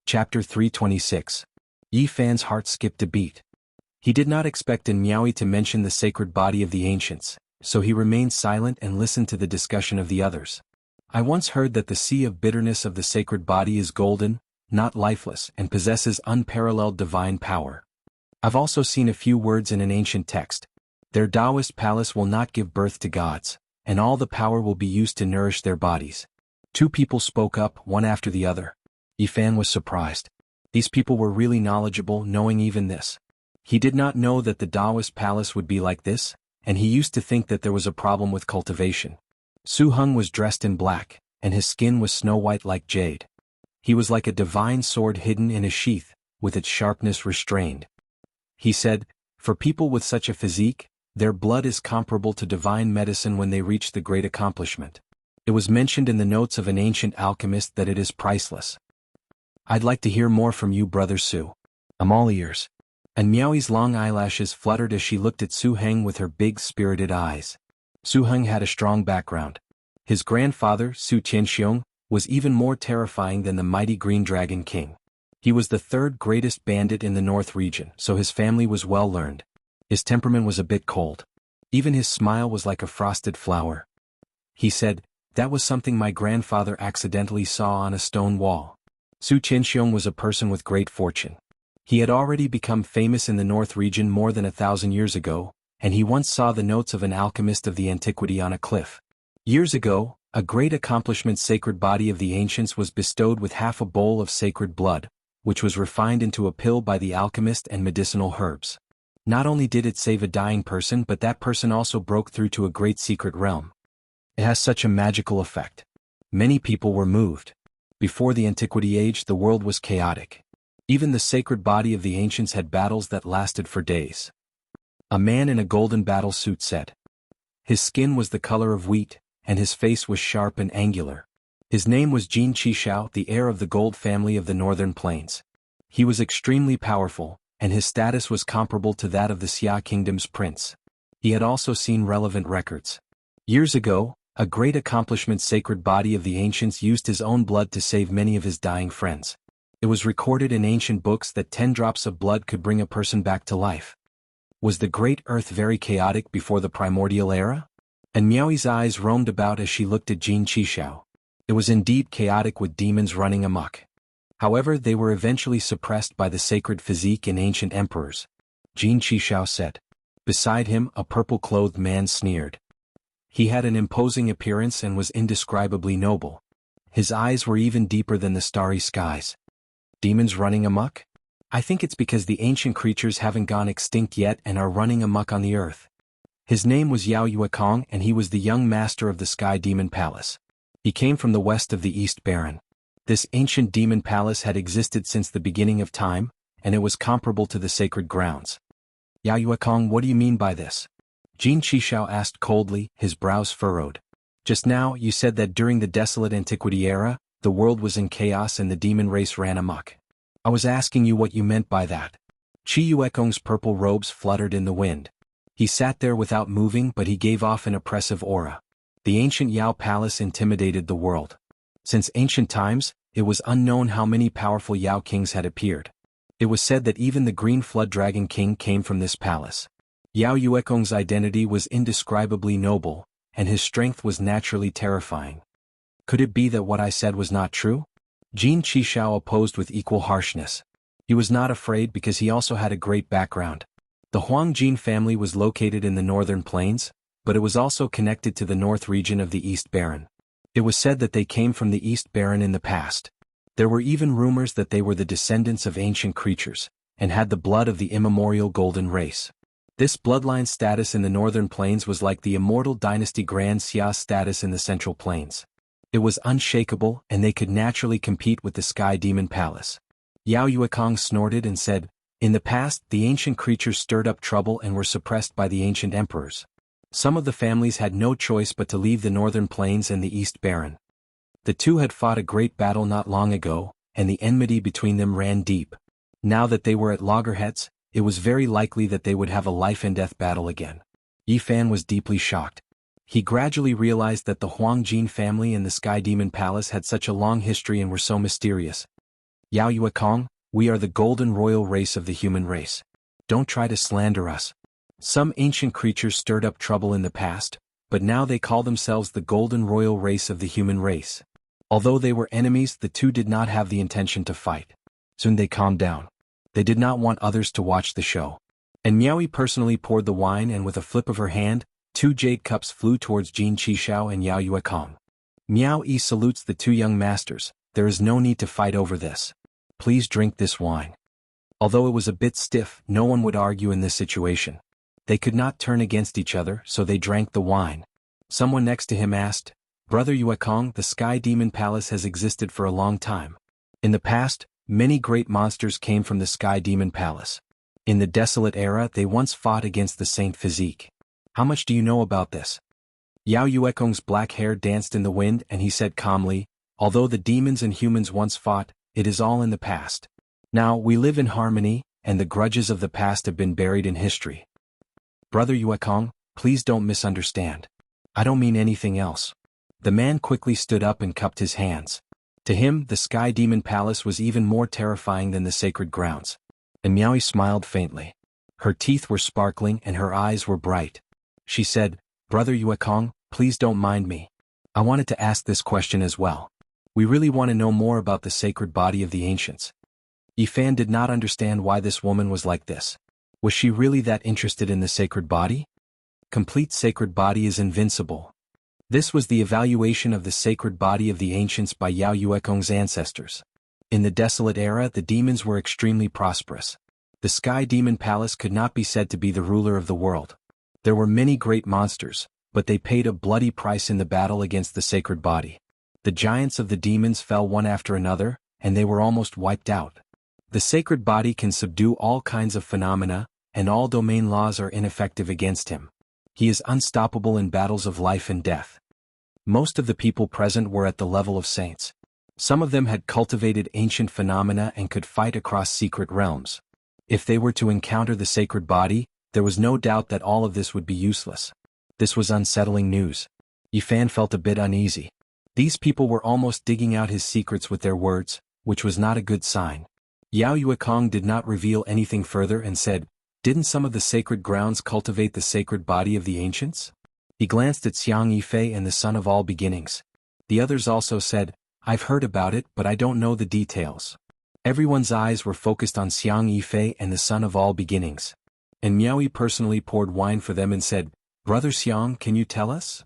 Chapter 326. Yi Fan's heart skipped a beat. He did not expect in Miaoyi to mention the sacred body of the ancients, so he remained silent and listened to the discussion of the others. I once heard that the sea of bitterness of the sacred body is golden, not lifeless, and possesses unparalleled divine power. I've also seen a few words in an ancient text. Their Taoist palace will not give birth to gods, and all the power will be used to nourish their bodies. Two people spoke up, one after the other. Yi Fan was surprised. These people were really knowledgeable, knowing even this. He did not know that the Taoist palace would be like this, and he used to think that there was a problem with cultivation. Su Heng was dressed in black, and his skin was snow-white like jade. He was like a divine sword hidden in a sheath, with its sharpness restrained. He said, "For people with such a physique, their blood is comparable to divine medicine when they reach the great accomplishment. It was mentioned in the notes of an ancient alchemist that it is priceless. I'd like to hear more from you, Brother Su. I'm all ears." And Miaoyi's long eyelashes fluttered as she looked at Su Heng with her big spirited eyes. Su Heng had a strong background. His grandfather, Su Qianxiong, was even more terrifying than the mighty Green Dragon King. He was the third greatest bandit in the North region, so his family was well learned. His temperament was a bit cold. Even his smile was like a frosted flower. He said, "That was something my grandfather accidentally saw on a stone wall." Su Qianxiong was a person with great fortune. He had already become famous in the North region more than 1,000 years ago, and he once saw the notes of an alchemist of the antiquity on a cliff. Years ago, a great accomplishment sacred body of the ancients was bestowed with half a bowl of sacred blood, which was refined into a pill by the alchemist and medicinal herbs. Not only did it save a dying person, but that person also broke through to a great secret realm. It has such a magical effect. Many people were moved. Before the antiquity age, the world was chaotic. Even the sacred body of the ancients had battles that lasted for days. A man in a golden battle suit said. His skin was the color of wheat, and his face was sharp and angular. His name was Jin Qishao, the heir of the gold family of the northern plains. He was extremely powerful, and his status was comparable to that of the Xia kingdom's prince. He had also seen relevant records. Years ago, a great accomplishment sacred body of the ancients used his own blood to save many of his dying friends. It was recorded in ancient books that 10 drops of blood could bring a person back to life. Was the great earth very chaotic before the primordial era? And Miaoyi's eyes roamed about as she looked at Jin Qishao. It was indeed chaotic with demons running amok. However, they were eventually suppressed by the sacred physique in ancient emperors. Jin Qishao said. Beside him, a purple-clothed man sneered. He had an imposing appearance and was indescribably noble. His eyes were even deeper than the starry skies. Demons running amok? I think it's because the ancient creatures haven't gone extinct yet and are running amok on the earth. His name was Yao Yuekong, and he was the young master of the Sky Demon Palace. He came from the west of the East Baron. This ancient demon palace had existed since the beginning of time, and it was comparable to the sacred grounds. Yao Yuekong, what do you mean by this? Jin Qishao asked coldly, his brows furrowed. Just now, you said that during the desolate antiquity era, the world was in chaos and the demon race ran amok. I was asking you what you meant by that. Qi Yuekong's purple robes fluttered in the wind. He sat there without moving, but he gave off an oppressive aura. The ancient Yao Palace intimidated the world. Since ancient times, it was unknown how many powerful Yao kings had appeared. It was said that even the Green Flood Dragon King came from this palace. Yao Yuekong's identity was indescribably noble, and his strength was naturally terrifying. Could it be that what I said was not true? Jin Qishao opposed with equal harshness. He was not afraid because he also had a great background. The Huangjin family was located in the northern plains, but it was also connected to the north region of the East Baron. It was said that they came from the East Baron in the past. There were even rumors that they were the descendants of ancient creatures, and had the blood of the immemorial golden race. This bloodline status in the northern plains was like the Immortal dynasty Grand Xia's status in the central plains. It was unshakable, and they could naturally compete with the Sky Demon Palace. Yao Yuekong snorted and said, In the past, the ancient creatures stirred up trouble and were suppressed by the ancient emperors. Some of the families had no choice but to leave the northern plains and the East Baron. The two had fought a great battle not long ago, and the enmity between them ran deep. Now that they were at loggerheads, it was very likely that they would have a life-and-death battle again. Yi Fan was deeply shocked. He gradually realized that the Huangjin family and the Sky Demon Palace had such a long history and were so mysterious. Yao Yuekong, we are the golden royal race of the human race. Don't try to slander us. Some ancient creatures stirred up trouble in the past, but now they call themselves the golden royal race of the human race. Although they were enemies, the two did not have the intention to fight. Soon they calmed down. They did not want others to watch the show. And Miaoyi personally poured the wine, and with a flip of her hand, 2 jade cups flew towards Jin Qishao and Yao Yuekong. Miao Yi salutes the 2 young masters. There is no need to fight over this. Please drink this wine. Although it was a bit stiff, no one would argue in this situation. They could not turn against each other, so they drank the wine. Someone next to him asked, Brother Yuekong, the Sky Demon Palace has existed for a long time. In the past, many great monsters came from the Sky Demon Palace. In the Desolate Era, they once fought against the Saint Physique. How much do you know about this? Yao Yuekong's black hair danced in the wind, and he said calmly, although the demons and humans once fought, it is all in the past. Now, we live in harmony, and the grudges of the past have been buried in history. Brother Yuekong, please don't misunderstand. I don't mean anything else. The man quickly stood up and cupped his hands. To him, the Sky Demon Palace was even more terrifying than the sacred grounds. And Miaoyi smiled faintly. Her teeth were sparkling and her eyes were bright. She said, Brother Yuekong, please don't mind me. I wanted to ask this question as well. We really want to know more about the sacred body of the ancients. Yifan did not understand why this woman was like this. Was she really that interested in the sacred body? Complete sacred body is invincible. This was the evaluation of the sacred body of the ancients by Yao Yuekong's ancestors. In the Desolate Era, the demons were extremely prosperous. The Sky Demon Palace could not be said to be the ruler of the world. There were many great monsters, but they paid a bloody price in the battle against the sacred body. The giants of the demons fell one after another, and they were almost wiped out. The sacred body can subdue all kinds of phenomena, and all domain laws are ineffective against him. He is unstoppable in battles of life and death. Most of the people present were at the level of saints. Some of them had cultivated ancient phenomena and could fight across secret realms. If they were to encounter the sacred body, there was no doubt that all of this would be useless. This was unsettling news. Yifan felt a bit uneasy. These people were almost digging out his secrets with their words, which was not a good sign. Yao Yuekong did not reveal anything further and said, Didn't some of the sacred grounds cultivate the sacred body of the ancients? He glanced at Xianxia and the Son of All Beginnings. The others also said, I've heard about it, but I don't know the details. Everyone's eyes were focused on Xianxia and the Son of All Beginnings. And Miaoyi personally poured wine for them and said, Brother Xiang, can you tell us?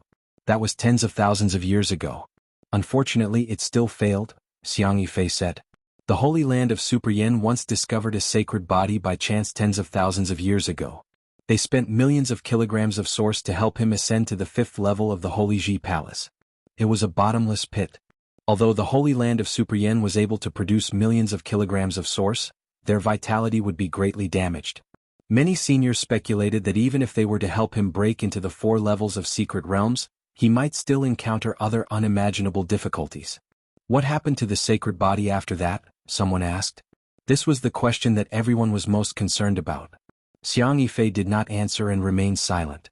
That was tens of thousands of years ago. Unfortunately, it still failed, Xianxia said. The Holy Land of Super Yin once discovered a sacred body by chance tens of thousands of years ago. They spent millions of kilograms of source to help him ascend to the 5th level of the Holy Ji Palace. It was a bottomless pit. Although the Holy Land of Super Yin was able to produce millions of kilograms of source, their vitality would be greatly damaged. Many seniors speculated that even if they were to help him break into the 4 levels of secret realms, he might still encounter other unimaginable difficulties. What happened to the sacred body after that? Someone asked. This was the question that everyone was most concerned about. Xianxia did not answer and remained silent.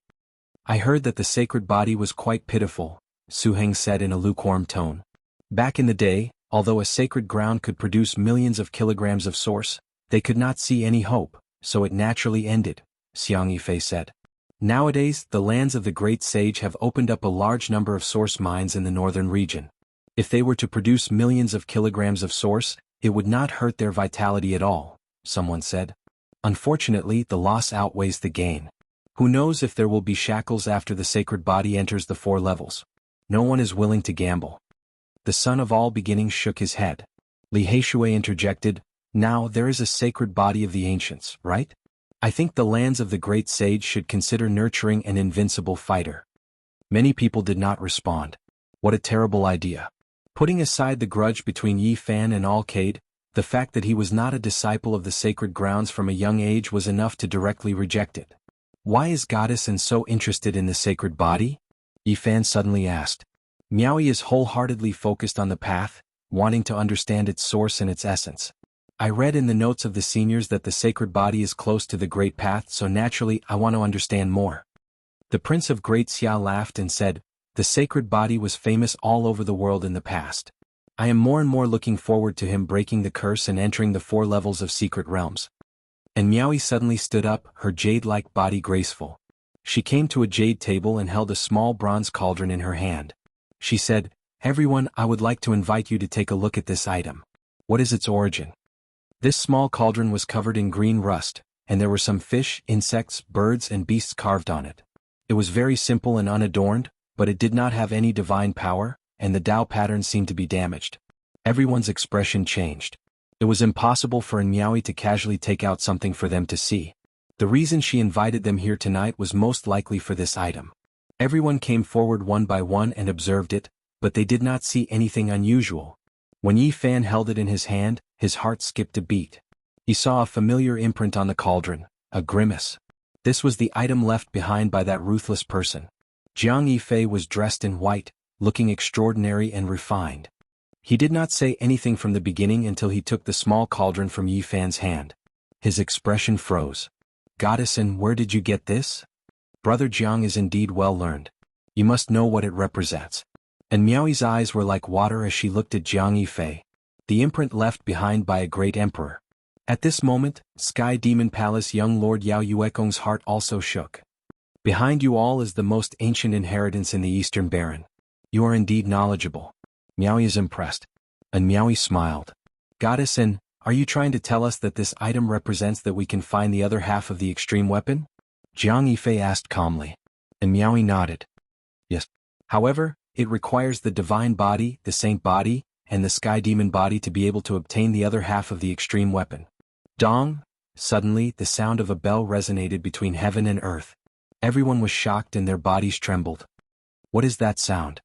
I heard that the sacred body was quite pitiful, Su Heng said in a lukewarm tone. Back in the day, although a sacred ground could produce millions of kilograms of source, they could not see any hope, so it naturally ended, Xianxia said. Nowadays, the lands of the great sage have opened up a large number of source mines in the northern region. If they were to produce millions of kilograms of source, it would not hurt their vitality at all, someone said. Unfortunately, the loss outweighs the gain. Who knows if there will be shackles after the sacred body enters the 4 levels? No one is willing to gamble. The Son of All Beginnings shook his head. Li Heishui interjected, Now there is a sacred body of the ancients, right? I think the lands of the great sage should consider nurturing an invincible fighter. Many people did not respond. What a terrible idea. Putting aside the grudge between Yi Fan and Alcade, the fact that he was not a disciple of the sacred grounds from a young age was enough to directly reject it. Why is Goddess An so interested in the sacred body? Yi Fan suddenly asked. Miaoyi is wholeheartedly focused on the path, wanting to understand its source and its essence. I read in the notes of the seniors that the sacred body is close to the great path, so naturally I want to understand more. The Prince of Great Xia laughed and said, The sacred body was famous all over the world in the past. I am more and more looking forward to him breaking the curse and entering the 4 levels of secret realms. And Miaoyi suddenly stood up, her jade-like body graceful. She came to a jade table and held a small bronze cauldron in her hand. She said, "Everyone, I would like to invite you to take a look at this item. What is its origin?" This small cauldron was covered in green rust, and there were some fish, insects, birds and beasts carved on it. It was very simple and unadorned, but it did not have any divine power, and the Tao pattern seemed to be damaged. Everyone's expression changed. It was impossible for Miaoyi to casually take out something for them to see. The reason she invited them here tonight was most likely for this item. Everyone came forward one by one and observed it, but they did not see anything unusual. When Yi Fan held it in his hand, his heart skipped a beat. He saw a familiar imprint on the cauldron, a grimace. This was the item left behind by that ruthless person. Jiang Yifei was dressed in white, looking extraordinary and refined. He did not say anything from the beginning until he took the small cauldron from Yi Fan's hand. His expression froze. "Goddess, and where did you get this?" "Brother Jiang is indeed well learned. You must know what it represents." And Miaoyi's eyes were like water as she looked at Jiang Yifei, the imprint left behind by a great emperor. At this moment, Sky Demon Palace young Lord Yao Yuekong's heart also shook. "Behind you all is the most ancient inheritance in the Eastern Baron. You are indeed knowledgeable." Miaoyi is impressed. And Miaoyi smiled. "Goddess, and are you trying to tell us that this item represents that we can find the other half of the extreme weapon?" Jiang Yifei asked calmly. And Miaoyi nodded. "Yes. However, it requires the divine body, the saint body, and the sky demon body to be able to obtain the other half of the extreme weapon." Dong! Suddenly, the sound of a bell resonated between heaven and earth. Everyone was shocked and their bodies trembled. What is that sound?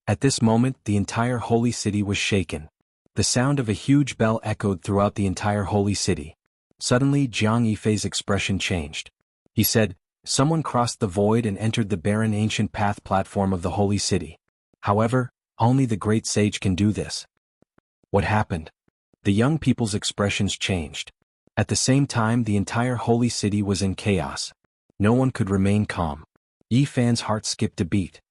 At this moment, the entire holy city was shaken. The sound of a huge bell echoed throughout the entire holy city. Suddenly, Jiang Yifei's expression changed. He said, "Someone crossed the void and entered the barren ancient path platform of the holy city. However, only the great sage can do this." What happened? The young people's expressions changed. At the same time, the entire holy city was in chaos. No one could remain calm. Yi Fan's heart skipped a beat.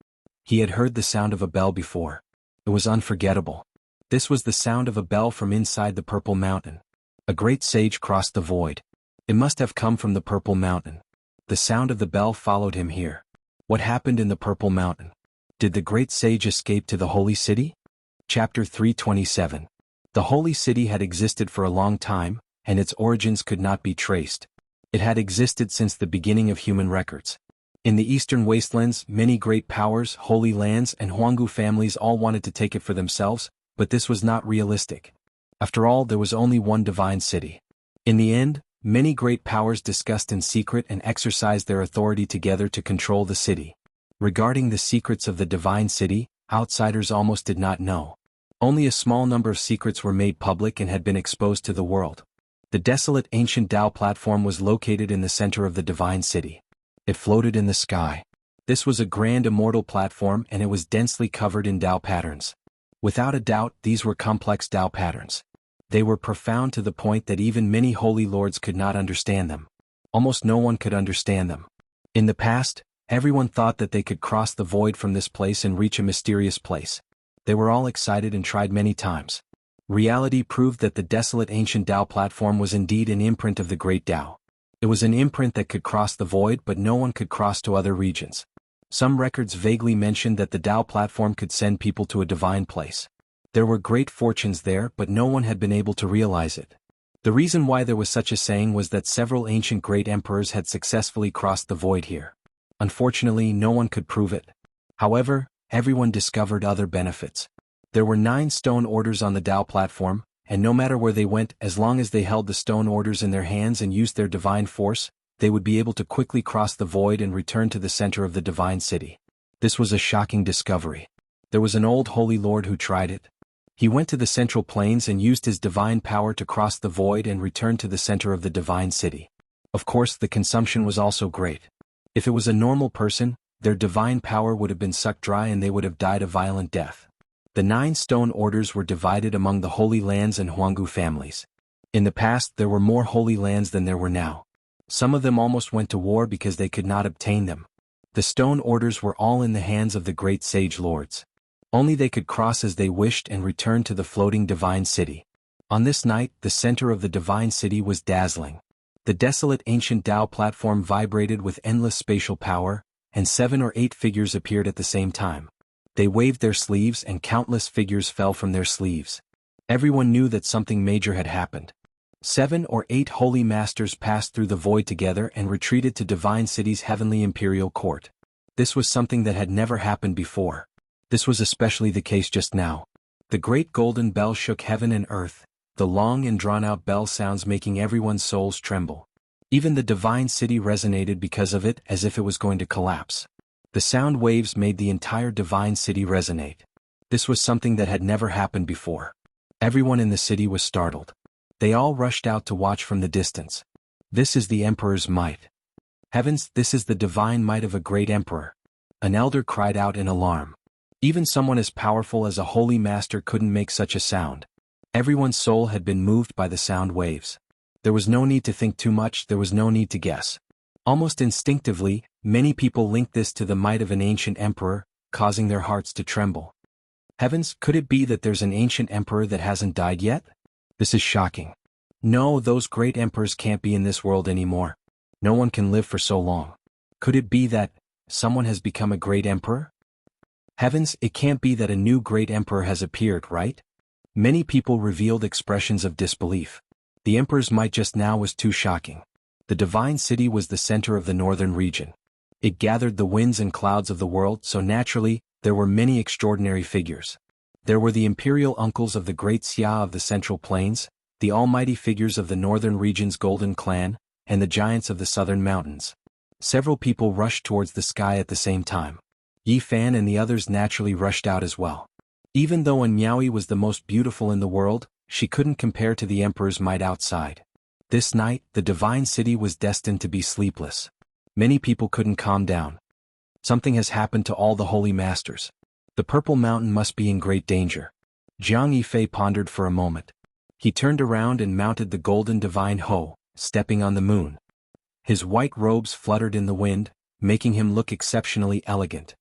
He had heard the sound of a bell before. It was unforgettable. This was the sound of a bell from inside the Purple Mountain. A great sage crossed the void. It must have come from the Purple Mountain. The sound of the bell followed him here. What happened in the Purple Mountain? Did the great sage escape to the holy city? Chapter 327. The holy city had existed for a long time, and its origins could not be traced. It had existed since the beginning of human records. In the eastern wastelands, many great powers, holy lands, and Jianghu families all wanted to take it for themselves, but this was not realistic. After all, there was only one divine city. In the end, many great powers discussed in secret and exercised their authority together to control the city. Regarding the secrets of the divine city, outsiders almost did not know. Only a small number of secrets were made public and had been exposed to the world. The desolate ancient Tao platform was located in the center of the divine city. It floated in the sky. This was a grand immortal platform and it was densely covered in Tao patterns. Without a doubt, these were complex Tao patterns. They were profound to the point that even many holy lords could not understand them. Almost no one could understand them. In the past, everyone thought that they could cross the void from this place and reach a mysterious place. They were all excited and tried many times. Reality proved that the desolate ancient Tao platform was indeed an imprint of the great Tao. It was an imprint that could cross the void, but no one could cross to other regions. Some records vaguely mentioned that the Tao platform could send people to a divine place. There were great fortunes there, but no one had been able to realize it. The reason why there was such a saying was that several ancient great emperors had successfully crossed the void here. Unfortunately, no one could prove it. However, everyone discovered other benefits. There were 9 stone orders on the Tao platform, and no matter where they went, as long as they held the stone orders in their hands and used their divine force, they would be able to quickly cross the void and return to the center of the divine city. This was a shocking discovery. There was an old holy lord who tried it. He went to the central plains and used his divine power to cross the void and return to the center of the divine city. Of course, the consumption was also great. If it was a normal person, their divine power would have been sucked dry and they would have died a violent death. The 9 stone orders were divided among the holy lands and Jianghu families. In the past, there were more holy lands than there were now. Some of them almost went to war because they could not obtain them. The stone orders were all in the hands of the great sage lords. Only they could cross as they wished and return to the floating divine city. On this night, the center of the divine city was dazzling. The desolate ancient Tao platform vibrated with endless spatial power, and 7 or 8 figures appeared at the same time. They waved their sleeves and countless figures fell from their sleeves. Everyone knew that something major had happened. 7 or 8 holy masters passed through the void together and retreated to Divine City's heavenly imperial court. This was something that had never happened before. This was especially the case just now. The great golden bell shook heaven and earth, the long and drawn-out bell sounds making everyone's souls tremble. Even the Divine City resonated because of it, as if it was going to collapse. The sound waves made the entire Divine City resonate. This was something that had never happened before. Everyone in the city was startled. They all rushed out to watch from the distance. This is the Emperor's might. Heavens, this is the divine might of a great emperor. An elder cried out in alarm. Even someone as powerful as a holy master couldn't make such a sound. Everyone's soul had been moved by the sound waves. There was no need to think too much, there was no need to guess. Almost instinctively, many people linked this to the might of an ancient emperor, causing their hearts to tremble. Heavens, could it be that there's an ancient emperor that hasn't died yet? This is shocking. No, those great emperors can't be in this world anymore. No one can live for so long. Could it be that someone has become a great emperor? Heavens, it can't be that a new great emperor has appeared, right? Many people revealed expressions of disbelief. The emperor's might just now was too shocking. The divine city was the center of the northern region. It gathered the winds and clouds of the world, so naturally, there were many extraordinary figures. There were the imperial uncles of the great Xia of the Central Plains, the almighty figures of the northern region's golden clan, and the giants of the southern mountains. Several people rushed towards the sky at the same time. Yi Fan and the others naturally rushed out as well. Even though Miaoyi was the most beautiful in the world, she couldn't compare to the emperor's might outside. This night, the divine city was destined to be sleepless. Many people couldn't calm down. Something has happened to all the holy masters. The Purple Mountain must be in great danger. Jiang Yifei pondered for a moment. He turned around and mounted the golden divine Ho, stepping on the moon. His white robes fluttered in the wind, making him look exceptionally elegant.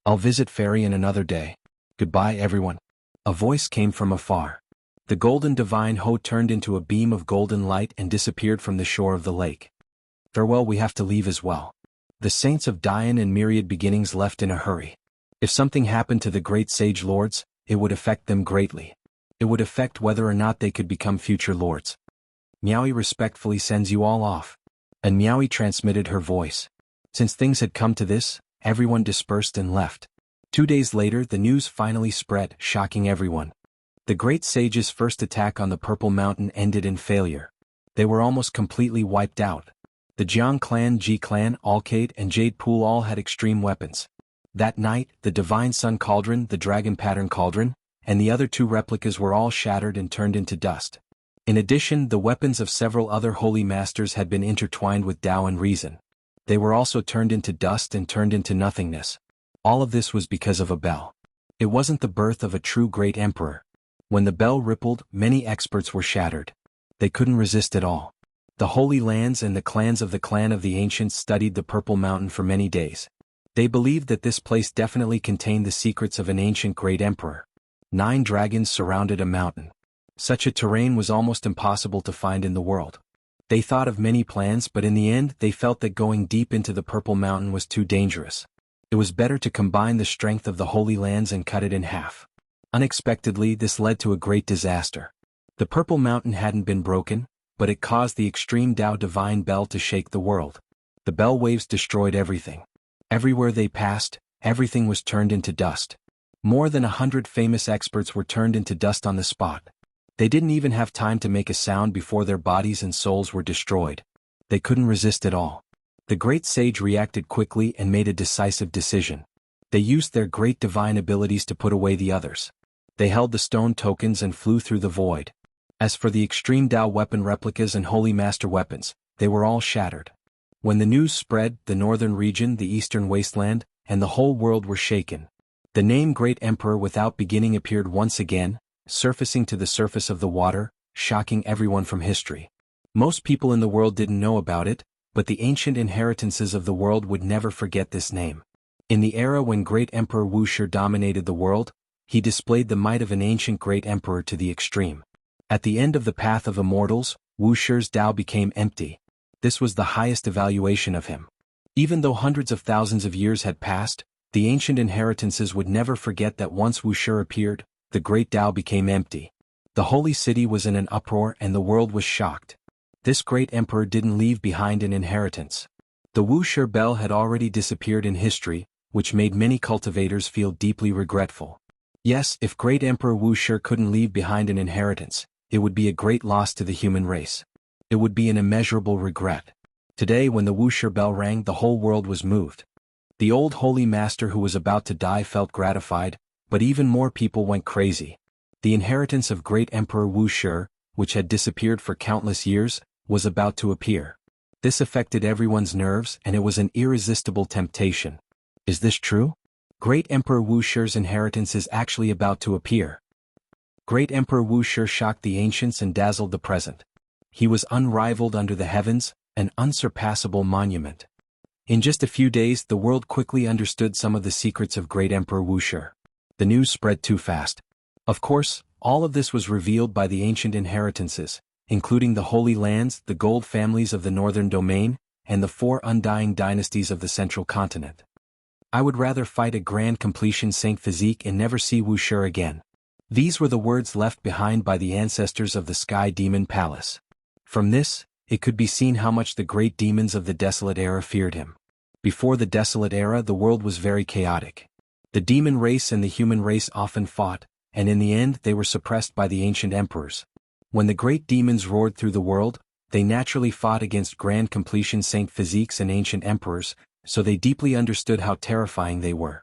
I'll visit Fairy in another day. Goodbye, everyone. A voice came from afar. The golden divine Ho turned into a beam of golden light and disappeared from the shore of the lake. Farewell, we have to leave as well. The saints of Dian and Myriad Beginnings left in a hurry. If something happened to the great sage lords, it would affect them greatly. It would affect whether or not they could become future lords. Miaoyi respectfully sends you all off. And Miaoyi transmitted her voice. Since things had come to this, everyone dispersed and left. 2 days later, the news finally spread, shocking everyone. The great sage's first attack on the Purple Mountain ended in failure. They were almost completely wiped out. The Jiang clan, Ji clan, Alcade, and Jade Pool all had extreme weapons. That night, the Divine Sun Cauldron, the Dragon Pattern Cauldron, and the other 2 replicas were all shattered and turned into dust. In addition, the weapons of several other holy masters had been intertwined with Tao and reason. They were also turned into dust and turned into nothingness. All of this was because of a bell. It wasn't the birth of a true great emperor. When the bell rippled, many experts were shattered. They couldn't resist at all. The Holy Lands and the clans of the Clan of the Ancients studied the Purple Mountain for many days. They believed that this place definitely contained the secrets of an ancient great emperor. 9 dragons surrounded a mountain. Such a terrain was almost impossible to find in the world. They thought of many plans, but in the end they felt that going deep into the Purple Mountain was too dangerous. It was better to combine the strength of the Holy Lands and cut it in half. Unexpectedly, this led to a great disaster. The Purple Mountain hadn't been broken, but it caused the extreme Tao divine bell to shake the world. The bell waves destroyed everything. Everywhere they passed, everything was turned into dust. More than 100 famous experts were turned into dust on the spot. They didn't even have time to make a sound before their bodies and souls were destroyed. They couldn't resist at all. The great sage reacted quickly and made a decisive decision. They used their great divine abilities to put away the others. They held the stone tokens and flew through the void. As for the extreme Tao weapon replicas and Holy Master weapons, they were all shattered. When the news spread, the northern region, the eastern wasteland, and the whole world were shaken. The name Great Emperor without beginning appeared once again, surfacing to the surface of the water, shocking everyone from history. Most people in the world didn't know about it, but the ancient inheritances of the world would never forget this name. In the era when Great Emperor Wuxia dominated the world, he displayed the might of an ancient great emperor to the extreme. At the end of the path of immortals, Wuxia's Tao became empty. This was the highest evaluation of him. Even though hundreds of thousands of years had passed, the ancient inheritances would never forget that once Wuxia appeared, the great Tao became empty. The holy city was in an uproar and the world was shocked. This great emperor didn't leave behind an inheritance. The Wuxia bell had already disappeared in history, which made many cultivators feel deeply regretful. Yes, if great Emperor Wuxia couldn't leave behind an inheritance, it would be a great loss to the human race. It would be an immeasurable regret. Today when the Wuxia bell rang, the whole world was moved. The old holy master who was about to die felt gratified, but even more people went crazy. The inheritance of great Emperor Wuxia, which had disappeared for countless years, was about to appear. This affected everyone's nerves and it was an irresistible temptation. Is this true? Great Emperor Wuxia's inheritance is actually about to appear. Great Emperor Wuxia shocked the ancients and dazzled the present. He was unrivaled under the heavens, an unsurpassable monument. In just a few days the world quickly understood some of the secrets of great Emperor Wuxia. The news spread too fast. Of course, all of this was revealed by the ancient inheritances, including the Holy Lands, the gold families of the Northern Domain, and the 4 undying dynasties of the Central Continent. I would rather fight a grand completion Saint Physique and never see Wuxia again. These were the words left behind by the ancestors of the Sky Demon Palace. From this, it could be seen how much the great demons of the Desolate Era feared him. Before the Desolate Era the world was very chaotic. The demon race and the human race often fought, and in the end they were suppressed by the ancient emperors. When the great demons roared through the world, they naturally fought against grand completion Saint Physiques and ancient emperors, so they deeply understood how terrifying they were.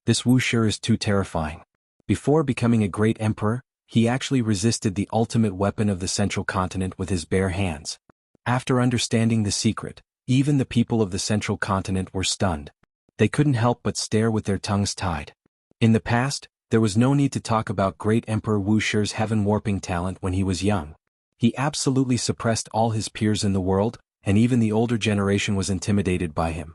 This Wuxia is too terrifying. Before becoming a great emperor, he actually resisted the ultimate weapon of the Central Continent with his bare hands. After understanding the secret, even the people of the Central Continent were stunned. They couldn't help but stare with their tongues tied. In the past, there was no need to talk about great Emperor Wuxia's heaven-warping talent when he was young. He absolutely suppressed all his peers in the world, and even the older generation was intimidated by him.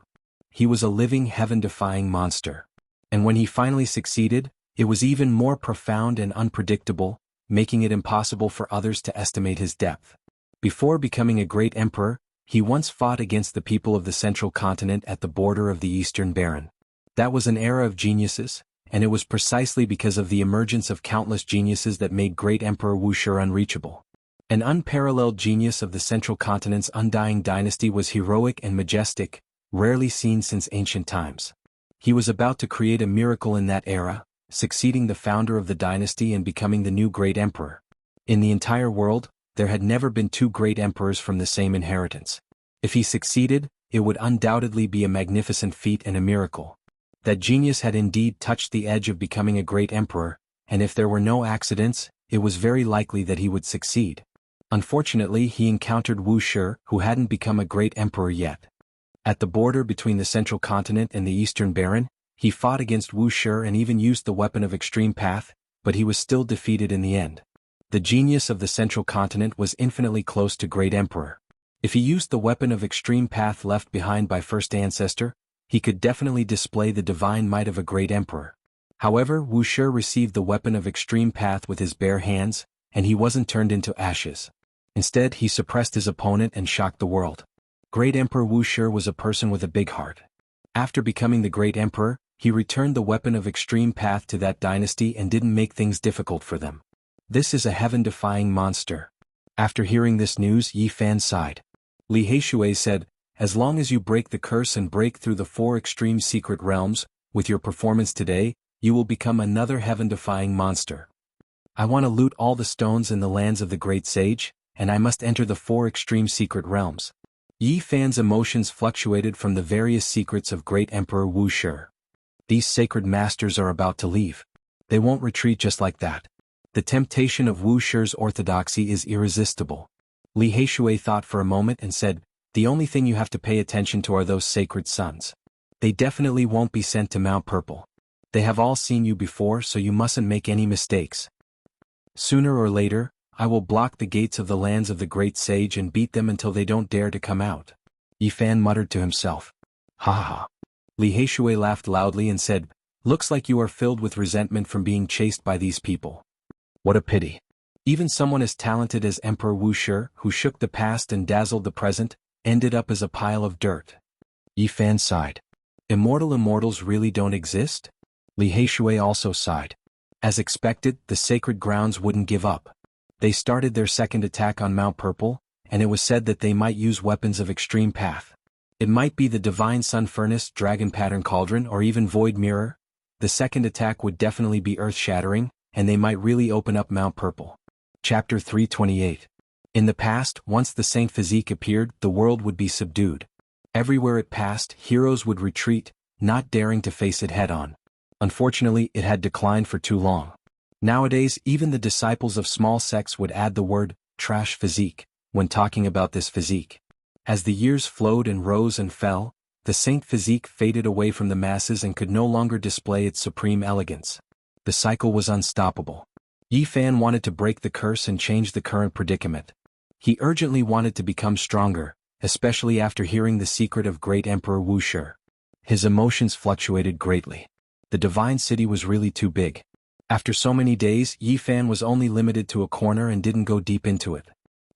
He was a living heaven-defying monster. And when he finally succeeded, it was even more profound and unpredictable, making it impossible for others to estimate his depth. Before becoming a great emperor, he once fought against the people of the Central Continent at the border of the Eastern Baron. That was an era of geniuses, and it was precisely because of the emergence of countless geniuses that made great Emperor Wuxia unreachable. An unparalleled genius of the Central Continent's undying dynasty was heroic and majestic, rarely seen since ancient times. He was about to create a miracle in that era, succeeding the founder of the dynasty and becoming the new great emperor. In the entire world, there had never been 2 great emperors from the same inheritance. If he succeeded, it would undoubtedly be a magnificent feat and a miracle. That genius had indeed touched the edge of becoming a great emperor, and if there were no accidents, it was very likely that he would succeed. Unfortunately, he encountered Wuxia, who hadn't become a great emperor yet. At the border between the Central Continent and the Eastern Baron, he fought against Wuxia and even used the weapon of extreme path, but he was still defeated in the end. The genius of the Central Continent was infinitely close to great emperor. If he used the weapon of extreme path left behind by first ancestor, he could definitely display the divine might of a great emperor. However, Wuxia received the weapon of extreme path with his bare hands, and he wasn't turned into ashes. Instead, he suppressed his opponent and shocked the world. Great Emperor Wuxia was a person with a big heart. After becoming the great emperor, he returned the weapon of extreme path to that dynasty and didn't make things difficult for them. This is a heaven-defying monster. After hearing this news, Yi Fan sighed. Li Heishui said, "As long as you break the curse and break through the 4 extreme secret realms, with your performance today, you will become another heaven-defying monster. I want to loot all the stones in the lands of the great sage, and I must enter the 4 extreme secret realms." Yi Fan's emotions fluctuated from the various secrets of great Emperor Wuxia. These sacred masters are about to leave. They won't retreat just like that. The temptation of Wuxia's orthodoxy is irresistible. Li Heishui thought for a moment and said, "The only thing you have to pay attention to are those sacred sons. They definitely won't be sent to Mount Purple. They have all seen you before, so you mustn't make any mistakes. Sooner or later, I will block the gates of the lands of the great sage and beat them until they don't dare to come out." Yi Fan muttered to himself. "Ha ha ha." Li Heishui laughed loudly and said, Looks like you are filled with resentment from being chased by these people. What a pity. Even someone as talented as Emperor Wuxia, who shook the past and dazzled the present, ended up as a pile of dirt. Yi Fan sighed. Immortals really don't exist? Li Heishui also sighed. As expected, the sacred grounds wouldn't give up. They started their second attack on Mount Purple, and it was said that they might use weapons of extreme path. It might be the Divine Sun Furnace, Dragon Pattern Cauldron, or even Void Mirror. The second attack would definitely be earth-shattering, and they might really open up Mount Purple. Chapter 328. In the past, once the Saint Physique appeared, the world would be subdued. Everywhere it passed, heroes would retreat, not daring to face it head-on. Unfortunately, it had declined for too long. Nowadays, even the disciples of small sects would add the word, trash physique, when talking about this physique. As the years flowed and rose and fell, the Saint Physique faded away from the masses and could no longer display its supreme elegance. The cycle was unstoppable. Yi Fan wanted to break the curse and change the current predicament. He urgently wanted to become stronger, especially after hearing the secret of great Emperor Wuxia. His emotions fluctuated greatly. The divine city was really too big. After so many days, Yi Fan was only limited to a corner and didn't go deep into it.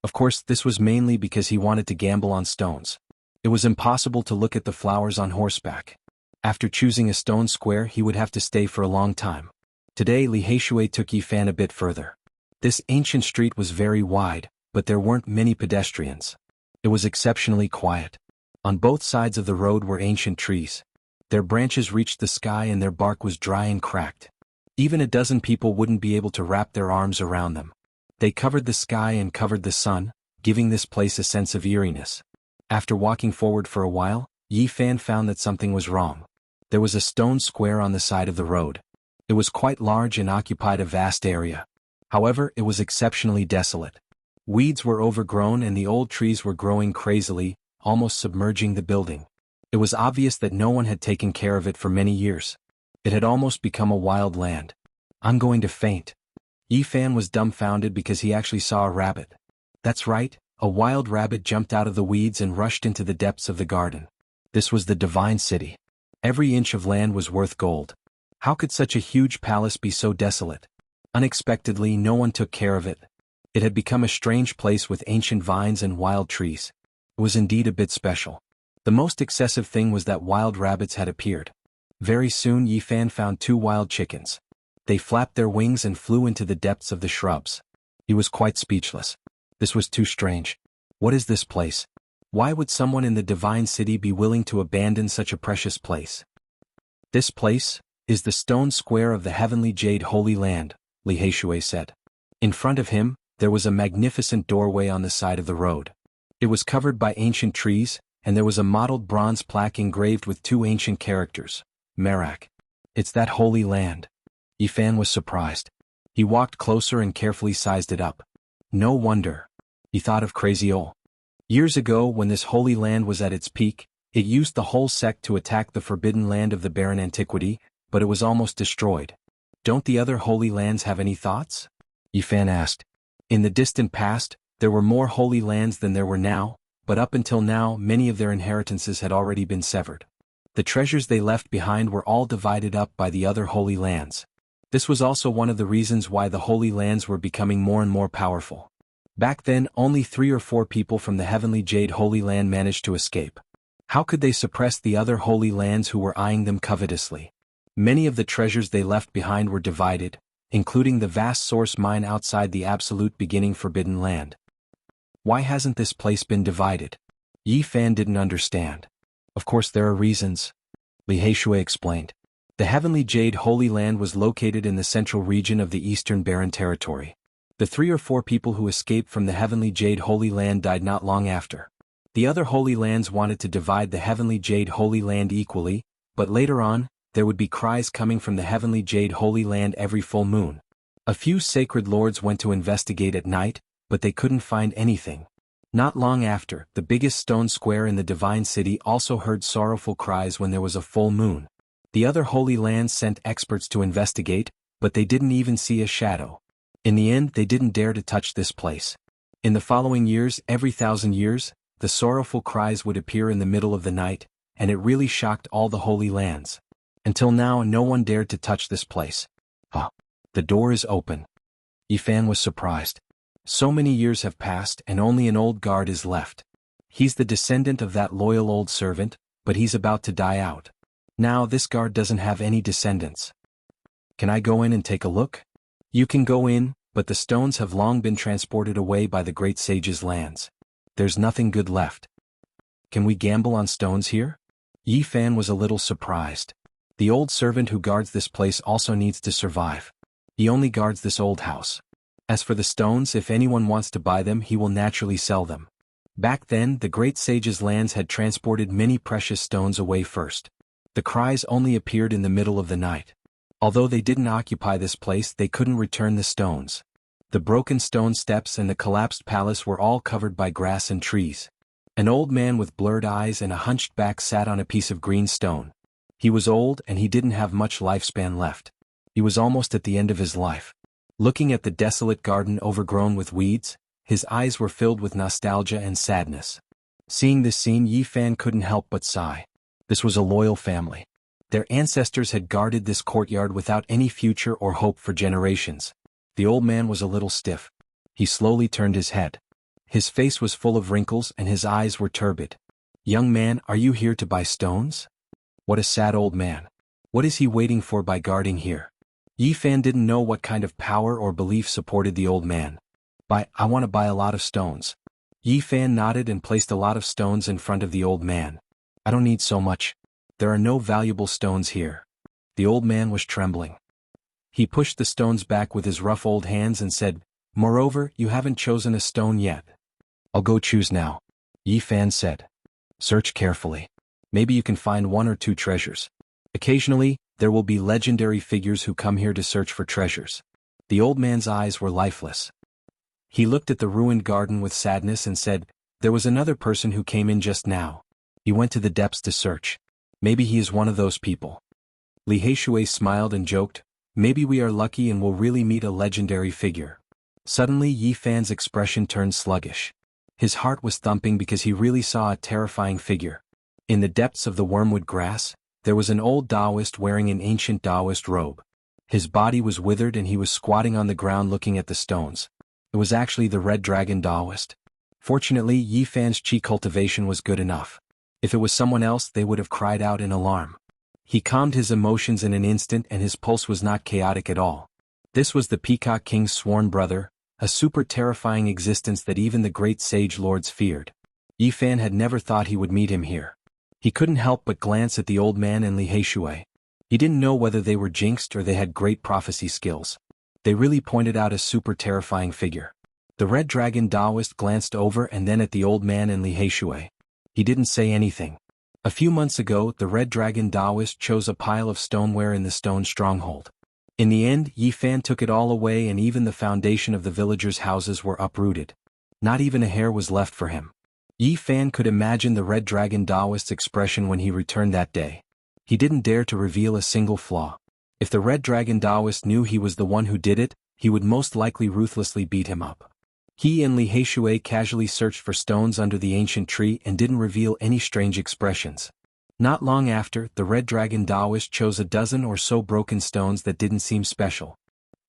Of course, this was mainly because he wanted to gamble on stones. It was impossible to look at the flowers on horseback. After choosing a stone square, he would have to stay for a long time. Today, Li Heishui took Yi Fan a bit further. This ancient street was very wide, but there weren't many pedestrians. It was exceptionally quiet. On both sides of the road were ancient trees. Their branches reached the sky and their bark was dry and cracked. Even a dozen people wouldn't be able to wrap their arms around them. They covered the sky and covered the sun, giving this place a sense of eeriness. After walking forward for a while, Yi Fan found that something was wrong. There was a stone square on the side of the road. It was quite large and occupied a vast area. However, it was exceptionally desolate. Weeds were overgrown and the old trees were growing crazily, almost submerging the building. It was obvious that no one had taken care of it for many years. It had almost become a wild land. I'm going to faint. Yi Fan was dumbfounded because he actually saw a rabbit. That's right, a wild rabbit jumped out of the weeds and rushed into the depths of the garden. This was the divine city. Every inch of land was worth gold. How could such a huge palace be so desolate? Unexpectedly, no one took care of it. It had become a strange place with ancient vines and wild trees. It was indeed a bit special. The most excessive thing was that wild rabbits had appeared. Very soon Yi Fan found 2 wild chickens. They flapped their wings and flew into the depths of the shrubs. He was quite speechless. This was too strange. What is this place? Why would someone in the divine city be willing to abandon such a precious place? This place is the stone square of the heavenly jade Holy Land, Li Heishui said. In front of him, there was a magnificent doorway on the side of the road. It was covered by ancient trees, and there was a mottled bronze plaque engraved with 2 ancient characters, Merak. It's that Holy Land. Yi Fan was surprised. He walked closer and carefully sized it up. No wonder. He thought of Crazy Ol. Years ago, when this Holy Land was at its peak, it used the whole sect to attack the forbidden land of the barren antiquity, but it was almost destroyed. Don't the other Holy Lands have any thoughts? Yi Fan asked. In the distant past, there were more Holy Lands than there were now, but up until now many of their inheritances had already been severed. The treasures they left behind were all divided up by the other Holy Lands. This was also one of the reasons why the Holy Lands were becoming more and more powerful. Back then, only 3 or 4 people from the Heavenly Jade Holy Land managed to escape. How could they suppress the other Holy Lands who were eyeing them covetously? Many of the treasures they left behind were divided, including the vast source mine outside the absolute beginning Forbidden Land. Why hasn't this place been divided? Yi Fan didn't understand. Of course there are reasons. Li Heishui explained. The Heavenly Jade Holy Land was located in the central region of the Eastern Barren Territory. The 3 or 4 people who escaped from the Heavenly Jade Holy Land died not long after. The other Holy Lands wanted to divide the Heavenly Jade Holy Land equally, but later on, there would be cries coming from the Heavenly Jade Holy Land every full moon. A few sacred lords went to investigate at night, but they couldn't find anything. Not long after, the biggest stone square in the Divine City also heard sorrowful cries when there was a full moon. The other Holy Lands sent experts to investigate, but they didn't even see a shadow. In the end, they didn't dare to touch this place. In the following years, every 1,000 years, the sorrowful cries would appear in the middle of the night, and it really shocked all the Holy Lands. Until now no one dared to touch this place. Ah, the door is open. Yi Fan was surprised. So many years have passed and only an old guard is left. He's the descendant of that loyal old servant, but he's about to die out. Now this guard doesn't have any descendants. Can I go in and take a look? You can go in, but the stones have long been transported away by the great sage's lands. There's nothing good left. Can we gamble on stones here? Yi Fan was a little surprised. The old servant who guards this place also needs to survive. He only guards this old house. As for the stones, if anyone wants to buy them, he will naturally sell them. Back then, the great sage's lands had transported many precious stones away first. The cries only appeared in the middle of the night. Although they didn't occupy this place, they couldn't return the stones. The broken stone steps and the collapsed palace were all covered by grass and trees. An old man with blurred eyes and a hunched back sat on a piece of green stone. He was old and he didn't have much lifespan left. He was almost at the end of his life. Looking at the desolate garden overgrown with weeds, his eyes were filled with nostalgia and sadness. Seeing this scene, Yi Fan couldn't help but sigh. This was a loyal family. Their ancestors had guarded this courtyard without any future or hope for generations. The old man was a little stiff. He slowly turned his head. His face was full of wrinkles and his eyes were turbid. "Young man, are you here to buy stones?" What a sad old man. What is he waiting for by guarding here? Yi Fan didn't know what kind of power or belief supported the old man. I want to buy a lot of stones." Yi Fan nodded and placed a lot of stones in front of the old man. "I don't need so much. There are no valuable stones here." The old man was trembling. He pushed the stones back with his rough old hands and said, "Moreover, you haven't chosen a stone yet." "I'll go choose now," Yi Fan said. "Search carefully. Maybe you can find one or two treasures. Occasionally, there will be legendary figures who come here to search for treasures." The old man's eyes were lifeless. He looked at the ruined garden with sadness and said, "There was another person who came in just now. He went to the depths to search. Maybe he is one of those people." Li Heishui smiled and joked, "Maybe we are lucky and will really meet a legendary figure." Suddenly Yi Fan's expression turned sluggish. His heart was thumping because he really saw a terrifying figure. In the depths of the wormwood grass, there was an old Taoist wearing an ancient Taoist robe. His body was withered and he was squatting on the ground looking at the stones. It was actually the Red Dragon Taoist. Fortunately, Yi Fan's chi cultivation was good enough. If it was someone else, they would have cried out in alarm. He calmed his emotions in an instant and his pulse was not chaotic at all. This was the Peacock King's sworn brother, a super terrifying existence that even the great sage lords feared. Yi Fan had never thought he would meet him here. He couldn't help but glance at the old man and Li Heishui. He didn't know whether they were jinxed or they had great prophecy skills. They really pointed out a super terrifying figure. The Red Dragon Taoist glanced over and then at the old man and Li Heishui. He didn't say anything. A few months ago, the Red Dragon Taoist chose a pile of stoneware in the stone stronghold. In the end, Yi Fan took it all away and even the foundation of the villagers' houses were uprooted. Not even a hair was left for him. Yi Fan could imagine the Red Dragon Taoist's expression when he returned that day. He didn't dare to reveal a single flaw. If the Red Dragon Taoist knew he was the one who did it, he would most likely ruthlessly beat him up. He and Li Heishui casually searched for stones under the ancient tree and didn't reveal any strange expressions. Not long after, the Red Dragon Taoist chose a dozen or so broken stones that didn't seem special.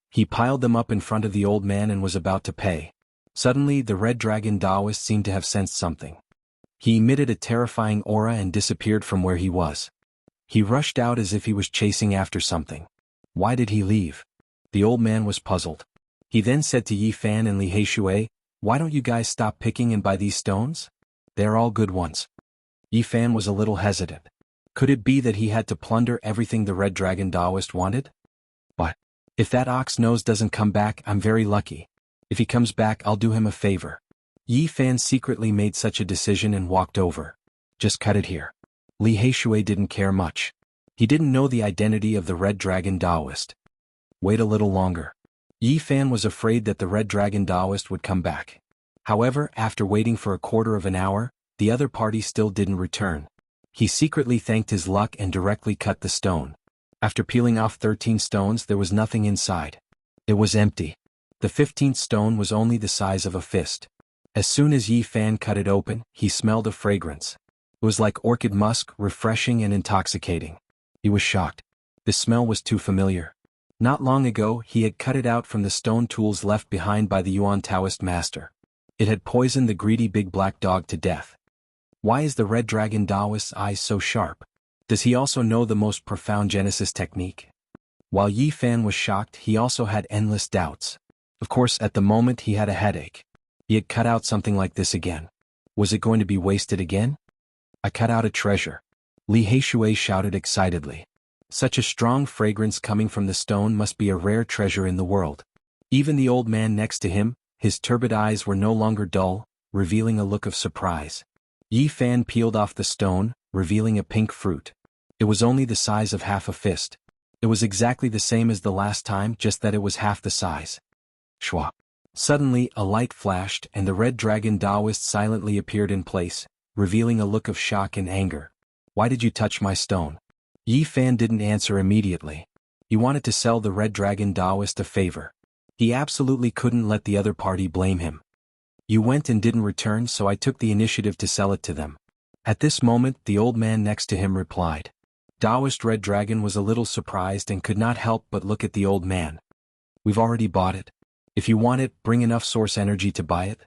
He piled them up in front of the old man and was about to pay. Suddenly, the Red Dragon Taoist seemed to have sensed something. He emitted a terrifying aura and disappeared from where he was. He rushed out as if he was chasing after something. Why did he leave? The old man was puzzled. He then said to Yi Fan and Li Heishui, "Why don't you guys stop picking and buy these stones? They're all good ones." Yi Fan was a little hesitant. Could it be that he had to plunder everything the Red Dragon Taoist wanted? But if that ox nose doesn't come back, I'm very lucky. If he comes back, I'll do him a favor. Yi Fan secretly made such a decision and walked over. Just cut it here. Li Heishui didn't care much. He didn't know the identity of the Red Dragon Taoist. Wait a little longer. Yi Fan was afraid that the Red Dragon Taoist would come back. However, after waiting for a quarter of an hour, the other party still didn't return. He secretly thanked his luck and directly cut the stone. After peeling off 13 stones, there was nothing inside. It was empty. The 15th stone was only the size of a fist. As soon as Yi Fan cut it open, he smelled a fragrance. It was like orchid musk, refreshing and intoxicating. He was shocked. The smell was too familiar. Not long ago he had cut it out from the stone tools left behind by the Yuan Taoist master. It had poisoned the greedy big black dog to death. Why is the red dragon Taoist's eyes so sharp? Does he also know the most profound Genesis technique? While Yi Fan was shocked, he also had endless doubts. Of course, at the moment he had a headache. He had cut out something like this again. Was it going to be wasted again? I cut out a treasure. Li Heishui shouted excitedly. Such a strong fragrance coming from the stone must be a rare treasure in the world. Even the old man next to him, his turbid eyes were no longer dull, revealing a look of surprise. Yi Fan peeled off the stone, revealing a pink fruit. It was only the size of half a fist. It was exactly the same as the last time, just that it was half the size. Shwa. Suddenly, a light flashed and the red dragon Taoist silently appeared in place, revealing a look of shock and anger. Why did you touch my stone? Yi Fan didn't answer immediately. He wanted to sell the red dragon Taoist a favor. He absolutely couldn't let the other party blame him. You went and didn't return, so I took the initiative to sell it to them. At this moment, the old man next to him replied. Taoist Red Dragon was a little surprised and could not help but look at the old man. We've already bought it. If you want it, bring enough source energy to buy it.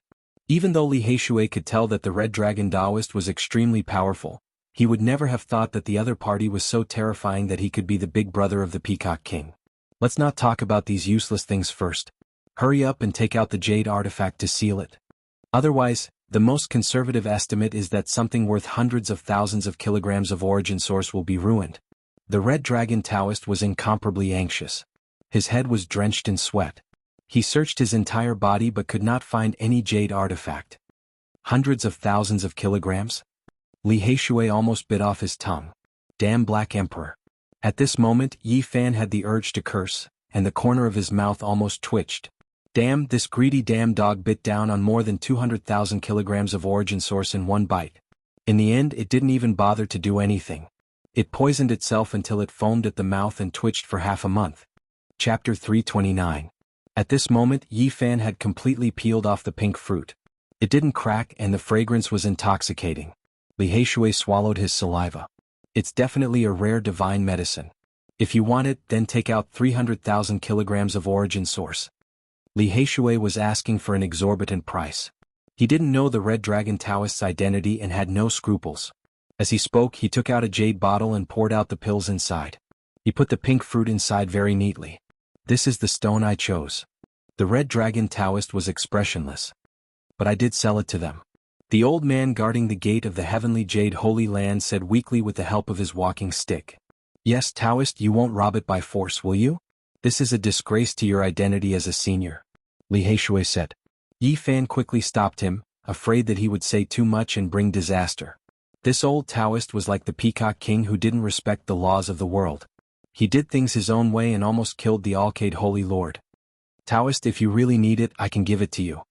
Even though Li Heishui could tell that the Red Dragon Taoist was extremely powerful, he would never have thought that the other party was so terrifying that he could be the big brother of the Peacock King. Let's not talk about these useless things first. Hurry up and take out the jade artifact to seal it. Otherwise, the most conservative estimate is that something worth hundreds of thousands of kilograms of origin source will be ruined. The Red Dragon Taoist was incomparably anxious. His head was drenched in sweat. He searched his entire body but could not find any jade artifact. Hundreds of thousands of kilograms? Li Heishui almost bit off his tongue. Damn Black Emperor. At this moment, Yi Fan had the urge to curse, and the corner of his mouth almost twitched. Damn, this greedy damn dog bit down on more than 200,000 kilograms of origin source in one bite. In the end, it didn't even bother to do anything. It poisoned itself until it foamed at the mouth and twitched for half a month. Chapter 329. At this moment, Yi Fan had completely peeled off the pink fruit. It didn't crack and the fragrance was intoxicating. Li Heishui swallowed his saliva. It's definitely a rare divine medicine. If you want it, then take out 300,000 kilograms of origin source. Li Heishui was asking for an exorbitant price. He didn't know the Red Dragon Taoist's identity and had no scruples. As he spoke, he took out a jade bottle and poured out the pills inside. He put the pink fruit inside very neatly. This is the stone I chose. The Red Dragon Taoist was expressionless. But I did sell it to them. The old man guarding the gate of the heavenly jade holy land said weakly with the help of his walking stick. Yes, Taoist, you won't rob it by force, will you? This is a disgrace to your identity as a senior. Li Heishui said. Yi Fan quickly stopped him, afraid that he would say too much and bring disaster. This old Taoist was like the Peacock King who didn't respect the laws of the world. He did things his own way and almost killed the Alcade Holy Lord. Taoist, if you really need it, I can give it to you.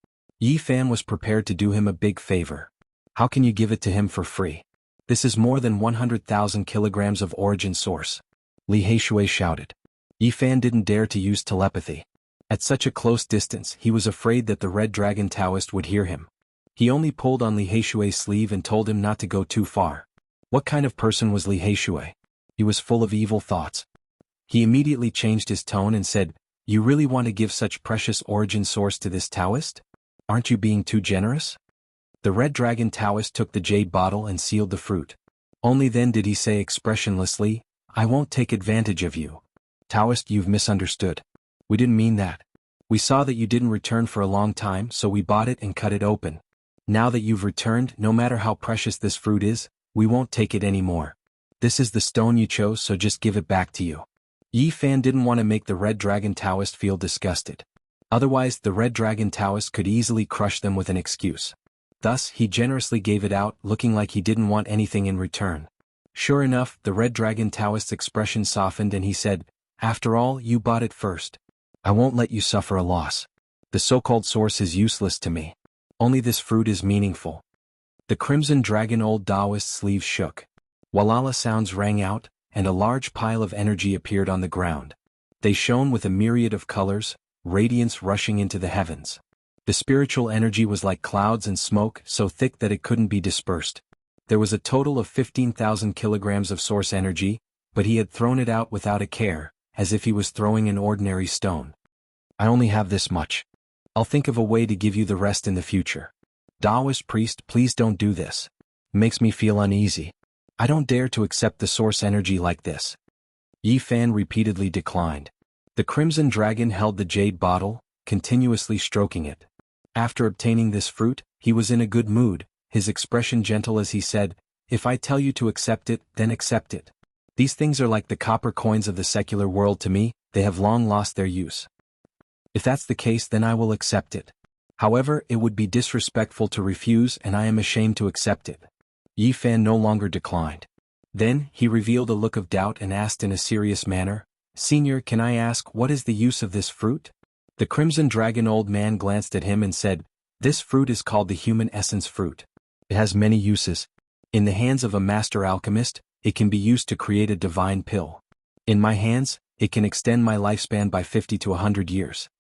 Yi Fan was prepared to do him a big favor. How can you give it to him for free? This is more than 100,000 kilograms of origin source. Li Heishui shouted. Yi Fan didn't dare to use telepathy. At such a close distance, he was afraid that the Red Dragon Taoist would hear him. He only pulled on Li Heishui's sleeve and told him not to go too far. What kind of person was Li Heishui? He was full of evil thoughts. He immediately changed his tone and said, You really want to give such precious origin source to this Taoist? Aren't you being too generous? The Red Dragon Taoist took the jade bottle and sealed the fruit. Only then did he say expressionlessly, I won't take advantage of you. Taoist, you've misunderstood. We didn't mean that. We saw that you didn't return for a long time, so we bought it and cut it open. Now that you've returned, no matter how precious this fruit is, we won't take it anymore. This is the stone you chose, so just give it back to you. Yi Fan didn't want to make the Red Dragon Taoist feel disgusted. Otherwise, the Red Dragon Taoist could easily crush them with an excuse. Thus, he generously gave it out, looking like he didn't want anything in return. Sure enough, the Red Dragon Taoist's expression softened and he said, After all, you bought it first. I won't let you suffer a loss. The so-called source is useless to me. Only this fruit is meaningful. The Crimson Dragon Old Taoist's sleeve shook. Walala sounds rang out, and a large pile of energy appeared on the ground. They shone with a myriad of colors, radiance rushing into the heavens. The spiritual energy was like clouds and smoke, so thick that it couldn't be dispersed. There was a total of 15,000 kilograms of source energy, but he had thrown it out without a care, as if he was throwing an ordinary stone. I only have this much. I'll think of a way to give you the rest in the future. Taoist priest, please don't do this. Makes me feel uneasy. I don't dare to accept the source energy like this. Yi Fan repeatedly declined. The Crimson Dragon held the jade bottle, continuously stroking it. After obtaining this fruit, he was in a good mood, his expression gentle as he said, "If I tell you to accept it, then accept it. These things are like the copper coins of the secular world to me, they have long lost their use. If that's the case, then I will accept it. However, it would be disrespectful to refuse, and I am ashamed to accept it." Yi Fan no longer declined. Then, he revealed a look of doubt and asked in a serious manner, "Senior, can I ask what is the use of this fruit?" The Crimson Dragon old man glanced at him and said, "This fruit is called the human essence fruit. It has many uses. In the hands of a master alchemist, it can be used to create a divine pill. In my hands, it can extend my lifespan by 50 to 100 years.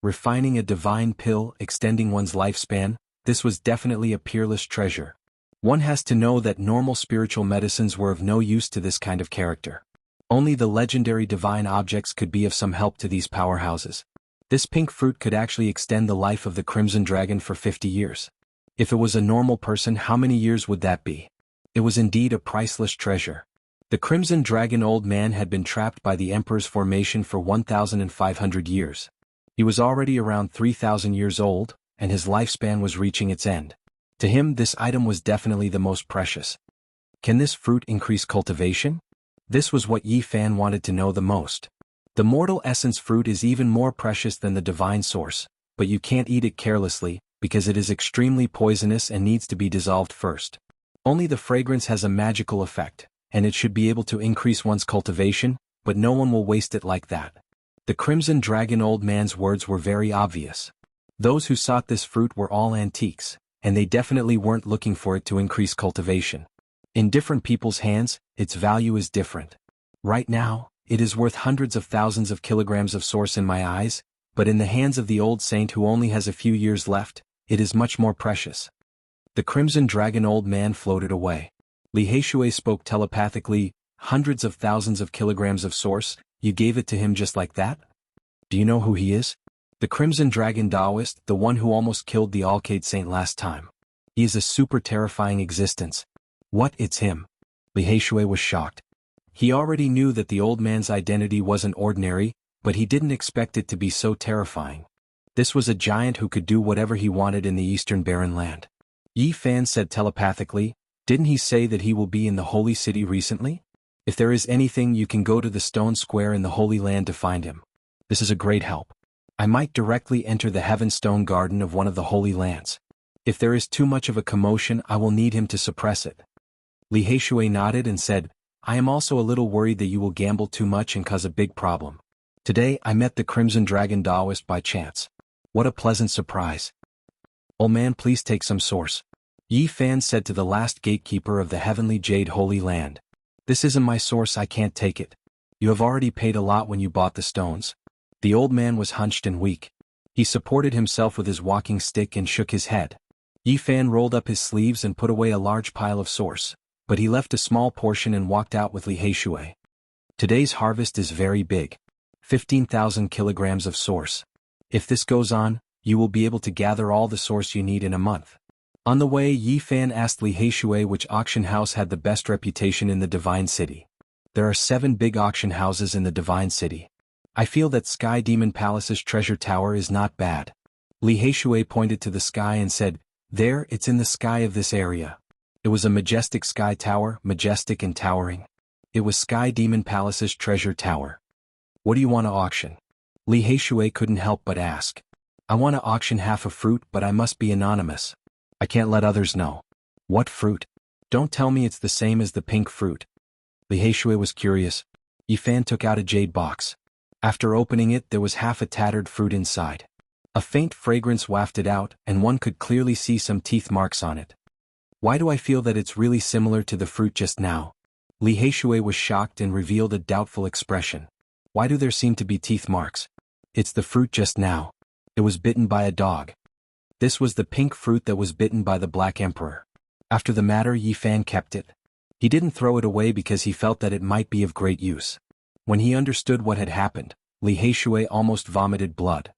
Refining a divine pill, extending one's lifespan, this was definitely a peerless treasure. One has to know that normal spiritual medicines were of no use to this kind of character. Only the legendary divine objects could be of some help to these powerhouses. This pink fruit could actually extend the life of the Crimson Dragon for 50 years. If it was a normal person, how many years would that be? It was indeed a priceless treasure. The Crimson Dragon old man had been trapped by the Emperor's formation for 1,500 years. He was already around 3,000 years old, and his lifespan was reaching its end. To him, this item was definitely the most precious. Can this fruit increase cultivation? This was what Yi Fan wanted to know the most. The mortal essence fruit is even more precious than the divine source, but you can't eat it carelessly, because it is extremely poisonous and needs to be dissolved first. Only the fragrance has a magical effect, and it should be able to increase one's cultivation, but no one will waste it like that. The Crimson Dragon old man's words were very obvious. Those who sought this fruit were all antiques, and they definitely weren't looking for it to increase cultivation. In different people's hands, its value is different. Right now, it is worth hundreds of thousands of kilograms of source in my eyes, but in the hands of the old saint who only has a few years left, it is much more precious. The Crimson Dragon old man floated away. Li Heishui spoke telepathically, "Hundreds of thousands of kilograms of source, you gave it to him just like that? Do you know who he is?" "The Crimson Dragon Taoist, the one who almost killed the Alcade Saint last time. He is a super terrifying existence." "What, it's him?" Li Heishui was shocked. He already knew that the old man's identity wasn't ordinary, but he didn't expect it to be so terrifying. This was a giant who could do whatever he wanted in the Eastern Barren Land. Yi Fan said telepathically, "Didn't he say that he will be in the Holy City recently? If there is anything, you can go to the stone square in the Holy Land to find him. This is a great help. I might directly enter the Heavenstone Garden of one of the Holy Lands. If there is too much of a commotion, I will need him to suppress it." Li Heishui nodded and said, "I am also a little worried that you will gamble too much and cause a big problem. Today I met the Crimson Dragon Taoist by chance. What a pleasant surprise. Old man, please take some source." Yi Fan said to the last gatekeeper of the Heavenly Jade Holy Land. "This isn't my source, I can't take it. You have already paid a lot when you bought the stones." The old man was hunched and weak. He supported himself with his walking stick and shook his head. Yi Fan rolled up his sleeves and put away a large pile of source, but he left a small portion and walked out with Li Heishui. "Today's harvest is very big. 15,000 kilograms of source. If this goes on, you will be able to gather all the source you need in a month." On the way, Yi Fan asked Li Heishui which auction house had the best reputation in the Divine City. "There are 7 big auction houses in the Divine City. I feel that Sky Demon Palace's treasure tower is not bad." Li Heishui pointed to the sky and said, "There, it's in the sky of this area." It was a majestic sky tower, majestic and towering. It was Sky Demon Palace's treasure tower. "What do you want to auction?" Li Heishui couldn't help but ask. "I want to auction half a fruit, but I must be anonymous. I can't let others know." "What fruit? Don't tell me it's the same as the pink fruit." Li Heishui was curious. Yi Fan took out a jade box. After opening it, there was half a tattered fruit inside. A faint fragrance wafted out, and one could clearly see some teeth marks on it. "Why do I feel that it's really similar to the fruit just now?" Li Heishui was shocked and revealed a doubtful expression. "Why do there seem to be teeth marks?" "It's the fruit just now. It was bitten by a dog." This was the pink fruit that was bitten by the Black Emperor. After the matter, Yi Fan kept it. He didn't throw it away because he felt that it might be of great use. When he understood what had happened, Li Heishui almost vomited blood.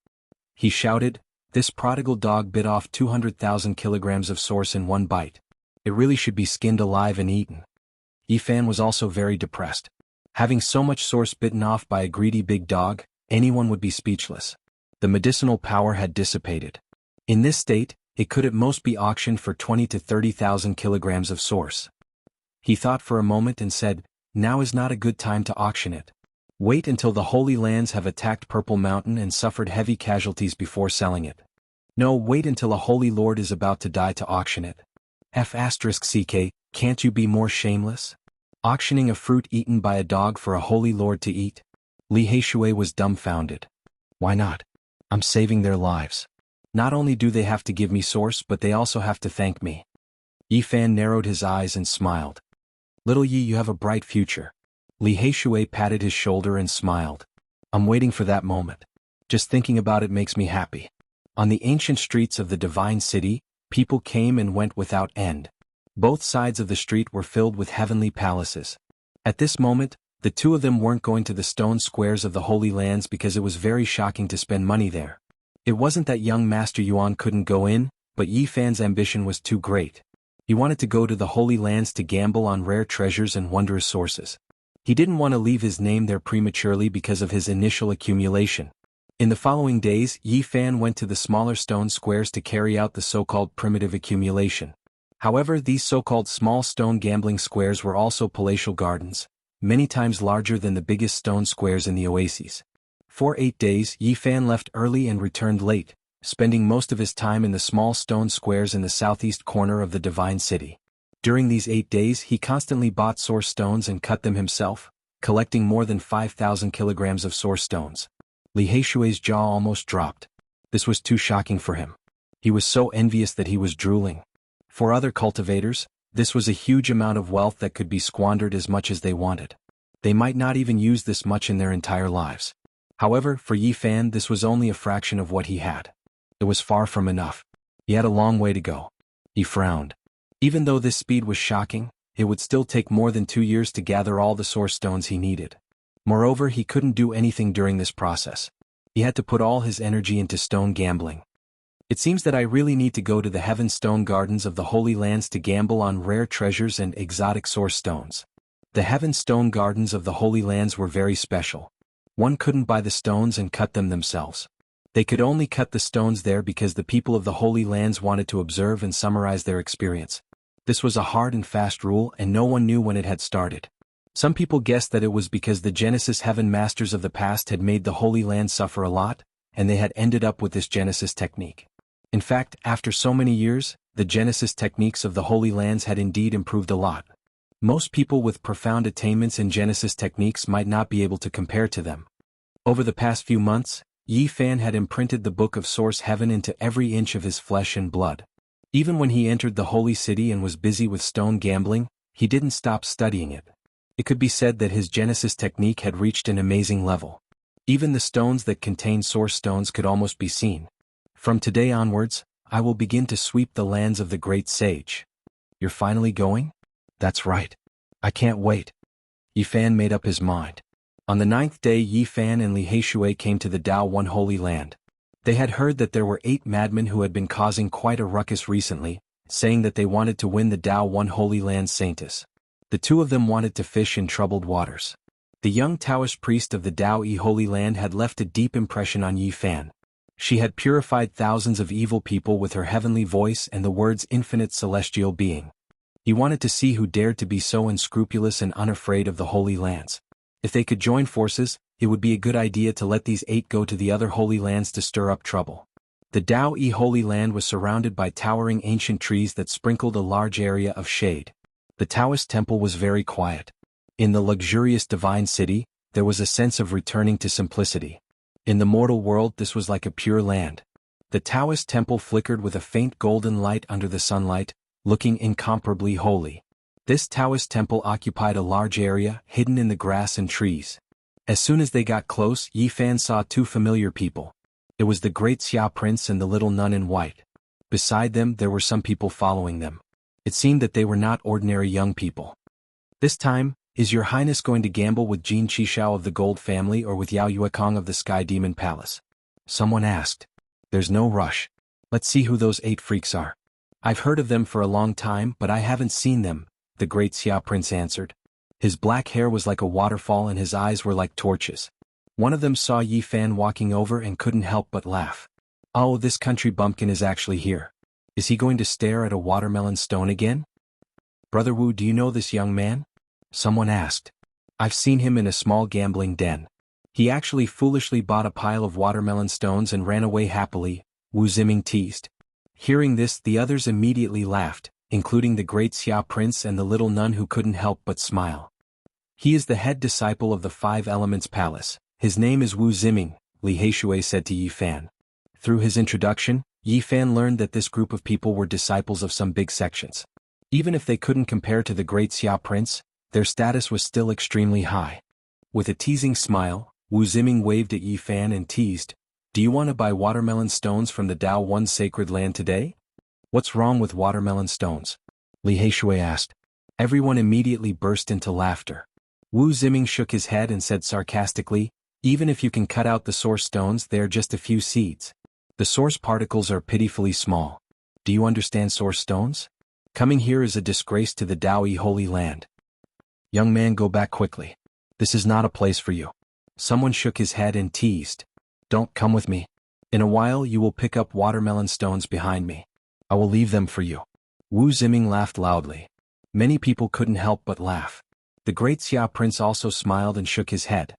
He shouted, "This prodigal dog bit off 200,000 kilograms of source in one bite. It really should be skinned alive and eaten." Yi Fan was also very depressed. Having so much source bitten off by a greedy big dog, anyone would be speechless. The medicinal power had dissipated. In this state, it could at most be auctioned for 20 to 30,000 kilograms of source. He thought for a moment and said, "Now is not a good time to auction it. Wait until the Holy Lands have attacked Purple Mountain and suffered heavy casualties before selling it. No, wait until a Holy Lord is about to die to auction it. F***ck, can't you be more shameless? Auctioning a fruit eaten by a dog for a Holy Lord to eat?" Li Heishui was dumbfounded. "Why not? I'm saving their lives. Not only do they have to give me source but they also have to thank me." Yi Fan narrowed his eyes and smiled. "Little Yi, you have a bright future." Li Heishui patted his shoulder and smiled. "I'm waiting for that moment. Just thinking about it makes me happy." On the ancient streets of the divine city, people came and went without end. Both sides of the street were filled with heavenly palaces. At this moment, the two of them weren't going to the stone squares of the Holy Lands because it was very shocking to spend money there. It wasn't that young Master Yuan couldn't go in, but Yi Fan's ambition was too great. He wanted to go to the Holy Lands to gamble on rare treasures and wondrous sources. He didn't want to leave his name there prematurely because of his initial accumulation. In the following days, Yi Fan went to the smaller stone squares to carry out the so-called primitive accumulation. However, these so-called small stone gambling squares were also palatial gardens, many times larger than the biggest stone squares in the oases. For 8 days, Yi Fan left early and returned late, spending most of his time in the small stone squares in the southeast corner of the divine city. During these 8 days he constantly bought source stones and cut them himself, collecting more than 5,000 kilograms of source stones. Li Heishui's jaw almost dropped. This was too shocking for him. He was so envious that he was drooling. For other cultivators, this was a huge amount of wealth that could be squandered as much as they wanted. They might not even use this much in their entire lives. However, for Yi Fan this was only a fraction of what he had. It was far from enough. He had a long way to go. He frowned. Even though this speed was shocking, it would still take more than 2 years to gather all the source stones he needed. Moreover, he couldn't do anything during this process. He had to put all his energy into stone gambling. "It seems that I really need to go to the Heaven Stone Gardens of the Holy Lands to gamble on rare treasures and exotic source stones." The Heaven Stone Gardens of the Holy Lands were very special. One couldn't buy the stones and cut them themselves. They could only cut the stones there because the people of the Holy Lands wanted to observe and summarize their experience. This was a hard and fast rule and no one knew when it had started. Some people guessed that it was because the Genesis Heaven Masters of the past had made the Holy Land suffer a lot, and they had ended up with this Genesis technique. In fact, after so many years, the Genesis techniques of the Holy Lands had indeed improved a lot. Most people with profound attainments in Genesis techniques might not be able to compare to them. Over the past few months, Yi Fan had imprinted the Book of Source Heaven into every inch of his flesh and blood. Even when he entered the Holy City and was busy with stone gambling, he didn't stop studying it. It could be said that his Genesis technique had reached an amazing level. Even the stones that contained source stones could almost be seen. "From today onwards, I will begin to sweep the lands of the great sage." "You're finally going?" "That's right. I can't wait." Yi Fan made up his mind. On the 9th day Yi Fan and Li Heishui came to the Dao One Holy Land. They had heard that there were 8 madmen who had been causing quite a ruckus recently, saying that they wanted to win the Dao One Holy Land Saintus. The 2 of them wanted to fish in troubled waters. The young Taoist priest of the Dao Yi Holy Land had left a deep impression on Yi Fan. She had purified thousands of evil people with her heavenly voice and the words infinite celestial being. He wanted to see who dared to be so unscrupulous and unafraid of the Holy Lands. If they could join forces, it would be a good idea to let these 8 go to the other Holy Lands to stir up trouble. The Dao Yi Holy Land was surrounded by towering ancient trees that sprinkled a large area of shade. The Taoist temple was very quiet. In the luxurious divine city, there was a sense of returning to simplicity. In the mortal world this was like a pure land. The Taoist temple flickered with a faint golden light under the sunlight, looking incomparably holy. This Taoist temple occupied a large area, hidden in the grass and trees. As soon as they got close, Yi Fan saw 2 familiar people. It was the great Xia prince and the little nun in white. Beside them there were some people following them. It seemed that they were not ordinary young people. This time, is your highness going to gamble with Jin Qishao of the Gold family or with Yao Yuekong of the Sky Demon Palace? Someone asked. There's no rush. Let's see who those 8 freaks are. I've heard of them for a long time, but I haven't seen them, the great Xia Prince answered. His black hair was like a waterfall and his eyes were like torches. One of them saw Yi Fan walking over and couldn't help but laugh. Oh, this country bumpkin is actually here. Is he going to stare at a watermelon stone again? Brother Wu, do you know this young man? Someone asked. I've seen him in a small gambling den. He actually foolishly bought a pile of watermelon stones and ran away happily, Wu Ziming teased. Hearing this, the others immediately laughed, including the great Xia Prince and the little nun who couldn't help but smile. He is the head disciple of the 5 Elements Palace. His name is Wu Ziming, Li Heishui said to Yi Fan. Through his introduction, Yi Fan learned that this group of people were disciples of some big sections. Even if they couldn't compare to the great Xia Prince, their status was still extremely high. With a teasing smile, Wu Ziming waved at Yi Fan and teased, Do you want to buy watermelon stones from the Dao One sacred land today? What's wrong with watermelon stones? Li Heishui asked. Everyone immediately burst into laughter. Wu Ziming shook his head and said sarcastically, Even if you can cut out the source stones, they are just a few seeds. The source particles are pitifully small. Do you understand source stones? Coming here is a disgrace to the Daoi Holy Land. Young man, go back quickly. This is not a place for you. Someone shook his head and teased. Don't come with me. In a while you will pick up watermelon stones behind me. I will leave them for you. Wu Ziming laughed loudly. Many people couldn't help but laugh. The great Xia Prince also smiled and shook his head.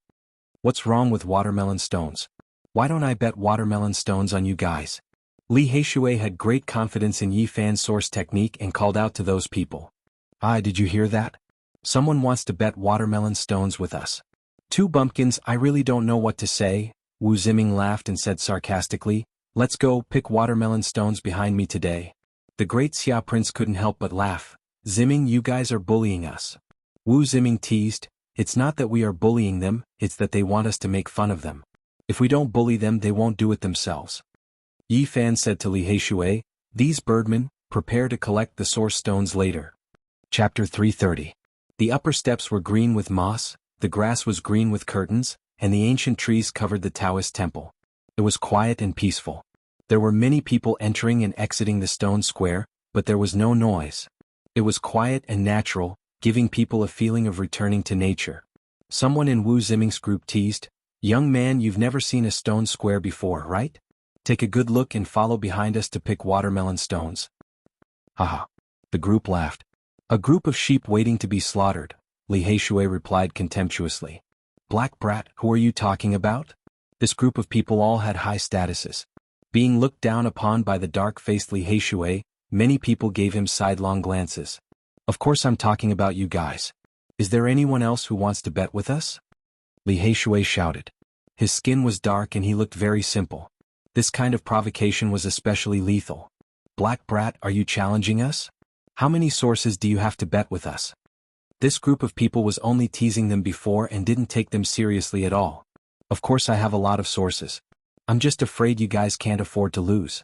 What's wrong with watermelon stones? Why don't I bet watermelon stones on you guys? Li Heishui had great confidence in Yi Fan's source technique and called out to those people. Did you hear that? Someone wants to bet watermelon stones with us. 2 bumpkins, I really don't know what to say, Wu Ziming laughed and said sarcastically, Let's go pick watermelon stones behind me today. The great Xia Prince couldn't help but laugh. Ziming, you guys are bullying us. Wu Ziming teased, It's not that we are bullying them, it's that they want us to make fun of them. If we don't bully them, they won't do it themselves. Yi Fan said to Li Heishui, These birdmen, prepare to collect the source stones later. Chapter 330. The upper steps were green with moss, the grass was green with curtains, and the ancient trees covered the Taoist temple. It was quiet and peaceful. There were many people entering and exiting the stone square, but there was no noise. It was quiet and natural, giving people a feeling of returning to nature. Someone in Wu Ziming's group teased, Young man, you've never seen a stone square before, right? Take a good look and follow behind us to pick watermelon stones. Haha. The group laughed. A group of sheep waiting to be slaughtered, Li Heishui replied contemptuously. Black brat, who are you talking about? This group of people all had high statuses. Being looked down upon by the dark-faced Li Heishui, many people gave him sidelong glances. Of course I'm talking about you guys. Is there anyone else who wants to bet with us? Li Heishui shouted. His skin was dark and he looked very simple. This kind of provocation was especially lethal. Black brat, are you challenging us? How many sources do you have to bet with us? This group of people was only teasing them before and didn't take them seriously at all. Of course I have a lot of sources. I'm just afraid you guys can't afford to lose.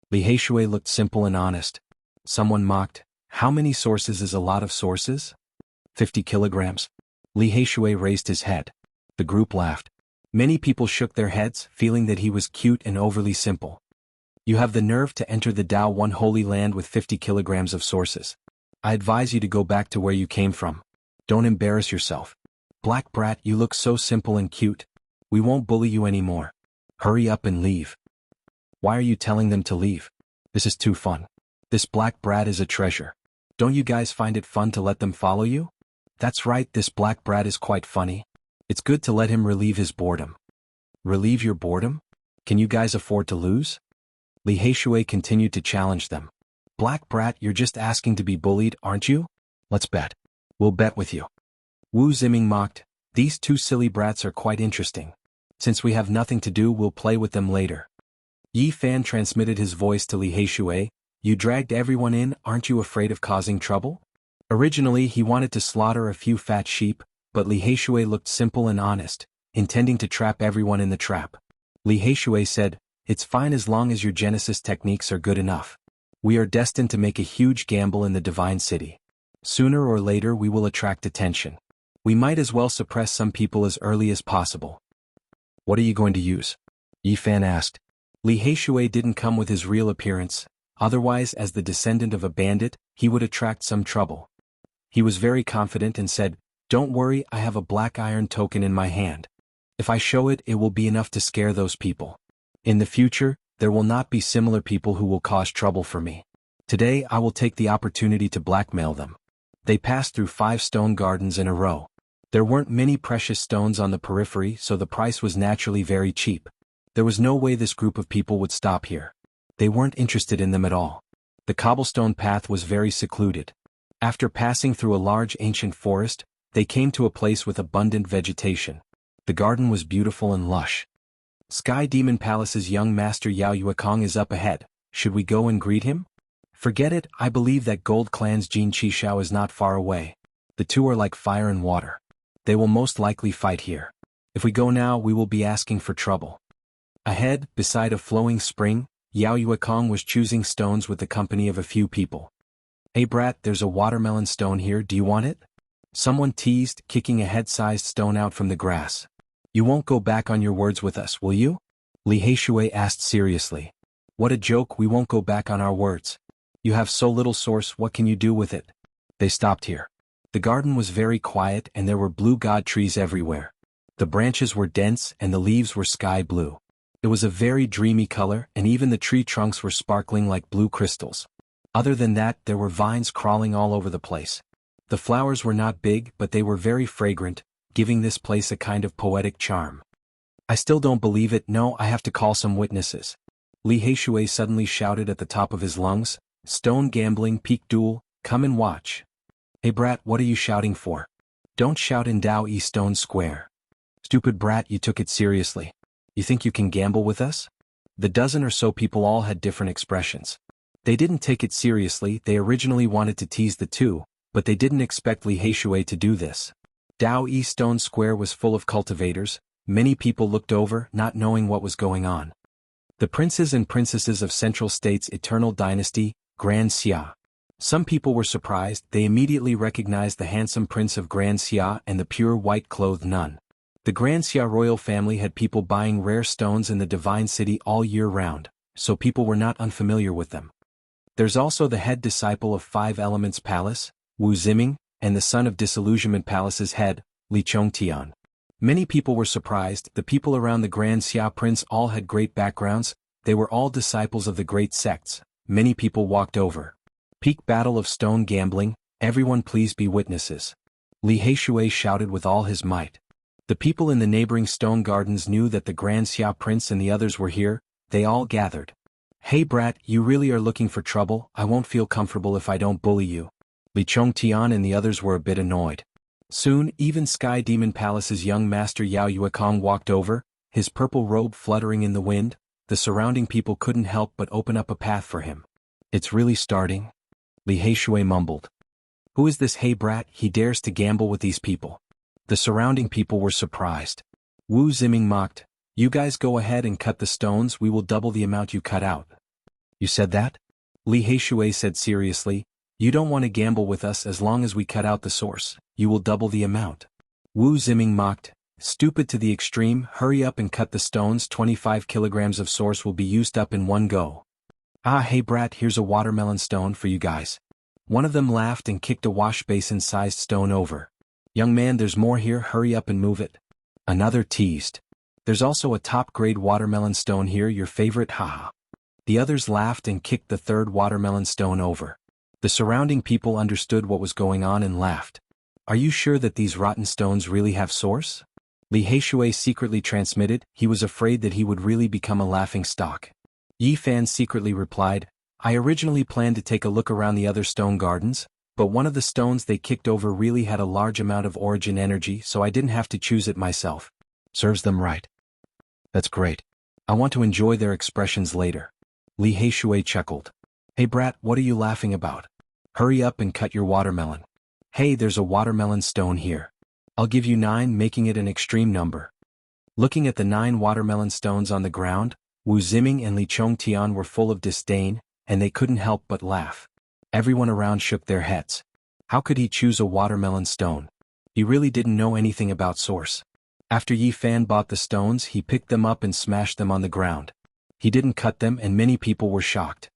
Li Heishui looked simple and honest. Someone mocked, How many sources is a lot of sources? 50 kilograms. Li Heishui raised his head. The group laughed. Many people shook their heads, feeling that he was cute and overly simple. You have the nerve to enter the Dao One Holy Land with 50 kilograms of sources. I advise you to go back to where you came from. Don't embarrass yourself. Black brat, you look so simple and cute. We won't bully you anymore. Hurry up and leave. Why are you telling them to leave? This is too fun. This black brat is a treasure. Don't you guys find it fun to let them follow you? That's right, this black brat is quite funny. It's good to let him relieve his boredom. Relieve your boredom? Can you guys afford to lose? Li Heishui continued to challenge them. Black brat, you're just asking to be bullied, aren't you? Let's bet. We'll bet with you. Wu Ziming mocked, These 2 silly brats are quite interesting. Since we have nothing to do, we'll play with them later. Yi Fan transmitted his voice to Li Heishui, You dragged everyone in, aren't you afraid of causing trouble? Originally he wanted to slaughter a few fat sheep, but Li Heishui looked simple and honest, intending to trap everyone in the trap. Li Heishui said, It's fine as long as your Genesis techniques are good enough. We are destined to make a huge gamble in the Divine City. Sooner or later we will attract attention. We might as well suppress some people as early as possible. What are you going to use? Yi Fan asked. Li Heishui didn't come with his real appearance, otherwise as the descendant of a bandit, he would attract some trouble. He was very confident and said, "Don't worry, I have a black iron token in my hand. If I show it, it will be enough to scare those people. In the future, there will not be similar people who will cause trouble for me. Today I will take the opportunity to blackmail them." They passed through 5 stone gardens in a row. There weren't many precious stones on the periphery, so the price was naturally very cheap. There was no way this group of people would stop here. They weren't interested in them at all. The cobblestone path was very secluded. After passing through a large ancient forest, they came to a place with abundant vegetation. The garden was beautiful and lush. Sky Demon Palace's young master Yao Yuekong is up ahead. Should we go and greet him? Forget it, I believe that Gold Clan's Jin Qishao is not far away. The two are like fire and water. They will most likely fight here. If we go now, we will be asking for trouble. Ahead, beside a flowing spring, Yao Yuekong was choosing stones with the company of a few people. "Hey brat, there's a watermelon stone here, do you want it?" Someone teased, kicking a head-sized stone out from the grass. "You won't go back on your words with us, will you?" Li Heishui asked seriously. "What a joke, we won't go back on our words. You have so little source, what can you do with it?" They stopped here. The garden was very quiet and there were blue god trees everywhere. The branches were dense and the leaves were sky blue. It was a very dreamy color and even the tree trunks were sparkling like blue crystals. Other than that, there were vines crawling all over the place. The flowers were not big, but they were very fragrant, giving this place a kind of poetic charm. "I still don't believe it, no, I have to call some witnesses." Li Heishui suddenly shouted at the top of his lungs, "Stone gambling peak duel, come and watch." "Hey brat, what are you shouting for? Don't shout in Dao E Stone Square." "Stupid brat, you took it seriously. You think you can gamble with us?" The dozen or so people all had different expressions. They didn't take it seriously, they originally wanted to tease the two, but they didn't expect Li Heishui to do this. Dao E Stone Square was full of cultivators. Many people looked over, not knowing what was going on. The princes and princesses of Central State's eternal dynasty, Grand Xia. Some people were surprised, they immediately recognized the handsome prince of Grand Xia and the pure white-clothed nun. The Grand Xia royal family had people buying rare stones in the Divine City all year round, so people were not unfamiliar with them. There's also the head disciple of Five Elements Palace, Wu Ziming, and the son of Disillusionment Palace's head, Li Chongtian. Many people were surprised, the people around the Grand Xia prince all had great backgrounds, they were all disciples of the great sects. Many people walked over. "Peak battle of stone gambling, everyone please be witnesses." Li Heishui shouted with all his might. The people in the neighboring stone gardens knew that the Grand Xia prince and the others were here, they all gathered. "Hey brat, you really are looking for trouble, I won't feel comfortable if I don't bully you." Li Chongtian and the others were a bit annoyed. Soon, even Sky Demon Palace's young master Yao Yuekong walked over, his purple robe fluttering in the wind. The surrounding people couldn't help but open up a path for him. "It's really starting?" Li Heishui mumbled. "Who is this hey brat, he dares to gamble with these people?" The surrounding people were surprised. Wu Ziming mocked, "You guys go ahead and cut the stones, we will double the amount you cut out." "You said that?" Li Heishui said seriously, "You don't want to gamble with us as long as we cut out the source, you will double the amount." Wu Ziming mocked, "Stupid to the extreme, hurry up and cut the stones, 25 kilograms of source will be used up in one go." "Ah hey brat, here's a watermelon stone for you guys." One of them laughed and kicked a wash basin-sized stone over. "Young man, there's more here, hurry up and move it." Another teased. "There's also a top-grade watermelon stone here, your favorite, haha." The others laughed and kicked the third watermelon stone over. The surrounding people understood what was going on and laughed. "Are you sure that these rotten stones really have source?" Li Heishui secretly transmitted, he was afraid that he would really become a laughing stock. Yi Fan secretly replied, "I originally planned to take a look around the other stone gardens, but one of the stones they kicked over really had a large amount of origin energy, so I didn't have to choose it myself." "Serves them right." "That's great. I want to enjoy their expressions later." Li Heishui chuckled. "Hey brat, what are you laughing about? Hurry up and cut your watermelon." "Hey, there's a watermelon stone here. I'll give you 9, making it an extreme number." Looking at the 9 watermelon stones on the ground, Wu Ziming and Li Chongtian were full of disdain, and they couldn't help but laugh. Everyone around shook their heads. How could he choose a watermelon stone? He really didn't know anything about source. After Yi Fan bought the stones, he picked them up and smashed them on the ground. He didn't cut them, and many people were shocked.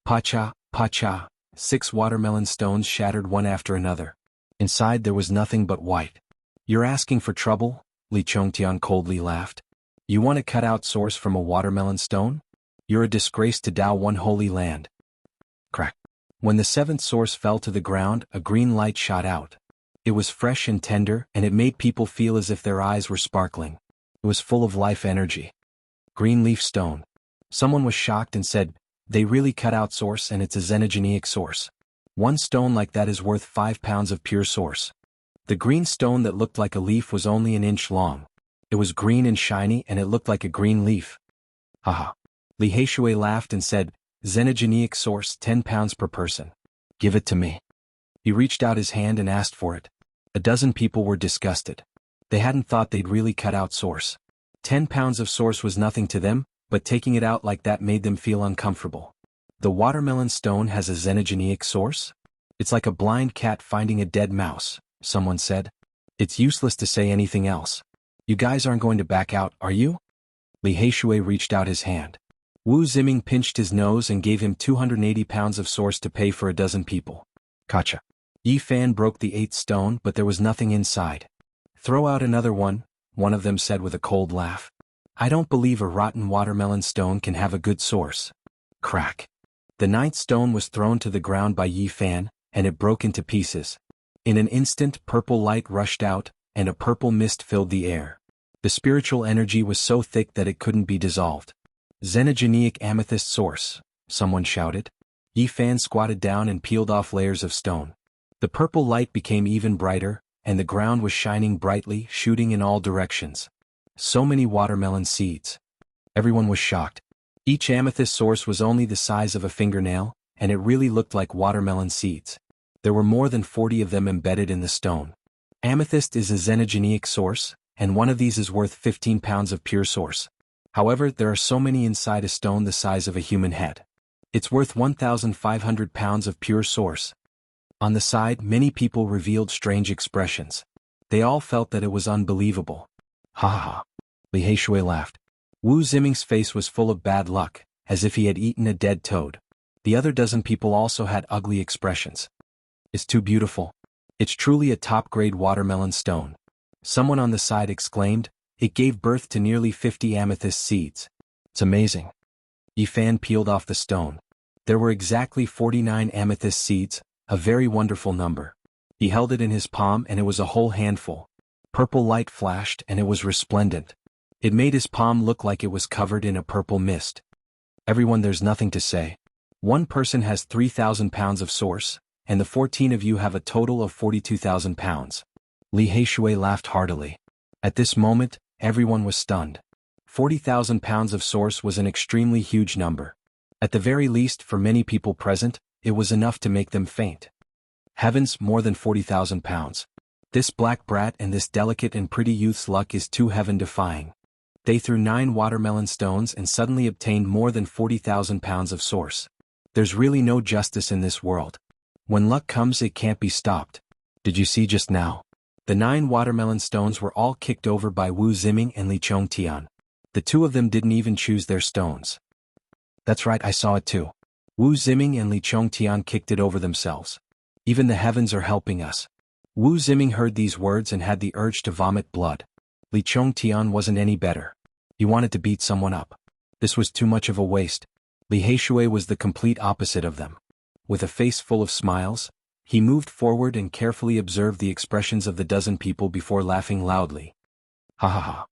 Pacha, pacha, 6 watermelon stones shattered one after another. Inside there was nothing but white. You're asking for trouble? Li Chongtian coldly laughed. You want to cut out source from a watermelon stone? You're a disgrace to Dao One Holy Land. Crack. When the 7th source fell to the ground, a green light shot out. It was fresh and tender, and it made people feel as if their eyes were sparkling. It was full of life energy. Green leaf stone. Someone was shocked and said, they really cut out source, and it's a xenogenic source. One stone like that is worth 5 pounds of pure source. The green stone that looked like a leaf was only an inch long. It was green and shiny, and it looked like a green leaf. Haha. Li Heishui laughed and said, xenogenic source, 10 pounds per person. Give it to me. He reached out his hand and asked for it. A dozen people were disgusted. They hadn't thought they'd really cut out source. 10 pounds of source was nothing to them, but taking it out like that made them feel uncomfortable. The watermelon stone has a xenogenic source? It's like a blind cat finding a dead mouse, someone said. It's useless to say anything else. You guys aren't going to back out, are you? Li Heishui reached out his hand. Wu Ziming pinched his nose and gave him 280 pounds of source to pay for a dozen people. Gotcha. Yi Fan broke the 8th stone, but there was nothing inside. Throw out another one of them said with a cold laugh. I don't believe a rotten watermelon stone can have a good source. Crack. The 9th stone was thrown to the ground by Yi Fan, and it broke into pieces. In an instant, purple light rushed out, and a purple mist filled the air. The spiritual energy was so thick that it couldn't be dissolved. Xenogenic amethyst source, someone shouted. Yi Fan squatted down and peeled off layers of stone. The purple light became even brighter, and the ground was shining brightly, shooting in all directions. So many watermelon seeds. Everyone was shocked. Each amethyst source was only the size of a fingernail, and it really looked like watermelon seeds. There were more than 40 of them embedded in the stone. Amethyst is a xenogenic source, and one of these is worth 15 pounds of pure source. However, there are so many inside a stone the size of a human head. It's worth 1,500 pounds of pure source. On the side, many people revealed strange expressions. They all felt that it was unbelievable. Ha ha ha. Li Heishui laughed. Wu Ziming's face was full of bad luck, as if he had eaten a dead toad. The other dozen people also had ugly expressions. It's too beautiful. It's truly a top-grade watermelon stone. Someone on the side exclaimed, it gave birth to nearly 50 amethyst seeds. It's amazing. Yi Fan peeled off the stone. There were exactly 49 amethyst seeds, a very wonderful number. He held it in his palm and it was a whole handful. Purple light flashed and it was resplendent. It made his palm look like it was covered in a purple mist. Everyone, there's nothing to say. One person has 3,000 pounds of source, and the 14 of you have a total of 42,000 pounds. Li Heishui laughed heartily. At this moment, everyone was stunned. 40,000 pounds of source was an extremely huge number. At the very least, for many people present, it was enough to make them faint. Heavens, more than 40,000 pounds. This black brat and this delicate and pretty youth's luck is too heaven-defying. They threw 9 watermelon stones and suddenly obtained more than 40,000 pounds of source. There's really no justice in this world. When luck comes, it can't be stopped. Did you see just now? The 9 watermelon stones were all kicked over by Wu Ziming and Li Chongtian. The two of them didn't even choose their stones. That's right, I saw it too. Wu Ziming and Li Chongtian kicked it over themselves. Even the heavens are helping us. Wu Ziming heard these words and had the urge to vomit blood. Li Chongtian wasn't any better. He wanted to beat someone up. This was too much of a waste. Li Heishui was the complete opposite of them. With a face full of smiles, he moved forward and carefully observed the expressions of the dozen people before laughing loudly. Ha ha ha.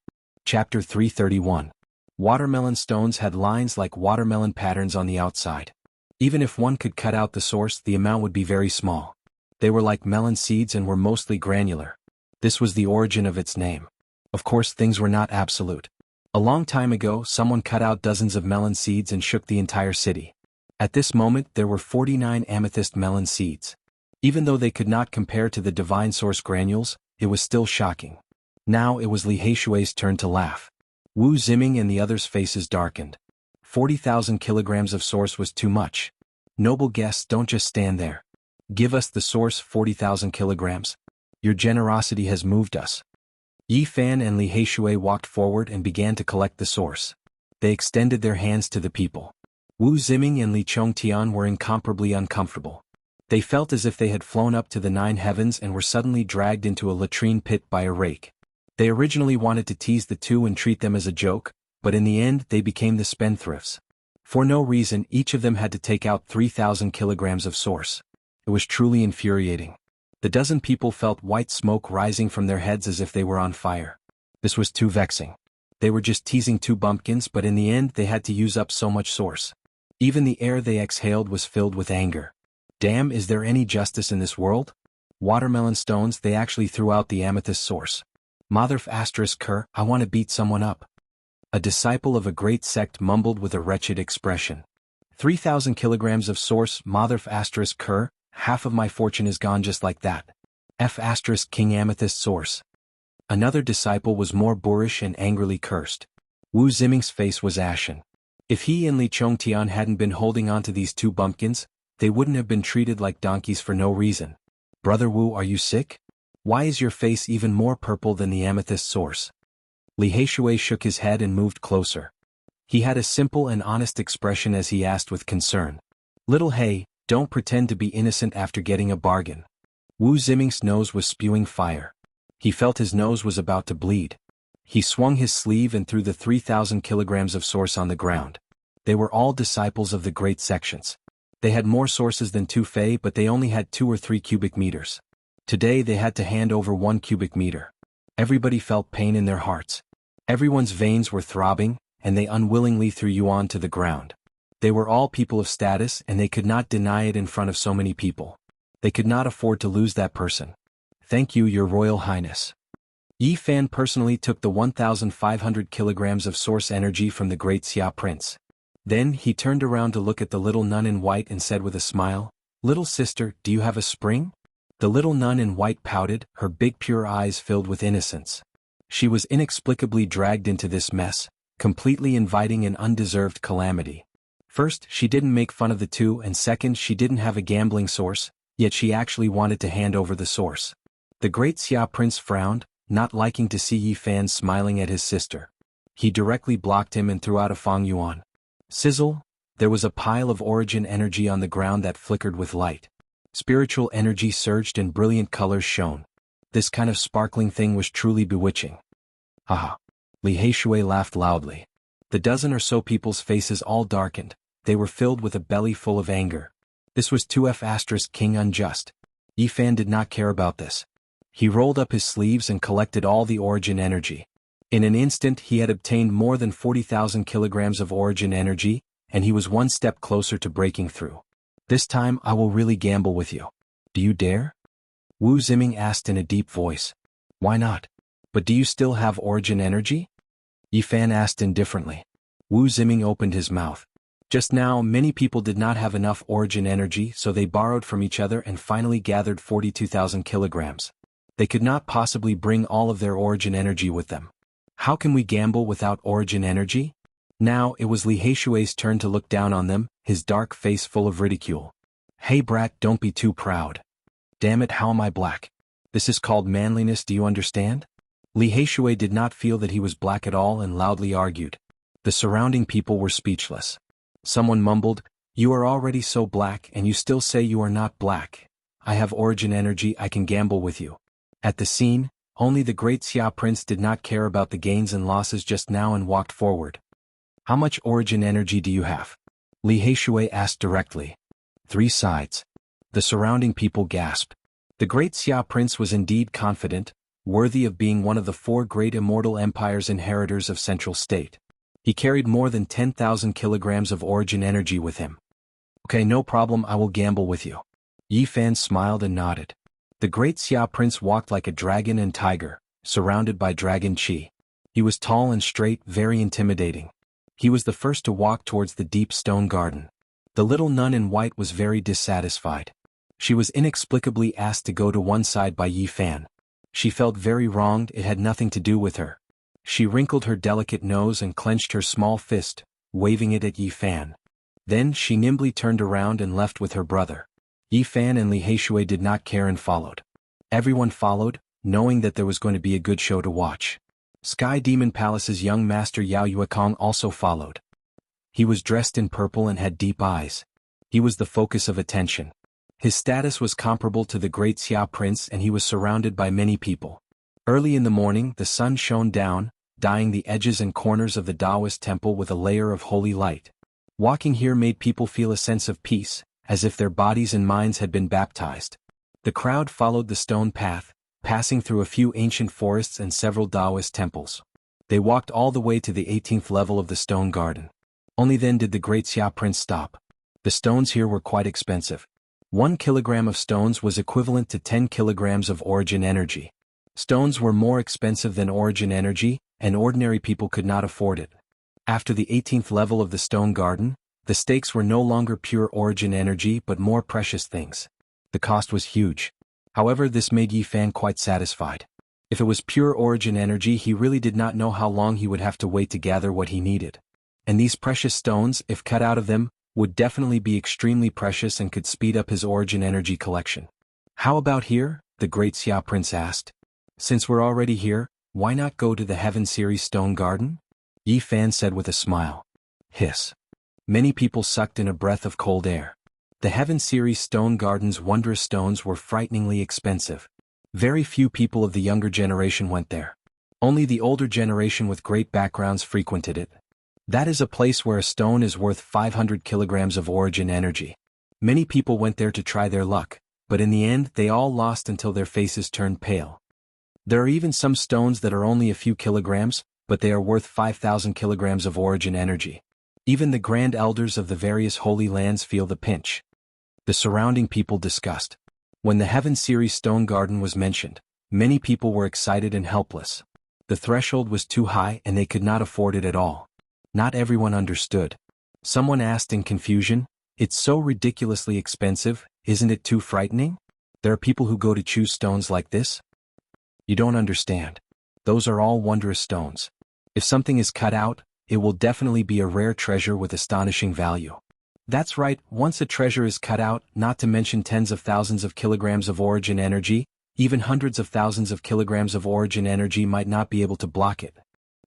Chapter 331. Watermelon stones had lines like watermelon patterns on the outside. Even if one could cut out the source, the amount would be very small. They were like melon seeds and were mostly granular. This was the origin of its name. Of course, things were not absolute. A long time ago, someone cut out dozens of melon seeds and shook the entire city. At this moment, there were 49 amethyst melon seeds. Even though they could not compare to the divine source granules, it was still shocking. Now it was Li Heishui's turn to laugh. Wu Ziming and the others' faces darkened. 40,000 kilograms of source was too much. Noble guests, don't just stand there. Give us the source 40,000 kilograms. Your generosity has moved us. Yi Fan and Li Heishui walked forward and began to collect the source. They extended their hands to the people. Wu Ziming and Li Chongtian were incomparably uncomfortable. They felt as if they had flown up to the 9 heavens and were suddenly dragged into a latrine pit by a rake. They originally wanted to tease the two and treat them as a joke, but in the end they became the spendthrifts. For no reason, each of them had to take out 3,000 kilograms of source. It was truly infuriating. The dozen people felt white smoke rising from their heads as if they were on fire. This was too vexing. They were just teasing 2 bumpkins, but in the end they had to use up so much source. Even the air they exhaled was filled with anger. Damn, is there any justice in this world? Watermelon stones, they actually threw out the amethyst source. Motherf asterisk cur, I want to beat someone up. A disciple of a great sect mumbled with a wretched expression. 3,000 kilograms of source, Motherf asterisk cur, half of my fortune is gone just like that. F asterisk king amethyst source. Another disciple was more boorish and angrily cursed. Wu Ziming's face was ashen. If he and Li Chongtian hadn't been holding on to these 2 bumpkins, they wouldn't have been treated like donkeys for no reason. Brother Wu, are you sick? Why is your face even more purple than the amethyst source? Li Heishui shook his head and moved closer. He had a simple and honest expression as he asked with concern. Little He, don't pretend to be innocent after getting a bargain. Wu Ziming's nose was spewing fire. He felt his nose was about to bleed. He swung his sleeve and threw the 3,000 kilograms of source on the ground. They were all disciples of the great sections. They had more sources than 2 Fei, but they only had 2 or 3 cubic meters. Today they had to hand over 1 cubic meter. Everybody felt pain in their hearts. Everyone's veins were throbbing, and they unwillingly threw Yuan to the ground. They were all people of status, and they could not deny it in front of so many people. They could not afford to lose that person. Thank you, Your Royal Highness. Yi Fan personally took the 1,500 kilograms of source energy from the great Xia prince. Then he turned around to look at the little nun in white and said with a smile, "Little sister, do you have a spring?" The little nun in white pouted, her big pure eyes filled with innocence. She was inexplicably dragged into this mess, completely inviting an undeserved calamity. First, she didn't make fun of the two, and second, she didn't have a gambling source, yet she actually wanted to hand over the source. The great Xia prince frowned, not liking to see Yi Fan smiling at his sister. He directly blocked him and threw out a Fang Yuan. Sizzle! There was a pile of origin energy on the ground that flickered with light. Spiritual energy surged and brilliant colors shone. This kind of sparkling thing was truly bewitching. Haha! Li Heishui laughed loudly. The dozen or so people's faces all darkened. They were filled with a belly full of anger. This was 2F asterisk king unjust. Yi Fan did not care about this. He rolled up his sleeves and collected all the origin energy. In an instant he had obtained more than 40,000 kilograms of origin energy, and he was one step closer to breaking through. This time I will really gamble with you. Do you dare? Wu Ziming asked in a deep voice. Why not? But do you still have origin energy? Yi Fan asked indifferently. Wu Ziming opened his mouth. Just now many people did not have enough origin energy, so they borrowed from each other and finally gathered 42,000 kilograms. They could not possibly bring all of their origin energy with them. How can we gamble without origin energy? Now it was Li Heishui's turn to look down on them, his dark face full of ridicule. Hey brat, don't be too proud. Damn it, how am I black? This is called manliness, do you understand? Li Heishui did not feel that he was black at all and loudly argued. The surrounding people were speechless. Someone mumbled, "You are already so black and you still say you are not black. I have origin energy, I can gamble with you." At the scene, only the great Xia prince did not care about the gains and losses just now and walked forward. How much origin energy do you have? Li Heishui asked directly. 3 sides. The surrounding people gasped. The great Xia prince was indeed confident, worthy of being one of the 4 great immortal empires' inheritors of Central State. He carried more than 10,000 kilograms of origin energy with him. Okay, no problem, I will gamble with you. Yi Fan smiled and nodded. The great Xia prince walked like a dragon and tiger, surrounded by dragon chi. He was tall and straight, very intimidating. He was the first to walk towards the deep stone garden. The little nun in white was very dissatisfied. She was inexplicably asked to go to one side by Yi Fan. She felt very wronged, it had nothing to do with her. She wrinkled her delicate nose and clenched her small fist, waving it at Yi Fan. Then she nimbly turned around and left with her brother. Yi Fan and Li Heishui did not care and followed. Everyone followed, knowing that there was going to be a good show to watch. Sky Demon Palace's young master Yao Yuekong also followed. He was dressed in purple and had deep eyes. He was the focus of attention. His status was comparable to the great Xia prince and he was surrounded by many people. Early in the morning the sun shone down, dyeing the edges and corners of the Taoist temple with a layer of holy light. Walking here made people feel a sense of peace, as if their bodies and minds had been baptized. The crowd followed the stone path, passing through a few ancient forests and several Taoist temples. They walked all the way to the 18th level of the stone garden. Only then did the great Xia prince stop. The stones here were quite expensive. 1 kilogram of stones was equivalent to 10 kilograms of origin energy. Stones were more expensive than origin energy, and ordinary people could not afford it. After the 18th level of the stone garden, the stakes were no longer pure origin energy but more precious things. The cost was huge. However, this made Yi Fan quite satisfied. If it was pure origin energy, he really did not know how long he would have to wait to gather what he needed. And these precious stones, if cut out of them, would definitely be extremely precious and could speed up his origin energy collection. How about here? The great Xia prince asked. Since we're already here, why not go to the Heaven Series stone garden? Yi Fan said with a smile. Hiss. Many people sucked in a breath of cold air. The Heaven Series stone garden's wondrous stones were frighteningly expensive. Very few people of the younger generation went there. Only the older generation with great backgrounds frequented it. That is a place where a stone is worth 500 kilograms of origin energy. Many people went there to try their luck, but in the end they all lost until their faces turned pale. There are even some stones that are only a few kilograms, but they are worth 5,000 kilograms of origin energy. Even the grand elders of the various holy lands feel the pinch. The surrounding people discussed. When the Heaven Series stone garden was mentioned, many people were excited and helpless. The threshold was too high and they could not afford it at all. Not everyone understood. Someone asked in confusion, "It's so ridiculously expensive, isn't it too frightening? There are people who go to choose stones like this?" You don't understand. Those are all wondrous stones. If something is cut out, it will definitely be a rare treasure with astonishing value. That's right, once a treasure is cut out, not to mention tens of thousands of kilograms of origin energy, even hundreds of thousands of kilograms of origin energy might not be able to block it.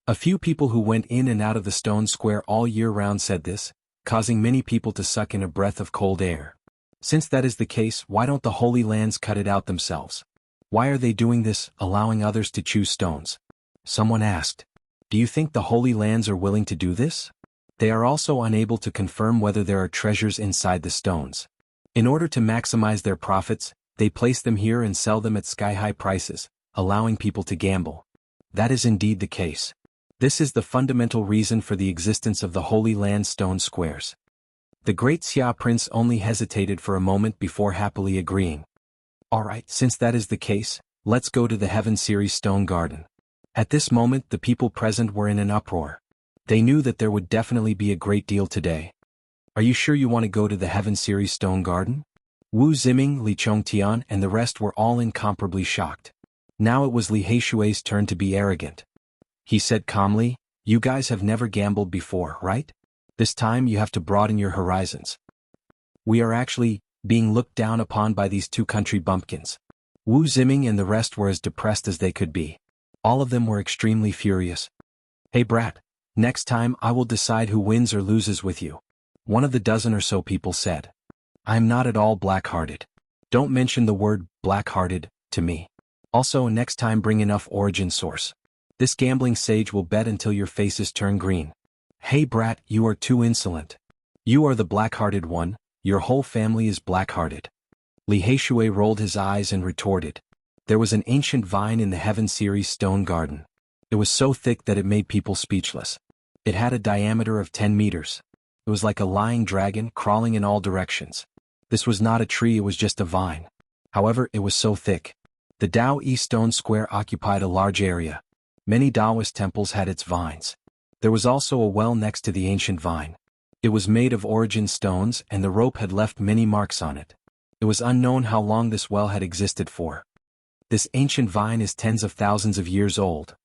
A few people who went in and out of the stone square all year round said this, causing many people to suck in a breath of cold air. Since that is the case, why don't the Holy Lands cut it out themselves? Why are they doing this, allowing others to choose stones? Someone asked. Do you think the Holy Lands are willing to do this? They are also unable to confirm whether there are treasures inside the stones. In order to maximize their profits, they place them here and sell them at sky-high prices, allowing people to gamble. That is indeed the case. This is the fundamental reason for the existence of the Holy Land stone squares. The great Xia prince only hesitated for a moment before happily agreeing. Alright, since that is the case, let's go to the Heaven Series stone garden. At this moment the people present were in an uproar. They knew that there would definitely be a great deal today. Are you sure you want to go to the Heaven Series stone garden? Wu Ziming, Li Chongtian and the rest were all incomparably shocked. Now it was Li Heishui's turn to be arrogant. He said calmly, "You guys have never gambled before, right? This time you have to broaden your horizons. We are actually being looked down upon by these two country bumpkins." Wu Ziming and the rest were as depressed as they could be. All of them were extremely furious. "Hey brat, next time I will decide who wins or loses with you," one of the dozen or so people said. "I am not at all black-hearted. Don't mention the word black-hearted to me. Also, next time bring enough origin source. This gambling sage will bet until your faces turn green." "Hey brat, you are too insolent. You are the black-hearted one, your whole family is black-hearted." Li Heishui rolled his eyes and retorted. There was an ancient vine in the Heaven Series stone garden. It was so thick that it made people speechless. It had a diameter of 10 meters. It was like a lying dragon crawling in all directions. This was not a tree, it was just a vine. However, it was so thick. The Dao Yi stone square occupied a large area. Many Taoist temples had its vines. There was also a well next to the ancient vine. It was made of origin stones and the rope had left many marks on it. It was unknown how long this well had existed for. This ancient vine is tens of thousands of years old.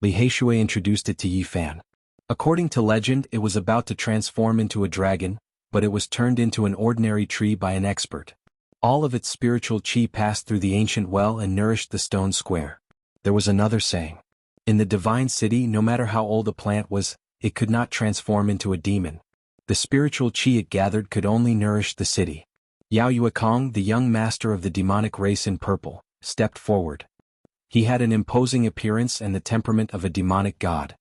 Li Heishui introduced it to Yi Fan. According to legend, it was about to transform into a dragon, but it was turned into an ordinary tree by an expert. All of its spiritual chi passed through the ancient well and nourished the stone square. There was another saying. In the divine city, no matter how old a plant was, it could not transform into a demon. The spiritual chi it gathered could only nourish the city. Yao Yuekong, the young master of the demonic race in purple, stepped forward. He had an imposing appearance and the temperament of a demonic god.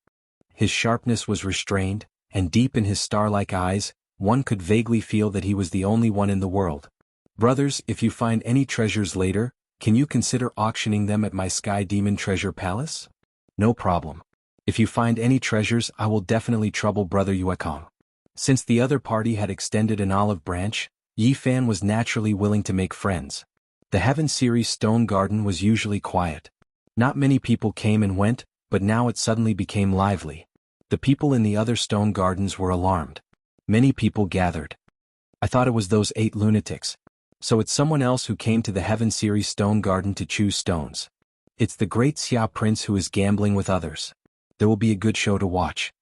His sharpness was restrained, and deep in his star-like eyes, one could vaguely feel that he was the only one in the world. Brothers, if you find any treasures later, can you consider auctioning them at my Sky Demon Treasure Palace? No problem. If you find any treasures, I will definitely trouble Brother Yuekong. Since the other party had extended an olive branch, Yi Fan was naturally willing to make friends. The Heaven Series Stone Garden was usually quiet. Not many people came and went, but now it suddenly became lively. The people in the other stone gardens were alarmed. Many people gathered. I thought it was those 8 lunatics. So it's someone else who came to the Heaven Series Stone Garden to choose stones. It's the great Xia Prince who is gambling with others. There will be a good show to watch.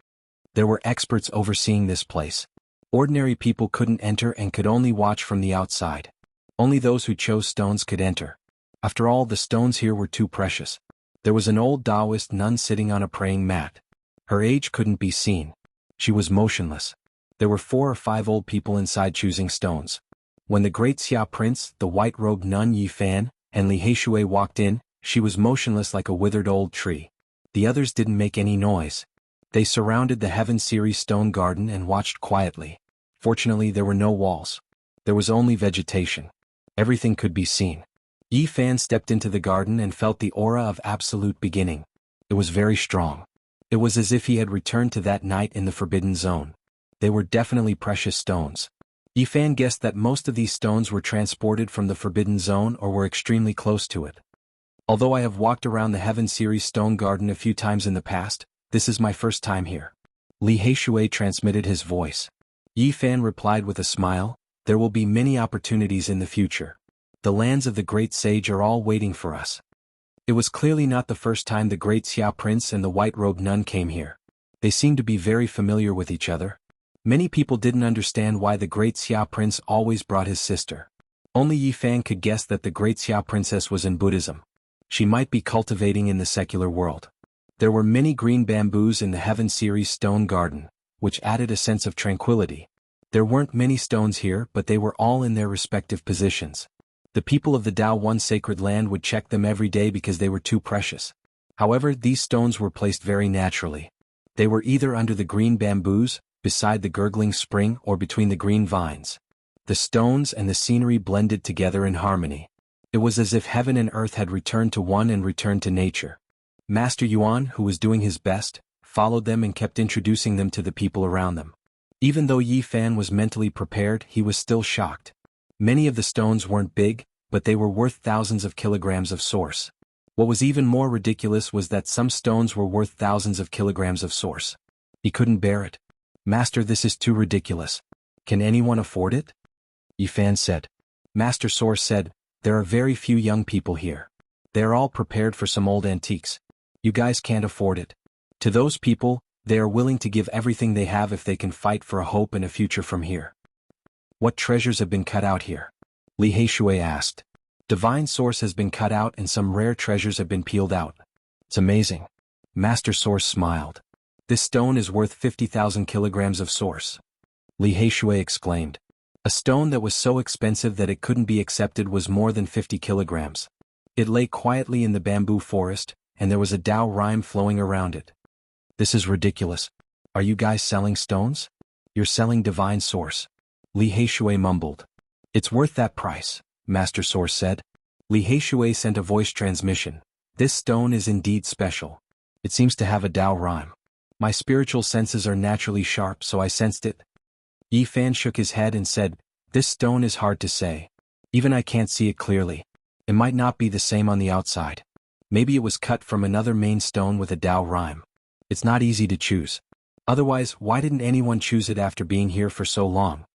There were experts overseeing this place. Ordinary people couldn't enter and could only watch from the outside. Only those who chose stones could enter. After all, the stones here were too precious. There was an old Taoist nun sitting on a praying mat. Her age couldn't be seen. She was motionless. There were 4 or 5 old people inside choosing stones. When the great Xia Prince, the white-robed nun Yi Fan, and Li Heishui walked in, she was motionless like a withered old tree. The others didn't make any noise. They surrounded the Heaven Series Stone Garden and watched quietly. Fortunately, there were no walls. There was only vegetation. Everything could be seen. Yi Fan stepped into the garden and felt the aura of absolute beginning. It was very strong. It was as if he had returned to that night in the Forbidden Zone. They were definitely precious stones. Yi Fan guessed that most of these stones were transported from the Forbidden Zone or were extremely close to it. Although I have walked around the Heaven Series Stone Garden a few times in the past, this is my first time here. Li Heishui transmitted his voice. Yi Fan replied with a smile, there will be many opportunities in the future. The lands of the great sage are all waiting for us. It was clearly not the first time the great Xia Prince and the white-robed nun came here. They seemed to be very familiar with each other. Many people didn't understand why the great Xia Prince always brought his sister. Only Yi Fan could guess that the great Xia Princess was in Buddhism. She might be cultivating in the secular world. There were many green bamboos in the Heaven Series Stone Garden, which added a sense of tranquility. There weren't many stones here, but they were all in their respective positions. The people of the Dao One Sacred Land would check them every day because they were too precious. However, these stones were placed very naturally. They were either under the green bamboos, beside the gurgling spring, or between the green vines. The stones and the scenery blended together in harmony. It was as if heaven and earth had returned to one and returned to nature. Master Yuan, who was doing his best, followed them and kept introducing them to the people around them. Even though Yi Fan was mentally prepared, he was still shocked. Many of the stones weren't big, but they were worth thousands of kilograms of source. What was even more ridiculous was that some stones were worth thousands of kilograms of source. He couldn't bear it. Master, this is too ridiculous. Can anyone afford it? Yi Fan said. Master Source said, there are very few young people here. They are all prepared for some old antiques. You guys can't afford it. To those people, they are willing to give everything they have if they can fight for a hope and a future from here. What treasures have been cut out here? Li Heishui asked. Divine Source has been cut out and some rare treasures have been peeled out. It's amazing. Master Source smiled. This stone is worth 50,000 kilograms of source. Li Heishui exclaimed. A stone that was so expensive that it couldn't be accepted was more than 50 kilograms. It lay quietly in the bamboo forest, and there was a Dao rhyme flowing around it. This is ridiculous. Are you guys selling stones? You're selling Divine Source. Li Heishui mumbled. It's worth that price, Master Source said. Li Heishui sent a voice transmission. This stone is indeed special. It seems to have a Dao rhyme. My spiritual senses are naturally sharp, so I sensed it. Yi Fan shook his head and said, this stone is hard to say. Even I can't see it clearly. It might not be the same on the outside. Maybe it was cut from another main stone with a Dao rhyme. It's not easy to choose. Otherwise, why didn't anyone choose it after being here for so long?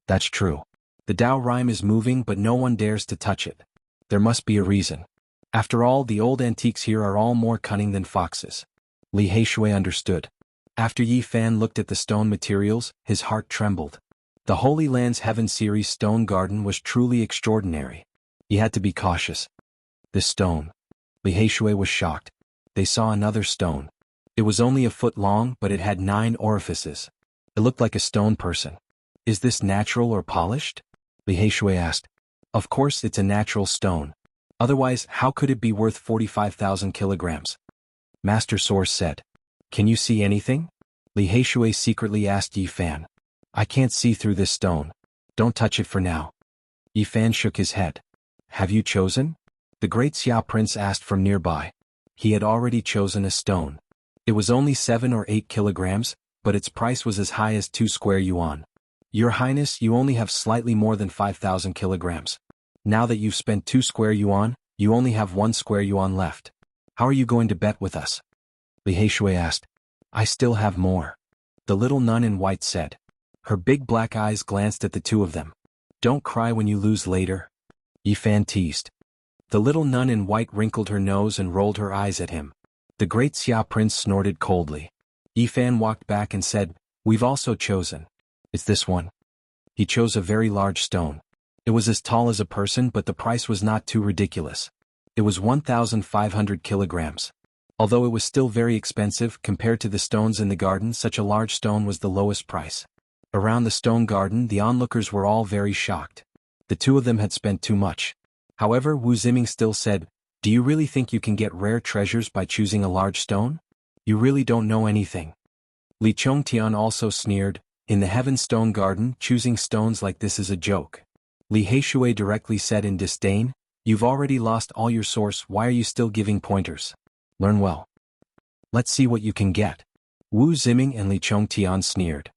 That's true. The Dao rhyme is moving, but no one dares to touch it. There must be a reason. After all, the old antiques here are all more cunning than foxes. Li Heishui understood. After Yi Fan looked at the stone materials, his heart trembled. The Holy Land's Heaven series stone garden was truly extraordinary. He had to be cautious. This stone. Li Heishui was shocked. They saw another stone. It was only a foot long, but it had 9 orifices. It looked like a stone person. Is this natural or polished? Li Heishui asked. Of course it's a natural stone. Otherwise, how could it be worth 45,000 kilograms? Master Source said. Can you see anything? Li Heishui secretly asked Yi Fan. I can't see through this stone. Don't touch it for now. Yi Fan shook his head. Have you chosen? The great Xia prince asked from nearby. He had already chosen a stone. It was only 7 or 8 kilograms, but its price was as high as 2 square yuan. Your Highness, you only have slightly more than 5,000 kilograms. Now that you've spent 2 square yuan, you only have 1 square yuan left. How are you going to bet with us? Li Heishui asked. I still have more. The little nun in white said. Her big black eyes glanced at the two of them. Don't cry when you lose later. Yi Fan teased. The little nun in white wrinkled her nose and rolled her eyes at him. The great Xia prince snorted coldly. Yi Fan walked back and said, We've also chosen. It's this one. He chose a very large stone. It was as tall as a person, but the price was not too ridiculous. It was 1,500 kilograms. Although it was still very expensive compared to the stones in the garden, such a large stone was the lowest price. Around the stone garden, the onlookers were all very shocked. The two of them had spent too much. However, Wu Ziming still said, Do you really think you can get rare treasures by choosing a large stone? You really don't know anything. Li Chongtian also sneered, In the Heaven Stone Garden, choosing stones like this is a joke. Li Heishui directly said in disdain, You've already lost all your source, why are you still giving pointers? Learn well. Let's see what you can get. Wu Ziming and Li Chongtian sneered.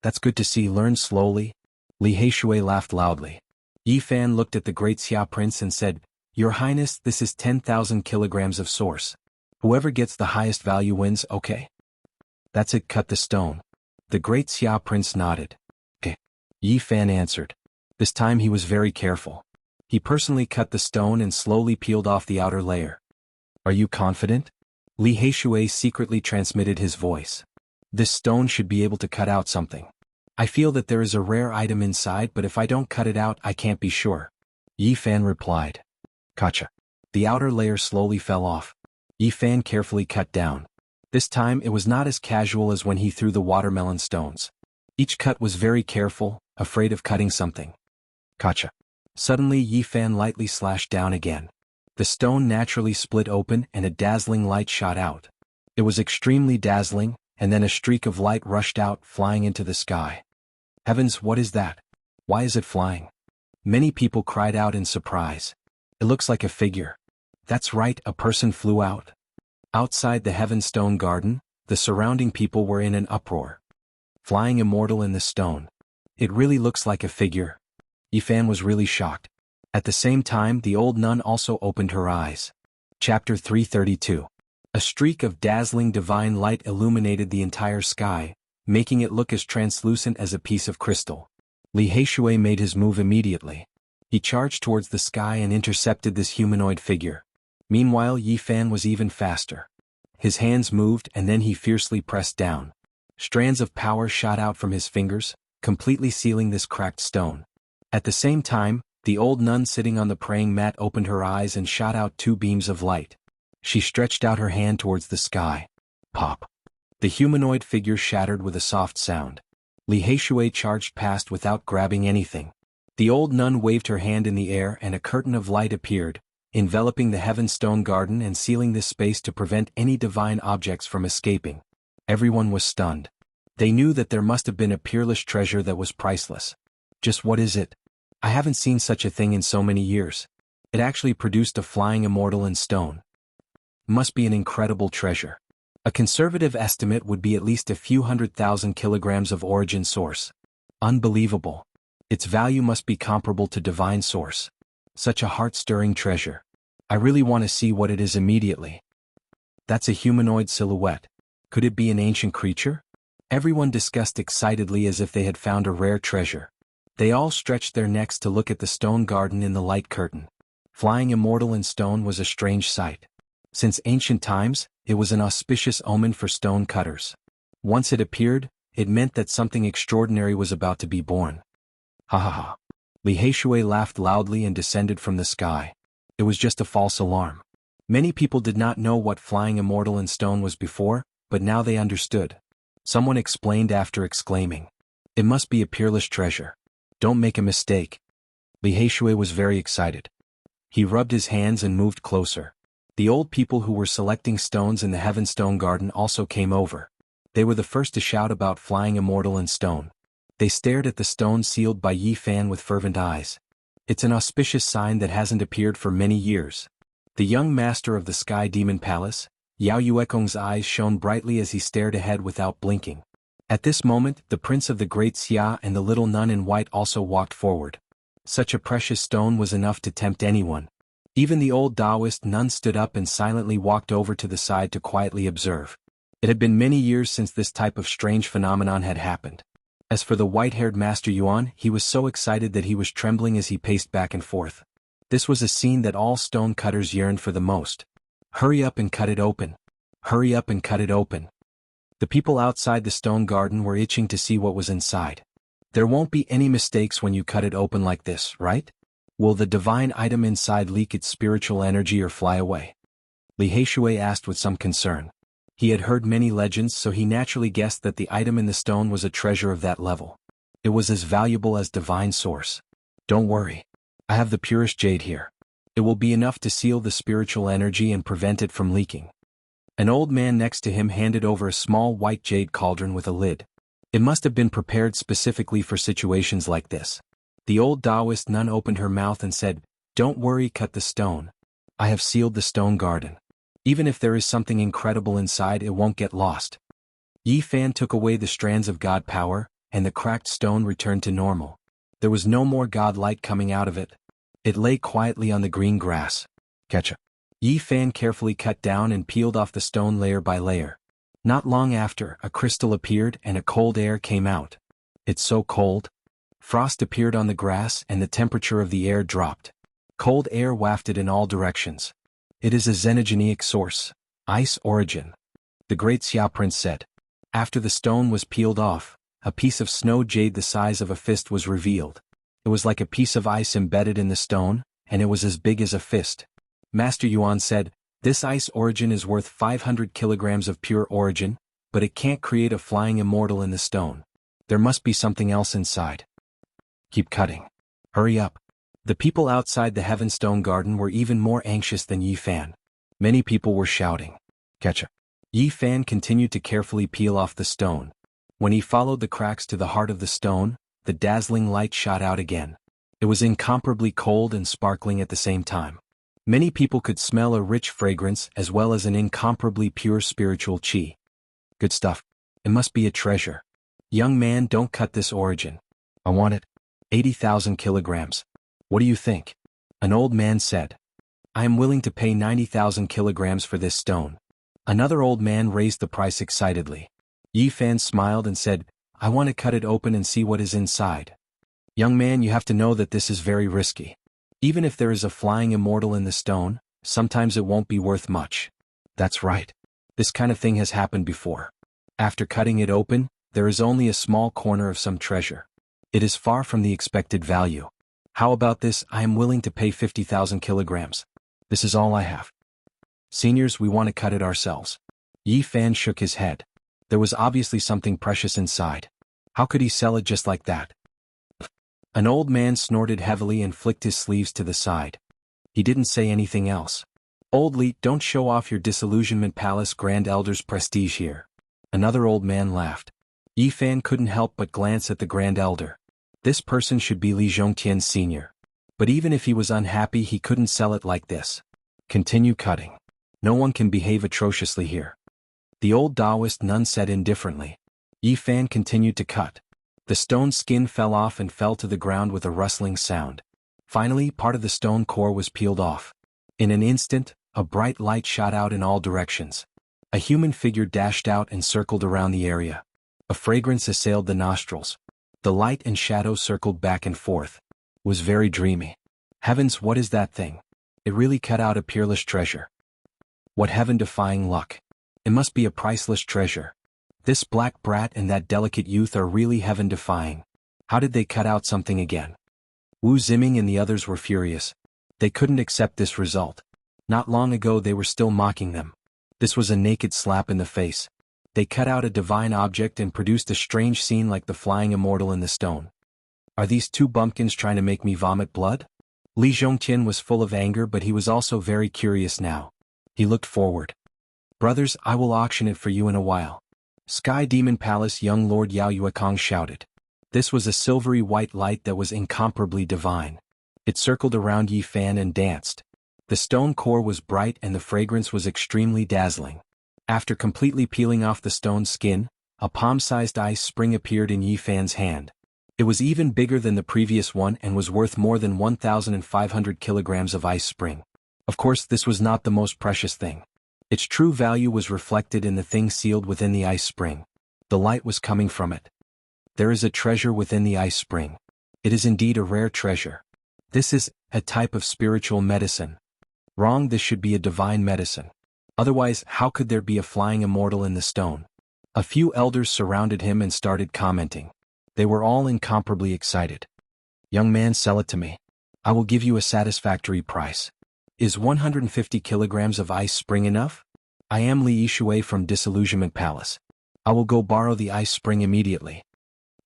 That's good to see, learn slowly. Li Heishui laughed loudly. Yi Fan looked at the great Xia prince and said, Your Highness, this is 10,000 kilograms of source. Whoever gets the highest value wins, okay? That's it, cut the stone. The great Xia prince nodded. Okay. Yi Fan answered. This time he was very careful. He personally cut the stone and slowly peeled off the outer layer. Are you confident? Li Heishui secretly transmitted his voice. This stone should be able to cut out something. I feel that there is a rare item inside, but if I don't cut it out, I can't be sure. Yi Fan replied. Gotcha. The outer layer slowly fell off. Yi Fan carefully cut down. This time it was not as casual as when he threw the watermelon stones. Each cut was very careful, afraid of cutting something. Gotcha. Suddenly Yi Fan lightly slashed down again. The stone naturally split open and a dazzling light shot out. It was extremely dazzling, and then a streak of light rushed out, flying into the sky. Heavens, what is that? Why is it flying? Many people cried out in surprise. It looks like a figure. That's right, a person flew out. Outside the Heaven Stone Garden, the surrounding people were in an uproar. Flying immortal in the stone. It really looks like a figure. Yi Fan was really shocked. At the same time, the old nun also opened her eyes. Chapter 332. A streak of dazzling divine light illuminated the entire sky, making it look as translucent as a piece of crystal. Li Heishui made his move immediately. He charged towards the sky and intercepted this humanoid figure. Meanwhile, Yi Fan was even faster. His hands moved and then he fiercely pressed down. Strands of power shot out from his fingers, completely sealing this cracked stone. At the same time, the old nun sitting on the praying mat opened her eyes and shot out 2 beams of light. She stretched out her hand towards the sky. Pop. The humanoid figure shattered with a soft sound. Li Heishui charged past without grabbing anything. The old nun waved her hand in the air and a curtain of light appeared, enveloping the Heaven Stone Garden and sealing this space to prevent any divine objects from escaping. Everyone was stunned. They knew that there must have been a peerless treasure that was priceless. Just what is it? I haven't seen such a thing in so many years. It actually produced a flying immortal in stone. Must be an incredible treasure. A conservative estimate would be at least a few 100,000 kilograms of origin source. Unbelievable. Its value must be comparable to divine source. Such a heart-stirring treasure. I really want to see what it is immediately. That's a humanoid silhouette. Could it be an ancient creature? Everyone discussed excitedly as if they had found a rare treasure. They all stretched their necks to look at the stone garden in the light curtain. Flying immortal in stone was a strange sight. Since ancient times, it was an auspicious omen for stone cutters. Once it appeared, it meant that something extraordinary was about to be born. Ha ha ha. Li Heishui laughed loudly and descended from the sky. It was just a false alarm. Many people did not know what flying immortal in stone was before, but now they understood. Someone explained after exclaiming, "It must be a peerless treasure. Don't make a mistake." Li Heishui was very excited. He rubbed his hands and moved closer. The old people who were selecting stones in the Heavenstone Garden also came over. They were the first to shout about flying immortal in stone. They stared at the stone sealed by Yi Fan with fervent eyes. It's an auspicious sign that hasn't appeared for many years. The young master of the Sky Demon Palace, Yao Yuekong's eyes shone brightly as he stared ahead without blinking. At this moment, the prince of the Great Xia and the little nun in white also walked forward. Such a precious stone was enough to tempt anyone. Even the old Taoist nun stood up and silently walked over to the side to quietly observe. It had been many years since this type of strange phenomenon had happened. As for the white-haired Master Yuan, he was so excited that he was trembling as he paced back and forth. This was a scene that all stone cutters yearned for the most. Hurry up and cut it open. Hurry up and cut it open. The people outside the stone garden were itching to see what was inside. There won't be any mistakes when you cut it open like this, right? Will the divine item inside leak its spiritual energy or fly away? Li Heishui asked with some concern. He had heard many legends, so he naturally guessed that the item in the stone was a treasure of that level. It was as valuable as divine source. Don't worry. I have the purest jade here. It will be enough to seal the spiritual energy and prevent it from leaking. An old man next to him handed over a small white jade cauldron with a lid. It must have been prepared specifically for situations like this. The old Taoist nun opened her mouth and said, "Don't worry, cut the stone. I have sealed the stone garden. Even if there is something incredible inside, it won't get lost." Yi Fan took away the strands of god power, and the cracked stone returned to normal. There was no more god light coming out of it. It lay quietly on the green grass. Ketchup. Yi Fan carefully cut down and peeled off the stone layer by layer. Not long after, a crystal appeared and a cold air came out. It's so cold. Frost appeared on the grass and the temperature of the air dropped. Cold air wafted in all directions. It is a xenogenic source, ice origin. The great Xia prince said. After the stone was peeled off, a piece of snow jade the size of a fist was revealed. It was like a piece of ice embedded in the stone, and it was as big as a fist. Master Yuan said, "This ice origin is worth 500 kilograms of pure origin, but it can't create a flying immortal in the stone. There must be something else inside. Keep cutting. Hurry up." The people outside the Heavenstone Garden were even more anxious than Yi Fan. Many people were shouting, "Ketchup." Yi Fan continued to carefully peel off the stone. When he followed the cracks to the heart of the stone, the dazzling light shot out again. It was incomparably cold and sparkling at the same time. Many people could smell a rich fragrance as well as an incomparably pure spiritual qi. Good stuff. It must be a treasure. Young man, don't cut this origin. I want it. 80,000 kilograms. What do you think? An old man said. I am willing to pay 90,000 kilograms for this stone. Another old man raised the price excitedly. Yi Fan smiled and said, I want to cut it open and see what is inside. Young man, you have to know that this is very risky. Even if there is a flying immortal in the stone, sometimes it won't be worth much. That's right. This kind of thing has happened before. After cutting it open, there is only a small corner of some treasure. It is far from the expected value. How about this? I am willing to pay 50,000 kilograms. This is all I have. Seniors, we want to cut it ourselves. Yi Fan shook his head. There was obviously something precious inside. How could he sell it just like that? An old man snorted heavily and flicked his sleeves to the side. He didn't say anything else. Old Li, don't show off your disillusionment palace grand elder's prestige here. Another old man laughed. Yi Fan couldn't help but glance at the grand elder. This person should be Li Zhongtian Sr. But even if he was unhappy, he couldn't sell it like this. Continue cutting. No one can behave atrociously here. The old Taoist nun said indifferently. Yi Fan continued to cut. The stone skin fell off and fell to the ground with a rustling sound. Finally, part of the stone core was peeled off. In an instant, a bright light shot out in all directions. A human figure dashed out and circled around the area. A fragrance assailed the nostrils. The light and shadow circled back and forth. It was very dreamy. Heavens, what is that thing? It really cut out a peerless treasure. What heaven-defying luck. It must be a priceless treasure. This black brat and that delicate youth are really heaven-defying. How did they cut out something again? Wu Ziming and the others were furious. They couldn't accept this result. Not long ago they were still mocking them. This was a naked slap in the face. They cut out a divine object and produced a strange scene like the flying immortal in the stone. Are these two bumpkins trying to make me vomit blood? Li Zhongtian was full of anger, but he was also very curious now. He looked forward. Brothers, I will auction it for you in a while. Sky Demon Palace young Lord Yao Yuekong shouted. This was a silvery white light that was incomparably divine. It circled around Yi Fan and danced. The stone core was bright and the fragrance was extremely dazzling. After completely peeling off the stone's skin, a palm-sized ice spring appeared in Yi Fan's hand. It was even bigger than the previous one and was worth more than 1,500 kilograms of ice spring. Of course, this was not the most precious thing. Its true value was reflected in the thing sealed within the ice spring. The light was coming from it. There is a treasure within the ice spring. It is indeed a rare treasure. This is a type of spiritual medicine. Wrong, this should be a divine medicine. Otherwise, how could there be a flying immortal in the stone? A few elders surrounded him and started commenting. They were all incomparably excited. Young man, sell it to me. I will give you a satisfactory price. Is 150 kilograms of ice spring enough? I am Li Yishui from Disillusionment Palace. I will go borrow the ice spring immediately.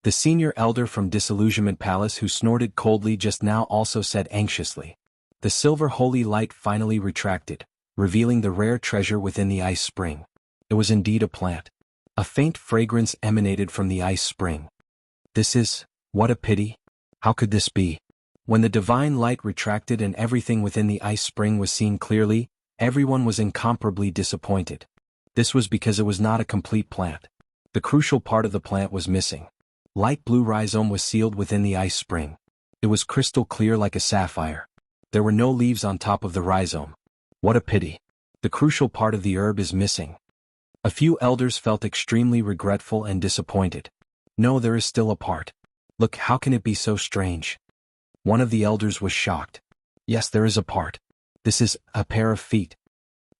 The senior elder from Disillusionment Palace who snorted coldly just now also said anxiously. The silver holy light finally retracted, revealing the rare treasure within the ice spring. It was indeed a plant. A faint fragrance emanated from the ice spring. What a pity. How could this be? When the divine light retracted and everything within the ice spring was seen clearly, everyone was incomparably disappointed. This was because it was not a complete plant. The crucial part of the plant was missing. Light blue rhizome was sealed within the ice spring. It was crystal clear like a sapphire. There were no leaves on top of the rhizome. What a pity. The crucial part of the herb is missing. A few elders felt extremely regretful and disappointed. No, there is still a part. Look, how can it be so strange? One of the elders was shocked. Yes, there is a part. This is a pair of feet.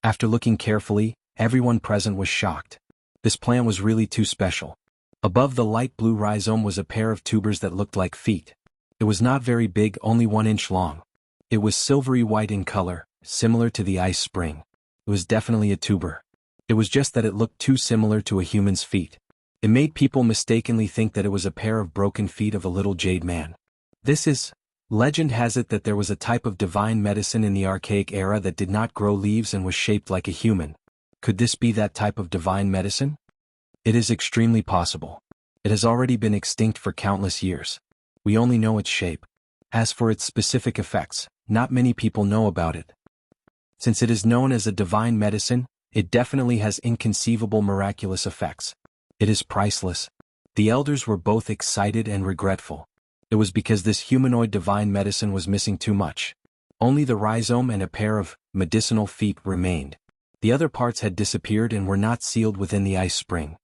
After looking carefully, everyone present was shocked. This plant was really too special. Above the light blue rhizome was a pair of tubers that looked like feet. It was not very big, only 1 inch long. It was silvery white in color, similar to the ice spring. It was definitely a tuber. It was just that it looked too similar to a human's feet. It made people mistakenly think that it was a pair of broken feet of a little jade man. Legend has it that there was a type of divine medicine in the archaic era that did not grow leaves and was shaped like a human. Could this be that type of divine medicine? It is extremely possible. It has already been extinct for countless years. We only know its shape. As for its specific effects, not many people know about it. Since it is known as a divine medicine, it definitely has inconceivable miraculous effects. It is priceless. The elders were both excited and regretful. It was because this humanoid divine medicine was missing too much. Only the rhizome and a pair of medicinal feet remained. The other parts had disappeared and were not sealed within the ice spring.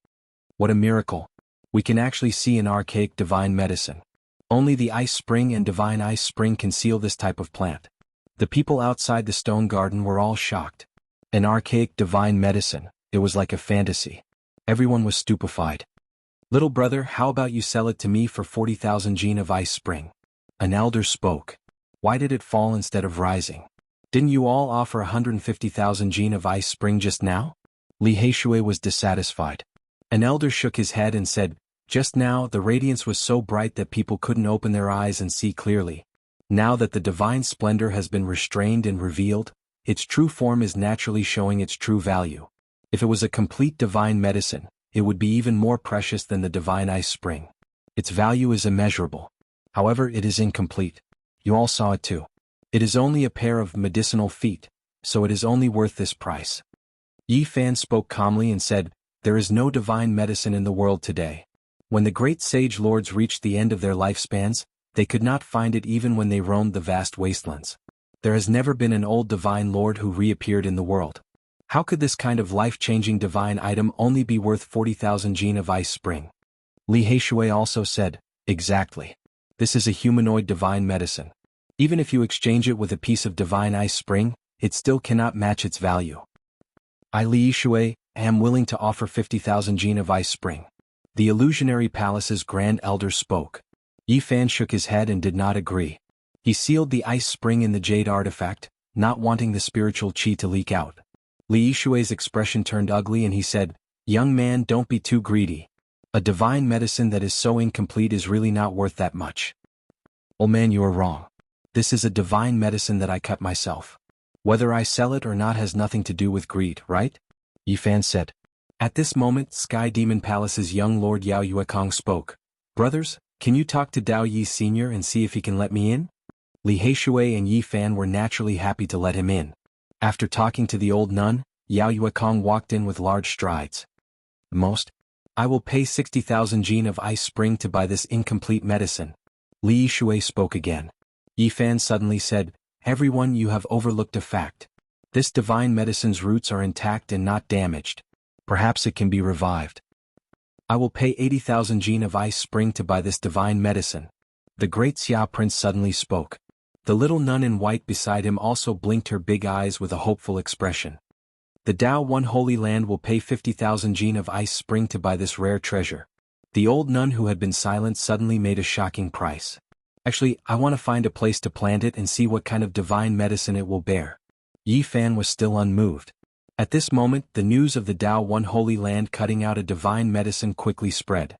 What a miracle. We can actually see an archaic divine medicine. Only the ice spring and divine ice spring can seal this type of plant. The people outside the stone garden were all shocked. An archaic divine medicine, it was like a fantasy. Everyone was stupefied. Little brother, how about you sell it to me for 40,000 jin of ice spring? An elder spoke. Why did it fall instead of rising? Didn't you all offer 150,000 jin of ice spring just now? Li Heishui was dissatisfied. An elder shook his head and said, just now the radiance was so bright that people couldn't open their eyes and see clearly. Now that the divine splendor has been restrained and revealed, its true form is naturally showing its true value. If it was a complete divine medicine, it would be even more precious than the divine ice spring. Its value is immeasurable. However, it is incomplete. You all saw it too. It is only a pair of medicinal feet, so it is only worth this price. Yi Fan spoke calmly and said, there is no divine medicine in the world today. When the great sage lords reached the end of their lifespans, they could not find it even when they roamed the vast wastelands. There has never been an old divine lord who reappeared in the world. How could this kind of life-changing divine item only be worth 40,000 jin of ice spring? Li Heishui also said, exactly. This is a humanoid divine medicine. Even if you exchange it with a piece of divine ice spring, it still cannot match its value. I, Li Yishui, am willing to offer 50,000 jin of ice spring. The illusionary palace's grand elder spoke. Yi Fan shook his head and did not agree. He sealed the ice spring in the jade artifact, not wanting the spiritual qi to leak out. Li Yishui's expression turned ugly and he said, "Young man, don't be too greedy. A divine medicine that is so incomplete is really not worth that much." "Old man, you are wrong. This is a divine medicine that I cut myself. Whether I sell it or not has nothing to do with greed, right?" Yi Fan said. At this moment, Sky Demon Palace's young Lord Yao Yuekong spoke. "Brothers, can you talk to Dao Yi Sr. and see if he can let me in?" Li Heishui and Yi Fan were naturally happy to let him in. After talking to the old nun, Yao Yuekong walked in with large strides. "Most? I will pay 60,000 jin of ice spring to buy this incomplete medicine." Li Yishui spoke again. Yi Fan suddenly said, "Everyone, you have overlooked a fact. This divine medicine's roots are intact and not damaged. Perhaps it can be revived." "I will pay 80,000 jin of ice spring to buy this divine medicine." The great Xia prince suddenly spoke. The little nun in white beside him also blinked her big eyes with a hopeful expression. "The Dao One Holy Land will pay 50,000 jin of ice spring to buy this rare treasure." The old nun who had been silent suddenly made a shocking price. "Actually, I want to find a place to plant it and see what kind of divine medicine it will bear." Yi Fan was still unmoved. At this moment, the news of the Dao One Holy Land cutting out a divine medicine quickly spread.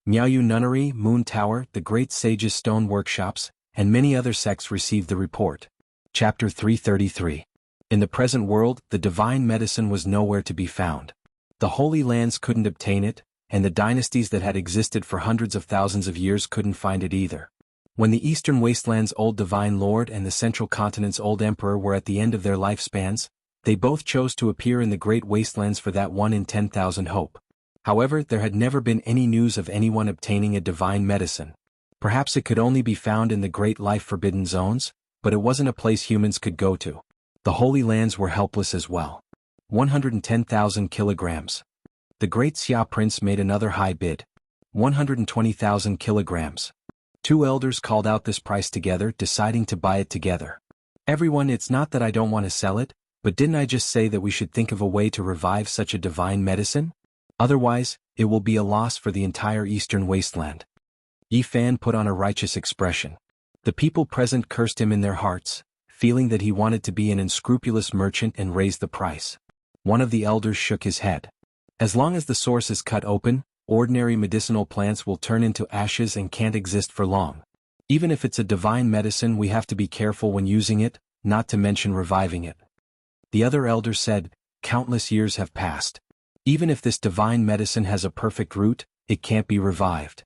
Miaoyu Nunnery, Moon Tower, the Great Sage's Stone Workshops, and many other sects received the report. Chapter 333. In the present world, the divine medicine was nowhere to be found. The Holy Lands couldn't obtain it, and the dynasties that had existed for hundreds of thousands of years couldn't find it either. When the Eastern Wasteland's old Divine Lord and the Central Continent's old Emperor were at the end of their lifespans, they both chose to appear in the Great Wastelands for that 1 in 10,000 hope. However, there had never been any news of anyone obtaining a divine medicine. Perhaps it could only be found in the Great Life Forbidden Zones, but it wasn't a place humans could go to. The Holy Lands were helpless as well. 110,000 kilograms. The great Xia prince made another high bid. 120,000 kilograms. Two elders called out this price together, deciding to buy it together. "Everyone, it's not that I don't want to sell it, but didn't I just say that we should think of a way to revive such a divine medicine? Otherwise, it will be a loss for the entire Eastern Wasteland." Yi Fan put on a righteous expression. The people present cursed him in their hearts, feeling that he wanted to be an unscrupulous merchant and raise the price. One of the elders shook his head. "As long as the source is cut open, ordinary medicinal plants will turn into ashes and can't exist for long. Even if it's a divine medicine, we have to be careful when using it, not to mention reviving it." The other elder said, "Countless years have passed. Even if this divine medicine has a perfect root, it can't be revived."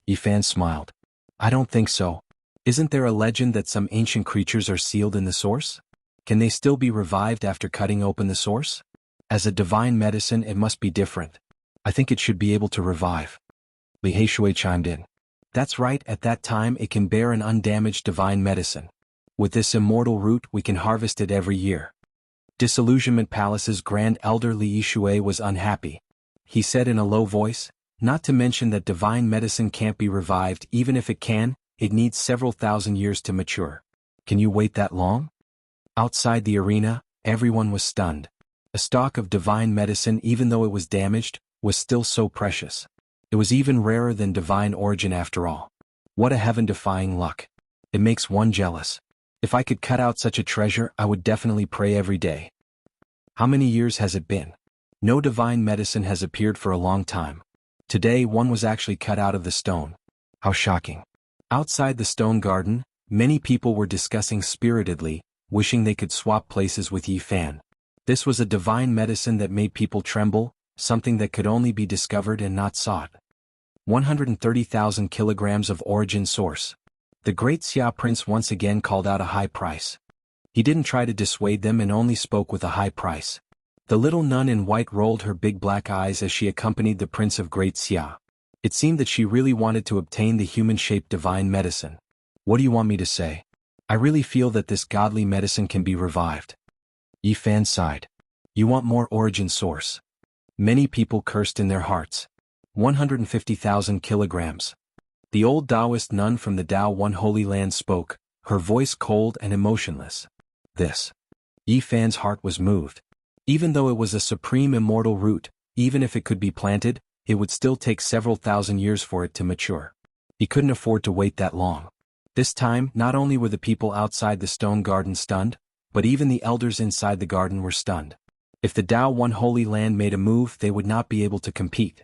Yi Fan smiled. "I don't think so. Isn't there a legend that some ancient creatures are sealed in the source? Can they still be revived after cutting open the source? As a divine medicine, it must be different. I think it should be able to revive." Li Heishui chimed in. "That's right, at that time it can bear an undamaged divine medicine. With this immortal root we can harvest it every year." Disillusionment Palace's Grand Elder Li Yishui was unhappy. He said in a low voice, "Not to mention that divine medicine can't be revived. Even if it can, it needs several thousand years to mature. Can you wait that long?" Outside the arena, everyone was stunned. A stock of divine medicine, even though it was damaged, was still so precious. It was even rarer than divine origin after all. What a heaven-defying luck. It makes one jealous. If I could cut out such a treasure, I would definitely pray every day. How many years has it been? No divine medicine has appeared for a long time. Today one was actually cut out of the stone. How shocking. Outside the stone garden, many people were discussing spiritedly, wishing they could swap places with Yi Fan. This was a divine medicine that made people tremble, something that could only be discovered and not sought. 130,000 kilograms of origin source. The great Xia prince once again called out a high price. He didn't try to dissuade them and only spoke with a high price. The little nun in white rolled her big black eyes as she accompanied the prince of Great Xia. It seemed that she really wanted to obtain the human-shaped divine medicine. "What do you want me to say? I really feel that this godly medicine can be revived." Yi Fan sighed. "You want more origin source." Many people cursed in their hearts. 150,000 kilograms. The old Taoist nun from the Dao One Holy Land spoke, her voice cold and emotionless. This. Yi Fan's heart was moved. Even though it was a supreme immortal root, even if it could be planted, it would still take several thousand years for it to mature. He couldn't afford to wait that long. This time, not only were the people outside the stone garden stunned, but even the elders inside the garden were stunned. If the Tao One Holy Land made a move, they would not be able to compete.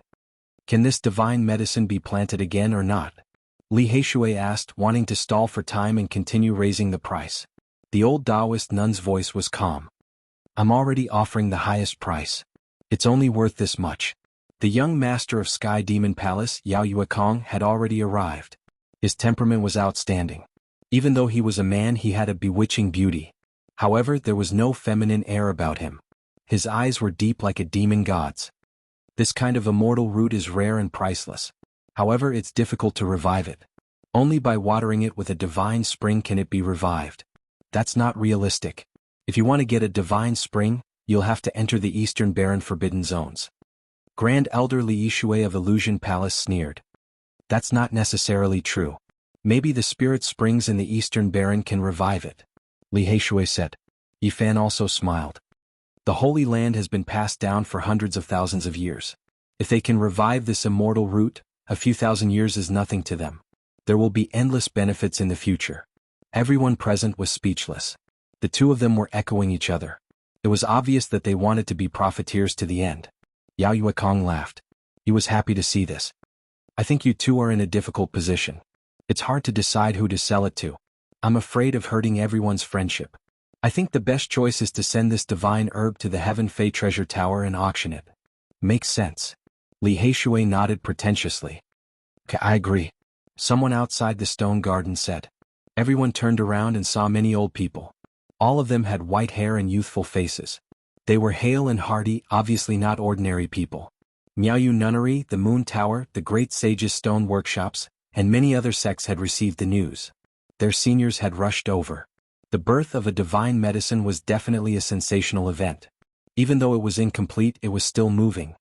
Can this divine medicine be planted again or not? Li Heishui asked, wanting to stall for time and continue raising the price. The old Taoist nun's voice was calm. I'm already offering the highest price. It's only worth this much. The young master of Sky Demon Palace, Yao Yuekong, had already arrived. His temperament was outstanding. Even though he was a man, he had a bewitching beauty. However, there was no feminine air about him. His eyes were deep like a demon god's. This kind of immortal root is rare and priceless. However, it's difficult to revive it. Only by watering it with a divine spring can it be revived. That's not realistic. If you want to get a divine spring, you'll have to enter the Eastern Barren Forbidden Zones. Grand Elder Li Yishui of Illusion Palace sneered. That's not necessarily true. Maybe the spirit springs in the Eastern Barren can revive it. Li Heishui said. Yifan also smiled. The Holy Land has been passed down for hundreds of thousands of years. If they can revive this immortal root, a few thousand years is nothing to them. There will be endless benefits in the future. Everyone present was speechless. The two of them were echoing each other. It was obvious that they wanted to be profiteers to the end. Yao Yuekong laughed. He was happy to see this. I think you two are in a difficult position. It's hard to decide who to sell it to. I'm afraid of hurting everyone's friendship. I think the best choice is to send this divine herb to the Heaven Fei Treasure Tower and auction it. Makes sense. Li Heishui nodded pretentiously. I agree. Someone outside the stone garden said. Everyone turned around and saw many old people. All of them had white hair and youthful faces. They were hale and hearty, obviously not ordinary people. Miaoyu Nunnery, the Moon Tower, the Great Sage's Stone Workshops, and many other sects had received the news. Their seniors had rushed over. The birth of a divine medicine was definitely a sensational event. Even though it was incomplete, it was still moving.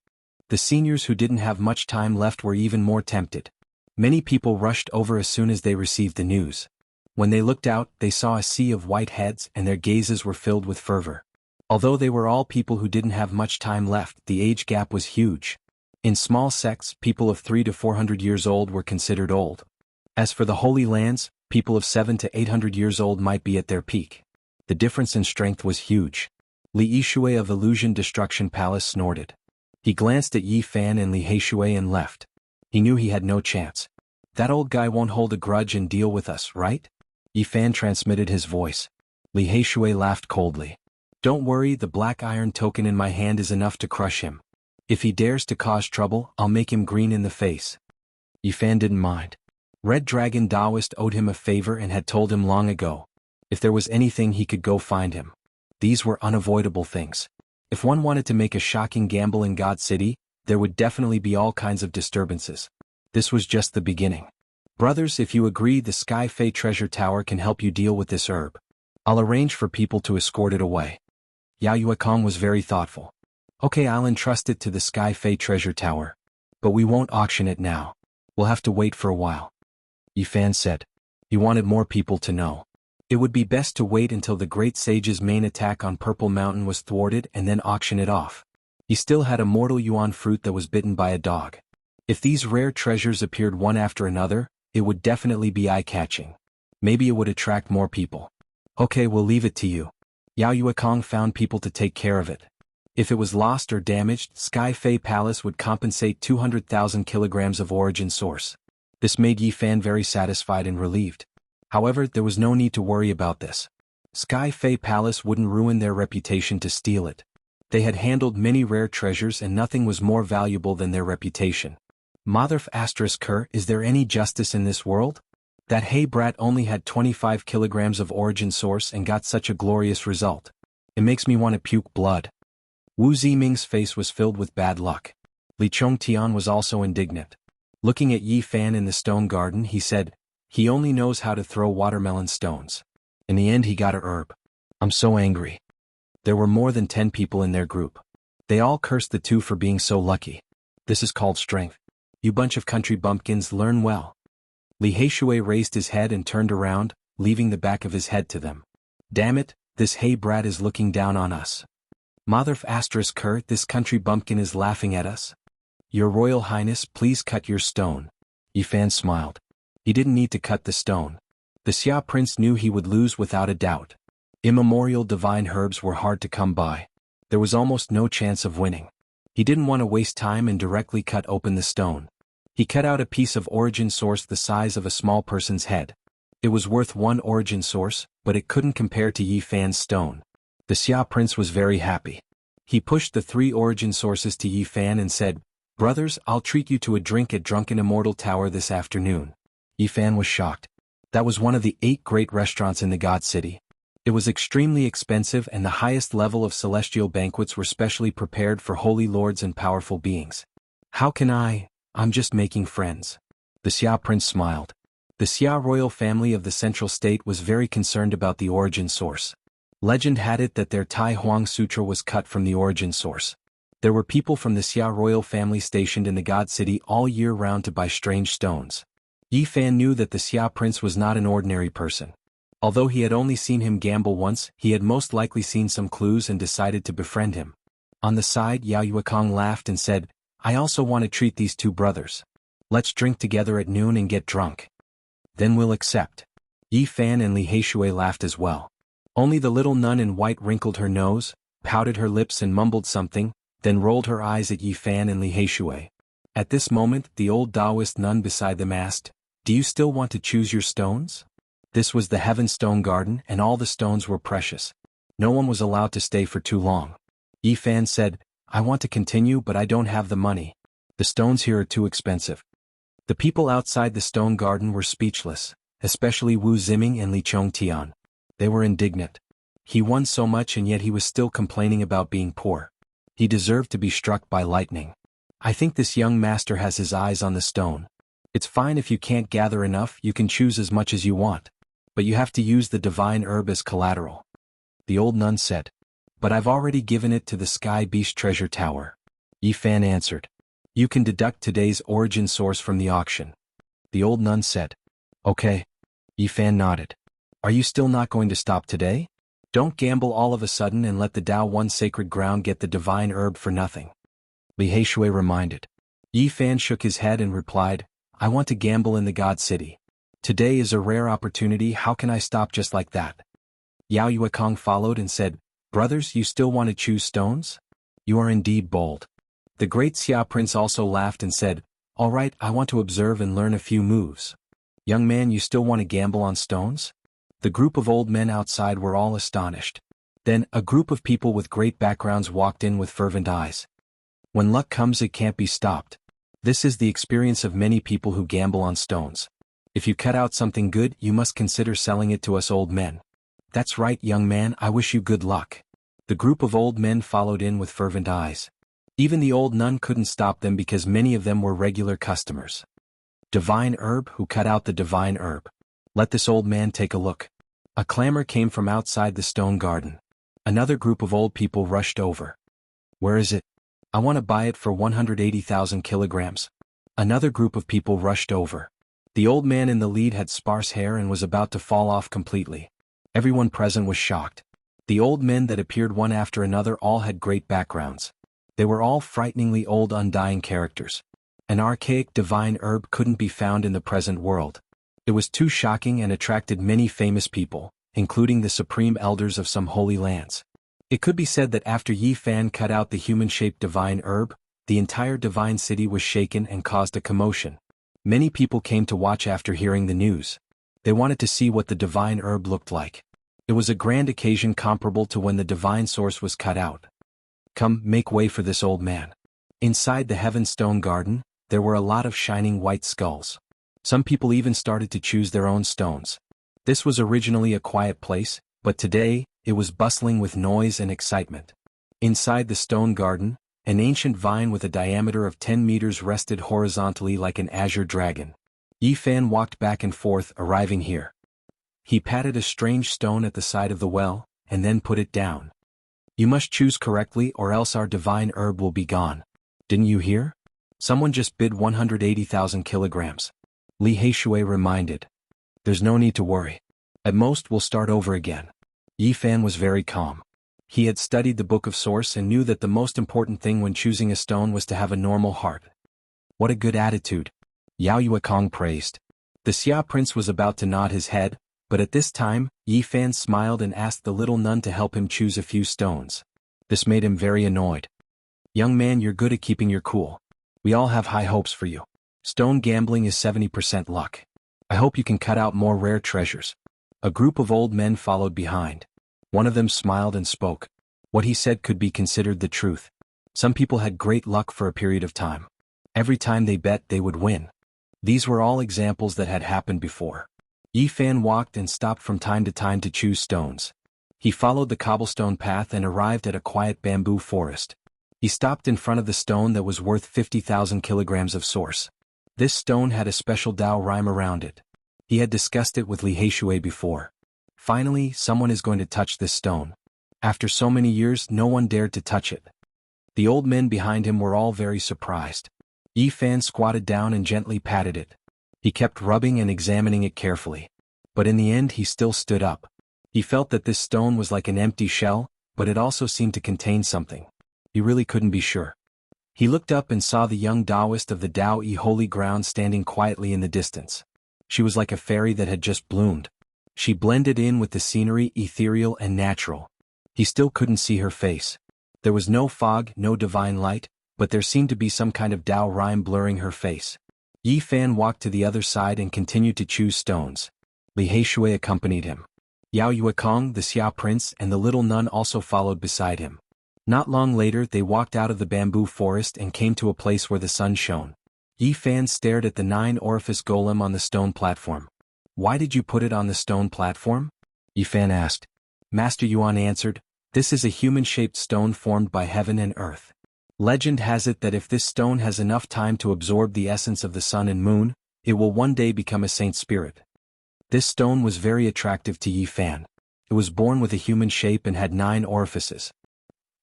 The seniors who didn't have much time left were even more tempted. Many people rushed over as soon as they received the news. When they looked out, they saw a sea of white heads and their gazes were filled with fervor. Although they were all people who didn't have much time left, the age gap was huge. In small sects, people of 300 to 400 years old were considered old. As for the Holy Lands, people of 700 to 800 years old might be at their peak. The difference in strength was huge. Li Yishui of Illusion Destruction Palace snorted. He glanced at Yi Fan and Li Heishui and left. He knew he had no chance. That old guy won't hold a grudge and deal with us, right? Yi Fan transmitted his voice. Li Heishui laughed coldly. Don't worry, the black iron token in my hand is enough to crush him. If he dares to cause trouble, I'll make him green in the face. Yi Fan didn't mind. Red Dragon Taoist owed him a favor and had told him long ago. If there was anything he could go find him. These were unavoidable things. If one wanted to make a shocking gamble in God City, there would definitely be all kinds of disturbances. This was just the beginning. Brothers, if you agree, the Sky Fei Treasure Tower can help you deal with this herb. I'll arrange for people to escort it away. Yao Yuekong was very thoughtful. Okay, I'll entrust it to the Sky Fei Treasure Tower. But we won't auction it now. We'll have to wait for a while. Yi Fan said. He wanted more people to know. It would be best to wait until the Great Sage's main attack on Purple Mountain was thwarted and then auction it off. He still had a mortal yuan fruit that was bitten by a dog. If these rare treasures appeared one after another, it would definitely be eye-catching. Maybe it would attract more people. Okay, we'll leave it to you. Yao Yuekong found people to take care of it. If it was lost or damaged, Sky Fei Palace would compensate 200,000 kilograms of origin source. This made Yi Fan very satisfied and relieved. However, there was no need to worry about this. Sky Fei Palace wouldn't ruin their reputation to steal it. They had handled many rare treasures and nothing was more valuable than their reputation. Motherf **, is there any justice in this world? That hey brat only had 25 kilograms of origin source and got such a glorious result. It makes me want to puke blood. Wu Ziming's face was filled with bad luck. Li Chongtian was also indignant. Looking at Yi Fan in the stone garden, he said, he only knows how to throw watermelon stones. In the end he got a herb. I'm so angry. There were more than 10 people in their group. They all cursed the two for being so lucky. This is called strength. You bunch of country bumpkins, learn well. Li Heishui raised his head and turned around, leaving the back of his head to them. Damn it, this hey brat is looking down on us. Motherf **, this country bumpkin is laughing at us. Your Royal Highness, please cut your stone. Yi Fan smiled. He didn't need to cut the stone. The Xia prince knew he would lose without a doubt. Immemorial divine herbs were hard to come by. There was almost no chance of winning. He didn't want to waste time and directly cut open the stone. He cut out a piece of origin source the size of a small person's head. It was worth one origin source, but it couldn't compare to Yi Fan's stone. The Xia prince was very happy. He pushed the 3 origin sources to Yi Fan and said, "Brothers, I'll treat you to a drink at Drunken Immortal Tower this afternoon." Yi Fan was shocked. That was one of the 8 great restaurants in the God City. It was extremely expensive and the highest level of celestial banquets were specially prepared for holy lords and powerful beings. "How can I'm just making friends." The Xia prince smiled. The Xia royal family of the central state was very concerned about the origin source. Legend had it that their Tai Huang Sutra was cut from the origin source. There were people from the Xia royal family stationed in the God City all year round to buy strange stones. Yi Fan knew that the Xia prince was not an ordinary person. Although he had only seen him gamble once, he had most likely seen some clues and decided to befriend him. On the side, Yao Yuekong laughed and said, "I also want to treat these 2 brothers. Let's drink together at noon and get drunk. Then we'll accept." Yi Fan and Li Heishui laughed as well. Only the little nun in white wrinkled her nose, pouted her lips and mumbled something, then rolled her eyes at Yi Fan and Li Heishui. At this moment, the old Taoist nun beside them asked, "Do you still want to choose your stones?" This was the Heaven Stone Garden and all the stones were precious. No one was allowed to stay for too long. Yi Fan said, "I want to continue but I don't have the money. The stones here are too expensive." The people outside the stone garden were speechless, especially Wu Ziming and Li Chongtian. They were indignant. He won so much and yet he was still complaining about being poor. He deserved to be struck by lightning. "I think this young master has his eyes on the stone. It's fine if you can't gather enough, you can choose as much as you want. But you have to use the divine herb as collateral." The old nun said, "But I've already given it to the Sky Beast Treasure Tower." Yi Fan answered, "You can deduct today's origin source from the auction." The old nun said, "Okay." Yi Fan nodded. "Are you still not going to stop today? Don't gamble all of a sudden and let the Tao One sacred ground get the divine herb for nothing." Li Heishui reminded. Yi Fan shook his head and replied, "I want to gamble in the God City. Today is a rare opportunity, how can I stop just like that?" Yao Yuekong followed and said, "Brothers, you still want to choose stones? You are indeed bold." The great Xia prince also laughed and said, "All right, I want to observe and learn a few moves." "Young man, you still want to gamble on stones?" The group of old men outside were all astonished. Then, a group of people with great backgrounds walked in with fervent eyes. "When luck comes it can't be stopped. This is the experience of many people who gamble on stones. If you cut out something good, you must consider selling it to us old men." "That's right, young man, I wish you good luck." The group of old men followed in with fervent eyes. Even the old nun couldn't stop them because many of them were regular customers. "Divine herb, who cut out the divine herb? Let this old man take a look." A clamor came from outside the stone garden. Another group of old people rushed over. "Where is it? I want to buy it for 180,000 kilograms. Another group of people rushed over. The old man in the lead had sparse hair and was about to fall off completely. Everyone present was shocked. The old men that appeared one after another all had great backgrounds. They were all frighteningly old undying characters. An archaic divine herb couldn't be found in the present world. It was too shocking and attracted many famous people, including the supreme elders of some holy lands. It could be said that after Yi Fan cut out the human-shaped divine herb, the entire divine city was shaken and caused a commotion. Many people came to watch after hearing the news. They wanted to see what the divine herb looked like. It was a grand occasion comparable to when the divine source was cut out. "Come, make way for this old man." Inside the Heaven Stone Garden, there were a lot of shining white skulls. Some people even started to choose their own stones. This was originally a quiet place, but today, it was bustling with noise and excitement. Inside the stone garden, an ancient vine with a diameter of 10 meters rested horizontally like an azure dragon. Yi Fan walked back and forth, arriving here. He patted a strange stone at the side of the well, and then put it down. "You must choose correctly or else our divine herb will be gone. Didn't you hear? Someone just bid 180,000 kilograms. Li Heishui reminded. "There's no need to worry. At most we'll start over again." Yi Fan was very calm. He had studied the Book of Source and knew that the most important thing when choosing a stone was to have a normal heart. "What a good attitude," Yao Yuekong praised. The Xia prince was about to nod his head, but at this time, Yi Fan smiled and asked the little nun to help him choose a few stones. This made him very annoyed. Young man, you're good at keeping your cool. We all have high hopes for you. Stone gambling is 70% luck. I hope you can cut out more rare treasures. A group of old men followed behind. One of them smiled and spoke. What he said could be considered the truth. Some people had great luck for a period of time. Every time they bet, they would win. These were all examples that had happened before. Yi Fan walked and stopped from time to time to choose stones. He followed the cobblestone path and arrived at a quiet bamboo forest. He stopped in front of the stone that was worth 50,000 kilograms of source. This stone had a special Dao rhyme around it. He had discussed it with Li Heishui before. Finally, someone is going to touch this stone. After so many years, no one dared to touch it. The old men behind him were all very surprised. Yi Fan squatted down and gently patted it. He kept rubbing and examining it carefully. But in the end he still stood up. He felt that this stone was like an empty shell, but it also seemed to contain something. He really couldn't be sure. He looked up and saw the young Taoist of the Dao Yi holy ground standing quietly in the distance. She was like a fairy that had just bloomed. She blended in with the scenery, ethereal and natural. He still couldn't see her face. There was no fog, no divine light, but there seemed to be some kind of Dao rhyme blurring her face. Yi Fan walked to the other side and continued to choose stones. Li Heishui accompanied him. Yao Yuekong, the Xia prince, and the little nun also followed beside him. Not long later they walked out of the bamboo forest and came to a place where the sun shone. Yi Fan stared at the 9-orifice golem on the stone platform. Why did you put it on the stone platform? Yi Fan asked. Master Yuan answered, this is a human-shaped stone formed by heaven and earth. Legend has it that if this stone has enough time to absorb the essence of the sun and moon, it will one day become a saint spirit. This stone was very attractive to Yi Fan. It was born with a human shape and had 9 orifices.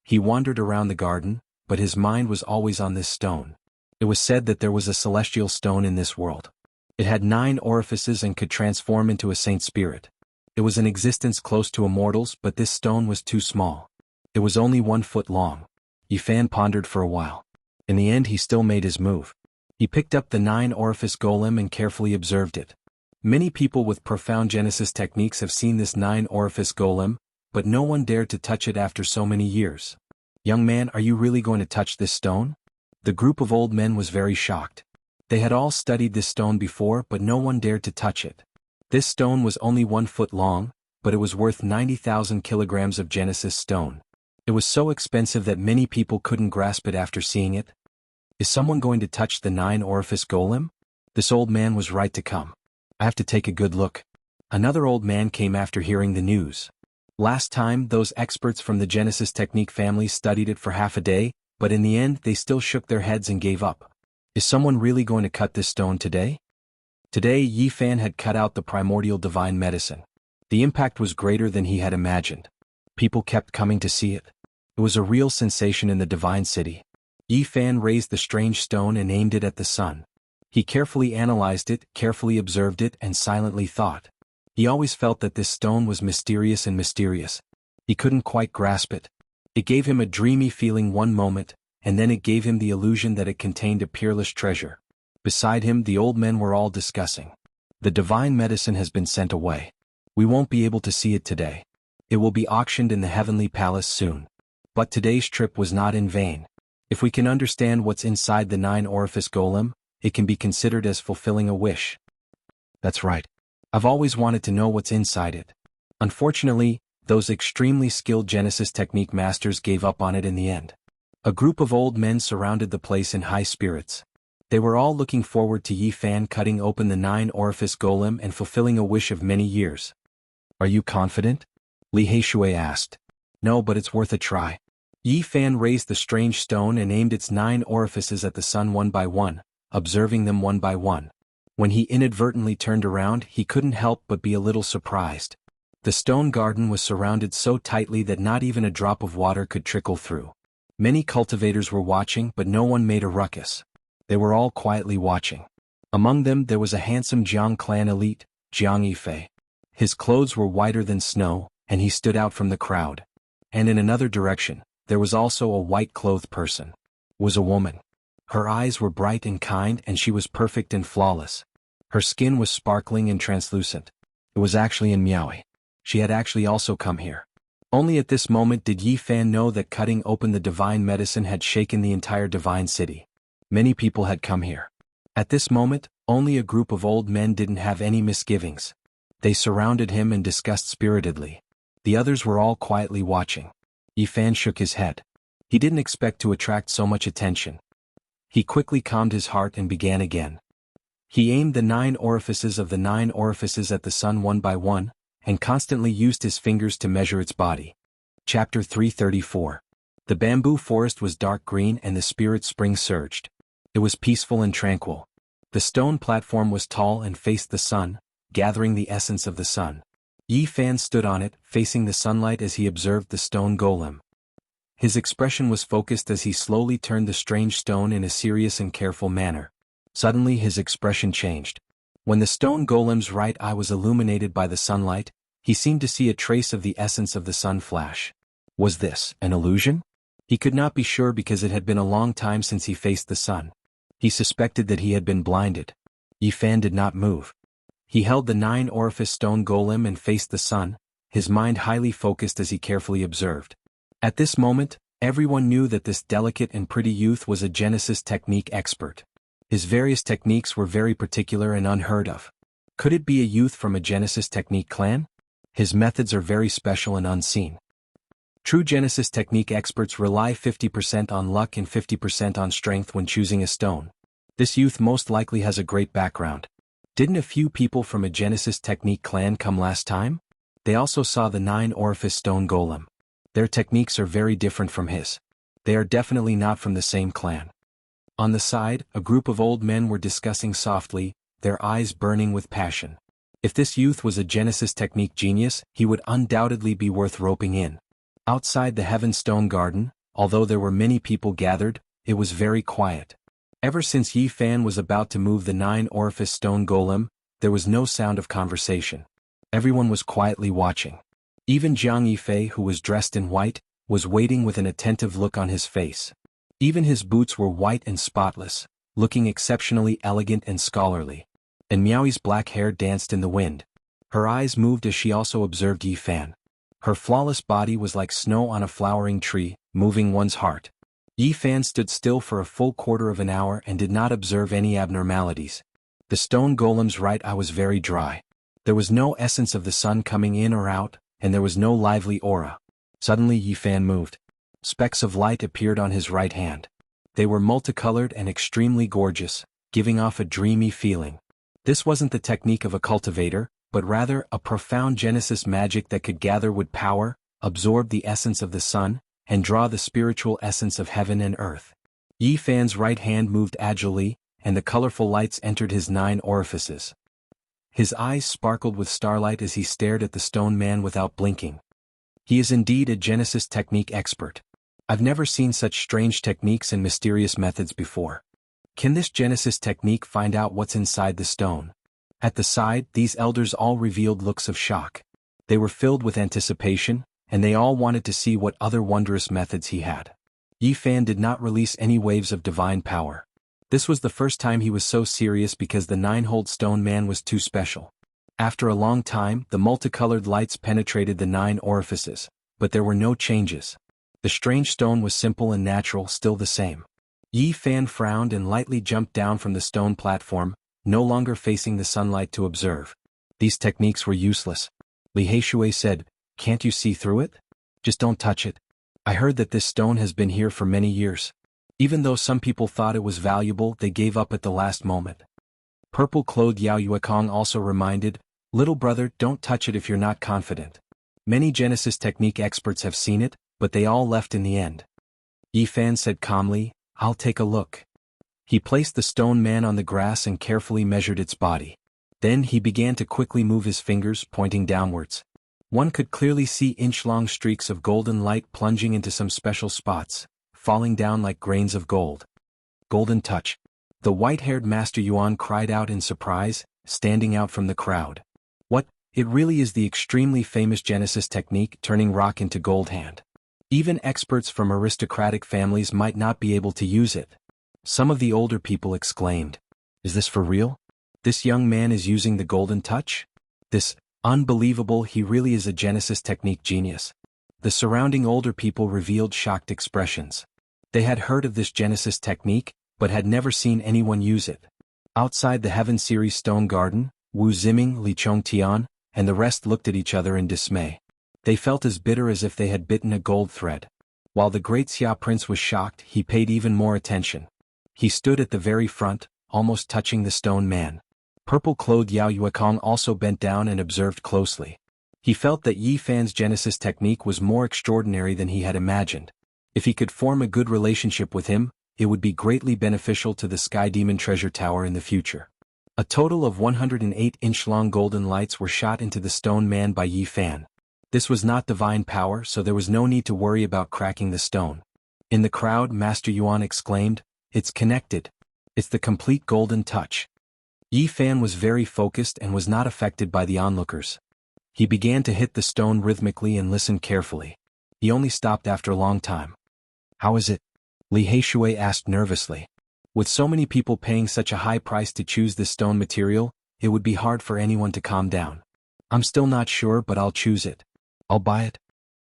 He wandered around the garden, but his mind was always on this stone. It was said that there was a celestial stone in this world. It had 9 orifices and could transform into a saint spirit. It was in existence close to immortals, but this stone was too small. It was only 1 foot long. Yi Fan pondered for a while. In the end he still made his move. He picked up the 9-orifice golem and carefully observed it. Many people with profound Genesis techniques have seen this 9-orifice golem, but no one dared to touch it after so many years. Young man, are you really going to touch this stone? The group of old men was very shocked. They had all studied this stone before, but no one dared to touch it. This stone was only 1 foot long, but it was worth 90,000 kilograms of Genesis stone. It was so expensive that many people couldn't grasp it after seeing it. Is someone going to touch the 9-orifice golem? This old man was right to come. I have to take a good look. Another old man came after hearing the news. Last time, those experts from the Genesis technique family studied it for half a day, but in the end they still shook their heads and gave up. Is someone really going to cut this stone today? Today Yi Fan had cut out the primordial divine medicine. The impact was greater than he had imagined. People kept coming to see it. It was a real sensation in the divine city. Yi Fan raised the strange stone and aimed it at the sun. He carefully analyzed it, carefully observed it, and silently thought. He always felt that this stone was mysterious and mysterious. He couldn't quite grasp it. It gave him a dreamy feeling one moment, and then it gave him the illusion that it contained a peerless treasure. Beside him the old men were all discussing. The divine medicine has been sent away. We won't be able to see it today. It will be auctioned in the heavenly palace soon. But today's trip was not in vain. If we can understand what's inside the 9-orifice golem, it can be considered as fulfilling a wish. That's right. I've always wanted to know what's inside it. Unfortunately, those extremely skilled Genesis technique masters gave up on it in the end. A group of old men surrounded the place in high spirits. They were all looking forward to Yi Fan cutting open the 9-orifice golem and fulfilling a wish of many years. Are you confident? Li Heishui asked. No, but it's worth a try. Yi Fan raised the strange stone and aimed its 9 orifices at the sun one by one, observing them one by one. When he inadvertently turned around, he couldn't help but be a little surprised. The stone garden was surrounded so tightly that not even a drop of water could trickle through. Many cultivators were watching, but no one made a ruckus. They were all quietly watching. Among them there was a handsome Jiang clan elite, Jianghu. His clothes were whiter than snow, and he stood out from the crowd. And in another direction, there was also a white-clothed person. It was a woman. Her eyes were bright and kind, and she was perfect and flawless. Her skin was sparkling and translucent. It was actually in Miaoi. She had actually also come here. Only at this moment did Yi Fan know that cutting open the divine medicine had shaken the entire divine city. Many people had come here. At this moment, only a group of old men didn't have any misgivings. They surrounded him and discussed spiritedly. The others were all quietly watching. Yi Fan shook his head. He didn't expect to attract so much attention. He quickly calmed his heart and began again. He aimed the 9 orifices of the 9 orifices at the sun one by one, and constantly used his fingers to measure its body. Chapter 334. The bamboo forest was dark green and the spirit spring surged. It was peaceful and tranquil. The stone platform was tall and faced the sun, gathering the essence of the sun. Yi Fan stood on it, facing the sunlight as he observed the stone golem. His expression was focused as he slowly turned the strange stone in a serious and careful manner. Suddenly his expression changed. When the stone golem's right eye was illuminated by the sunlight, he seemed to see a trace of the essence of the sun flash. Was this an illusion? He could not be sure because it had been a long time since he faced the sun. He suspected that he had been blinded. Yi Fan did not move. He held the 9 orifice stone golem and faced the sun, his mind highly focused as he carefully observed. At this moment, everyone knew that this delicate and pretty youth was a Genesis technique expert. His various techniques were very particular and unheard of. Could it be a youth from a Genesis technique clan? His methods are very special and unseen. True Genesis technique experts rely 50% on luck and 50% on strength when choosing a stone. This youth most likely has a great background. Didn't a few people from a Genesis technique clan come last time? They also saw the 9 orifice stone golem. Their techniques are very different from his. They are definitely not from the same clan. On the side, a group of old men were discussing softly, their eyes burning with passion. If this youth was a Genesis technique genius, he would undoubtedly be worth roping in. Outside the Heaven Stone Garden, although there were many people gathered, it was very quiet. Ever since Yi Fan was about to move the 9 orifice stone golem, there was no sound of conversation. Everyone was quietly watching. Even Jianghu, who was dressed in white, was waiting with an attentive look on his face. Even his boots were white and spotless, looking exceptionally elegant and scholarly. And Miaoi's black hair danced in the wind. Her eyes moved as she also observed Yi Fan. Her flawless body was like snow on a flowering tree, moving one's heart. Yi Fan stood still for a full quarter of an hour and did not observe any abnormalities. The stone golem's right eye was very dry. There was no essence of the sun coming in or out, and there was no lively aura. Suddenly Yi Fan moved. Specks of light appeared on his right hand. They were multicolored and extremely gorgeous, giving off a dreamy feeling. This wasn't the technique of a cultivator, but rather a profound Genesis magic that could gather wood power, absorb the essence of the sun, and draw the spiritual essence of heaven and earth. Yi Fan's right hand moved agilely, and the colorful lights entered his 9 orifices. His eyes sparkled with starlight as he stared at the stone man without blinking. He is indeed a Genesis technique expert. I've never seen such strange techniques and mysterious methods before. Can this Genesis technique find out what's inside the stone? At the side, these elders all revealed looks of shock. They were filled with anticipation, and they all wanted to see what other wondrous methods he had. Yi Fan did not release any waves of divine power. This was the first time he was so serious because the 9-hold stone man was too special. After a long time, the multicolored lights penetrated the 9 orifices, but there were no changes. The strange stone was simple and natural, still the same. Yi Fan frowned and lightly jumped down from the stone platform, no longer facing the sunlight to observe. These techniques were useless. Li Heishui said, "Can't you see through it? Just don't touch it. I heard that this stone has been here for many years. Even though some people thought it was valuable, they gave up at the last moment." Purple-clothed Yao Yuekong also reminded, "Little brother, don't touch it if you're not confident. Many Genesis technique experts have seen it, but they all left in the end." Yi Fan said calmly, "I'll take a look." He placed the stone man on the grass and carefully measured its body. Then he began to quickly move his fingers, pointing downwards. One could clearly see inch-long streaks of golden light plunging into some special spots, falling down like grains of gold. Golden touch. The white-haired Master Yuan cried out in surprise, standing out from the crowd. What? It really is the extremely famous Genesis technique, turning rock into gold hand. Even experts from aristocratic families might not be able to use it. Some of the older people exclaimed, "Is this for real?" This young man is using the golden touch? This, unbelievable, he really is a Genesis technique genius. The surrounding older people revealed shocked expressions. They had heard of this Genesis technique, but had never seen anyone use it. Outside the Heaven Series Stone Garden, Wu Ziming, Li Chongtian, and the rest looked at each other in dismay. They felt as bitter as if they had bitten a gold thread. While the great Xia Prince was shocked, he paid even more attention. He stood at the very front, almost touching the stone man. Purple-clothed Yao Yuekong also bent down and observed closely. He felt that Yi Fan's Genesis technique was more extraordinary than he had imagined. If he could form a good relationship with him, it would be greatly beneficial to the Sky Demon Treasure Tower in the future. A total of 108-inch-long golden lights were shot into the stone man by Yi Fan. This was not divine power, so there was no need to worry about cracking the stone. In the crowd, Master Yuan exclaimed, "It's connected. It's the complete golden touch." Yi Fan was very focused and was not affected by the onlookers. He began to hit the stone rhythmically and listened carefully. He only stopped after a long time. "How is it?" Li Heishui asked nervously. With so many people paying such a high price to choose this stone material, it would be hard for anyone to calm down. "I'm still not sure, but I'll choose it. I'll buy it."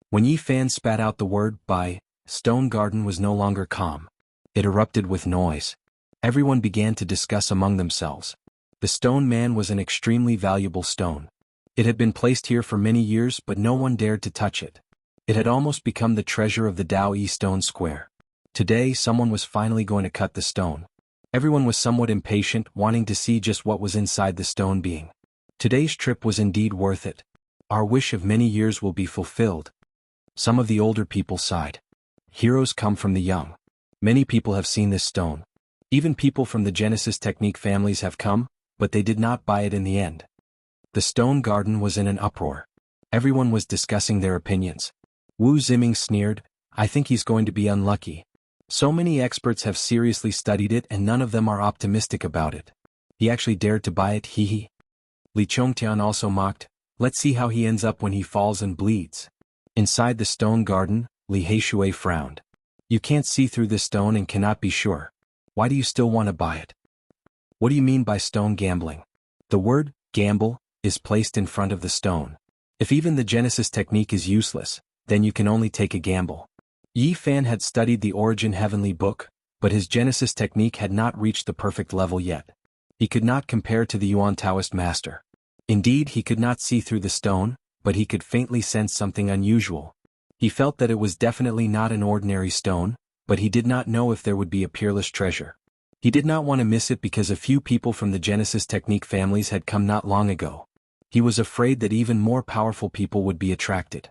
When Yi Fan spat out the word buy, Stone Garden was no longer calm. It erupted with noise. Everyone began to discuss among themselves. The stone man was an extremely valuable stone. It had been placed here for many years, but no one dared to touch it. It had almost become the treasure of the Dao Yi Stone Square. Today someone was finally going to cut the stone. Everyone was somewhat impatient, wanting to see just what was inside the stone being. Today's trip was indeed worth it. Our wish of many years will be fulfilled. Some of the older people sighed. Heroes come from the young. Many people have seen this stone. Even people from the Genesis technique families have come, but they did not buy it in the end. The stone garden was in an uproar. Everyone was discussing their opinions. Wu Ziming sneered, "I think he's going to be unlucky. So many experts have seriously studied it and none of them are optimistic about it. He actually dared to buy it, hee. Li Chongtian also mocked, "Let's see how he ends up when he falls and bleeds." Inside the stone garden, Li Heishui frowned. "You can't see through this stone and cannot be sure. Why do you still want to buy it? What do you mean by stone gambling?" The word, gamble, is placed in front of the stone. If even the Genesis technique is useless, then you can only take a gamble. Yi Fan had studied the Origin Heavenly Book, but his Genesis technique had not reached the perfect level yet. He could not compare to the Yuan Taoist master. Indeed, he could not see through the stone, but he could faintly sense something unusual. He felt that it was definitely not an ordinary stone, but he did not know if there would be a peerless treasure. He did not want to miss it because a few people from the Genesis technique families had come not long ago. He was afraid that even more powerful people would be attracted.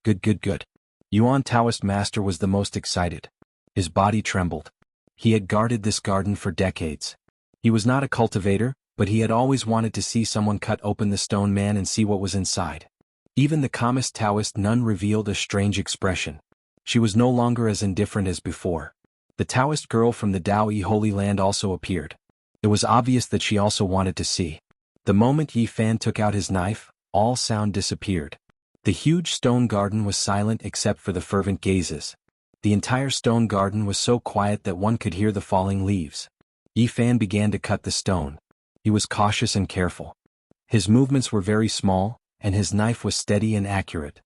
Good. Yuan Taoist master was the most excited. His body trembled. He had guarded this garden for decades. He was not a cultivator, but he had always wanted to see someone cut open the stone man and see what was inside. Even the calmest Taoist nun revealed a strange expression. She was no longer as indifferent as before. The Taoist girl from the Dao Yi Holy Land also appeared. It was obvious that she also wanted to see. The moment Yi Fan took out his knife, all sound disappeared. The huge stone garden was silent except for the fervent gazes. The entire stone garden was so quiet that one could hear the falling leaves. Yi Fan began to cut the stone. He was cautious and careful. His movements were very small, and his knife was steady and accurate.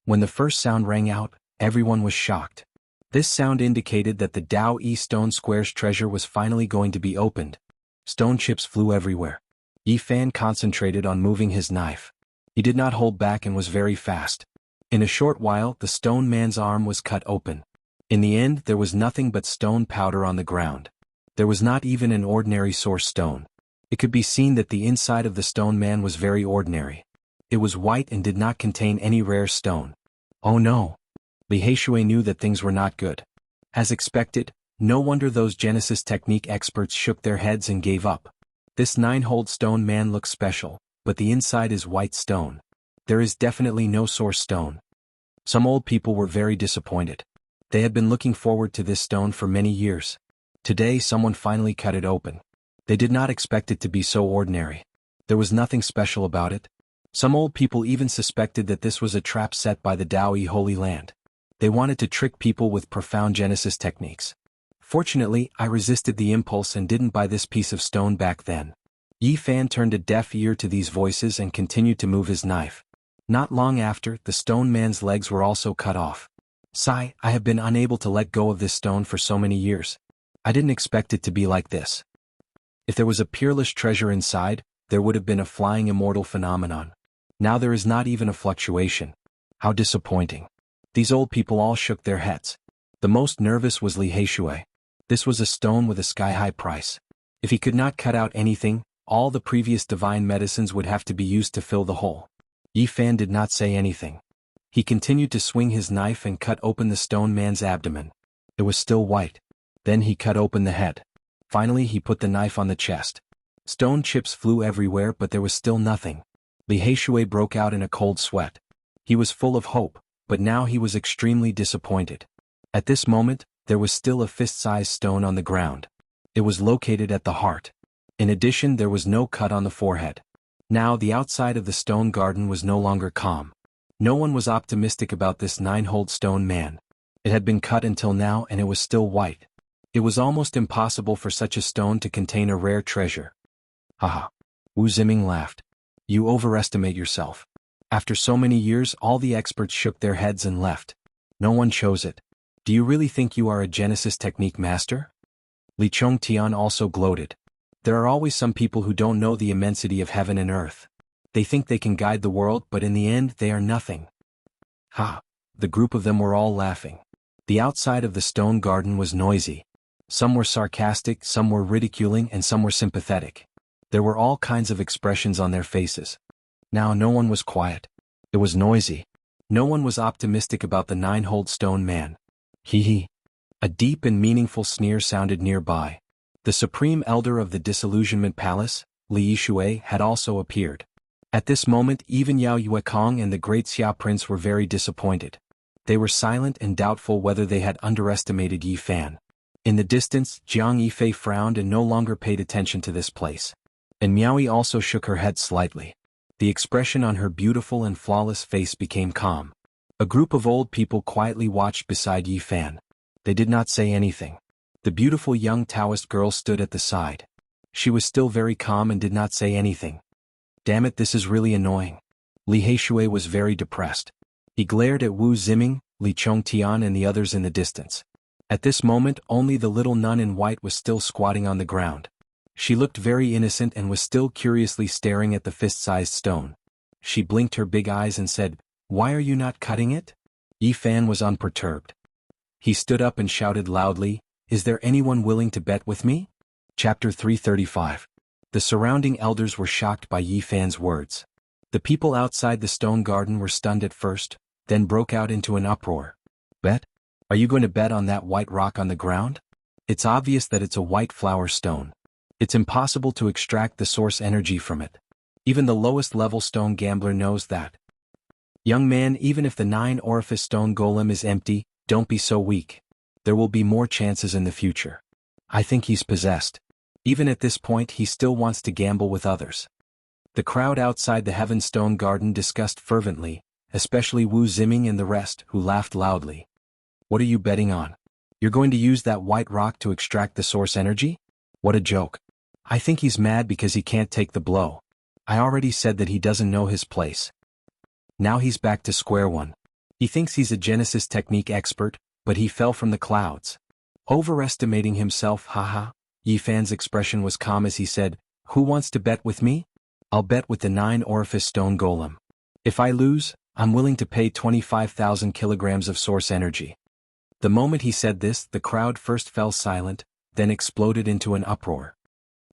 When the first sound rang out, everyone was shocked. This sound indicated that the Dao Yi Stone Square's treasure was finally going to be opened. Stone chips flew everywhere. Yi Fan concentrated on moving his knife. He did not hold back and was very fast. In a short while, the stone man's arm was cut open. In the end, there was nothing but stone powder on the ground. There was not even an ordinary source stone. It could be seen that the inside of the stone man was very ordinary. It was white and did not contain any rare stone. Oh no! Li Heishui knew that things were not good. As expected, no wonder those Genesis technique experts shook their heads and gave up. This 9-hold stone man looks special, but the inside is white stone. There is definitely no source stone. Some old people were very disappointed. They had been looking forward to this stone for many years. Today someone finally cut it open. They did not expect it to be so ordinary. There was nothing special about it. Some old people even suspected that this was a trap set by the Dao Yi Holy Land. They wanted to trick people with profound Genesis techniques. Fortunately, I resisted the impulse and didn't buy this piece of stone back then. Yi Fan turned a deaf ear to these voices and continued to move his knife. Not long after, the stone man's legs were also cut off. Sigh, I have been unable to let go of this stone for so many years. I didn't expect it to be like this. If there was a peerless treasure inside, there would have been a flying immortal phenomenon. Now there is not even a fluctuation. How disappointing. These old people all shook their heads. The most nervous was Li Heishui. This was a stone with a sky-high price. If he could not cut out anything, all the previous divine medicines would have to be used to fill the hole. Yi Fan did not say anything. He continued to swing his knife and cut open the stone man's abdomen. It was still white. Then he cut open the head. Finally he put the knife on the chest. Stone chips flew everywhere, but there was still nothing. Li Heishui broke out in a cold sweat. He was full of hope, but now he was extremely disappointed. At this moment, there was still a fist-sized stone on the ground. It was located at the heart. In addition, there was no cut on the forehead. Now the outside of the stone garden was no longer calm. No one was optimistic about this 9-holed stone man. It had been cut until now and it was still white. It was almost impossible for such a stone to contain a rare treasure. Haha. Wu Ziming laughed. You overestimate yourself. After so many years, all the experts shook their heads and left. No one chose it. Do you really think you are a Genesis technique master? Li Chongtian also gloated. There are always some people who don't know the immensity of heaven and earth. They think they can guide the world, but in the end they are nothing. Ha! The group of them were all laughing. The outside of the stone garden was noisy. Some were sarcastic, some were ridiculing, and some were sympathetic. There were all kinds of expressions on their faces. Now no one was quiet. It was noisy. No one was optimistic about the 9-holed stone man. Hee hee. A deep and meaningful sneer sounded nearby. The supreme elder of the Disillusionment Palace, Li Yishui, had also appeared. At this moment even Yao Yuekong and the great Xia Prince were very disappointed. They were silent and doubtful whether they had underestimated Yi Fan. In the distance, Jiang Yifei frowned and no longer paid attention to this place. And Miaoi also shook her head slightly. The expression on her beautiful and flawless face became calm. A group of old people quietly watched beside Yi Fan. They did not say anything. The beautiful young Taoist girl stood at the side. She was still very calm and did not say anything. Damn it, this is really annoying. Li Heishui was very depressed. He glared at Wu Ziming, Li Chongtian and the others in the distance. At this moment only the little nun in white was still squatting on the ground. She looked very innocent and was still curiously staring at the fist-sized stone. She blinked her big eyes and said, "Why are you not cutting it?" Yi Fan was unperturbed. He stood up and shouted loudly, "Is there anyone willing to bet with me?" Chapter 335. The surrounding elders were shocked by Yi Fan's words. The people outside the stone garden were stunned at first, then broke out into an uproar. Bet? Are you going to bet on that white rock on the ground? It's obvious that it's a white flower stone. It's impossible to extract the source energy from it. Even the lowest level stone gambler knows that. Young man, even if the 9-orifice stone golem is empty, don't be so weak. There will be more chances in the future. I think he's possessed. Even at this point he still wants to gamble with others. The crowd outside the Heaven Stone Garden discussed fervently, especially Wu Ziming and the rest, who laughed loudly. What are you betting on? You're going to use that white rock to extract the source energy? What a joke. I think he's mad because he can't take the blow. I already said that he doesn't know his place. Now he's back to square one. He thinks he's a Genesis technique expert, but he fell from the clouds. Overestimating himself, haha. Yi Fan's expression was calm as he said, "Who wants to bet with me? I'll bet with the 9-orifice stone golem. If I lose, I'm willing to pay 25,000 kilograms of source energy." The moment he said this, the crowd first fell silent, then exploded into an uproar.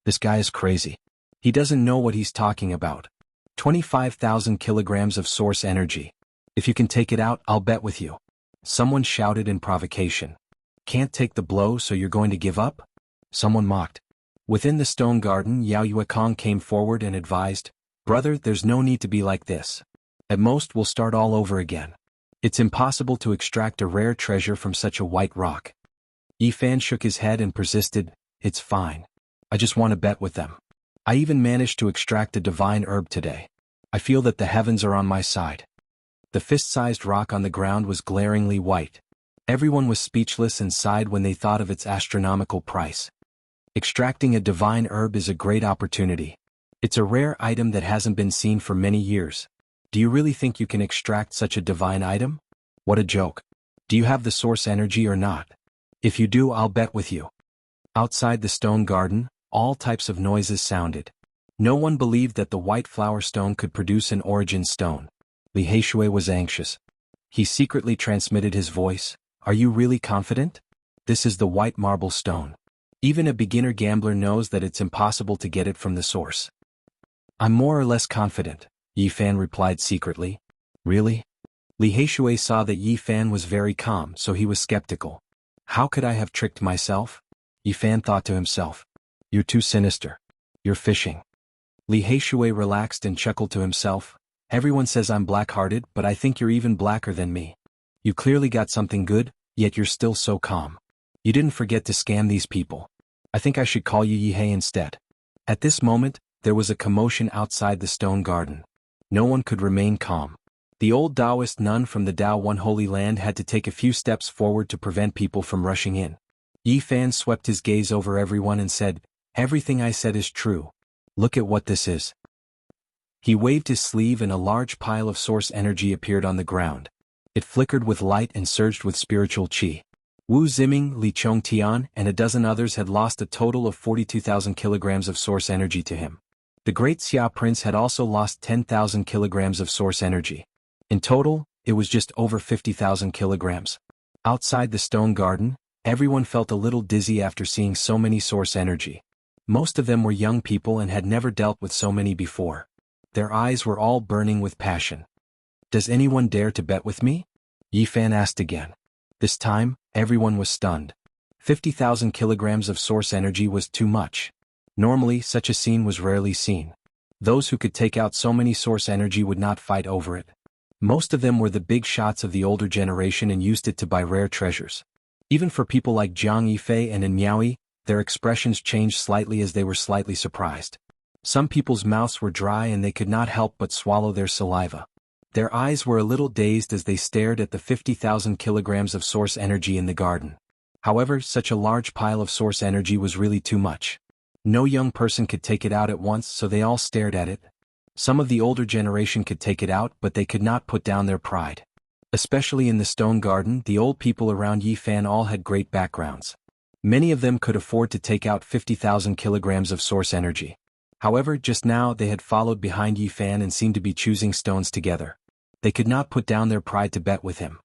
This guy is crazy. He doesn't know what he's talking about. 25,000 kilograms of source energy. If you can take it out, I'll bet with you. Someone shouted in provocation. Can't take the blow, so you're going to give up? Someone mocked. Within the stone garden, Yao Yuekong came forward and advised, "Brother, there's no need to be like this. At most we'll start all over again. It's impossible to extract a rare treasure from such a white rock." Yi Fan shook his head and persisted, "It's fine. I just want to bet with them. I even managed to extract a divine herb today. I feel that the heavens are on my side." The fist-sized rock on the ground was glaringly white. Everyone was speechless and sighed when they thought of its astronomical price. Extracting a divine herb is a great opportunity. It's a rare item that hasn't been seen for many years. Do you really think you can extract such a divine item? What a joke. Do you have the source energy or not? If you do, I'll bet with you. Outside the stone garden, all types of noises sounded. No one believed that the white flower stone could produce an origin stone. Li Heishui was anxious. He secretly transmitted his voice. Are you really confident? This is the white marble stone. Even a beginner gambler knows that it's impossible to get it from the source. I'm more or less confident, Yi Fan replied secretly. Really? Li Heishui saw that Yi Fan was very calm, so he was skeptical. How could I have tricked myself? Yi Fan thought to himself. You're too sinister. You're fishing. Li Heishui relaxed and chuckled to himself. Everyone says I'm black-hearted, but I think you're even blacker than me. You clearly got something good, yet you're still so calm. You didn't forget to scam these people. I think I should call you Yihei instead. At this moment, there was a commotion outside the stone garden. No one could remain calm. The old Taoist nun from the Tao One Holy Land had to take a few steps forward to prevent people from rushing in. Yi Fan swept his gaze over everyone and said, Everything I said is true. Look at what this is. He waved his sleeve and a large pile of source energy appeared on the ground. It flickered with light and surged with spiritual qi. Wu Ziming, Li Chongtian, and a dozen others had lost a total of 42,000 kilograms of source energy to him. The great Xia Prince had also lost 10,000 kilograms of source energy. In total, it was just over 50,000 kilograms. Outside the stone garden, everyone felt a little dizzy after seeing so many source energy. Most of them were young people and had never dealt with so many before. Their eyes were all burning with passion. Does anyone dare to bet with me? Yi Fan asked again. This time, everyone was stunned. 50,000 kilograms of source energy was too much. Normally, such a scene was rarely seen. Those who could take out so many source energy would not fight over it. Most of them were the big shots of the older generation and used it to buy rare treasures. Even for people like Jiang Yifei and Miaoi, their expressions changed slightly as they were slightly surprised. Some people's mouths were dry and they could not help but swallow their saliva. Their eyes were a little dazed as they stared at the 50,000 kilograms of source energy in the garden. However, such a large pile of source energy was really too much. No young person could take it out at once, so they all stared at it. Some of the older generation could take it out, but they could not put down their pride. Especially in the stone garden, the old people around Yi Fan all had great backgrounds. Many of them could afford to take out 50,000 kilograms of source energy. However, just now they had followed behind Yi Fan and seemed to be choosing stones together. They could not put down their pride to bet with him.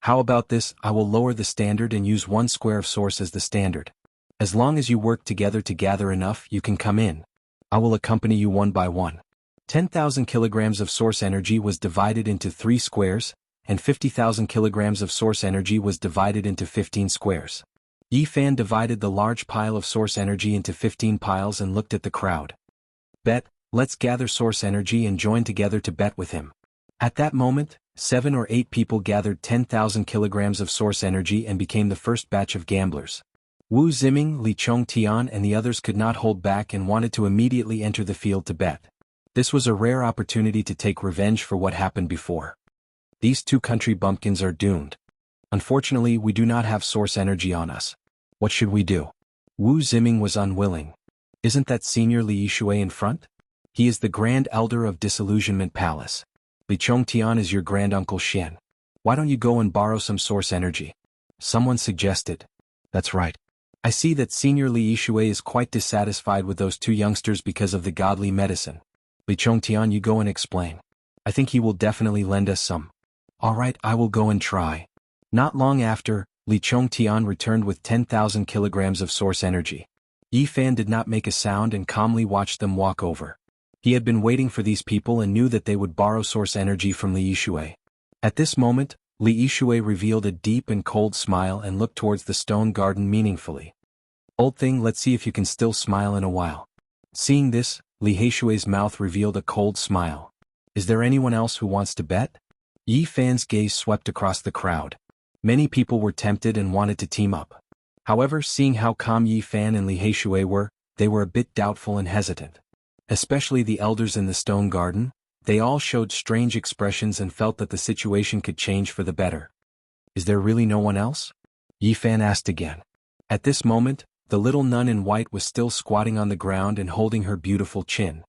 How about this? I will lower the standard and use 1 square of source as the standard. As long as you work together to gather enough, you can come in. I will accompany you one by one. 10,000 kilograms of source energy was divided into 3 squares, and 50,000 kilograms of source energy was divided into 15 squares. Yi Fan divided the large pile of source energy into 15 piles and looked at the crowd. Bet, let's gather source energy and join together to bet with him. At that moment, 7 or 8 people gathered 10,000 kilograms of source energy and became the first batch of gamblers. Wu Ziming, Li Chongtian and the others could not hold back and wanted to immediately enter the field to bet. This was a rare opportunity to take revenge for what happened before. These 2 country bumpkins are doomed. Unfortunately, we do not have source energy on us. What should we do? Wu Ziming was unwilling. Isn't that Senior Li Yishui in front? He is the Grand Elder of Disillusionment Palace. Li Chongtian is your granduncle Xian. Why don't you go and borrow some source energy? Someone suggested. That's right. I see that Senior Li Yishui is quite dissatisfied with those 2 youngsters because of the godly medicine. Li Chongtian, you go and explain. I think he will definitely lend us some. All right, I will go and try. Not long after, Li Chongtian returned with 10,000 kilograms of source energy. Yi Fan did not make a sound and calmly watched them walk over. He had been waiting for these people and knew that they would borrow source energy from Li Yishui. At this moment, Li Yishui revealed a deep and cold smile and looked towards the stone garden meaningfully. Old thing, let's see if you can still smile in a while. Seeing this, Li Heishui's mouth revealed a cold smile. Is there anyone else who wants to bet? Yi Fan's gaze swept across the crowd. Many people were tempted and wanted to team up. However, seeing how calm Yi Fan and Li Heishui were, they were a bit doubtful and hesitant. Especially the elders in the stone garden, they all showed strange expressions and felt that the situation could change for the better. Is there really no one else? Yi Fan asked again. At this moment, the little nun in white was still squatting on the ground and holding her beautiful chin.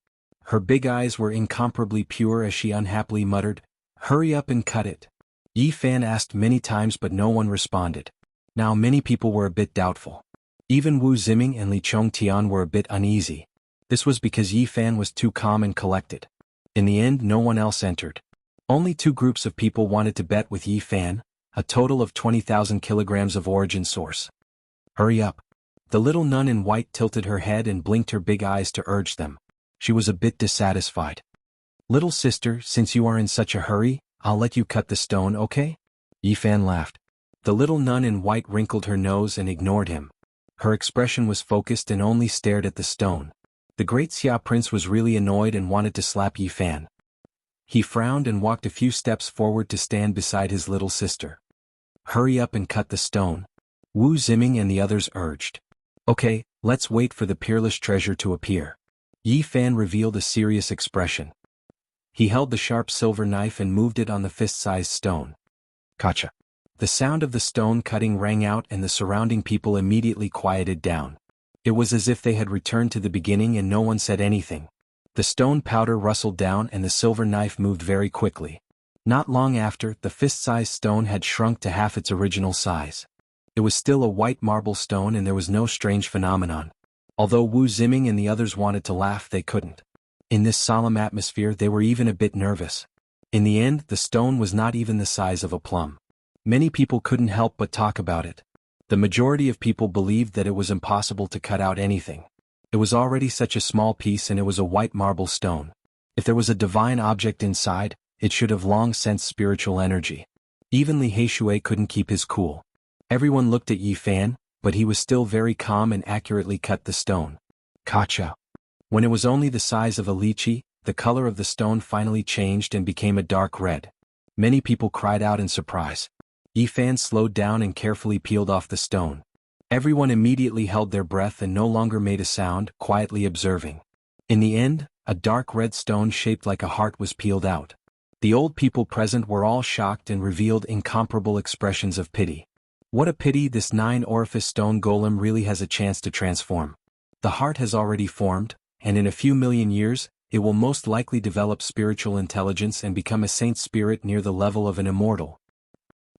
Her big eyes were incomparably pure as she unhappily muttered, "Hurry up and cut it." Yi Fan asked many times but no one responded. Now many people were a bit doubtful. Even Wu Ziming and Li Chongtian were a bit uneasy. This was because Yi Fan was too calm and collected. In the end, no one else entered. Only two groups of people wanted to bet with Yi Fan, a total of 20,000 kilograms of origin source. Hurry up. The little nun in white tilted her head and blinked her big eyes to urge them. She was a bit dissatisfied. Little sister, since you are in such a hurry, I'll let you cut the stone, okay? Yi Fan laughed. The little nun in white wrinkled her nose and ignored him. Her expression was focused and only stared at the stone. The great Xia prince was really annoyed and wanted to slap Yi Fan. He frowned and walked a few steps forward to stand beside his little sister. Hurry up and cut the stone, Wu Ziming and the others urged. Okay, let's wait for the peerless treasure to appear. Yi Fan revealed a serious expression. He held the sharp silver knife and moved it on the fist-sized stone. Kacha. The sound of the stone cutting rang out and the surrounding people immediately quieted down. It was as if they had returned to the beginning and no one said anything. The stone powder rustled down and the silver knife moved very quickly. Not long after, the fist-sized stone had shrunk to half its original size. It was still a white marble stone and there was no strange phenomenon. Although Wu Ziming and the others wanted to laugh, they couldn't. In this solemn atmosphere, they were even a bit nervous. In the end, the stone was not even the size of a plum. Many people couldn't help but talk about it. The majority of people believed that it was impossible to cut out anything. It was already such a small piece and it was a white marble stone. If there was a divine object inside, it should have long sensed spiritual energy. Even Li Heishui couldn't keep his cool. Everyone looked at Yi Fan, but he was still very calm and accurately cut the stone. Kacha. When it was only the size of a lychee, the color of the stone finally changed and became a dark red. Many people cried out in surprise. Yi Fan slowed down and carefully peeled off the stone. Everyone immediately held their breath and no longer made a sound, quietly observing. In the end, a dark red stone shaped like a heart was peeled out. The old people present were all shocked and revealed incomparable expressions of pity. What a pity this 9-orifice stone golem really has a chance to transform. The heart has already formed, and in a few million years, it will most likely develop spiritual intelligence and become a saint spirit near the level of an immortal.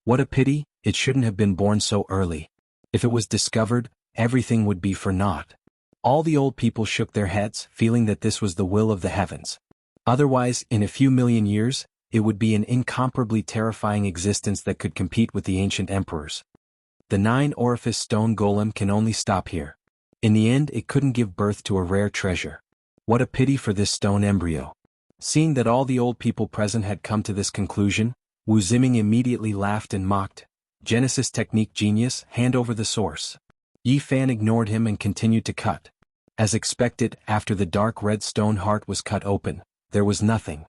What a pity, it shouldn't have been born so early. If it was discovered, everything would be for naught. All the old people shook their heads, feeling that this was the will of the heavens. Otherwise, in a few million years, it would be an incomparably terrifying existence that could compete with the ancient emperors. The 9-orifice stone golem can only stop here. In the end, it couldn't give birth to a rare treasure. What a pity for this stone embryo. Seeing that all the old people present had come to this conclusion, Wu Ziming immediately laughed and mocked. Genesis technique genius, hand over the source. Yi Fan ignored him and continued to cut. As expected, after the dark red stone heart was cut open, there was nothing.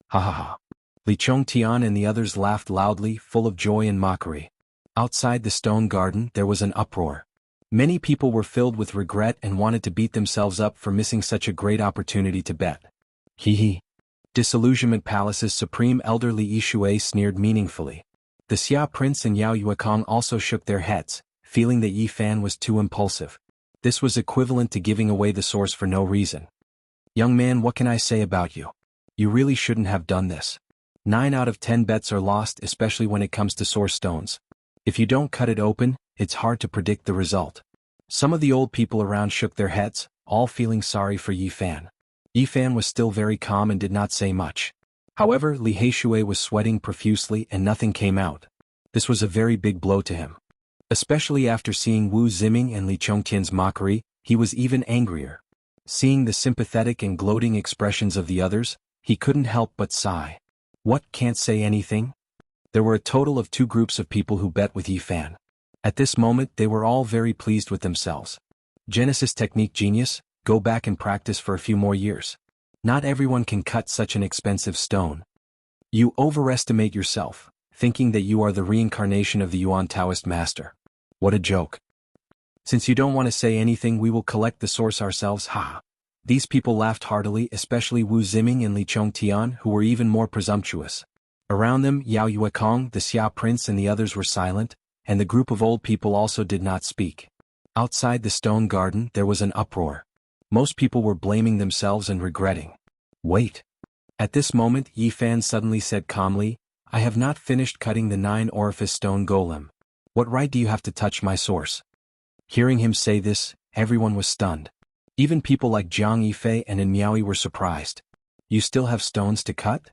Ha ha ha. Li Chongtian and the others laughed loudly, full of joy and mockery. Outside the stone garden, there was an uproar. Many people were filled with regret and wanted to beat themselves up for missing such a great opportunity to bet. Hee hee. Disillusionment Palace's supreme elder Li Yishui sneered meaningfully. The Xia Prince and Yao Yuekong also shook their heads, feeling that Yi Fan was too impulsive. This was equivalent to giving away the source for no reason. Young man, what can I say about you? You really shouldn't have done this. 9 out of 10 bets are lost, especially when it comes to source stones. If you don't cut it open, it's hard to predict the result. Some of the old people around shook their heads, all feeling sorry for Yi Fan. Yi Fan was still very calm and did not say much. However, Li Heishui was sweating profusely and nothing came out. This was a very big blow to him. Especially after seeing Wu Ziming and Li Chongtian's mockery, he was even angrier. Seeing the sympathetic and gloating expressions of the others, he couldn't help but sigh. What, can't say anything? There were a total of 2 groups of people who bet with Yi Fan. At this moment, they were all very pleased with themselves. Genesis technique genius, go back and practice for a few more years. Not everyone can cut such an expensive stone. You overestimate yourself, thinking that you are the reincarnation of the Yuan Taoist master. What a joke. Since you don't want to say anything, we will collect the source ourselves, ha. These people laughed heartily, especially Wu Ziming and Li Chongtian, who were even more presumptuous. Around them, Yao Yuekong, the Xia prince and the others were silent, and the group of old people also did not speak. Outside the stone garden there was an uproar. Most people were blaming themselves and regretting. Wait. At this moment Yi Fan suddenly said calmly, I have not finished cutting the 9-orifice stone golem. What right do you have to touch my source? Hearing him say this, everyone was stunned. Even people like Jiang Yifei and In Miaoi were surprised. You still have stones to cut?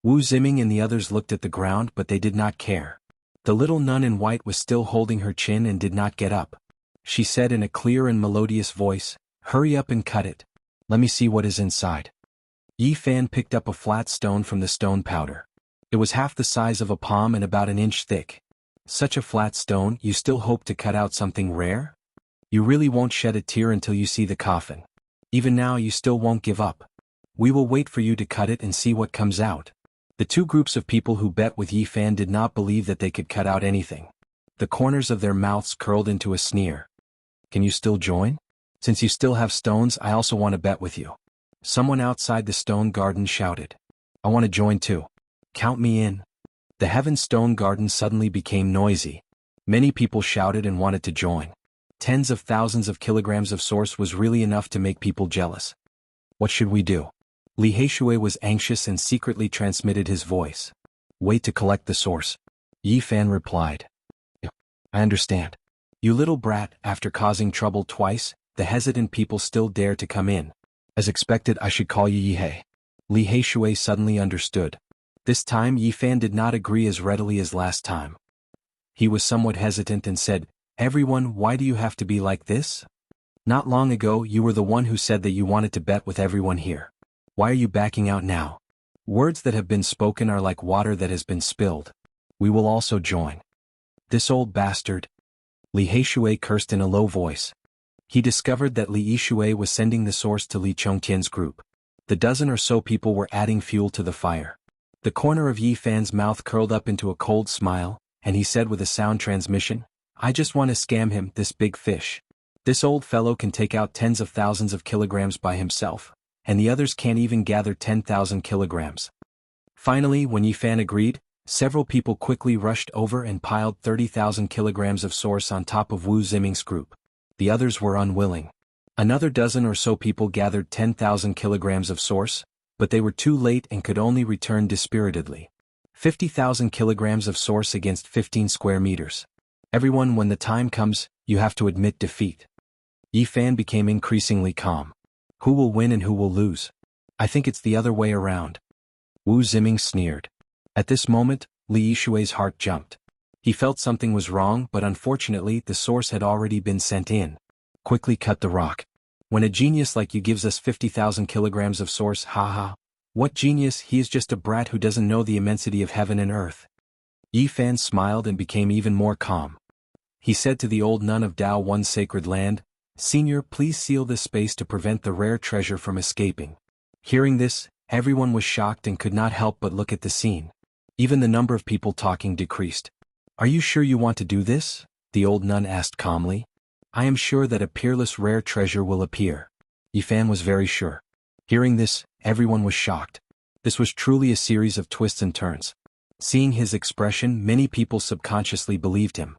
Wu Ziming and the others looked at the ground but they did not care. The little nun in white was still holding her chin and did not get up. She said in a clear and melodious voice, hurry up and cut it. Let me see what is inside. Yi Fan picked up a flat stone from the stone powder. It was half the size of a palm and about an inch thick. Such a flat stone, you still hope to cut out something rare? You really won't shed a tear until you see the coffin. Even now you still won't give up. We will wait for you to cut it and see what comes out. The two groups of people who bet with Yi Fan did not believe that they could cut out anything. The corners of their mouths curled into a sneer. Can you still join? Since you still have stones, I also want to bet with you. Someone outside the stone garden shouted. I want to join too. Count me in. The heaven stone garden suddenly became noisy. Many people shouted and wanted to join. Tens of thousands of kilograms of source was really enough to make people jealous. What should we do? Li Heishui was anxious and secretly transmitted his voice. Wait to collect the source. Yi Fan replied. I understand. You little brat, after causing trouble twice, the hesitant people still dare to come in. As expected, I should call you Yihei. Li Heishui suddenly understood. This time Yi Fan did not agree as readily as last time. He was somewhat hesitant and said, Everyone, why do you have to be like this? Not long ago you were the one who said that you wanted to bet with everyone here. Why are you backing out now? Words that have been spoken are like water that has been spilled. We will also join. This old bastard. Li Heishui cursed in a low voice. He discovered that Li Yishui was sending the source to Li Chongtian's group. The dozen or so people were adding fuel to the fire. The corner of Yi Fan's mouth curled up into a cold smile, and he said with a sound transmission, I just want to scam him, this big fish. This old fellow can take out tens of thousands of kilograms by himself, and the others can't even gather 10,000 kilograms. Finally, when Yi Fan agreed, several people quickly rushed over and piled 30,000 kilograms of source on top of Wu Ziming's group. The others were unwilling. Another dozen or so people gathered 10,000 kilograms of source, but they were too late and could only return dispiritedly. 50,000 kilograms of source against 15 square meters. Everyone, when the time comes, you have to admit defeat. Yi Fan became increasingly calm. Who will win and who will lose? I think it's the other way around. Wu Ziming sneered. At this moment, Li Yishui's heart jumped. He felt something was wrong, but unfortunately the source had already been sent in. Quickly cut the rock. When a genius like you gives us 50,000 kilograms of source, haha. What genius, he is just a brat who doesn't know the immensity of heaven and earth. Yi Fan smiled and became even more calm. He said to the old nun of Dao One Sacred Land, Senior, please seal this space to prevent the rare treasure from escaping. Hearing this, everyone was shocked and could not help but look at the scene. Even the number of people talking decreased. Are you sure you want to do this? The old nun asked calmly. I am sure that a peerless rare treasure will appear. Yi Fan was very sure. Hearing this, everyone was shocked. This was truly a series of twists and turns. Seeing his expression, many people subconsciously believed him.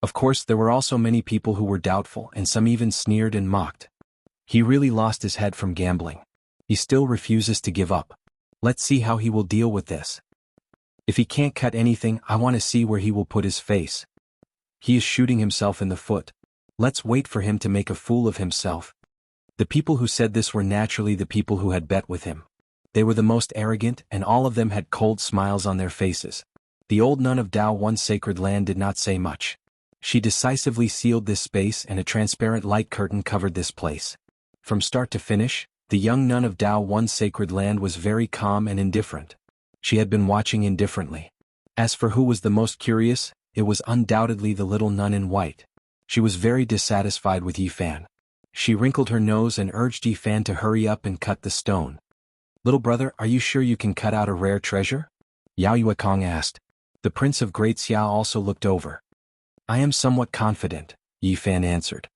Of course, there were also many people who were doubtful and some even sneered and mocked. He really lost his head from gambling. He still refuses to give up. Let's see how he will deal with this. If he can't cut anything, I want to see where he will put his face. He is shooting himself in the foot. Let's wait for him to make a fool of himself. The people who said this were naturally the people who had bet with him. They were the most arrogant, and all of them had cold smiles on their faces. The old nun of Dao One Sacred Land did not say much. She decisively sealed this space and a transparent light curtain covered this place. From start to finish, the young nun of Dao One Sacred Land was very calm and indifferent. She had been watching indifferently. As for who was the most curious, it was undoubtedly the little nun in white. She was very dissatisfied with Yi Fan. She wrinkled her nose and urged Yi Fan to hurry up and cut the stone. Little brother, are you sure you can cut out a rare treasure? Yao Yuekong asked. The Prince of Great Xia also looked over. I am somewhat confident, Yi Fan answered.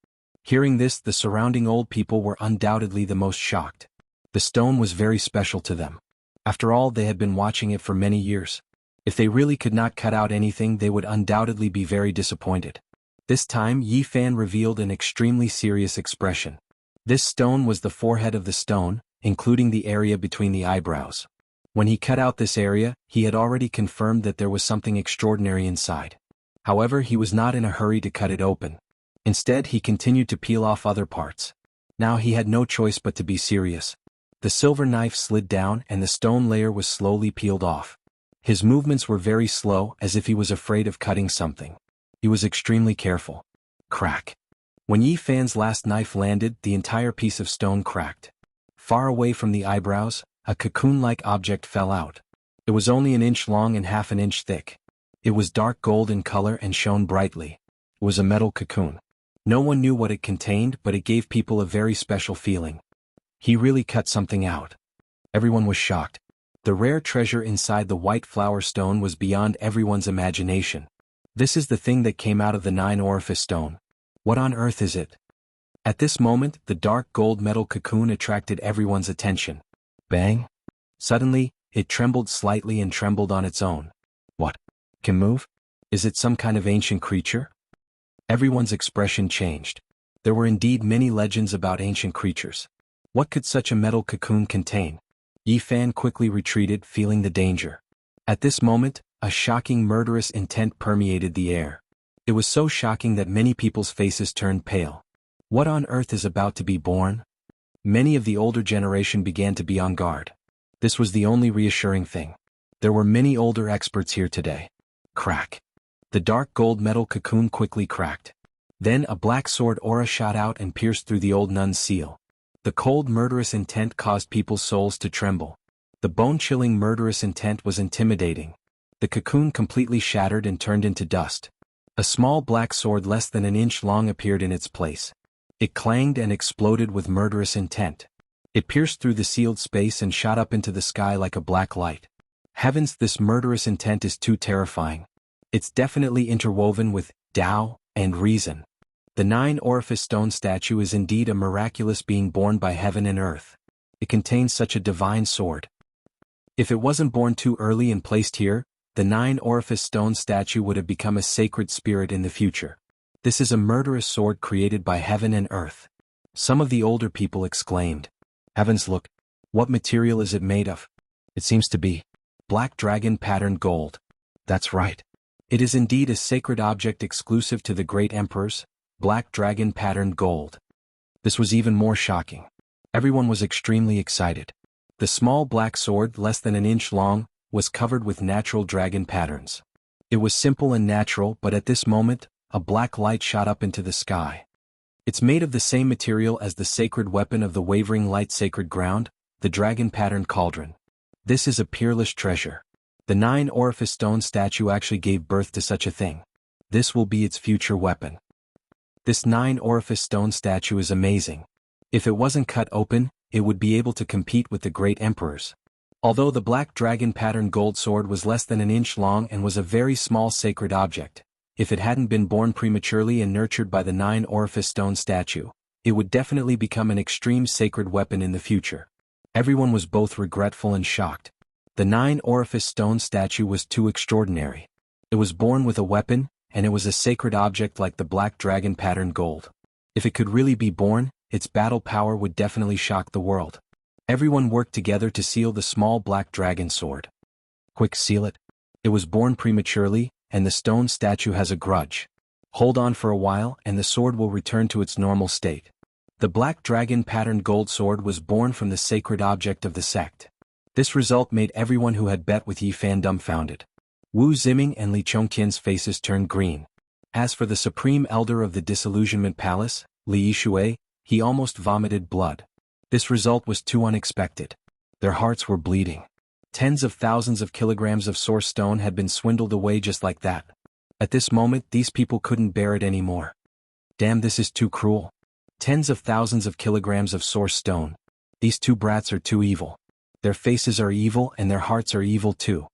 Hearing this, the surrounding old people were undoubtedly the most shocked. The stone was very special to them. After all, they had been watching it for many years. If they really could not cut out anything, they would undoubtedly be very disappointed. This time Yi Fan revealed an extremely serious expression. This stone was the forehead of the stone, including the area between the eyebrows. When he cut out this area, he had already confirmed that there was something extraordinary inside. However, he was not in a hurry to cut it open. Instead, he continued to peel off other parts. Now he had no choice but to be serious. The silver knife slid down and the stone layer was slowly peeled off. His movements were very slow, as if he was afraid of cutting something. He was extremely careful. Crack. When Yi Fan's last knife landed, the entire piece of stone cracked. Far away from the eyebrows, a cocoon-like object fell out. It was only an inch long and half an inch thick. It was dark gold in color and shone brightly. It was a metal cocoon. No one knew what it contained, but it gave people a very special feeling. He really cut something out. Everyone was shocked. The rare treasure inside the white flower stone was beyond everyone's imagination. This is the thing that came out of the 9-orifice stone. What on earth is it? At this moment, the dark gold metal cocoon attracted everyone's attention. Bang! Suddenly, it trembled slightly and trembled on its own. What? Can move? Is it some kind of ancient creature? Everyone's expression changed. There were indeed many legends about ancient creatures. What could such a metal cocoon contain? Yi Fan quickly retreated, feeling the danger. At this moment, a shocking murderous intent permeated the air. It was so shocking that many people's faces turned pale. What on earth is about to be born? Many of the older generation began to be on guard. This was the only reassuring thing. There were many older experts here today. Crack. The dark gold metal cocoon quickly cracked. Then a black sword aura shot out and pierced through the old nun's seal. The cold murderous intent caused people's souls to tremble. The bone-chilling murderous intent was intimidating. The cocoon completely shattered and turned into dust. A small black sword less than an inch long appeared in its place. It clanged and exploded with murderous intent. It pierced through the sealed space and shot up into the sky like a black light. Heavens, this murderous intent is too terrifying. It's definitely interwoven with Tao and reason. The 9-orifice stone statue is indeed a miraculous being born by heaven and earth. It contains such a divine sword. If it wasn't born too early and placed here, the 9-orifice stone statue would have become a sacred spirit in the future. This is a murderous sword created by heaven and earth. Some of the older people exclaimed. Heavens, look! What material is it made of? It seems to be black dragon patterned gold. That's right. It is indeed a sacred object exclusive to the great emperors, black dragon patterned gold. This was even more shocking. Everyone was extremely excited. The small black sword, less than an inch long, was covered with natural dragon patterns. It was simple and natural, but at this moment, a black light shot up into the sky. It's made of the same material as the sacred weapon of the wavering light sacred ground, the dragon-patterned cauldron. This is a peerless treasure. The 9-orifice stone statue actually gave birth to such a thing. This will be its future weapon. This 9-orifice stone statue is amazing. If it wasn't cut open, it would be able to compete with the great emperors. Although the black dragon-patterned gold sword was less than an inch long and was a very small sacred object, if it hadn't been born prematurely and nurtured by the 9-orifice stone statue, it would definitely become an extreme sacred weapon in the future. Everyone was both regretful and shocked. The 9-orifice stone statue was too extraordinary. It was born with a weapon, and it was a sacred object like the black dragon-patterned gold. If it could really be born, its battle power would definitely shock the world. Everyone worked together to seal the small black dragon sword. Quick, seal it. It was born prematurely, and the stone statue has a grudge. Hold on for a while and the sword will return to its normal state. The black dragon-patterned gold sword was born from the sacred object of the sect. This result made everyone who had bet with Yi Fan dumbfounded. Wu Ziming and Li Chongqian's faces turned green. As for the supreme elder of the Disillusionment Palace, Li Yishui, he almost vomited blood. This result was too unexpected. Their hearts were bleeding. Tens of thousands of kilograms of source stone had been swindled away just like that. At this moment, these people couldn't bear it anymore. Damn, this is too cruel. Tens of thousands of kilograms of source stone. These two brats are too evil. Their faces are evil and their hearts are evil too.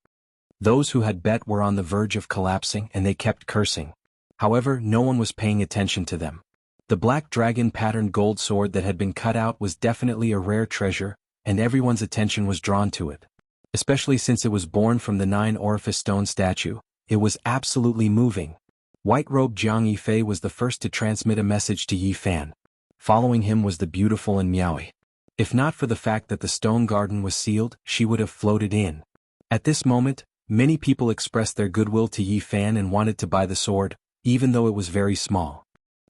Those who had bet were on the verge of collapsing and they kept cursing. However, no one was paying attention to them. The black dragon-patterned gold sword that had been cut out was definitely a rare treasure, and everyone's attention was drawn to it. especially since it was born from the 9-orifice stone statue. It was absolutely moving. White-robed Jiang Yifei was the first to transmit a message to Yi Fan. Following him was the beautiful and Miaoi. If not for the fact that the stone garden was sealed, she would have floated in. At this moment, many people expressed their goodwill to Yi Fan and wanted to buy the sword, even though it was very small.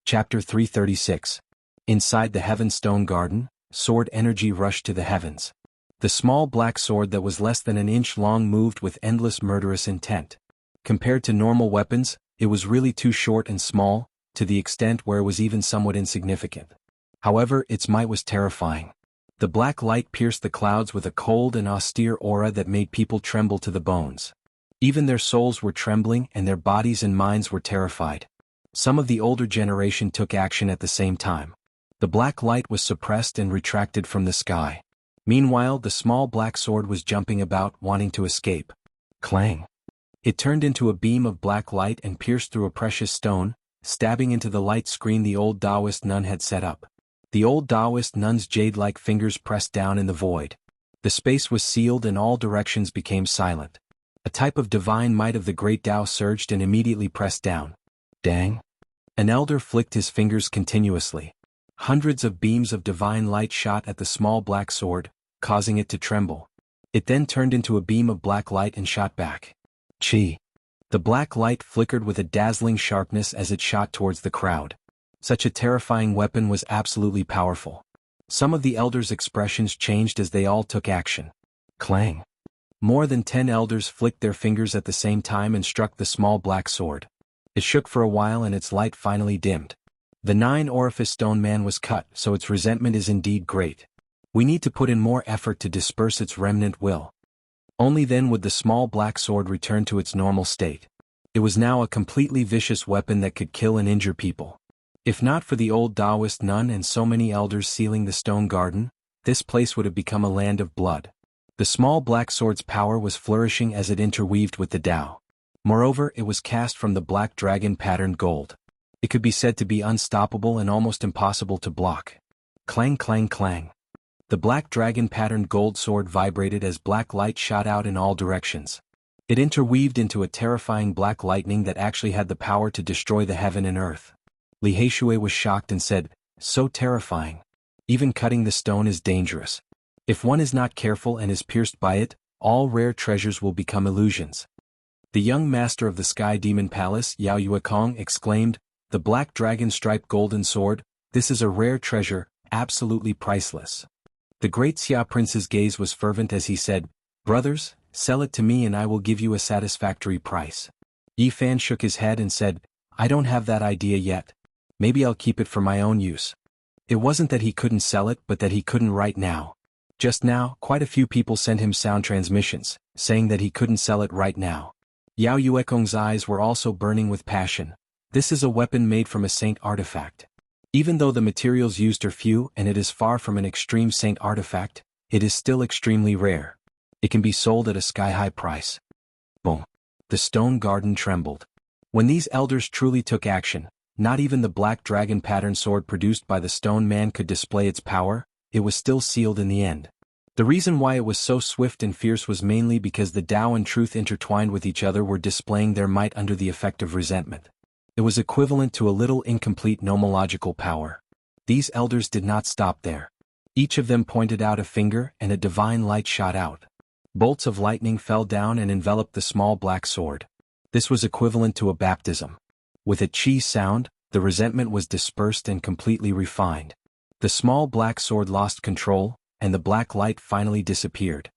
Chapter 336. Inside the Heaven Stone Garden, sword energy rushed to the heavens. The small black sword that was less than an inch long moved with endless murderous intent. Compared to normal weapons, it was really too short and small, to the extent where it was even somewhat insignificant. However, its might was terrifying. The black light pierced the clouds with a cold and austere aura that made people tremble to the bones. Even their souls were trembling and their bodies and minds were terrified. Some of the older generation took action at the same time. The black light was suppressed and retracted from the sky. Meanwhile, the small black sword was jumping about, wanting to escape. Clang! It turned into a beam of black light and pierced through a precious stone, stabbing into the light screen the old Taoist nun had set up. The old Taoist nun's jade-like fingers pressed down in the void. The space was sealed and all directions became silent. A type of divine might of the great Tao surged and immediately pressed down. Dang! An elder flicked his fingers continuously. Hundreds of beams of divine light shot at the small black sword, causing it to tremble. It then turned into a beam of black light and shot back. Chi! The black light flickered with a dazzling sharpness as it shot towards the crowd. Such a terrifying weapon was absolutely powerful. Some of the elders' expressions changed as they all took action. Clang! More than 10 elders flicked their fingers at the same time and struck the small black sword. It shook for a while and its light finally dimmed. The 9-orifice stone man was cut, so its resentment is indeed great. We need to put in more effort to disperse its remnant will. Only then would the small black sword return to its normal state. It was now a completely vicious weapon that could kill and injure people. If not for the old Taoist nun and so many elders sealing the stone garden, this place would have become a land of blood. The small black sword's power was flourishing as it interweaved with the Tao. Moreover, it was cast from the black dragon-patterned gold. It could be said to be unstoppable and almost impossible to block. Clang clang clang. The black dragon-patterned gold sword vibrated as black light shot out in all directions. It interweaved into a terrifying black lightning that actually had the power to destroy the heaven and earth. Li Heishui was shocked and said, "So terrifying. Even cutting the stone is dangerous. If one is not careful and is pierced by it, all rare treasures will become illusions." The young master of the Sky Demon Palace, Yao Yuekong, exclaimed, "The black dragon-striped golden sword, this is a rare treasure, absolutely priceless." The great Xia prince's gaze was fervent as he said, "Brothers, sell it to me and I will give you a satisfactory price." Yi Fan shook his head and said, "I don't have that idea yet. Maybe I'll keep it for my own use." It wasn't that he couldn't sell it but that he couldn't right now. Just now, quite a few people sent him sound transmissions, saying that he couldn't sell it right now. Yao Yuekong's eyes were also burning with passion. This is a weapon made from a saint artifact. Even though the materials used are few and it is far from an extreme saint artifact, it is still extremely rare. It can be sold at a sky-high price. Boom. The stone garden trembled. When these elders truly took action, not even the black dragon pattern sword produced by the stone man could display its power. It was still sealed in the end. The reason why it was so swift and fierce was mainly because the Tao and truth intertwined with each other were displaying their might under the effect of resentment. It was equivalent to a little incomplete nomological power. These elders did not stop there. Each of them pointed out a finger and a divine light shot out. Bolts of lightning fell down and enveloped the small black sword. This was equivalent to a baptism. With a chi sound, the resentment was dispersed and completely refined. The small black sword lost control, and the black light finally disappeared.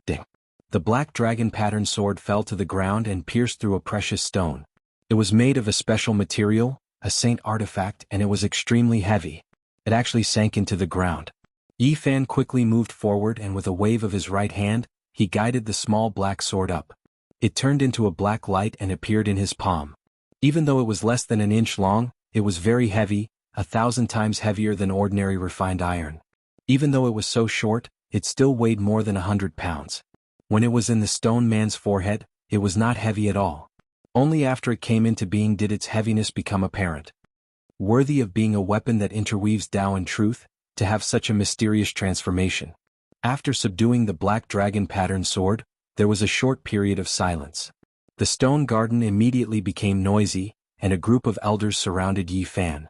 Ding! The black dragon-patterned sword fell to the ground and pierced through a precious stone. It was made of a special material, a saint artifact, and it was extremely heavy. It actually sank into the ground. Yi Fan quickly moved forward and with a wave of his right hand, he guided the small black sword up. It turned into a black light and appeared in his palm. Even though it was less than an inch long, it was very heavy, 1,000 times heavier than ordinary refined iron. Even though it was so short, it still weighed more than 100 pounds. When it was in the stone man's forehead, it was not heavy at all. Only after it came into being did its heaviness become apparent. Worthy of being a weapon that interweaves Tao and truth, to have such a mysterious transformation. After subduing the black dragon pattern sword, there was a short period of silence. The stone garden immediately became noisy, and a group of elders surrounded Yi Fan.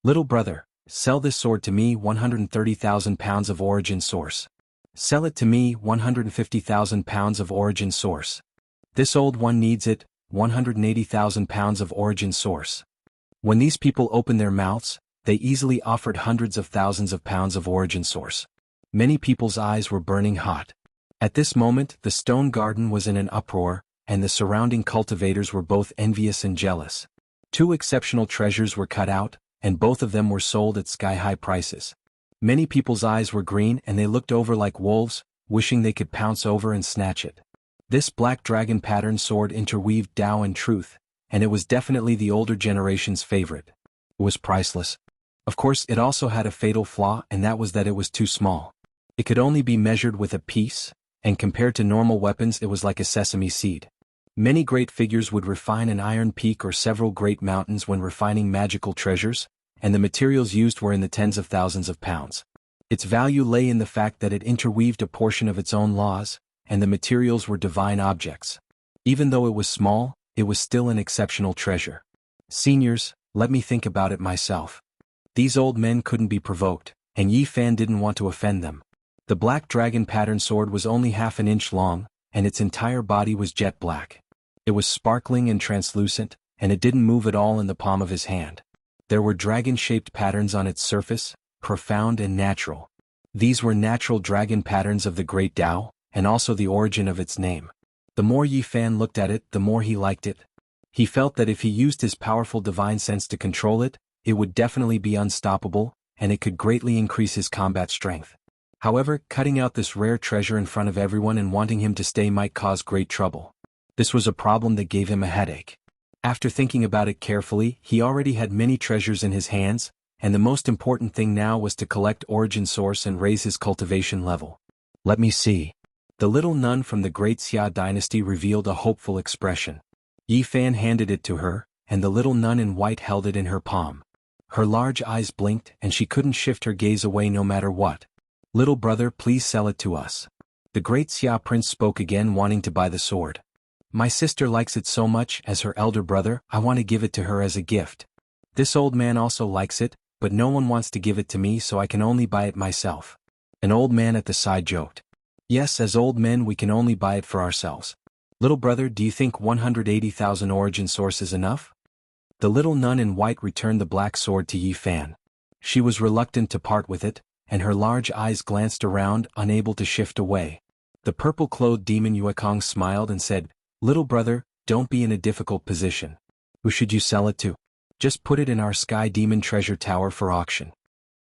"Little brother, sell this sword to me, 130,000 pounds of origin source. Sell it to me, 150,000 pounds of origin source. This old one needs it, 180,000 pounds of origin source." When these people opened their mouths, they easily offered hundreds of thousands of pounds of origin source. Many people's eyes were burning hot. At this moment, the stone garden was in an uproar, and the surrounding cultivators were both envious and jealous. Two exceptional treasures were cut out, and both of them were sold at sky-high prices. Many people's eyes were green and they looked over like wolves, wishing they could pounce over and snatch it. This black dragon pattern sword interweaved Tao and truth, and it was definitely the older generation's favorite. It was priceless. Of course, it also had a fatal flaw, and that was that it was too small. It could only be measured with a piece, and compared to normal weapons it was like a sesame seed. Many great figures would refine an iron peak or several great mountains when refining magical treasures, and the materials used were in the tens of thousands of pounds. Its value lay in the fact that it interweaved a portion of its own laws, and the materials were divine objects. Even though it was small, it was still an exceptional treasure. "Seniors, let me think about it myself." These old men couldn't be provoked, and Yi Fan didn't want to offend them. The black dragon pattern sword was only half an inch long, and its entire body was jet black. It was sparkling and translucent, and it didn't move at all in the palm of his hand. There were dragon-shaped patterns on its surface, profound and natural. These were natural dragon patterns of the great Tao, and also the origin of its name. The more Yi Fan looked at it, the more he liked it. He felt that if he used his powerful divine sense to control it, it would definitely be unstoppable, and it could greatly increase his combat strength. However, cutting out this rare treasure in front of everyone and wanting him to stay might cause great trouble. This was a problem that gave him a headache. After thinking about it carefully, he already had many treasures in his hands, and the most important thing now was to collect origin source and raise his cultivation level. "Let me see." The little nun from the great Xia dynasty revealed a hopeful expression. Yi Fan handed it to her, and the little nun in white held it in her palm. Her large eyes blinked and she couldn't shift her gaze away no matter what. "Little brother, please sell it to us." The great Xia prince spoke again, wanting to buy the sword. "My sister likes it so much as her elder brother, I want to give it to her as a gift. This old man also likes it, but no one wants to give it to me, so I can only buy it myself." An old man at the side joked. "Yes, as old men we can only buy it for ourselves. Little brother, do you think 180,000 origin source is enough?" The little nun in white returned the black sword to Yi Fan. She was reluctant to part with it, and her large eyes glanced around, unable to shift away. The purple-clothed demon Yuekong smiled and said, "Little brother, don't be in a difficult position. Who should you sell it to? Just put it in our Sky Demon Treasure Tower for auction."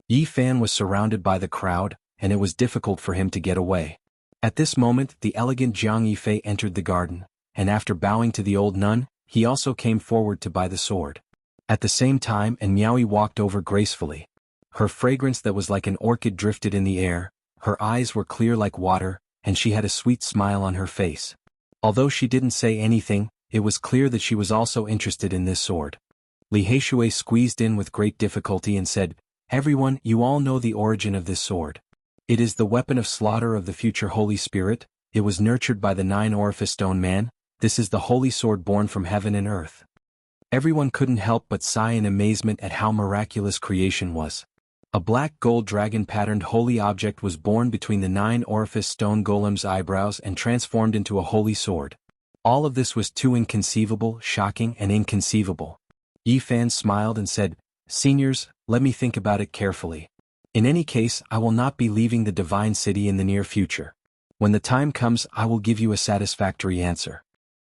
Yi Fan was surrounded by the crowd, and it was difficult for him to get away. At this moment, the elegant Jiang Yifei entered the garden, and after bowing to the old nun, he also came forward to buy the sword. At the same time, and Miaoi walked over gracefully. Her fragrance that was like an orchid drifted in the air, her eyes were clear like water, and she had a sweet smile on her face. Although she didn't say anything, it was clear that she was also interested in this sword. Li Heishui squeezed in with great difficulty and said, "Everyone, you all know the origin of this sword. It is the weapon of slaughter of the future Holy Spirit. It was nurtured by the 9-orifice stone man. This is the holy sword born from heaven and earth." Everyone couldn't help but sigh in amazement at how miraculous creation was. A black gold dragon-patterned holy object was born between the 9-orifice stone golem's eyebrows and transformed into a holy sword. All of this was too inconceivable, shocking, and inconceivable. Yi Fan smiled and said, "Seniors, let me think about it carefully. In any case, I will not be leaving the Divine City in the near future. When the time comes, I will give you a satisfactory answer."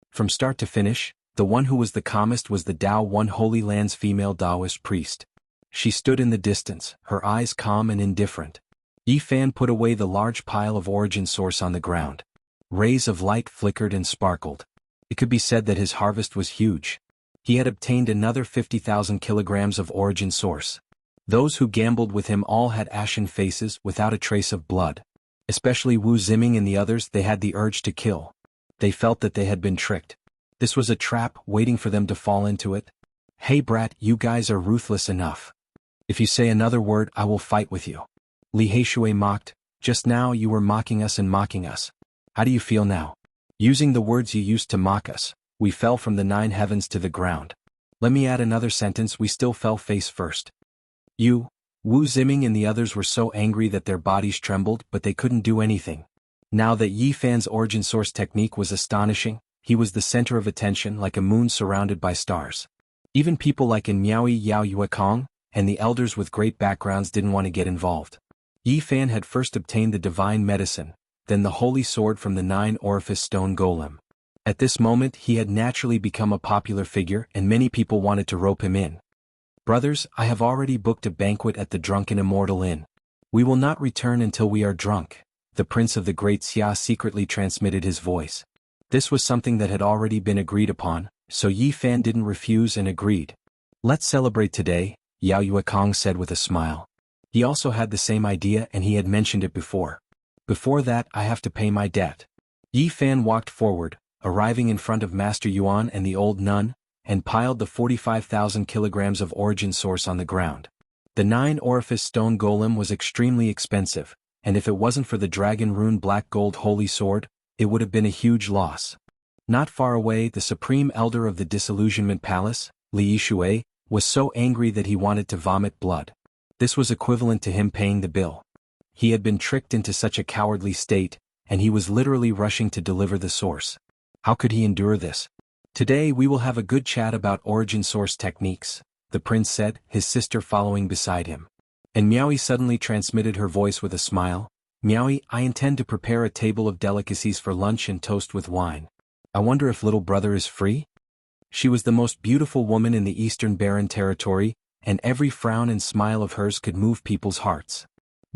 From start to finish, the one who was the calmest was the Tao One Holy Land's female Taoist priest. She stood in the distance, her eyes calm and indifferent. Yi Fan put away the large pile of origin source on the ground. Rays of light flickered and sparkled. It could be said that his harvest was huge. He had obtained another 50,000 kilograms of origin source. Those who gambled with him all had ashen faces without a trace of blood. Especially Wu Ziming and the others, they had the urge to kill. They felt that they had been tricked. This was a trap waiting for them to fall into it. "Hey brat, you guys are ruthless enough. If you say another word, I will fight with you." Li Heishui mocked, Just now you were mocking us and mocking us. How do you feel now? Using the words you used to mock us, we fell from the 9 heavens to the ground. Let me add another sentence, we still fell face first. You, Wu Ziming and the others were so angry that their bodies trembled, but they couldn't do anything. Now that Yi Fan's origin source technique was astonishing, he was the center of attention like a moon surrounded by stars. Even people like in Miaoyi Yao Yuekong, and the elders with great backgrounds didn't want to get involved. Yi Fan had first obtained the divine medicine, then the holy sword from the 9-orifice stone golem. At this moment he had naturally become a popular figure and many people wanted to rope him in. Brothers, I have already booked a banquet at the drunken Immortal Inn. We will not return until we are drunk. The prince of the great Xia secretly transmitted his voice. This was something that had already been agreed upon, so Yi Fan didn't refuse and agreed. Let's celebrate today, Yao Yuekong said with a smile. He also had the same idea and he had mentioned it before. Before that I have to pay my debt. Yi Fan walked forward, arriving in front of Master Yuan and the old nun, and piled the 45,000 kilograms of origin source on the ground. The 9-orifice stone golem was extremely expensive, and if it wasn't for the dragon rune black gold holy sword, it would have been a huge loss. Not far away, the supreme elder of the disillusionment palace, Li Yishui, was so angry that he wanted to vomit blood. This was equivalent to him paying the bill. He had been tricked into such a cowardly state, and he was literally rushing to deliver the source. How could he endure this? Today we will have a good chat about origin source techniques, the prince said, his sister following beside him. And Miaoyi suddenly transmitted her voice with a smile. Miaoyi, I intend to prepare a table of delicacies for lunch and toast with wine. I wonder if little brother is free? She was the most beautiful woman in the Eastern Barren territory, and every frown and smile of hers could move people's hearts.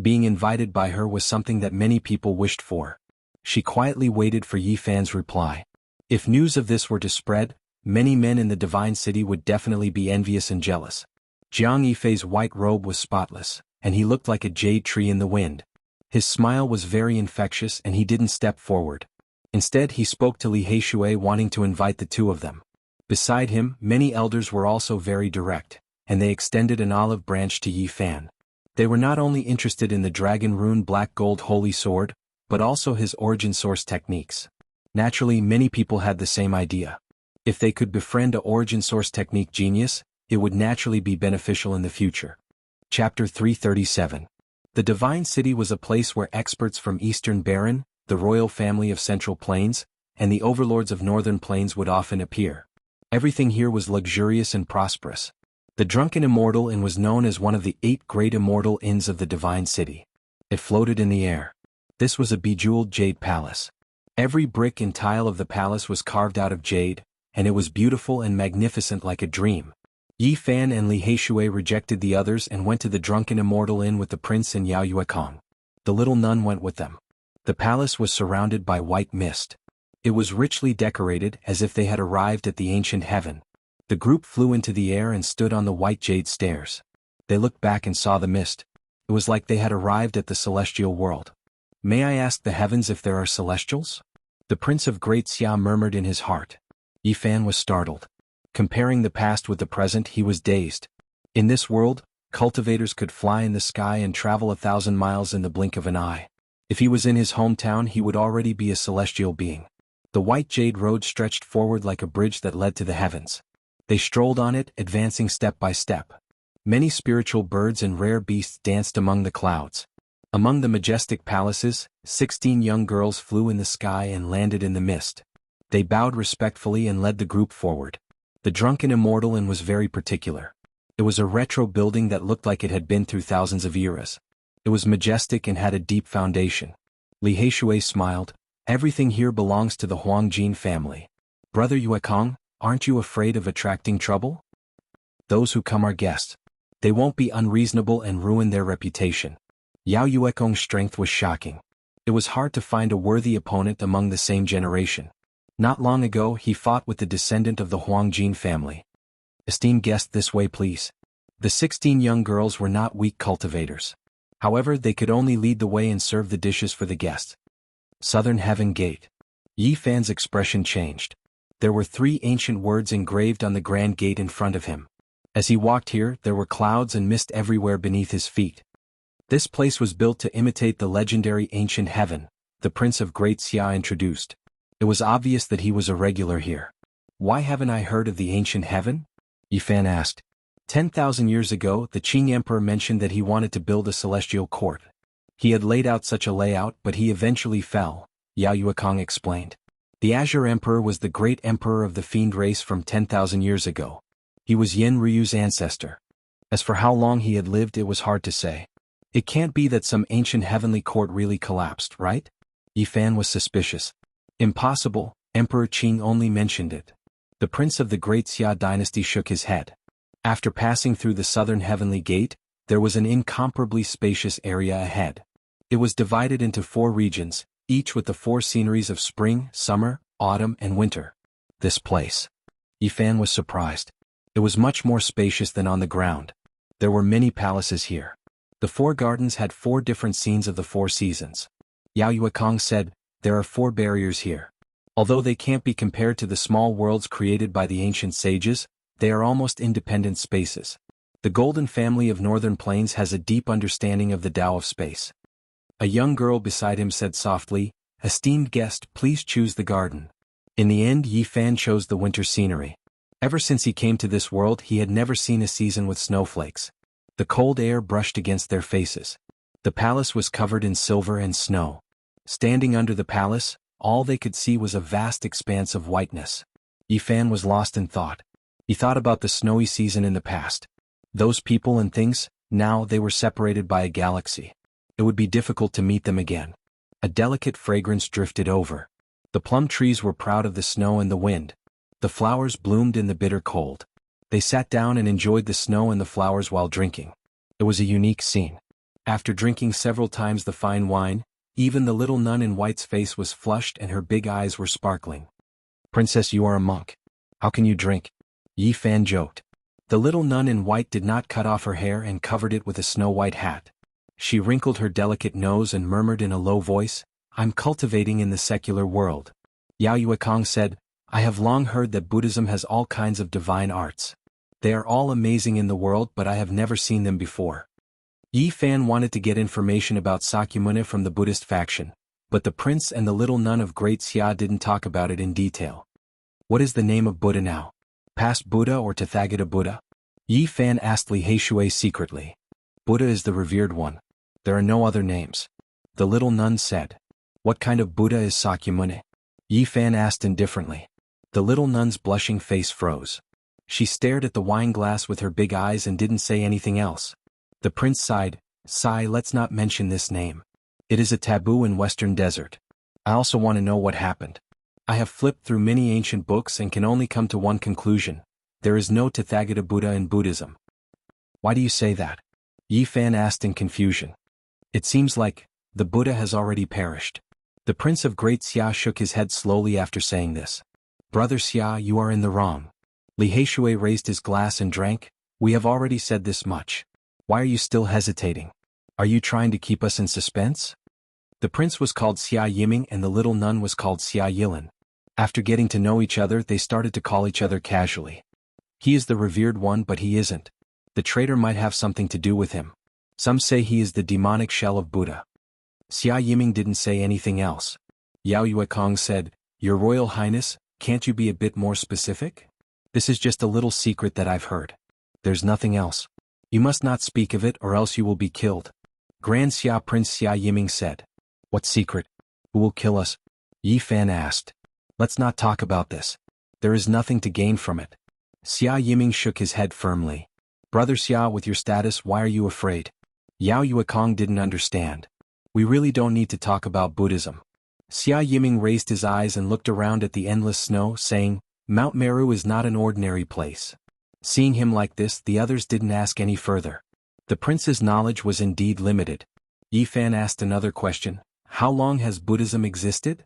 Being invited by her was something that many people wished for. She quietly waited for Yi Fan's reply. If news of this were to spread, many men in the divine city would definitely be envious and jealous. Jiang Yifei's white robe was spotless, and he looked like a jade tree in the wind. His smile was very infectious and he didn't step forward. Instead he spoke to Li Heishui wanting to invite the two of them. Beside him, many elders were also very direct, and they extended an olive branch to Yi Fan. They were not only interested in the dragon rune black gold holy sword, but also his origin source techniques. Naturally, many people had the same idea. If they could befriend a origin source technique genius, it would naturally be beneficial in the future. Chapter 337. The Divine City was a place where experts from Eastern Barren, the royal family of Central Plains, and the overlords of Northern Plains would often appear. Everything here was luxurious and prosperous. The Drunken Immortal Inn was known as one of the 8 great immortal inns of the Divine City. It floated in the air. This was a bejeweled jade palace. Every brick and tile of the palace was carved out of jade, and it was beautiful and magnificent like a dream. Yi Fan and Li Heishui rejected the others and went to the Drunken Immortal Inn with the prince and Yao Yuekong. The little nun went with them. The palace was surrounded by white mist. It was richly decorated as if they had arrived at the ancient heaven. The group flew into the air and stood on the white jade stairs. They looked back and saw the mist. It was like they had arrived at the celestial world. May I ask the heavens if there are celestials? The prince of Great Xia murmured in his heart. Yi Fan was startled. Comparing the past with the present, he was dazed. In this world, cultivators could fly in the sky and travel 1,000 miles in the blink of an eye. If he was in his hometown, he would already be a celestial being. The white jade road stretched forward like a bridge that led to the heavens. They strolled on it, advancing step by step. Many spiritual birds and rare beasts danced among the clouds. Among the majestic palaces, 16 young girls flew in the sky and landed in the mist. They bowed respectfully and led the group forward. The Drunken Immortal Inn was very particular. It was a retro building that looked like it had been through thousands of eras. It was majestic and had a deep foundation. Li Heishui smiled. Everything here belongs to the Huangjin family. Brother Yuekong, aren't you afraid of attracting trouble? Those who come are guests. They won't be unreasonable and ruin their reputation. Yao Yuekong's strength was shocking. It was hard to find a worthy opponent among the same generation. Not long ago he fought with the descendant of the Huangjin family. Esteemed guest, this way please. The 16 young girls were not weak cultivators. However, they could only lead the way and serve the dishes for the guests. Southern Heaven Gate. Yi Fan's expression changed. There were 3 ancient words engraved on the grand gate in front of him. As he walked here, there were clouds and mist everywhere beneath his feet. This place was built to imitate the legendary ancient heaven, the Prince of Great Xia introduced. It was obvious that he was a regular here. Why haven't I heard of the ancient heaven? Yifan asked. 10,000 years ago, the Qing Emperor mentioned that he wanted to build a celestial court. He had laid out such a layout, but he eventually fell, Yao Yuekong explained. The Azure Emperor was the great emperor of the fiend race from 10,000 years ago. He was Yin Ryu's ancestor. As for how long he had lived, it was hard to say. It can't be that some ancient heavenly court really collapsed, right? Yifan was suspicious. Impossible, Emperor Qing only mentioned it. The prince of the Great Xia dynasty shook his head. After passing through the southern heavenly gate, there was an incomparably spacious area ahead. It was divided into 4 regions, each with the 4 sceneries of spring, summer, autumn, and winter. This place. Yifan was surprised. It was much more spacious than on the ground. There were many palaces here. The 4 gardens had 4 different scenes of the 4 seasons. Yao Yuekong said, there are 4 barriers here. Although they can't be compared to the small worlds created by the ancient sages, they are almost independent spaces. The Golden Family of Northern Plains has a deep understanding of the Tao of space. A young girl beside him said softly, esteemed guest, please choose the garden. In the end, Yifan chose the winter scenery. Ever since he came to this world, he had never seen a season with snowflakes. The cold air brushed against their faces. The palace was covered in silver and snow. Standing under the palace, all they could see was a vast expanse of whiteness. Yifan was lost in thought. He thought about the snowy season in the past. Those people and things, now they were separated by a galaxy. It would be difficult to meet them again. A delicate fragrance drifted over. The plum trees were proud of the snow and the wind. The flowers bloomed in the bitter cold. They sat down and enjoyed the snow and the flowers while drinking. It was a unique scene. After drinking several times the fine wine, even the little nun in white's face was flushed and her big eyes were sparkling. Princess, you are a monk. How can you drink? Yifan joked. The little nun in white did not cut off her hair and covered it with a snow-white hat. She wrinkled her delicate nose and murmured in a low voice, I'm cultivating in the secular world. Yao Yuekong said, I have long heard that Buddhism has all kinds of divine arts. They are all amazing in the world, but I have never seen them before. Yifan wanted to get information about Sakyamuni from the Buddhist faction, but the prince and the little nun of Great Xia didn't talk about it in detail. What is the name of Buddha now? Past Buddha or Tathagata Buddha? Yifan asked Li Heishui secretly. Buddha is the revered one. There are no other names. The little nun said. What kind of Buddha is Sakyamuni? Yifan asked indifferently. The little nun's blushing face froze. She stared at the wine glass with her big eyes and didn't say anything else. The prince sighed, Sigh, let's not mention this name. It is a taboo in Western Desert. I also want to know what happened. I have flipped through many ancient books and can only come to one conclusion. There is no Tathagata Buddha in Buddhism. Why do you say that? Yifan asked in confusion. It seems like the Buddha has already perished. The Prince of Great Xia shook his head slowly after saying this. Brother Xia, you are in the wrong. Li Heishui raised his glass and drank. We have already said this much. Why are you still hesitating? Are you trying to keep us in suspense? The prince was called Xia Yiming and the little nun was called Xia Yilin. After getting to know each other, they started to call each other casually. He is the revered one, but he isn't. The traitor might have something to do with him. Some say he is the demonic shell of Buddha. Xia Yiming didn't say anything else. Yao Yuekong said, Your Royal Highness, can't you be a bit more specific? This is just a little secret that I've heard. There's nothing else. You must not speak of it or else you will be killed. Grand Xia Prince Xia Yiming said. What secret? Who will kill us? Yifan asked. Let's not talk about this. There is nothing to gain from it. Xia Yiming shook his head firmly. Brother Xia, with your status, why are you afraid? Yao Yuekong didn't understand. We really don't need to talk about Buddhism. Xia Yiming raised his eyes and looked around at the endless snow, saying, Mount Meru is not an ordinary place. Seeing him like this, the others didn't ask any further. The prince's knowledge was indeed limited. Yifan asked another question. How long has Buddhism existed?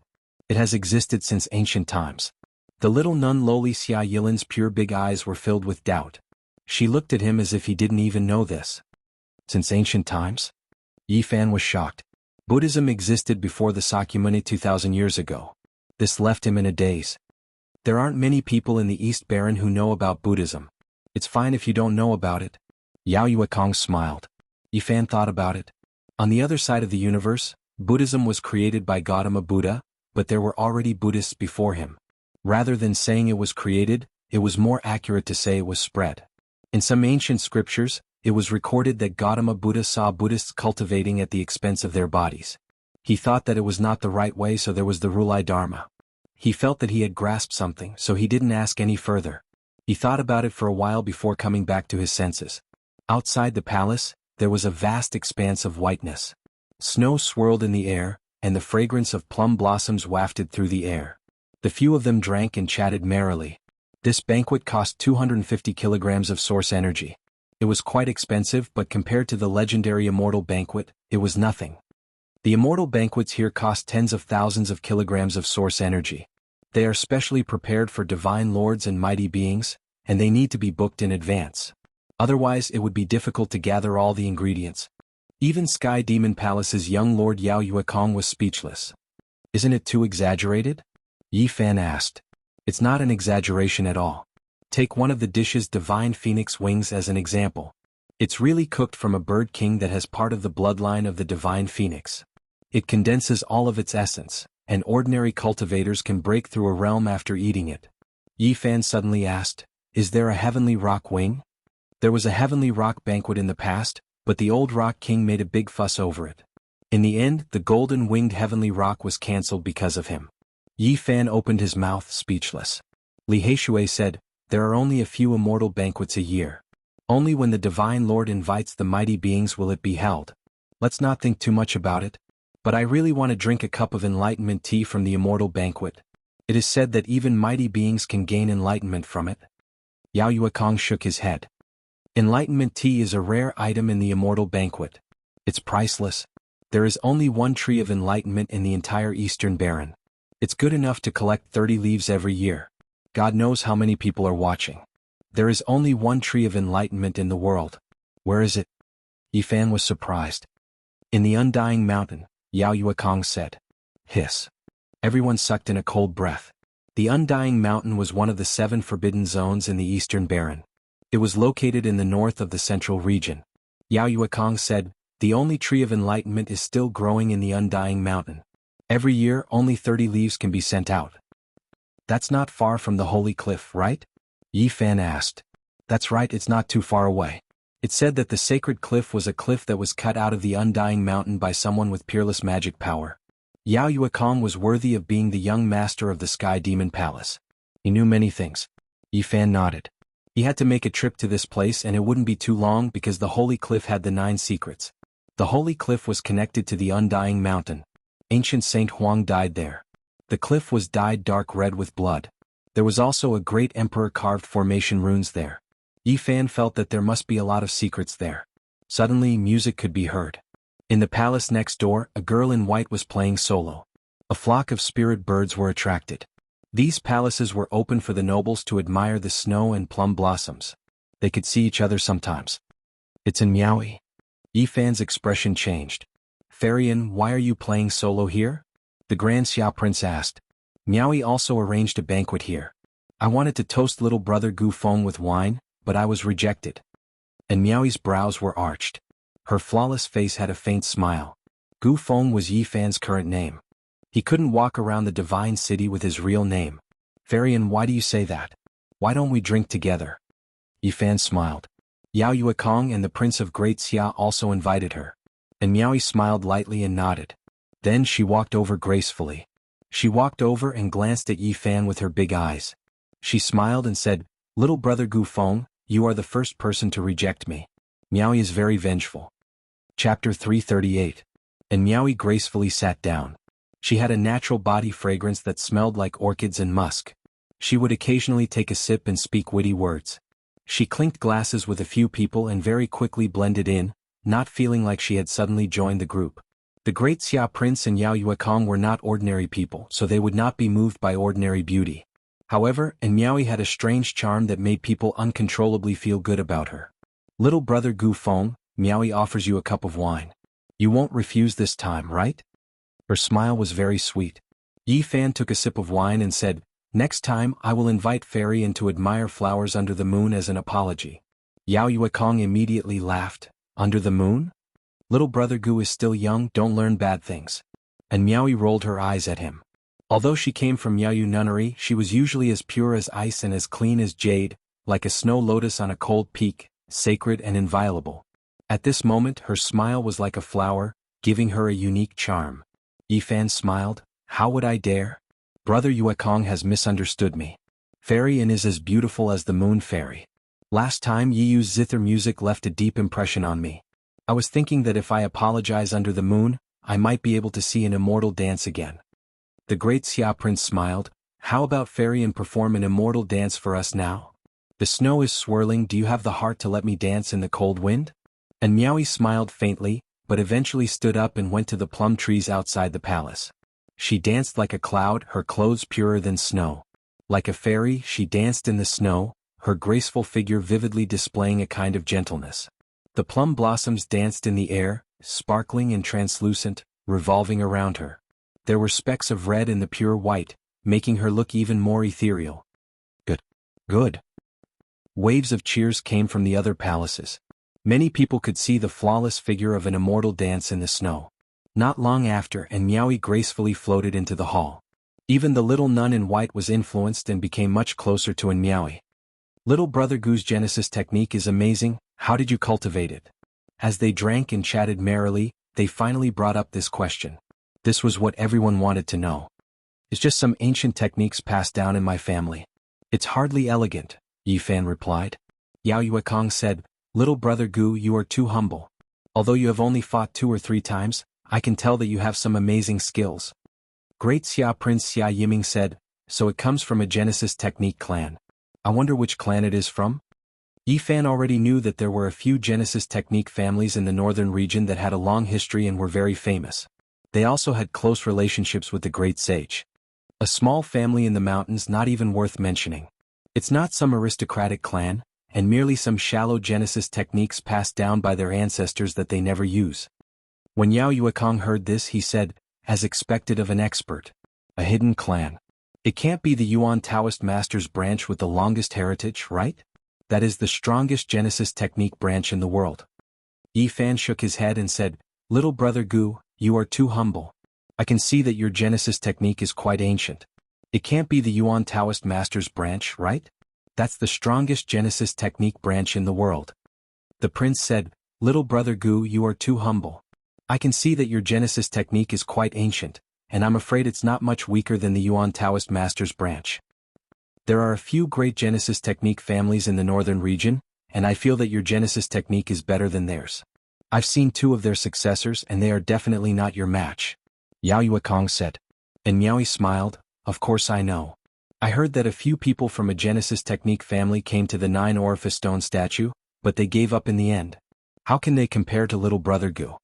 It has existed since ancient times. The little nun lowly Xia Yilin's pure big eyes were filled with doubt. She looked at him as if he didn't even know this. Since ancient times? Yifan was shocked. Buddhism existed before the Sakyamuni 2,000 years ago. This left him in a daze. There aren't many people in the East Baron who know about Buddhism. It's fine if you don't know about it. Yao Yuekong smiled. Yifan thought about it. On the other side of the universe, Buddhism was created by Gautama Buddha, but there were already Buddhists before him. Rather than saying it was created, it was more accurate to say it was spread. In some ancient scriptures, it was recorded that Gautama Buddha saw Buddhists cultivating at the expense of their bodies. He thought that it was not the right way, so there was the Rulai Dharma. He felt that he had grasped something, so he didn't ask any further. He thought about it for a while before coming back to his senses. Outside the palace, there was a vast expanse of whiteness. Snow swirled in the air, and the fragrance of plum blossoms wafted through the air. The few of them drank and chatted merrily. This banquet cost 250 kilograms of source energy. It was quite expensive, but compared to the legendary Immortal banquet, it was nothing. The Immortal banquets here cost tens of thousands of kilograms of source energy. They are specially prepared for divine lords and mighty beings, and they need to be booked in advance. Otherwise it would be difficult to gather all the ingredients. Even Sky Demon Palace's young lord Yao Yuekong was speechless. Isn't it too exaggerated? Yi Fan asked. It's not an exaggeration at all. Take one of the dishes, divine phoenix wings, as an example. It's really cooked from a bird king that has part of the bloodline of the divine phoenix. It condenses all of its essence, and ordinary cultivators can break through a realm after eating it. Yi Fan suddenly asked, is there a heavenly rock wing? There was a heavenly rock banquet in the past, but the old rock king made a big fuss over it. In the end, the golden-winged heavenly rock was cancelled because of him. Yi Fan opened his mouth, speechless. Li Heishui said, there are only a few immortal banquets a year. Only when the Divine Lord invites the mighty beings will it be held. Let's not think too much about it. But I really want to drink a cup of enlightenment tea from the immortal banquet. It is said that even mighty beings can gain enlightenment from it. Yao Yuekong shook his head. Enlightenment tea is a rare item in the immortal banquet. It's priceless. There is only one tree of enlightenment in the entire Eastern Baron. It's good enough to collect 30 leaves every year. God knows how many people are watching. There is only one tree of enlightenment in the world. Where is it? Yi Fan was surprised. In the Undying Mountain, Yao Yuekong said. Hiss. Everyone sucked in a cold breath. The Undying Mountain was one of the 7 forbidden zones in the Eastern Baron. It was located in the north of the central region. Yao Yuekong said, the only tree of enlightenment is still growing in the Undying Mountain. Every year, only 30 leaves can be sent out. That's not far from the Holy Cliff, right? Yi Fan asked. That's right, it's not too far away. It said that the sacred cliff was a cliff that was cut out of the Undying Mountain by someone with peerless magic power. Yao Yuekong was worthy of being the young master of the Sky Demon Palace. He knew many things. Yi Fan nodded. He had to make a trip to this place, and it wouldn't be too long because the Holy Cliff had the 9 secrets. The Holy Cliff was connected to the Undying Mountain. Ancient Saint Huang died there. The cliff was dyed dark red with blood. There was also a great emperor carved formation runes there. Yi Fan felt that there must be a lot of secrets there. Suddenly, music could be heard. In the palace next door, a girl in white was playing solo. A flock of spirit birds were attracted. These palaces were open for the nobles to admire the snow and plum blossoms. They could see each other sometimes. It's in Miaoyi. Yi Fan's expression changed. Farian, why are you playing solo here? The Grand Xia Prince asked. Miaoyi also arranged a banquet here. I wanted to toast little brother Gu Feng with wine, but I was rejected. And Miaoyi's brows were arched. Her flawless face had a faint smile. Gu Feng was Yi Fan's current name. He couldn't walk around the divine city with his real name. Farian, why do you say that? Why don't we drink together? Yi Fan smiled. Yao Yuekong and the Prince of Great Xia also invited her. And Miaoyi smiled lightly and nodded. Then she walked over gracefully. She walked over and glanced at Yi Fan with her big eyes. She smiled and said, little brother Gu Feng, you are the first person to reject me. Miaoyi is very vengeful. Chapter 338. And Miaoyi gracefully sat down. She had a natural body fragrance that smelled like orchids and musk. She would occasionally take a sip and speak witty words. She clinked glasses with a few people and very quickly blended in, not feeling like she had suddenly joined the group. The Great Xia Prince and Yao Yuekong were not ordinary people, so they would not be moved by ordinary beauty. However, and Miaoyi had a strange charm that made people uncontrollably feel good about her. Little brother Gu Feng, Miaoyi offers you a cup of wine. You won't refuse this time, right? Her smile was very sweet. Yi Fan took a sip of wine and said, next time I will invite Farian to admire flowers under the moon as an apology. Yao Yuekong immediately laughed. Under the moon? Little brother Gu is still young, don't learn bad things. And Miaoyu rolled her eyes at him. Although she came from Miaoyu nunnery, she was usually as pure as ice and as clean as jade, like a snow lotus on a cold peak, sacred and inviolable. At this moment her smile was like a flower, giving her a unique charm. Yifan smiled, how would I dare? Brother Yuekong has misunderstood me. Fairy and is as beautiful as the moon fairy. Last time Yiyu's zither music left a deep impression on me. I was thinking that if I apologize under the moon, I might be able to see an immortal dance again. The great Xia prince smiled, how about fairy and perform an immortal dance for us now? The snow is swirling, do you have the heart to let me dance in the cold wind? And Miaoyu smiled faintly, but eventually stood up and went to the plum trees outside the palace. She danced like a cloud, her clothes purer than snow. Like a fairy, she danced in the snow, her graceful figure vividly displaying a kind of gentleness. The plum blossoms danced in the air, sparkling and translucent, revolving around her. There were specks of red in the pure white, making her look even more ethereal. Good. Good. Waves of cheers came from the other palaces. Many people could see the flawless figure of an immortal dance in the snow. Not long after, and Miaoyu gracefully floated into the hall. Even the little nun in white was influenced and became much closer to Miaoyu. Little brother Gu's Genesis technique is amazing, how did you cultivate it? As they drank and chatted merrily, they finally brought up this question. This was what everyone wanted to know. It's just some ancient techniques passed down in my family. It's hardly elegant, Yifan replied. Yao Yuekong said, Little brother Gu, you are too humble. Although you have only fought 2 or 3 times, I can tell that you have some amazing skills. Great Xia Prince Xia Yiming said, so it comes from a Genesis technique clan. I wonder which clan it is from? Yifan already knew that there were a few Genesis technique families in the northern region that had a long history and were very famous. They also had close relationships with the great sage. A small family in the mountains not even worth mentioning. It's not some aristocratic clan, and merely some shallow Genesis techniques passed down by their ancestors that they never use. When Yao Yuekong heard this he said, as expected of an expert. A hidden clan. It can't be the Yuan Taoist Masters branch with the longest heritage, right? That is the strongest Genesis technique branch in the world. Yifan shook his head and said, Little brother Gu, you are too humble. I can see that your Genesis technique is quite ancient. It can't be the Yuan Taoist Masters branch, right? That's the strongest Genesis technique branch in the world. The prince said, Little brother Gu, you are too humble. I can see that your Genesis technique is quite ancient, and I'm afraid it's not much weaker than the Yuan Taoist Masters branch. There are a few great Genesis technique families in the northern region, and I feel that your Genesis technique is better than theirs. I've seen 2 of their successors and they are definitely not your match. Yao Yuekong said. And Miaoyu smiled, of course I know. I heard that a few people from a Genesis technique family came to the 9 orifice stone statue, but they gave up in the end. How can they compare to little brother Gu?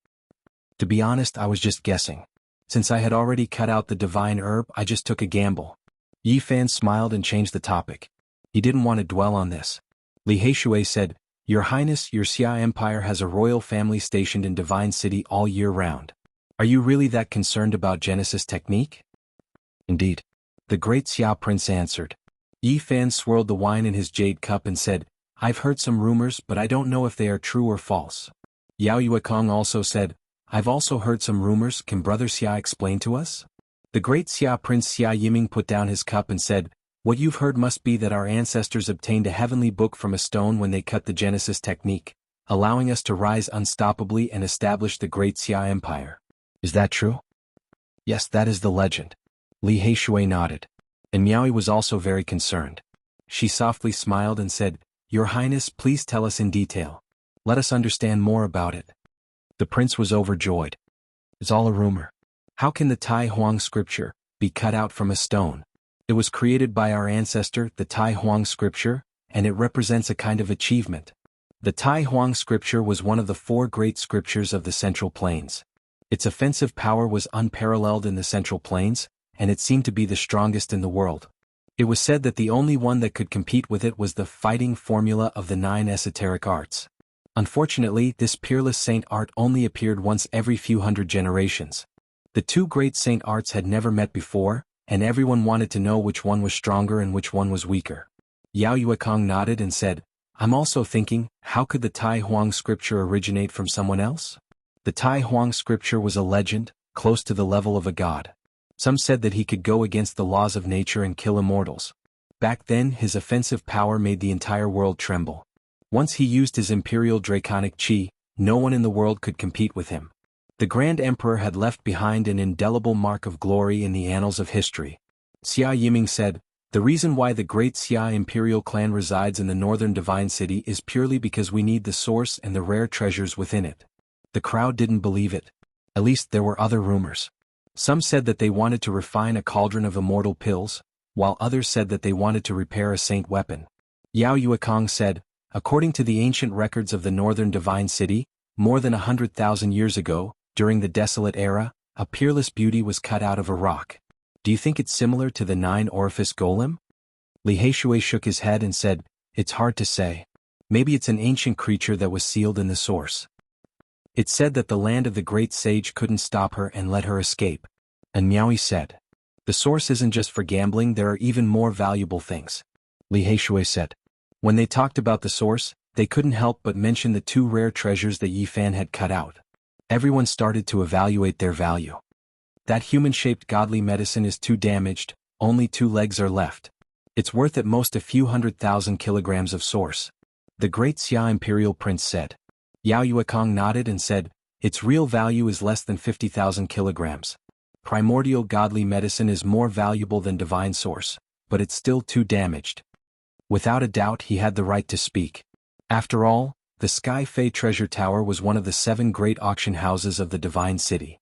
To be honest, I was just guessing. Since I had already cut out the divine herb, I just took a gamble. Yifan smiled and changed the topic. He didn't want to dwell on this. Li Heishui said, Your Highness, your Xia Empire has a royal family stationed in Divine City all year round. Are you really that concerned about Genesis technique? Indeed. The great Xia Prince answered. Yifan swirled the wine in his jade cup and said, I've heard some rumors but I don't know if they are true or false. Yao Yuekong also said, I've also heard some rumors, can Brother Xia explain to us? The great Xia Prince Xia Yiming put down his cup and said, What you've heard must be that our ancestors obtained a heavenly book from a stone when they cut the Genesis technique, allowing us to rise unstoppably and establish the great Xia Empire. Is that true? Yes, that is the legend. Li Heishui nodded. And Miaoyu was also very concerned. She softly smiled and said, Your Highness, please tell us in detail. Let us understand more about it. The prince was overjoyed. It's all a rumor. How can the Tai Huang scripture be cut out from a stone? It was created by our ancestor, the Tai Huang scripture, and it represents a kind of achievement. The Tai Huang scripture was one of the 4 great scriptures of the Central Plains. Its offensive power was unparalleled in the Central Plains, and it seemed to be the strongest in the world. It was said that the only one that could compete with it was the fighting formula of the 9 esoteric arts. Unfortunately, this peerless saint art only appeared once every few hundred generations. The 2 great saint arts had never met before, and everyone wanted to know which one was stronger and which one was weaker. Yao Yuekong nodded and said, I'm also thinking, how could the Tai Huang scripture originate from someone else? The Tai Huang scripture was a legend, close to the level of a god. Some said that he could go against the laws of nature and kill immortals. Back then, his offensive power made the entire world tremble. Once he used his imperial draconic chi, no one in the world could compete with him. The Grand Emperor had left behind an indelible mark of glory in the annals of history. Xia Yiming said, "The reason why the great Xia imperial clan resides in the northern divine city is purely because we need the source and the rare treasures within it." The crowd didn't believe it. At least there were other rumors. Some said that they wanted to refine a cauldron of immortal pills, while others said that they wanted to repair a saint weapon. Yao Yuekong said, "According to the ancient records of the northern divine city, more than 100,000 years ago, during the desolate era, a peerless beauty was cut out of a rock. Do you think it's similar to the 9-orifice golem?" Li Heishui shook his head and said, "It's hard to say. Maybe it's an ancient creature that was sealed in the source. It said that the land of the great sage couldn't stop her and let her escape." And Miaoyi said, "The source isn't just for gambling, there are even more valuable things." Li Heishui said. When they talked about the source, they couldn't help but mention the 2 rare treasures that Yi Fan had cut out. Everyone started to evaluate their value. That human-shaped godly medicine is too damaged, only 2 legs are left. It's worth at most a few 100,000 kilograms of source. The great Xia imperial prince said. Yao Yuekong nodded and said, "Its real value is less than 50,000 kilograms. Primordial godly medicine is more valuable than divine source, but it's still too damaged." Without a doubt he had the right to speak. After all, the Sky Fei Treasure Tower was one of the 7 great auction houses of the Divine City.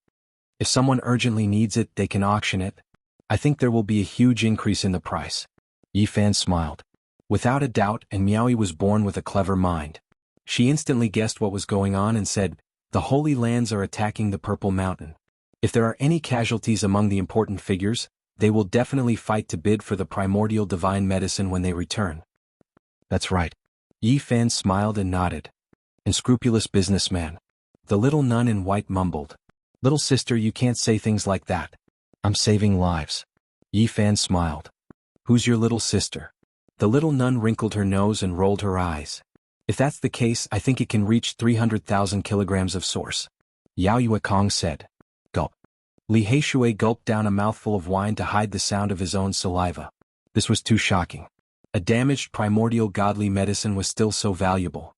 If someone urgently needs it, they can auction it. I think there will be a huge increase in the price. Yi Fan smiled. Without a doubt, and Miaoyi was born with a clever mind. She instantly guessed what was going on and said, "The Holy Lands are attacking the Purple Mountain. If there are any casualties among the important figures, they will definitely fight to bid for the primordial divine medicine when they return." "That's right." Yi Fan smiled and nodded. "Unscrupulous businessman." The little nun in white mumbled. "Little sister, you can't say things like that. I'm saving lives." Yi Fan smiled. "Who's your little sister?" The little nun wrinkled her nose and rolled her eyes. "If that's the case, I think it can reach 300,000 kilograms of source." Yao Yuekong said. Gulp. Li Heishui gulped down a mouthful of wine to hide the sound of his own saliva. This was too shocking. A damaged primordial godly medicine was still so valuable.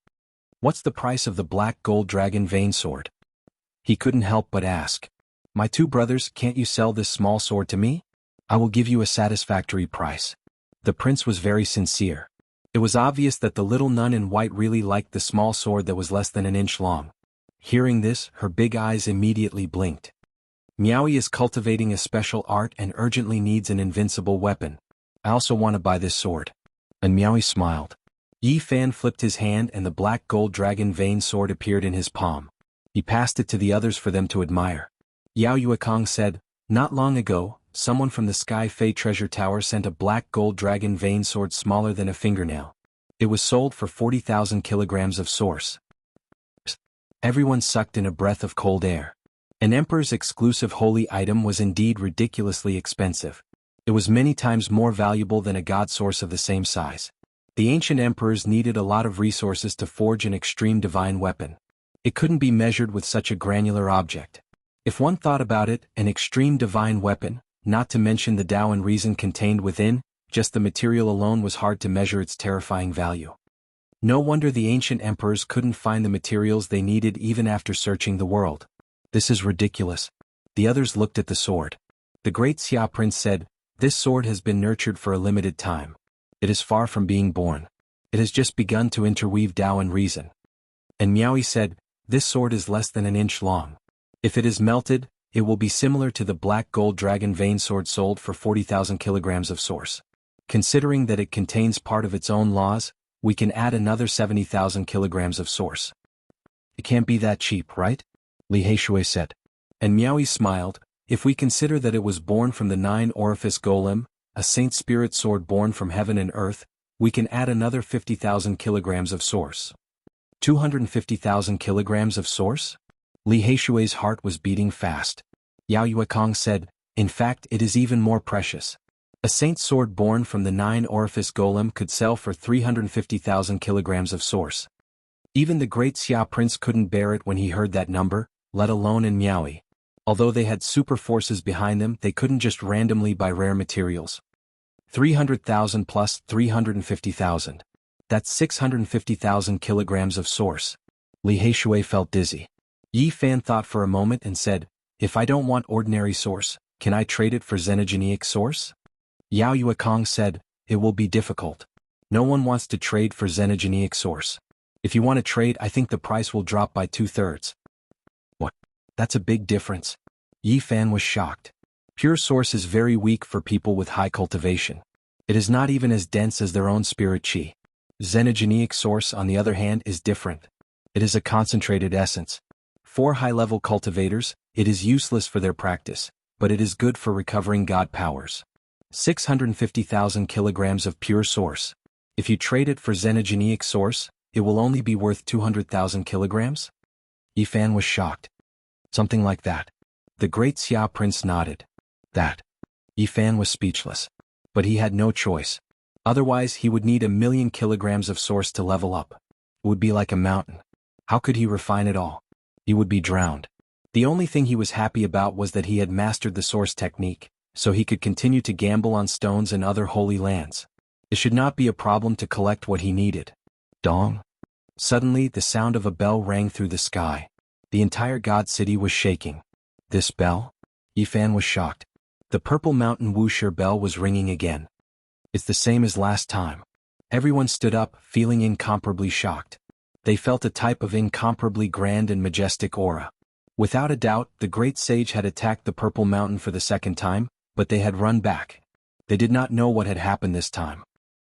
"What's the price of the black gold dragon vein sword?" He couldn't help but ask. "My 2 brothers, can't you sell this small sword to me? I will give you a satisfactory price." The prince was very sincere. It was obvious that the little nun in white really liked the small sword that was less than an inch long. Hearing this, her big eyes immediately blinked. "Miaoyi is cultivating a special art and urgently needs an invincible weapon. I also want to buy this sword." And Miaoyi smiled. Yi Fan flipped his hand and the black gold dragon vein sword appeared in his palm. He passed it to the others for them to admire. Yao Yuekong said, "Not long ago, someone from the Sky Fei Treasure Tower sent a black gold dragon vein sword smaller than a fingernail. It was sold for 40,000 kilograms of source." Everyone sucked in a breath of cold air. An emperor's exclusive holy item was indeed ridiculously expensive. It was many times more valuable than a god source of the same size. The ancient emperors needed a lot of resources to forge an extreme divine weapon. It couldn't be measured with such a granular object. If one thought about it, an extreme divine weapon, not to mention the Tao and reason contained within, just the material alone was hard to measure its terrifying value. No wonder the ancient emperors couldn't find the materials they needed even after searching the world. "This is ridiculous." The others looked at the sword. The great Xia prince said, "This sword has been nurtured for a limited time. It is far from being born. It has just begun to interweave Tao and reason." And Miaoyi said, "This sword is less than an inch long. If it is melted, it will be similar to the black gold dragon vein sword sold for 40,000 kilograms of source. Considering that it contains part of its own laws, we can add another 70,000 kilograms of source. It can't be that cheap, right?" Li Heishui said. And Miaoyi smiled. "If we consider that it was born from the 9-orifice golem, a saint spirit sword born from heaven and earth, we can add another 50,000 kilograms of source." 250,000 kilograms of source? Li Heishui's heart was beating fast. Yao Yuekong said, "In fact, it is even more precious. A saint sword born from the 9-orifice golem could sell for 350,000 kilograms of source." Even the great Xia prince couldn't bear it when he heard that number. let alone in Miaui. Although they had super forces behind them, they couldn't just randomly buy rare materials. 300,000 plus 350,000. That's 650,000 kilograms of source. Li Heishui felt dizzy. Yi Fan thought for a moment and said, if I don't want ordinary source, can I trade it for xenogeneic source? Yao Yuekong said, it will be difficult. No one wants to trade for xenogeneic source. If you want to trade, I think the price will drop by 2/3. What? That's a big difference. Yi Fan was shocked. Pure source is very weak for people with high cultivation. It is not even as dense as their own spirit chi. Xenogeneic source, on the other hand, is different. It is a concentrated essence. For high-level cultivators, it is useless for their practice, but it is good for recovering god powers. 650,000 kilograms of pure source. If you trade it for xenogeneic source, it will only be worth 200,000 kilograms? Yi Fan was shocked. Something like that. The great Xia prince nodded. That. Yi Fan was speechless. But he had no choice. Otherwise he would need 1,000,000 kilograms of source to level up. It would be like a mountain. How could he refine it all? He would be drowned. The only thing he was happy about was that he had mastered the source technique, so he could continue to gamble on stones and other holy lands. It should not be a problem to collect what he needed. Dong. Suddenly the sound of a bell rang through the sky. The entire god city was shaking. This bell? Yi Fan was shocked. The Purple Mountain Wuxia bell was ringing again. It's the same as last time. Everyone stood up, feeling incomparably shocked. They felt a type of incomparably grand and majestic aura. Without a doubt, the great sage had attacked the Purple Mountain for the second time, but they had run back. They did not know what had happened this time.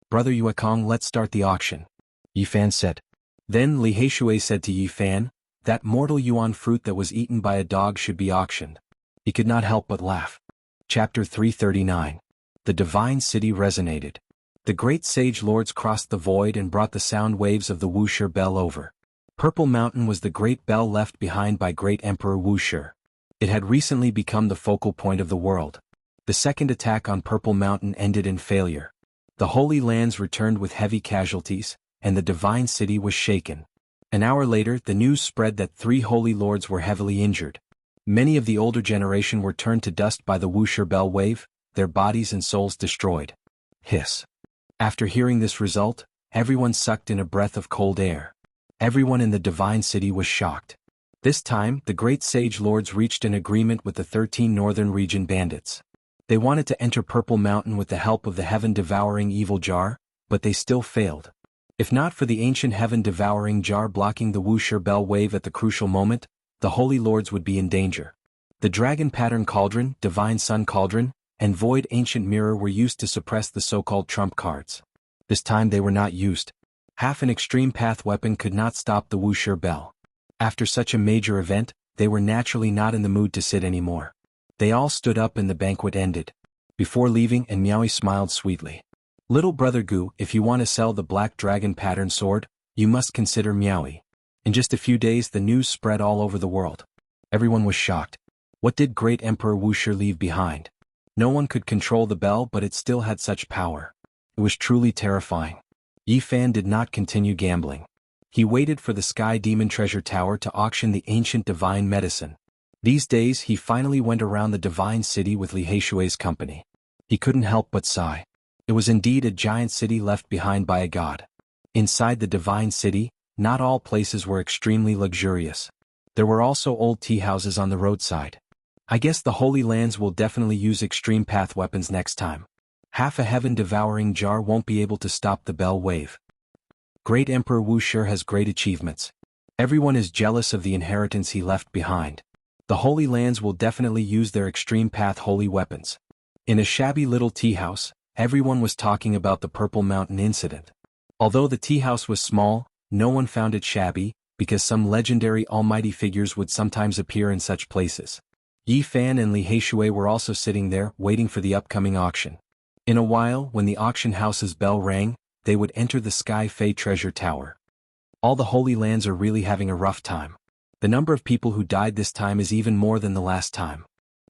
Brother Yuekong, let's start the auction. Yi Fan said. Then Li Heishui said to Yi Fan, that mortal yuan fruit that was eaten by a dog should be auctioned. He could not help but laugh. Chapter 339. The Divine City resonated. The great sage lords crossed the void and brought the sound waves of the Wuxia bell over. Purple Mountain was the great bell left behind by great Emperor Wuxia. It had recently become the focal point of the world. The second attack on Purple Mountain ended in failure. The Holy Lands returned with heavy casualties, and the Divine City was shaken. An hour later, the news spread that 3 holy lords were heavily injured. Many of the older generation were turned to dust by the Wuxia bell wave, their bodies and souls destroyed. Hiss. After hearing this result, everyone sucked in a breath of cold air. Everyone in the Divine City was shocked. This time, the great sage lords reached an agreement with the 13 northern region bandits. They wanted to enter Purple Mountain with the help of the heaven-devouring evil jar, but they still failed. If not for the ancient heaven-devouring jar blocking the Wuxia bell wave at the crucial moment, the holy lords would be in danger. The dragon pattern cauldron, divine sun cauldron, and void ancient mirror were used to suppress the so-called trump cards. This time they were not used. Half an extreme path weapon could not stop the Wuxia bell. After such a major event, they were naturally not in the mood to sit anymore. They all stood up and the banquet ended. Before leaving, and Miaui smiled sweetly. Little brother Gu, if you want to sell the black dragon pattern sword, you must consider Miaui. In just a few days the news spread all over the world. Everyone was shocked. What did great Emperor Wuxia leave behind? No one could control the bell, but it still had such power. It was truly terrifying. Yi Fan did not continue gambling. He waited for the Sky Demon Treasure Tower to auction the ancient divine medicine. These days he finally went around the Divine City with Li Heishui's company. He couldn't help but sigh. It was indeed a giant city left behind by a god. Inside the Divine City, not all places were extremely luxurious. There were also old tea houses on the roadside. I guess the Holy Lands will definitely use extreme path weapons next time. Half a heaven-devouring jar won't be able to stop the bell wave. Great Emperor Wuxia has great achievements. Everyone is jealous of the inheritance he left behind. The Holy Lands will definitely use their extreme path holy weapons. In a shabby little tea house, everyone was talking about the Purple Mountain incident. Although the tea house was small, no one found it shabby, because some legendary almighty figures would sometimes appear in such places. Yi Fan and Li Heishui were also sitting there, waiting for the upcoming auction. In a while, when the auction house's bell rang, they would enter the Sky Fei Treasure Tower. All the Holy Lands are really having a rough time. The number of people who died this time is even more than the last time.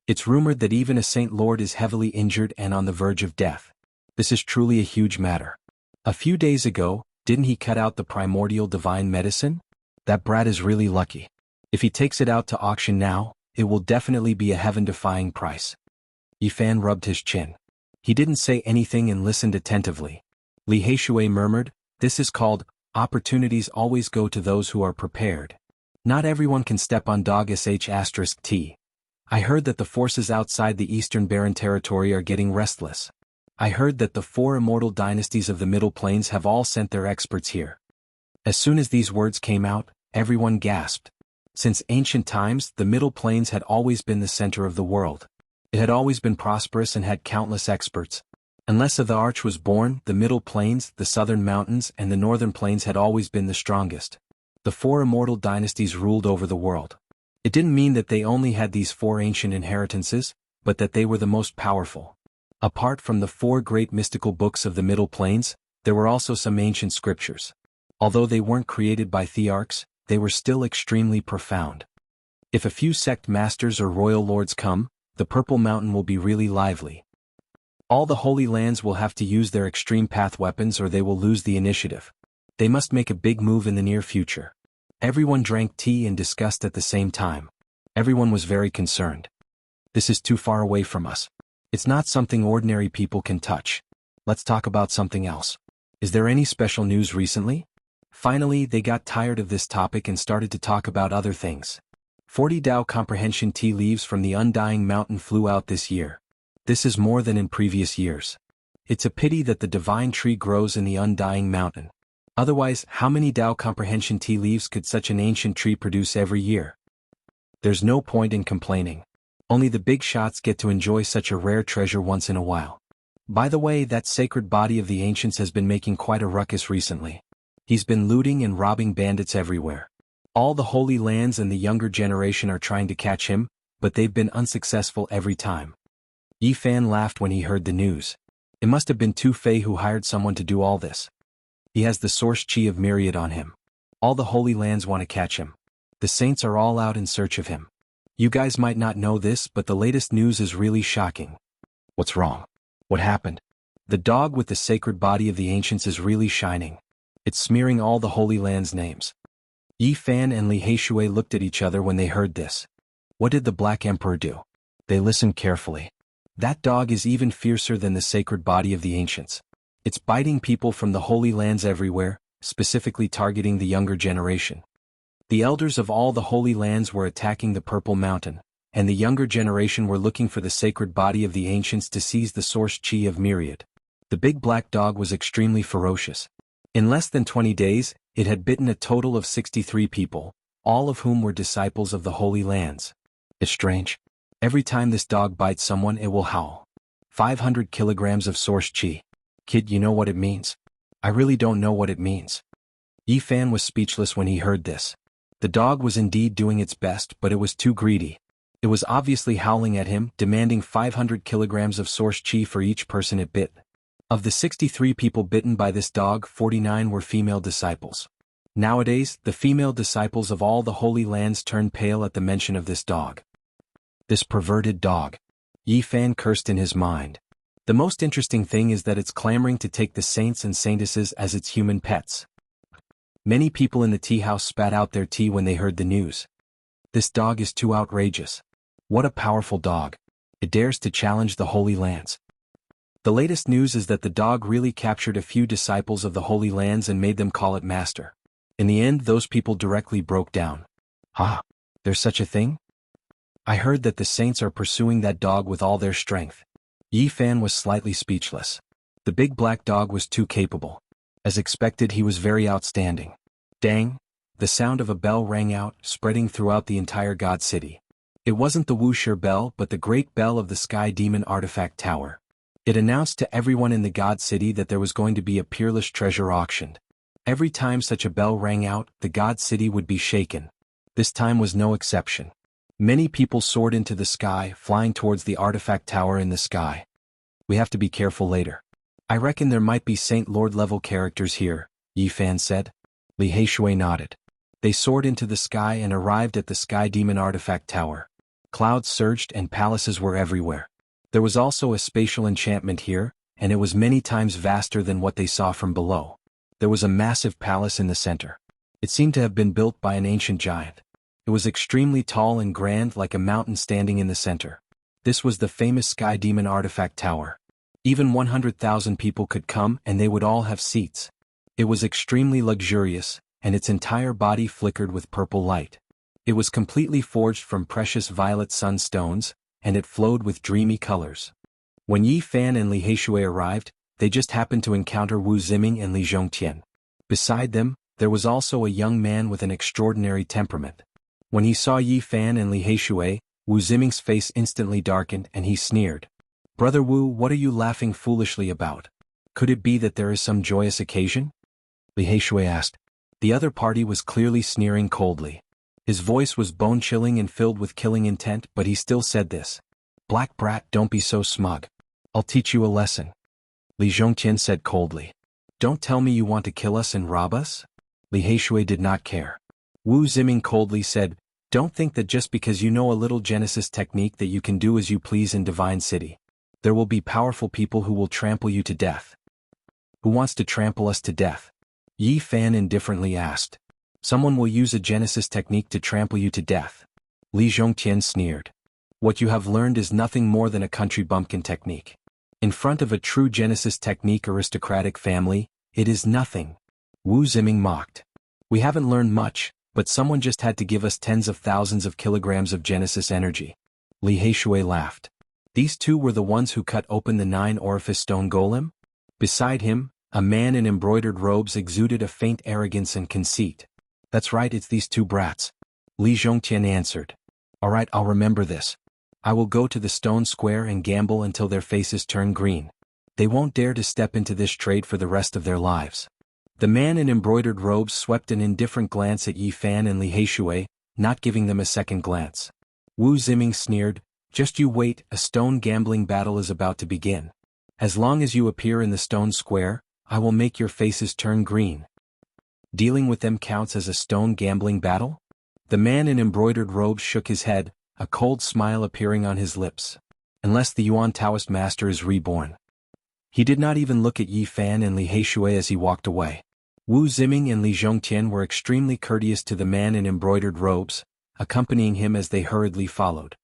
It's rumored that even a Saint Lord is heavily injured and on the verge of death. This is truly a huge matter. A few days ago, didn't he cut out the primordial divine medicine? That brat is really lucky. If he takes it out to auction now, it will definitely be a heaven-defying price. Yifan rubbed his chin. He didn't say anything and listened attentively. Li Heishui murmured, "This is called, opportunities always go to those who are prepared. Not everyone can step on dog sh*t. I heard that the forces outside the Eastern Barren Territory are getting restless. I heard that the 4 immortal dynasties of the Middle Plains have all sent their experts here." As soon as these words came out, everyone gasped. Since ancient times, the Middle Plains had always been the center of the world. It had always been prosperous and had countless experts. Unless the Arch was born, the Middle Plains, the Southern Mountains, and the Northern Plains had always been the strongest. The 4 immortal dynasties ruled over the world. It didn't mean that they only had these 4 ancient inheritances, but that they were the most powerful. Apart from the 4 great mystical books of the Middle Plains, there were also some ancient scriptures. Although they weren't created by thearchs, they were still extremely profound. If a few sect masters or royal lords come, the Purple Mountain will be really lively. All the Holy Lands will have to use their extreme path weapons or they will lose the initiative. They must make a big move in the near future. Everyone drank tea and discussed at the same time. Everyone was very concerned. This is too far away from us. It's not something ordinary people can touch. Let's talk about something else. Is there any special news recently? Finally, they got tired of this topic and started to talk about other things. 40 Dao comprehension tea leaves from the Undying Mountain flew out this year. This is more than in previous years. It's a pity that the divine tree grows in the Undying Mountain. Otherwise, how many Dao comprehension tea leaves could such an ancient tree produce every year? There's no point in complaining. Only the big shots get to enjoy such a rare treasure once in a while. By the way, that sacred body of the ancients has been making quite a ruckus recently. He's been looting and robbing bandits everywhere. All the Holy Lands and the younger generation are trying to catch him, but they've been unsuccessful every time. Yifan laughed when he heard the news. It must have been Tu Fei who hired someone to do all this. He has the source chi of Myriad on him. All the Holy Lands want to catch him. The saints are all out in search of him. You guys might not know this, but the latest news is really shocking. What's wrong? What happened? The dog with the sacred body of the ancients is really shining. It's smearing all the Holy Lands' names. Yifan and Li Heishui looked at each other when they heard this. What did the Black Emperor do? They listened carefully. That dog is even fiercer than the sacred body of the ancients. It's biting people from the Holy Lands everywhere, specifically targeting the younger generation. The elders of all the Holy Lands were attacking the Purple Mountain, and the younger generation were looking for the sacred body of the ancients to seize the source chi of Myriad. The big black dog was extremely ferocious. In less than 20 days, it had bitten a total of 63 people, all of whom were disciples of the Holy Lands. It's strange. Every time this dog bites someone it will howl. 500 kilograms of source chi. Kid, you know what it means? I really don't know what it means. Yifan was speechless when he heard this. The dog was indeed doing its best, but it was too greedy. It was obviously howling at him, demanding 500 kilograms of source chi for each person it bit. Of the 63 people bitten by this dog, 49 were female disciples. Nowadays, the female disciples of all the Holy Lands turn pale at the mention of this dog. This perverted dog. Yifan cursed in his mind. The most interesting thing is that it's clamoring to take the saints and saintesses as its human pets. Many people in the tea house spat out their tea when they heard the news. This dog is too outrageous. What a powerful dog. It dares to challenge the Holy Lands. The latest news is that the dog really captured a few disciples of the Holy Lands and made them call it master. In the end, those people directly broke down. There's such a thing? I heard that the saints are pursuing that dog with all their strength. Yifan was slightly speechless. The big black dog was too capable. As expected, he was very outstanding. Dang! The sound of a bell rang out, spreading throughout the entire God City. It wasn't the Wuxia bell, but the great bell of the Sky Demon Artifact Tower. It announced to everyone in the God City that there was going to be a peerless treasure auctioned. Every time such a bell rang out, the God City would be shaken. This time was no exception. Many people soared into the sky, flying towards the artifact tower in the sky. We have to be careful later. I reckon there might be Saint Lord level characters here, Yifan said. Li Heishui nodded. They soared into the sky and arrived at the Sky Demon Artifact Tower. Clouds surged and palaces were everywhere. There was also a spatial enchantment here, and it was many times vaster than what they saw from below. There was a massive palace in the center. It seemed to have been built by an ancient giant. It was extremely tall and grand, like a mountain standing in the center. This was the famous Sky Demon Artifact Tower. Even 100,000 people could come and they would all have seats. It was extremely luxurious, and its entire body flickered with purple light. It was completely forged from precious violet sunstones, and it flowed with dreamy colors. When Yi Fan and Li Heishui arrived, they just happened to encounter Wu Ziming and Li Zhongtian. Beside them, there was also a young man with an extraordinary temperament. When he saw Yi Fan and Li Heishui, Wu Ziming's face instantly darkened and he sneered. "Brother Wu, what are you laughing foolishly about? Could it be that there is some joyous occasion?" Li Heishui asked. The other party was clearly sneering coldly. His voice was bone-chilling and filled with killing intent, but he still said this. "Black brat, don't be so smug. I'll teach you a lesson." Li Zhongtian said coldly. "Don't tell me you want to kill us and rob us?" Li Heishui did not care. Wu Ziming coldly said, "Don't think that just because you know a little Genesis technique that you can do as you please in Divine City. There will be powerful people who will trample you to death." "Who wants to trample us to death?" Yi Fan indifferently asked. "Someone will use a Genesis technique to trample you to death." Li Zhongtian sneered. "What you have learned is nothing more than a country bumpkin technique. In front of a true Genesis technique aristocratic family, it is nothing." Wu Ziming mocked. "We haven't learned much, but someone just had to give us tens of thousands of kilograms of Genesis energy." Li Heishui laughed. "These two were the ones who cut open the 9-orifice stone golem?" Beside him, a man in embroidered robes exuded a faint arrogance and conceit. "That's right, it's these two brats." Li Zhongtian answered. "All right, I'll remember this. I will go to the stone square and gamble until their faces turn green. They won't dare to step into this trade for the rest of their lives." The man in embroidered robes swept an indifferent glance at Yi Fan and Li Heishui, not giving them a second glance. Wu Ziming sneered, "Just you wait, a stone gambling battle is about to begin. As long as you appear in the stone square, I will make your faces turn green." Dealing with them counts as a stone gambling battle? The man in embroidered robes shook his head, a cold smile appearing on his lips. "Unless the Yuan Taoist master is reborn." He did not even look at Yi Fan and Li Heishui as he walked away. Wu Ziming and Li Zhongtian were extremely courteous to the man in embroidered robes, accompanying him as they hurriedly followed.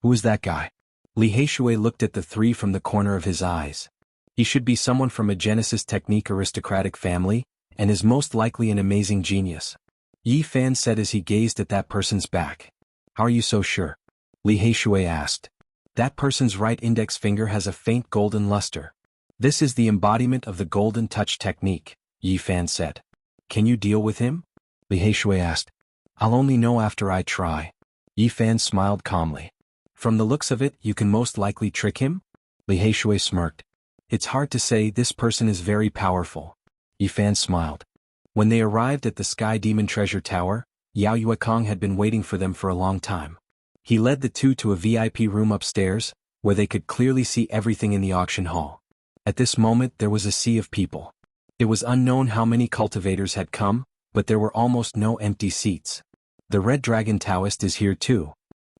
"Who is that guy?" Li Heishui looked at the three from the corner of his eyes. "He should be someone from a Genesis technique aristocratic family, and is most likely an amazing genius." Yi Fan said as he gazed at that person's back. "How are you so sure?" Li Heishui asked. "That person's right index finger has a faint golden luster. This is the embodiment of the golden touch technique," Yi Fan said. "Can you deal with him?" Li Heishui asked. "I'll only know after I try." Yi Fan smiled calmly. "From the looks of it, you can most likely trick him?" Li Heishui smirked. "It's hard to say, this person is very powerful." Yi Fan smiled. When they arrived at the Sky Demon Treasure Tower, Yao Yuekong had been waiting for them for a long time. He led the two to a VIP room upstairs, where they could clearly see everything in the auction hall. At this moment there was a sea of people. It was unknown how many cultivators had come, but there were almost no empty seats. "The Red Dragon Taoist is here too."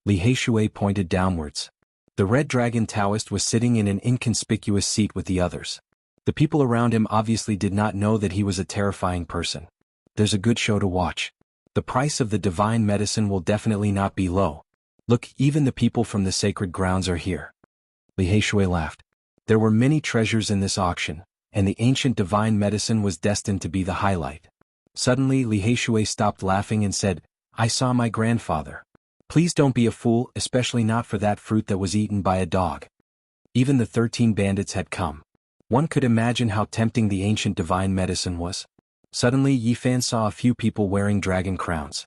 Li Heishui pointed downwards. The Red Dragon Taoist was sitting in an inconspicuous seat with the others. The people around him obviously did not know that he was a terrifying person. "There's a good show to watch. The price of the divine medicine will definitely not be low. Look, even the people from the sacred grounds are here." Li Heishui laughed. There were many treasures in this auction, and the ancient divine medicine was destined to be the highlight. Suddenly Li Heishui stopped laughing and said, "I saw my grandfather. Please don't be a fool, especially not for that fruit that was eaten by a dog." Even the 13 bandits had come. One could imagine how tempting the ancient divine medicine was. Suddenly Yi Fan saw a few people wearing dragon crowns.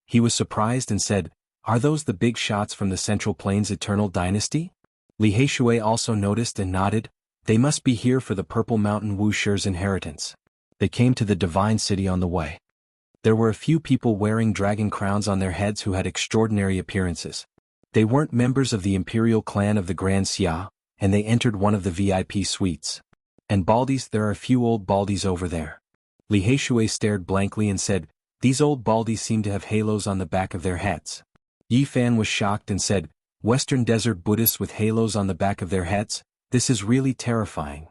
He was surprised and said, "Are those the big shots from the Central Plains Eternal Dynasty?" Li Heishui also noticed and nodded. "They must be here for the Purple Mountain Wusher's inheritance." They came to the Divine City on the way. There were a few people wearing dragon crowns on their heads who had extraordinary appearances. They weren't members of the imperial clan of the Grand Xia, and they entered one of the VIP suites. "And Baldies, there are a few old Baldies over there." Li Heishui stared blankly and said, "These old Baldies seem to have halos on the back of their heads." Yi Fan was shocked and said, "Western Desert Buddhists with halos on the back of their heads? This is really terrifying."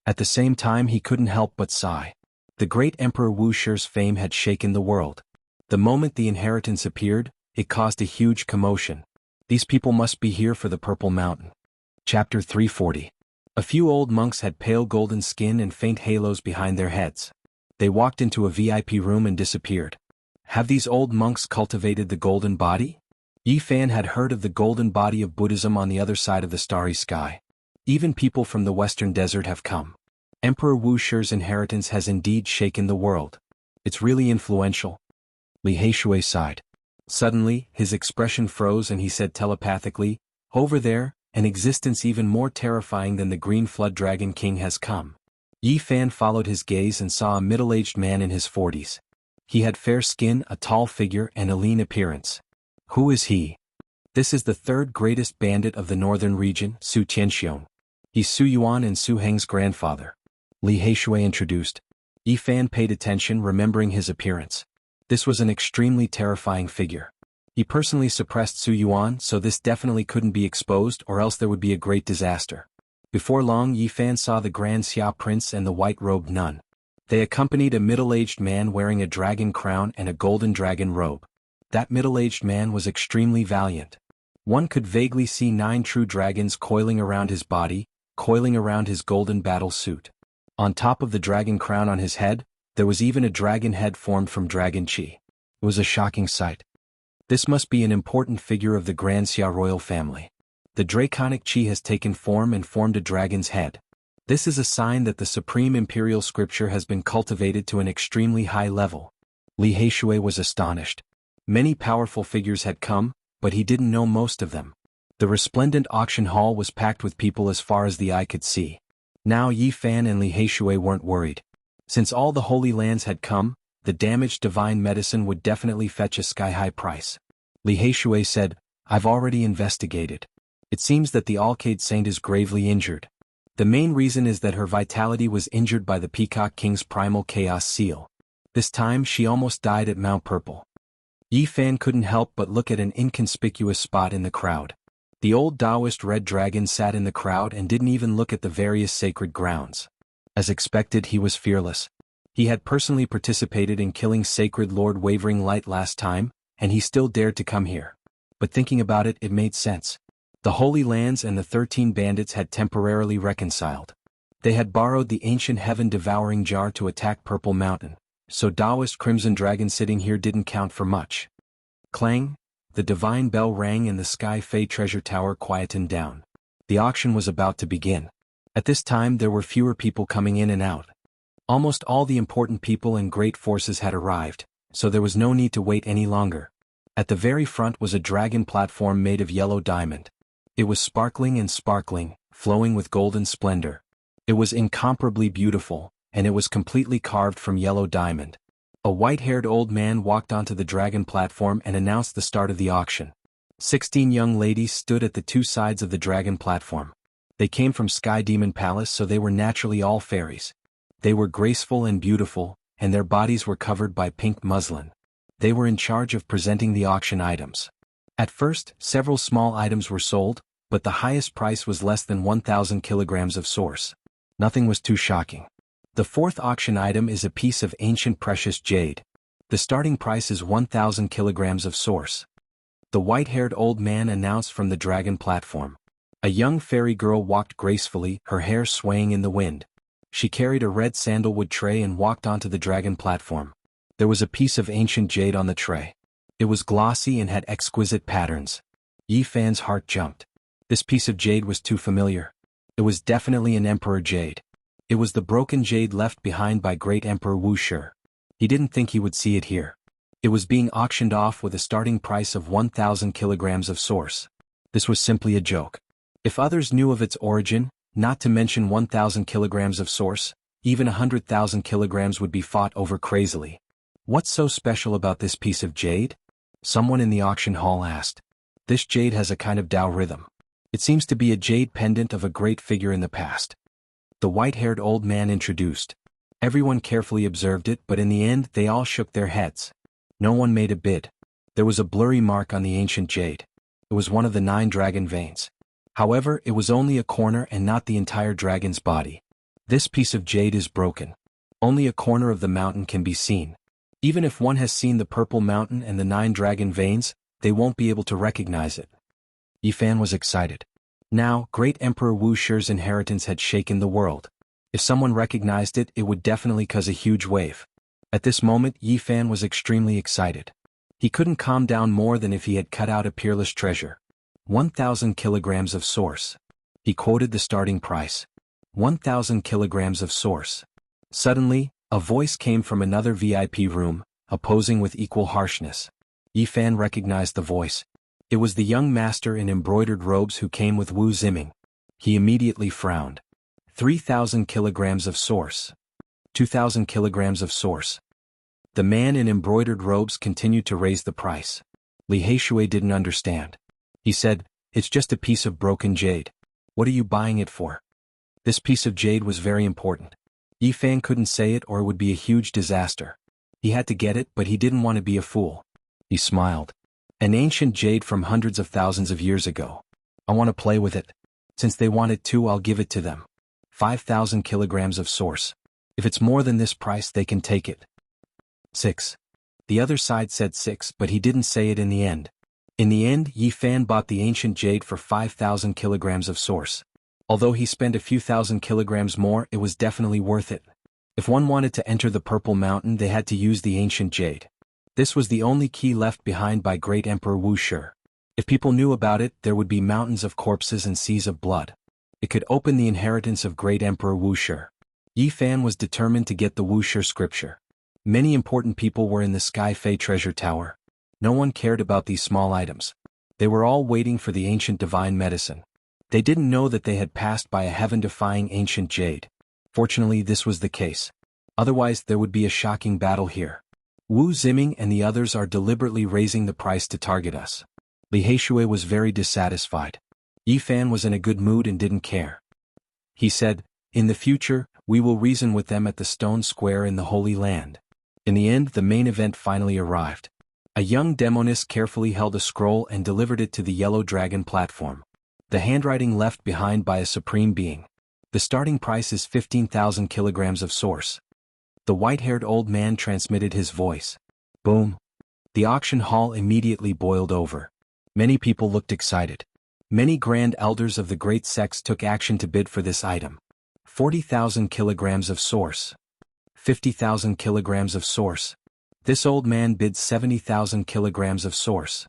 At the same time he couldn't help but sigh. The great Emperor Wusher's fame had shaken the world. The moment the inheritance appeared, it caused a huge commotion. These people must be here for the Purple Mountain. Chapter 340. A few old monks had pale golden skin and faint halos behind their heads. They walked into a VIP room and disappeared. Have these old monks cultivated the golden body? Yi Fan had heard of the golden body of Buddhism on the other side of the starry sky. Even people from the western desert have come. Emperor Wuxia's inheritance has indeed shaken the world. It's really influential. Li Haishui sighed. Suddenly, his expression froze and he said telepathically, "Over there, an existence even more terrifying than the Green Flood Dragon King has come." Yi Fan followed his gaze and saw a middle-aged man in his 40s. He had fair skin, a tall figure, and a lean appearance. Who is he? This is the third greatest bandit of the northern region, Su Tianxiong. He's Su Yuan and Su Heng's grandfather. Li Haishui introduced. Yi Fan paid attention, remembering his appearance. This was an extremely terrifying figure. He personally suppressed Su Yuan, so this definitely couldn't be exposed or else there would be a great disaster. Before long Yi Fan saw the Grand Xia Prince and the white-robed nun. They accompanied a middle-aged man wearing a dragon crown and a golden dragon robe. That middle-aged man was extremely valiant. One could vaguely see 9 true dragons coiling around his body, coiling around his golden battle suit. On top of the dragon crown on his head, there was even a dragon head formed from dragon chi. It was a shocking sight. This must be an important figure of the Grand Xia royal family. The draconic chi has taken form and formed a dragon's head. This is a sign that the supreme imperial scripture has been cultivated to an extremely high level. Li Haishui was astonished. Many powerful figures had come, but he didn't know most of them. The resplendent auction hall was packed with people as far as the eye could see. Now Yi Fan and Li Haishui weren't worried. Since all the Holy Lands had come, the damaged divine medicine would definitely fetch a sky-high price. Li Haishui said, "I've already investigated. It seems that the Alcade Saint is gravely injured. The main reason is that her vitality was injured by the Peacock King's primal chaos seal. This time she almost died at Mount Purple." Yi Fan couldn't help but look at an inconspicuous spot in the crowd. The old Taoist red dragon sat in the crowd and didn't even look at the various sacred grounds. As expected, he was fearless. He had personally participated in killing Sacred Lord Wavering Light last time, and he still dared to come here. But thinking about it, it made sense. The Holy Lands and the 13 bandits had temporarily reconciled. They had borrowed the ancient heaven-devouring jar to attack Purple Mountain, so Taoist Crimson Dragon sitting here didn't count for much. Clang! The divine bell rang and the Sky Fae treasure tower quietened down. The auction was about to begin. At this time there were fewer people coming in and out. Almost all the important people and great forces had arrived, so there was no need to wait any longer. At the very front was a dragon platform made of yellow diamond. It was sparkling and sparkling, flowing with golden splendor. It was incomparably beautiful, and it was completely carved from yellow diamond. A white-haired old man walked onto the dragon platform and announced the start of the auction. 16 young ladies stood at the 2 sides of the dragon platform. They came from Sky Demon Palace, so they were naturally all fairies. They were graceful and beautiful, and their bodies were covered by pink muslin. They were in charge of presenting the auction items. At first, several small items were sold, but the highest price was less than 1,000 kilograms of source. Nothing was too shocking. The 4th auction item is a piece of ancient precious jade. The starting price is 1,000 kilograms of source. The white-haired old man announced from the dragon platform. A young fairy girl walked gracefully, her hair swaying in the wind. She carried a red sandalwood tray and walked onto the dragon platform. There was a piece of ancient jade on the tray. It was glossy and had exquisite patterns. Yi Fan's heart jumped. This piece of jade was too familiar. It was definitely an emperor jade. It was the broken jade left behind by great Emperor Wuxia. He didn't think he would see it here. It was being auctioned off with a starting price of 1,000 kilograms of source. This was simply a joke. If others knew of its origin, not to mention 1,000 kilograms of source, even 100,000 kilograms would be fought over crazily. What's so special about this piece of jade? Someone in the auction hall asked. This jade has a kind of Tao rhythm. It seems to be a jade pendant of a great figure in the past. The white-haired old man introduced. Everyone carefully observed it, but in the end they all shook their heads. No one made a bid. There was a blurry mark on the ancient jade. It was one of the 9 dragon veins. However, it was only a corner and not the entire dragon's body. This piece of jade is broken. Only a corner of the mountain can be seen. Even if one has seen the Purple Mountain and the 9 dragon veins, they won't be able to recognize it. Yi Fan was excited. Now, Great Emperor Wu Shi's inheritance had shaken the world. If someone recognized it, it would definitely cause a huge wave. At this moment, Yi Fan was extremely excited. He couldn't calm down more than if he had cut out a peerless treasure. 1,000 kilograms of source. He quoted the starting price. 1,000 kilograms of source. Suddenly, a voice came from another VIP room, opposing with equal harshness. Yi Fan recognized the voice. It was the young master in embroidered robes who came with Wu Ziming. He immediately frowned. 3,000 kilograms of source. 2,000 kilograms of source. The man in embroidered robes continued to raise the price. Li Heishui didn't understand. He said, "It's just a piece of broken jade. What are you buying it for?" This piece of jade was very important. Yi Fan couldn't say it or it would be a huge disaster. He had to get it, but he didn't want to be a fool. He smiled. An ancient jade from hundreds of thousands of years ago. I want to play with it. Since they want it too, I'll give it to them. 5,000 kilograms of source. If it's more than this price, they can take it. 6. The other side said 6, but he didn't say it in the end. In the end, Yi Fan bought the ancient jade for 5,000 kilograms of source. Although he spent a few thousand kilograms more, it was definitely worth it. If one wanted to enter the Purple Mountain, they had to use the ancient jade. This was the only key left behind by Great Emperor Wu Shi. If people knew about it, there would be mountains of corpses and seas of blood. It could open the inheritance of Great Emperor Wu Shi. Yi Fan was determined to get the Wu Shi scripture. Many important people were in the Sky Fei treasure tower. No one cared about these small items. They were all waiting for the ancient divine medicine. They didn't know that they had passed by a heaven-defying ancient jade. Fortunately, this was the case. Otherwise, there would be a shocking battle here. Wu Ziming and the others are deliberately raising the price to target us. Li Heishui was very dissatisfied. Yi Fan was in a good mood and didn't care. He said, "In the future, we will reason with them at the stone square in the Holy Land." In the end, the main event finally arrived. A young demoness carefully held a scroll and delivered it to the yellow dragon platform. The handwriting left behind by a supreme being. The starting price is 15,000 kilograms of source. The white-haired old man transmitted his voice. Boom. The auction hall immediately boiled over. Many people looked excited. Many grand elders of the great sects took action to bid for this item. 40,000 kilograms of source. 50,000 kilograms of source. This old man bid 70,000 kilograms of source.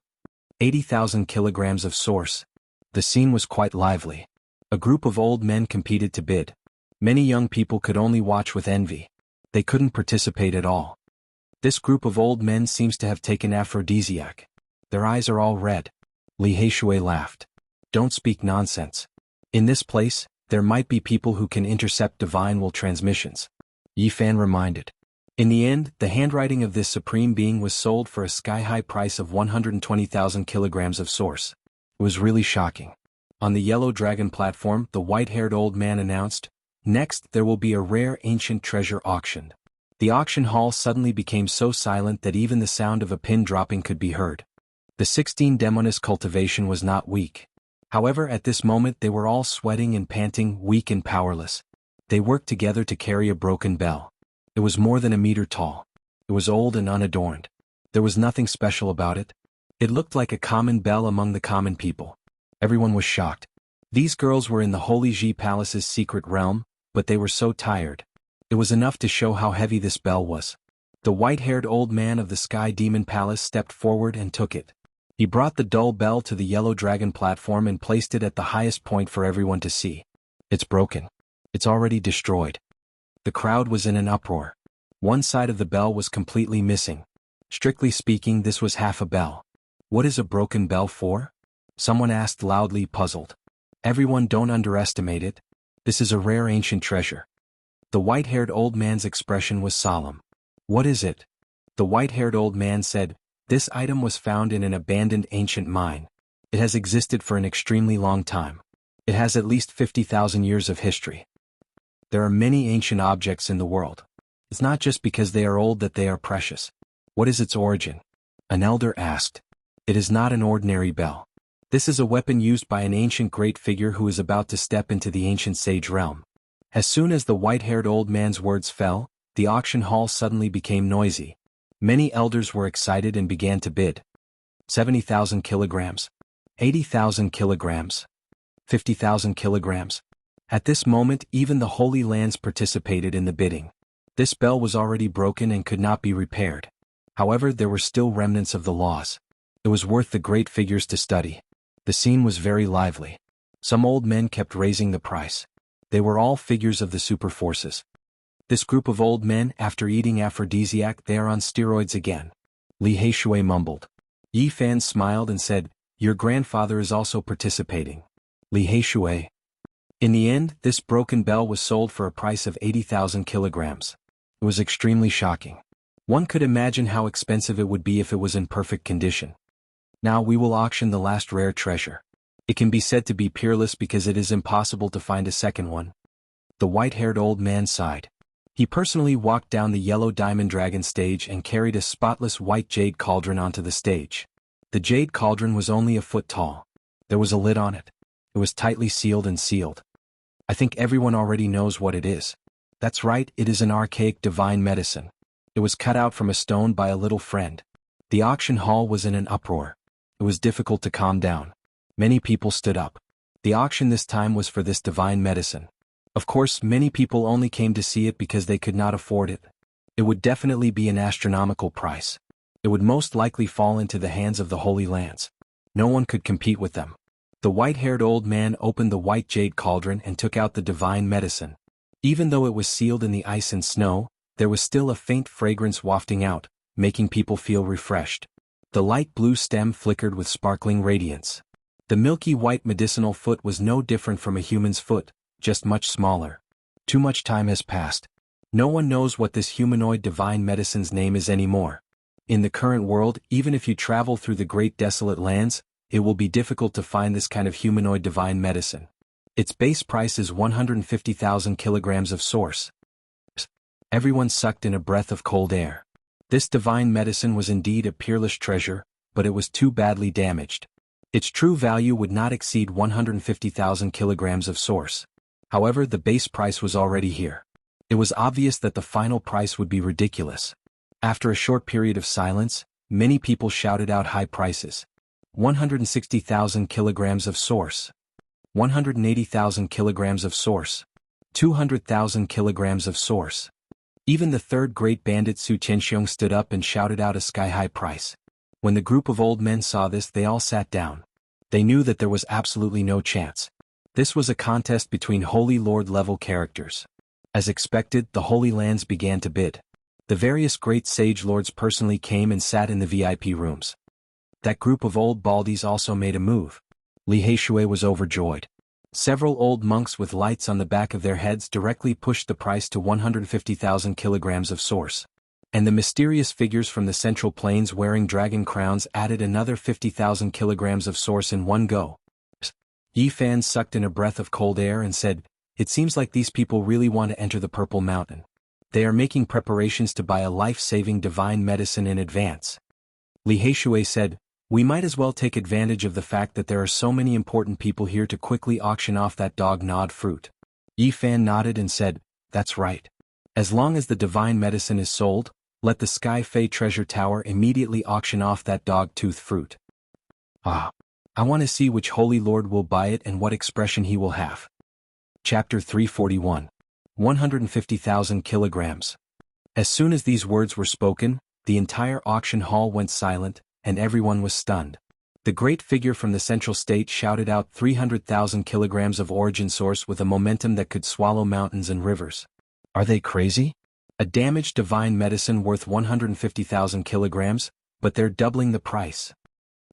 80,000 kilograms of source. The scene was quite lively. A group of old men competed to bid. Many young people could only watch with envy. They couldn't participate at all. This group of old men seems to have taken aphrodisiac. Their eyes are all red. Li Heishui laughed. Don't speak nonsense. In this place, there might be people who can intercept divine will transmissions. Yi Fan reminded. In the end, the handwriting of this supreme being was sold for a sky-high price of 120,000 kilograms of source. It was really shocking. On the yellow dragon platform, the white-haired old man announced, "Next, there will be a rare ancient treasure auctioned." The auction hall suddenly became so silent that even the sound of a pin dropping could be heard. The 16 demoness cultivation was not weak. However, at this moment they were all sweating and panting, weak and powerless. They worked together to carry a broken bell. It was more than a meter tall. It was old and unadorned. There was nothing special about it. It looked like a common bell among the common people. Everyone was shocked. These girls were in the Holy Ji Palace's secret realm, but they were so tired. It was enough to show how heavy this bell was. The white-haired old man of the Sky Demon Palace stepped forward and took it. He brought the dull bell to the yellow dragon platform and placed it at the highest point for everyone to see. It's broken. It's already destroyed. The crowd was in an uproar. One side of the bell was completely missing. Strictly speaking, this was half a bell. What is a broken bell for? Someone asked loudly, puzzled. Everyone, don't underestimate it. This is a rare ancient treasure. The white-haired old man's expression was solemn. What is it? The white-haired old man said, this item was found in an abandoned ancient mine. It has existed for an extremely long time. It has at least 50,000 years of history. There are many ancient objects in the world. It's not just because they are old that they are precious. What is its origin? An elder asked. It is not an ordinary bell. This is a weapon used by an ancient great figure who is about to step into the ancient sage realm. As soon as the white-haired old man's words fell, the auction hall suddenly became noisy. Many elders were excited and began to bid. 70,000 kilograms, 80,000 kilograms, 50,000 kilograms. At this moment even the Holy Lands participated in the bidding. This bell was already broken and could not be repaired. However, there were still remnants of the laws. It was worth the great figures to study. The scene was very lively. Some old men kept raising the price. They were all figures of the super forces. This group of old men, after eating aphrodisiac, they are on steroids again. Li Heishui mumbled. Yi Fan smiled and said, "Your grandfather is also participating." Li Heishui. In the end, this broken bell was sold for a price of 80,000 kilograms. It was extremely shocking. One could imagine how expensive it would be if it was in perfect condition. Now we will auction the last rare treasure. It can be said to be peerless because it is impossible to find a second one. The white-haired old man sighed. He personally walked down the yellow diamond dragon stage and carried a spotless white jade cauldron onto the stage. The jade cauldron was only a foot tall. There was a lid on it. It was tightly sealed and sealed. I think everyone already knows what it is. That's right, it is an archaic divine medicine. It was cut out from a stone by a little friend. The auction hall was in an uproar. It was difficult to calm down. Many people stood up. The auction this time was for this divine medicine. Of course, many people only came to see it because they could not afford it. It would definitely be an astronomical price. It would most likely fall into the hands of the Holy Lands. No one could compete with them. The white-haired old man opened the white jade cauldron and took out the divine medicine. Even though it was sealed in the ice and snow, there was still a faint fragrance wafting out, making people feel refreshed. The light blue stem flickered with sparkling radiance. The milky white medicinal foot was no different from a human's foot, just much smaller. Too much time has passed. No one knows what this humanoid divine medicine's name is anymore. In the current world, even if you travel through the great desolate lands, it will be difficult to find this kind of humanoid divine medicine. Its base price is 150,000 kilograms of source. Everyone sucked in a breath of cold air. This divine medicine was indeed a peerless treasure, but it was too badly damaged. Its true value would not exceed 150,000 kilograms of source. However, the base price was already here. It was obvious that the final price would be ridiculous. After a short period of silence, many people shouted out high prices. 160,000 kilograms of source. 180,000 kilograms of source. 200,000 kilograms of source. Even the third great bandit Su Qianxiong stood up and shouted out a sky-high price. When the group of old men saw this, they all sat down. They knew that there was absolutely no chance. This was a contest between Holy Lord level characters. As expected, the Holy Lands began to bid. The various great sage lords personally came and sat in the VIP rooms. That group of old baldies also made a move. Li Heishui was overjoyed. Several old monks with lights on the back of their heads directly pushed the price to 150,000 kilograms of source. And the mysterious figures from the central plains wearing dragon crowns added another 50,000 kilograms of source in one go. Yi Fan sucked in a breath of cold air and said, "It seems like these people really want to enter the Purple Mountain. They are making preparations to buy a life-saving divine medicine in advance." Li Heishui said, "We might as well take advantage of the fact that there are so many important people here to quickly auction off that dog-gnawed fruit." Yi Fan nodded and said, "That's right. As long as the divine medicine is sold, let the Sky Fei Treasure Tower immediately auction off that dog-tooth fruit. I want to see which Holy Lord will buy it and what expression he will have." Chapter 341. 150,000 kilograms. As soon as these words were spoken, the entire auction hall went silent, and everyone was stunned. The great figure from the central state shouted out 300,000 kilograms of origin source with a momentum that could swallow mountains and rivers. Are they crazy? A damaged divine medicine worth 150,000 kilograms, but they're doubling the price.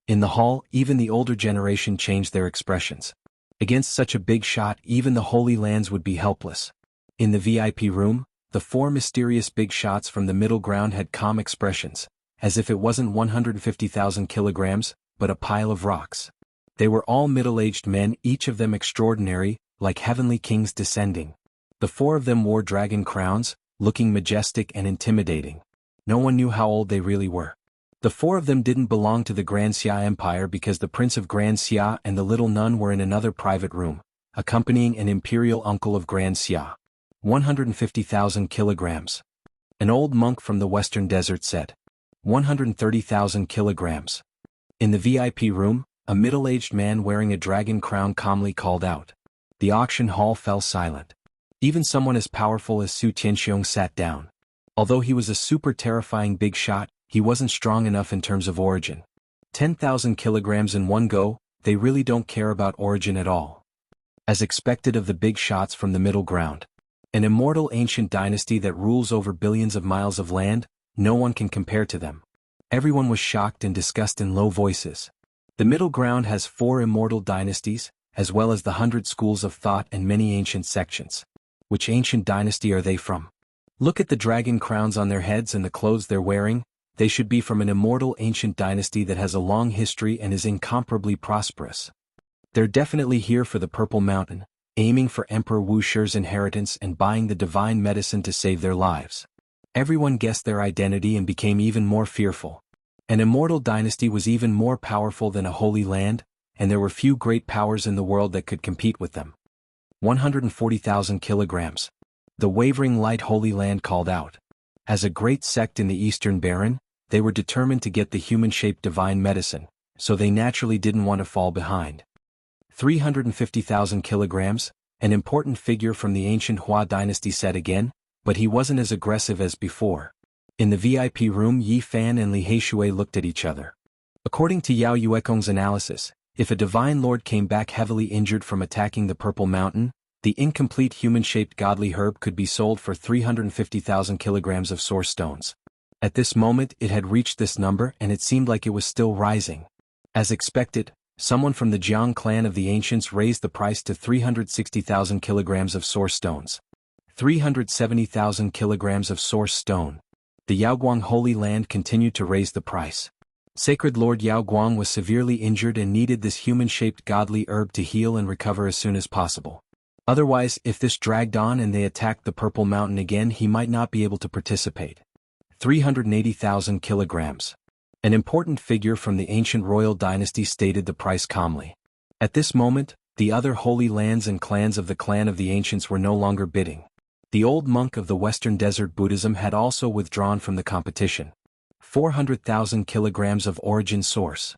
In the hall, even the older generation changed their expressions. Against such a big shot, even the Holy Lands would be helpless. In the VIP room, the four mysterious big shots from the middle ground had calm expressions, as if it wasn't 150,000 kilograms, but a pile of rocks. They were all middle-aged men, each of them extraordinary, like heavenly kings descending. The four of them wore dragon crowns, looking majestic and intimidating. No one knew how old they really were. The four of them didn't belong to the Grand Xia Empire because the Prince of Grand Xia and the little nun were in another private room, accompanying an imperial uncle of Grand Xia. 150,000 kilograms. An old monk from the western desert said. 130,000 kilograms. In the VIP room, a middle-aged man wearing a dragon crown calmly called out. The auction hall fell silent. Even someone as powerful as Su Tianxiong sat down. Although he was a super terrifying big shot, he wasn't strong enough in terms of origin. 10,000 kilograms in one go, they really don't care about origin at all. As expected of the big shots from the middle ground. An immortal ancient dynasty that rules over billions of miles of land, no one can compare to them. Everyone was shocked and discussed in low voices. The middle ground has 4 immortal dynasties, as well as the 100 schools of thought and many ancient sections. Which ancient dynasty are they from? Look at the dragon crowns on their heads and the clothes they're wearing. They should be from an immortal ancient dynasty that has a long history and is incomparably prosperous. They're definitely here for the Purple Mountain, aiming for Emperor Wuxia's inheritance and buying the divine medicine to save their lives. Everyone guessed their identity and became even more fearful. An immortal dynasty was even more powerful than a holy land, and there were few great powers in the world that could compete with them. 140,000 kilograms. The wavering light Holy Land called out. As a great sect in the Eastern Baron, they were determined to get the human-shaped divine medicine, so they naturally didn't want to fall behind. 350,000 kilograms, an important figure from the ancient Hua dynasty said again, but he wasn't as aggressive as before. In the VIP room, Yi Fan and Li Heishui looked at each other. According to Yao Yuekong's analysis, if a divine lord came back heavily injured from attacking the Purple Mountain, the incomplete human-shaped godly herb could be sold for 350,000 kilograms of source stones. At this moment it had reached this number and it seemed like it was still rising. As expected, someone from the Jiang clan of the ancients raised the price to 360,000 kilograms of source stones. 370,000 kilograms of source stone. The Yaoguang Holy Land continued to raise the price. Sacred Lord Yaoguang was severely injured and needed this human-shaped godly herb to heal and recover as soon as possible. Otherwise, if this dragged on and they attacked the Purple Mountain again, he might not be able to participate. 380,000 kilograms. An important figure from the ancient royal dynasty stated the price calmly. At this moment, the other holy lands and clans of the clan of the ancients were no longer bidding. The old monk of the Western Desert Buddhism had also withdrawn from the competition. 400,000 kilograms of origin source.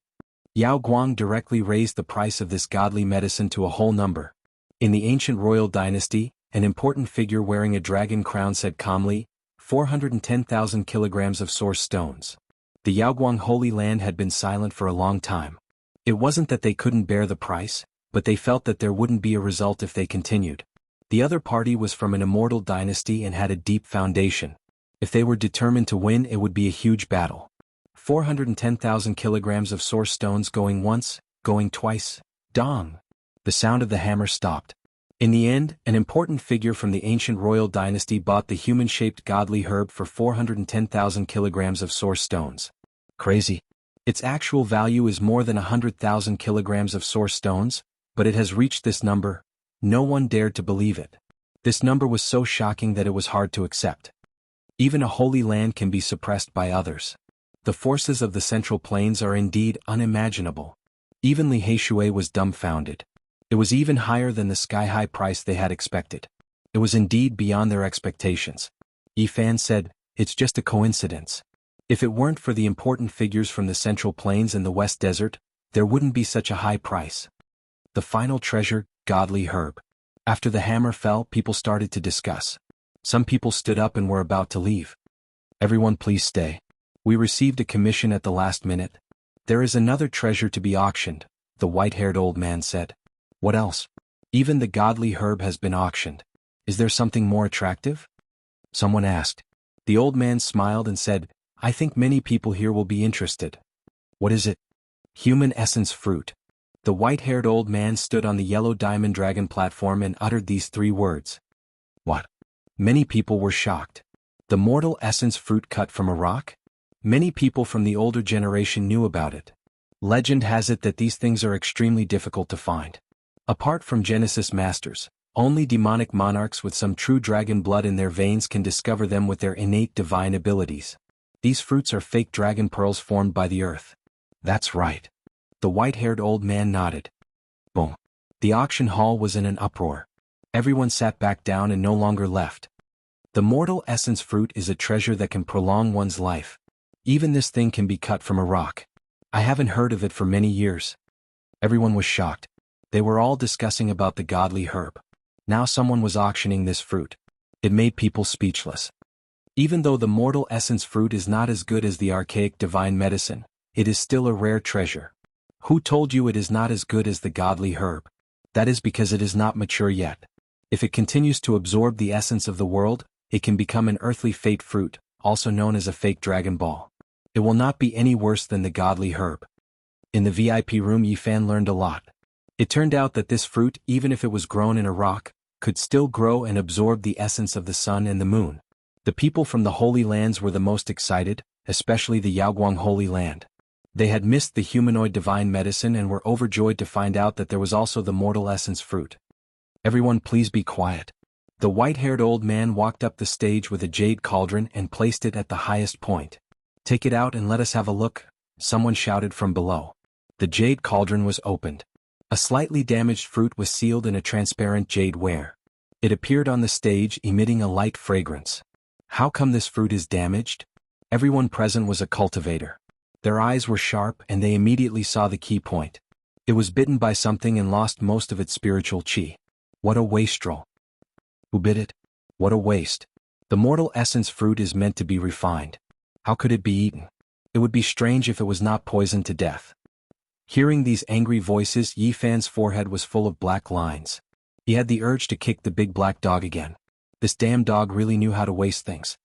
Yao Guang directly raised the price of this godly medicine to a whole number. In the ancient royal dynasty, an important figure wearing a dragon crown said calmly, 410,000 kilograms of source stones. The Yaoguang Holy Land had been silent for a long time. It wasn't that they couldn't bear the price, but they felt that there wouldn't be a result if they continued. The other party was from an immortal dynasty and had a deep foundation. If they were determined to win, it would be a huge battle. 410,000 kilograms of source stones going once, going twice, dong. The sound of the hammer stopped. In the end, an important figure from the ancient royal dynasty bought the human-shaped godly herb for 410,000 kilograms of source stones. Crazy. Its actual value is more than 100,000 kilograms of source stones, but it has reached this number. No one dared to believe it. This number was so shocking that it was hard to accept. Even a holy land can be suppressed by others. The forces of the Central Plains are indeed unimaginable. Even Li Heishui was dumbfounded. It was even higher than the sky-high price they had expected. It was indeed beyond their expectations. Yi Fan said, "It's just a coincidence. If it weren't for the important figures from the Central Plains and the West Desert, there wouldn't be such a high price." The final treasure, godly herb. After the hammer fell, people started to discuss. Some people stood up and were about to leave. "Everyone please stay. We received a commission at the last minute. There is another treasure to be auctioned," the white-haired old man said. "What else?" "Even the godly herb has been auctioned. Is there something more attractive?" someone asked. The old man smiled and said, "I think many people here will be interested." "What is it?" "Human essence fruit." The white-haired old man stood on the yellow diamond dragon platform and uttered these 3 words. "What?" Many people were shocked. The mortal essence fruit cut from a rock? Many people from the older generation knew about it. Legend has it that these things are extremely difficult to find. Apart from Genesis masters, only demonic monarchs with some true dragon blood in their veins can discover them with their innate divine abilities. These fruits are fake dragon pearls formed by the earth. That's right. The white-haired old man nodded. Boom. The auction hall was in an uproar. Everyone sat back down and no longer left. The mortal essence fruit is a treasure that can prolong one's life. Even this thing can be cut from a rock. I haven't heard of it for many years. Everyone was shocked. They were all discussing about the godly herb. Now someone was auctioning this fruit. It made people speechless. Even though the mortal essence fruit is not as good as the archaic divine medicine, it is still a rare treasure. Who told you it is not as good as the godly herb? That is because it is not mature yet. If it continues to absorb the essence of the world, it can become an earthly fate fruit, also known as a fake Dragon Ball. It will not be any worse than the godly herb. In the VIP room, Yifan learned a lot. It turned out that this fruit, even if it was grown in a rock, could still grow and absorb the essence of the sun and the moon. The people from the Holy Lands were the most excited, especially the Yaoguang Holy Land. They had missed the humanoid divine medicine and were overjoyed to find out that there was also the mortal essence fruit. Everyone please be quiet. The white-haired old man walked up the stage with a jade cauldron and placed it at the highest point. Take it out and let us have a look, someone shouted from below. The jade cauldron was opened. A slightly damaged fruit was sealed in a transparent jade ware. It appeared on the stage emitting a light fragrance. How come this fruit is damaged? Everyone present was a cultivator. Their eyes were sharp and they immediately saw the key point. It was bitten by something and lost most of its spiritual chi. What a wastrel. Who bit it? What a waste. The mortal essence fruit is meant to be refined. How could it be eaten? It would be strange if it was not poisoned to death. Hearing these angry voices, Yifan's forehead was full of black lines. He had the urge to kick the big black dog again. This damn dog really knew how to waste things.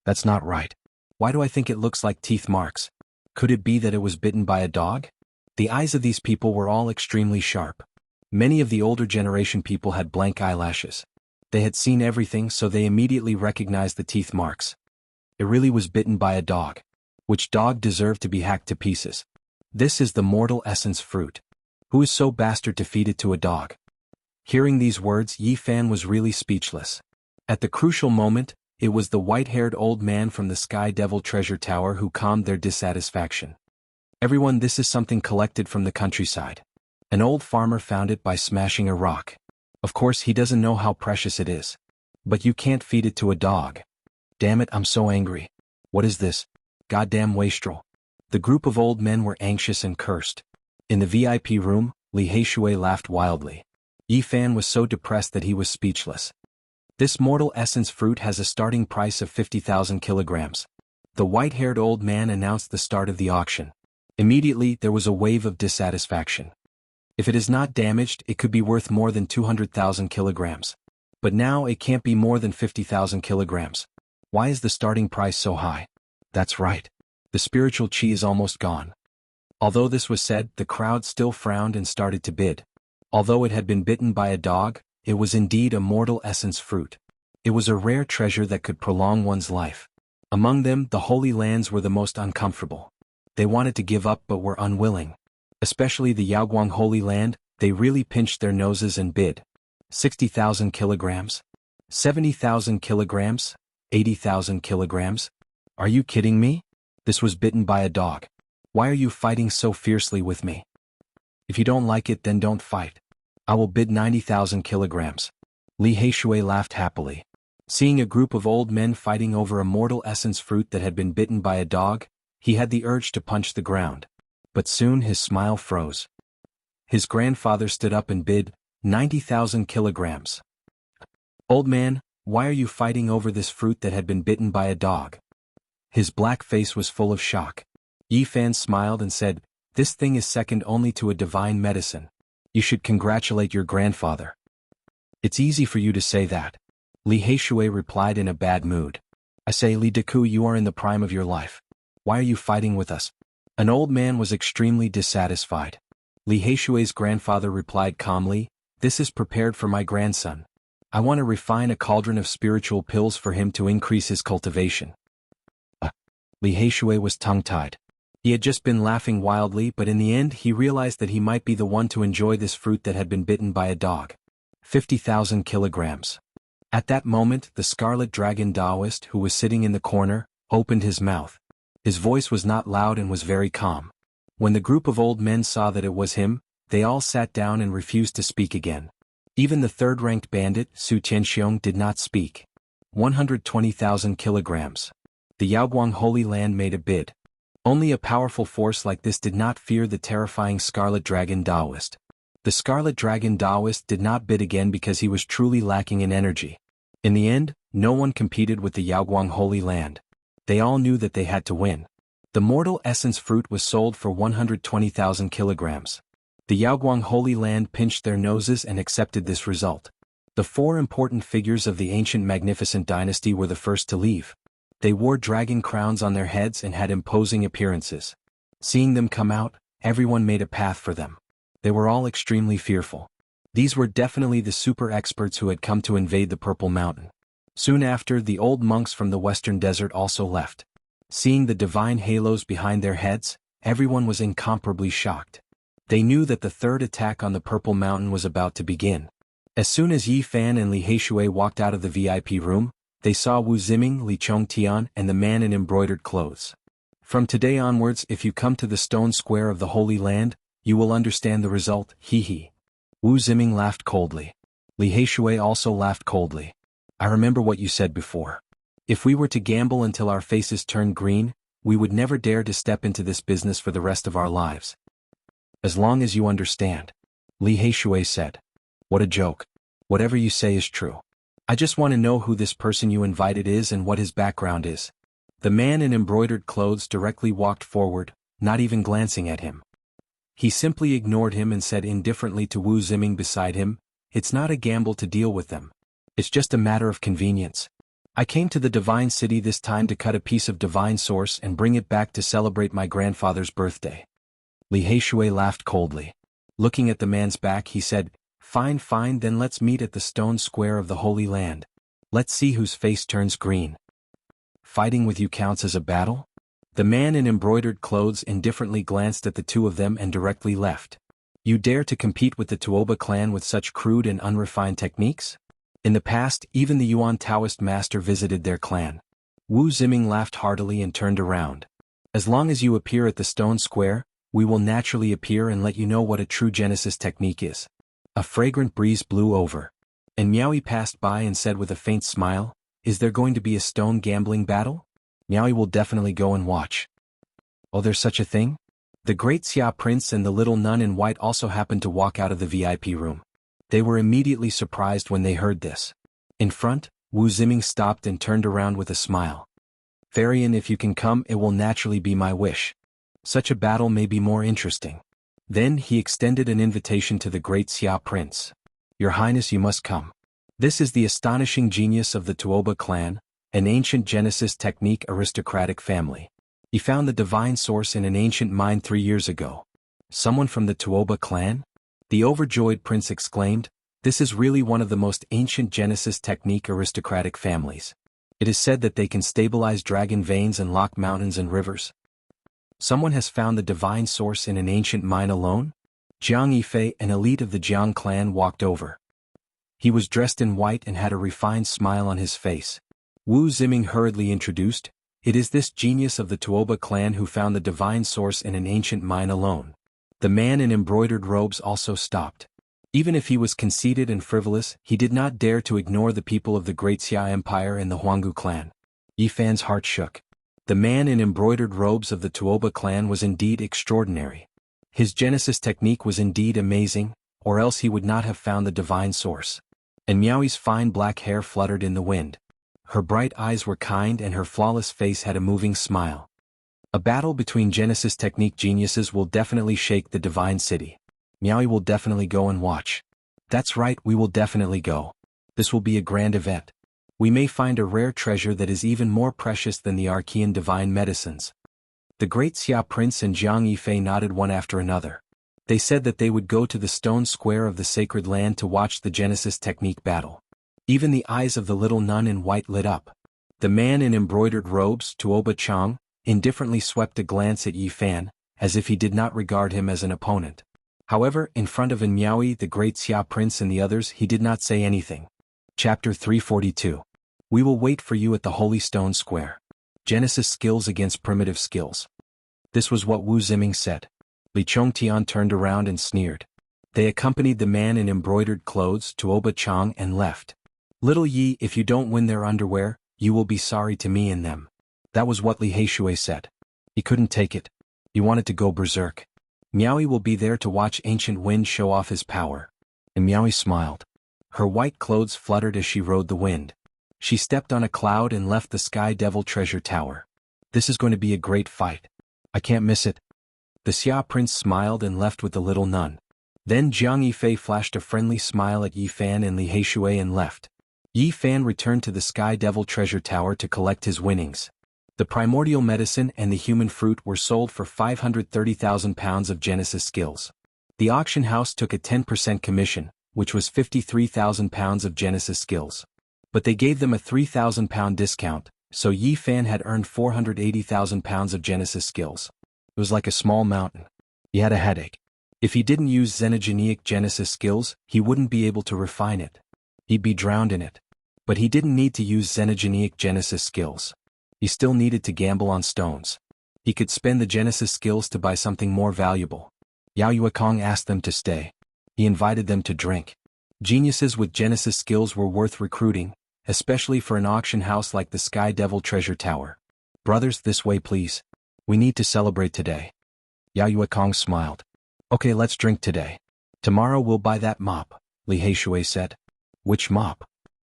That's not right. Why do I think it looks like teeth marks? Could it be that it was bitten by a dog? The eyes of these people were all extremely sharp. Many of the older generation people had blank eyelashes. They had seen everything, so they immediately recognized the teeth marks. It really was bitten by a dog. Which dog deserved to be hacked to pieces? This is the mortal essence fruit. Who is so bastard to feed it to a dog? Hearing these words, Yifan was really speechless. At the crucial moment, it was the white-haired old man from the Sky Devil Treasure Tower who calmed their dissatisfaction. Everyone, this is something collected from the countryside. An old farmer found it by smashing a rock. Of course, he doesn't know how precious it is. But you can't feed it to a dog. Damn it, I'm so angry. What is this? Goddamn wastrel. The group of old men were anxious and cursed. In the VIP room, Li Heishui laughed wildly. Yifan was so depressed that he was speechless. This mortal essence fruit has a starting price of 50,000 kilograms. The white-haired old man announced the start of the auction. Immediately, there was a wave of dissatisfaction. If it is not damaged, it could be worth more than 200,000 kilograms. But now it can't be more than 50,000 kilograms. Why is the starting price so high? That's right. The spiritual chi is almost gone. Although this was said, the crowd still frowned and started to bid. Although it had been bitten by a dog, it was indeed a mortal essence fruit. It was a rare treasure that could prolong one's life. Among them, the Holy Lands were the most uncomfortable. They wanted to give up but were unwilling. Especially the Yaoguang Holy Land, they really pinched their noses and bid. 60,000 kilograms? 70,000 kilograms? 80,000 kilograms? Are you kidding me? This was bitten by a dog. Why are you fighting so fiercely with me? If you don't like it, then don't fight. I will bid 90,000 kilograms. Li Heishui laughed happily. Seeing a group of old men fighting over a mortal essence fruit that had been bitten by a dog, he had the urge to punch the ground. But soon his smile froze. His grandfather stood up and bid 90,000 kilograms. Old man, why are you fighting over this fruit that had been bitten by a dog? His black face was full of shock. Yifan smiled and said, this thing is second only to a divine medicine. You should congratulate your grandfather. It's easy for you to say that. Li Heishui replied in a bad mood. I say, Li Deku, you are in the prime of your life. Why are you fighting with us? An old man was extremely dissatisfied. Li Heishui's grandfather replied calmly, this is prepared for my grandson. I want to refine a cauldron of spiritual pills for him to increase his cultivation. Li Heishui was tongue-tied. He had just been laughing wildly, but in the end he realized that he might be the one to enjoy this fruit that had been bitten by a dog. 50,000 kilograms. At that moment, the Scarlet Dragon Taoist, who was sitting in the corner, opened his mouth. His voice was not loud and was very calm. When the group of old men saw that it was him, they all sat down and refused to speak again. Even the third-ranked bandit, Su Tianxiong, did not speak. 120,000 kilograms. The Yaoguang Holy Land made a bid. Only a powerful force like this did not fear the terrifying Scarlet Dragon Daoist. The Scarlet Dragon Daoist did not bid again because he was truly lacking in energy. In the end, no one competed with the Yaoguang Holy Land. They all knew that they had to win. The Mortal Essence fruit was sold for 120,000 kilograms. The Yaoguang Holy Land pinched their noses and accepted this result. The 4 important figures of the ancient magnificent dynasty were the first to leave. They wore dragon crowns on their heads and had imposing appearances. Seeing them come out, everyone made a path for them. They were all extremely fearful. These were definitely the super experts who had come to invade the Purple Mountain. Soon after, the old monks from the western desert also left. Seeing the divine halos behind their heads, everyone was incomparably shocked. They knew that the third attack on the Purple Mountain was about to begin. As soon as Yi Fan and Li Heishui walked out of the VIP room, they saw Wu Ziming, Li Chongtian, and the man in embroidered clothes. From today onwards, if you come to the stone square of the Holy Land, you will understand the result, he. Wu Ziming laughed coldly. Li Heishui also laughed coldly. I remember what you said before. If we were to gamble until our faces turned green, we would never dare to step into this business for the rest of our lives. As long as you understand. Li Heishui said. What a joke. Whatever you say is true. I just want to know who this person you invited is and what his background is. The man in embroidered clothes directly walked forward, not even glancing at him. He simply ignored him and said indifferently to Wu Ziming beside him, it's not a gamble to deal with them. It's just a matter of convenience. I came to the Divine City this time to cut a piece of divine source and bring it back to celebrate my grandfather's birthday. Li Heishui laughed coldly. Looking at the man's back, he said, Fine, then let's meet at the stone square of the Holy Land. Let's see whose face turns green. Fighting with you counts as a battle? The man in embroidered clothes indifferently glanced at the two of them and directly left. You dare to compete with the Tuoba clan with such crude and unrefined techniques? In the past, even the Yuan Taoist master visited their clan. Wu Ziming laughed heartily and turned around. As long as you appear at the stone square, we will naturally appear and let you know what a true Genesis technique is. A fragrant breeze blew over. And Miaoyi passed by and said with a faint smile, Is there going to be a stone gambling battle? Miaoyi will definitely go and watch. Oh, there's such a thing? The great Xia prince and the little nun in white also happened to walk out of the VIP room. They were immediately surprised when they heard this. In front, Wu Ziming stopped and turned around with a smile. Varian, if you can come, it will naturally be my wish. Such a battle may be more interesting. Then he extended an invitation to the great Xia prince. Your Highness, you must come. This is the astonishing genius of the Tuoba clan, an ancient Genesis technique aristocratic family. He found the divine source in an ancient mine 3 years ago. Someone from the Tuoba clan? The overjoyed prince exclaimed, This is really one of the most ancient Genesis technique aristocratic families. It is said that they can stabilize dragon veins and lock mountains and rivers. Someone has found the divine source in an ancient mine alone? Jiang Yifei, an elite of the Jiang clan, walked over. He was dressed in white and had a refined smile on his face. Wu Ziming hurriedly introduced, It is this genius of the Tuoba clan who found the divine source in an ancient mine alone. The man in embroidered robes also stopped. Even if he was conceited and frivolous, he did not dare to ignore the people of the Great Xia Empire and the Huanggu clan. Yi Fan's heart shook. The man in embroidered robes of the Tuoba clan was indeed extraordinary. His Genesis technique was indeed amazing, or else he would not have found the divine source. And Miaoyi's fine black hair fluttered in the wind. Her bright eyes were kind and her flawless face had a moving smile. A battle between Genesis technique geniuses will definitely shake the divine city. Miaoyi will definitely go and watch. That's right, we will definitely go. This will be a grand event. We may find a rare treasure that is even more precious than the Archean divine medicines. The great Xia prince and Jiang Yifei nodded one after another. They said that they would go to the stone square of the sacred land to watch the Genesis technique battle. Even the eyes of the little nun in white lit up. The man in embroidered robes, Tuoba Chang, indifferently swept a glance at Yi Fan, as if he did not regard him as an opponent. However, in front of Miaoyi, the great Xia prince and the others, he did not say anything. Chapter 342. We will wait for you at the Holy Stone Square. Genesis skills against primitive skills. This was what Wu Ziming said. Li Chongtian turned around and sneered. They accompanied the man in embroidered clothes, Tuoba Chang, and left. Little Yi, if you don't win their underwear, you will be sorry to me in them. That was what Li Heishui said. He couldn't take it. He wanted to go berserk. Miaoi will be there to watch Ancient Wind show off his power. And Miaoi smiled. Her white clothes fluttered as she rode the wind. She stepped on a cloud and left the Sky Devil treasure tower. This is going to be a great fight. I can't miss it. The Xia prince smiled and left with the little nun. Then Jiang Yifei flashed a friendly smile at Yi Fan and Li Heishui and left. Yi Fan returned to the Sky Devil treasure tower to collect his winnings. The primordial medicine and the human fruit were sold for 530,000 pounds of Genesis skills. The auction house took a 10% commission, which was 53,000 pounds of Genesis skills. But they gave them a 3,000 pound discount, so Yi Fan had earned 480,000 pounds of Genesis skills. It was like a small mountain. He had a headache. If he didn't use xenogeneic Genesis skills, he wouldn't be able to refine it. He'd be drowned in it. But he didn't need to use xenogeneic Genesis skills. He still needed to gamble on stones. He could spend the Genesis skills to buy something more valuable. Yao Yuekong asked them to stay. He invited them to drink. Geniuses with Genesis skills were worth recruiting, especially for an auction house like the Sky Devil treasure tower. Brothers, this way please. We need to celebrate today. Yao Yuekong smiled. Okay, let's drink today. Tomorrow we'll buy that mop, Li Heishui said. Which mop?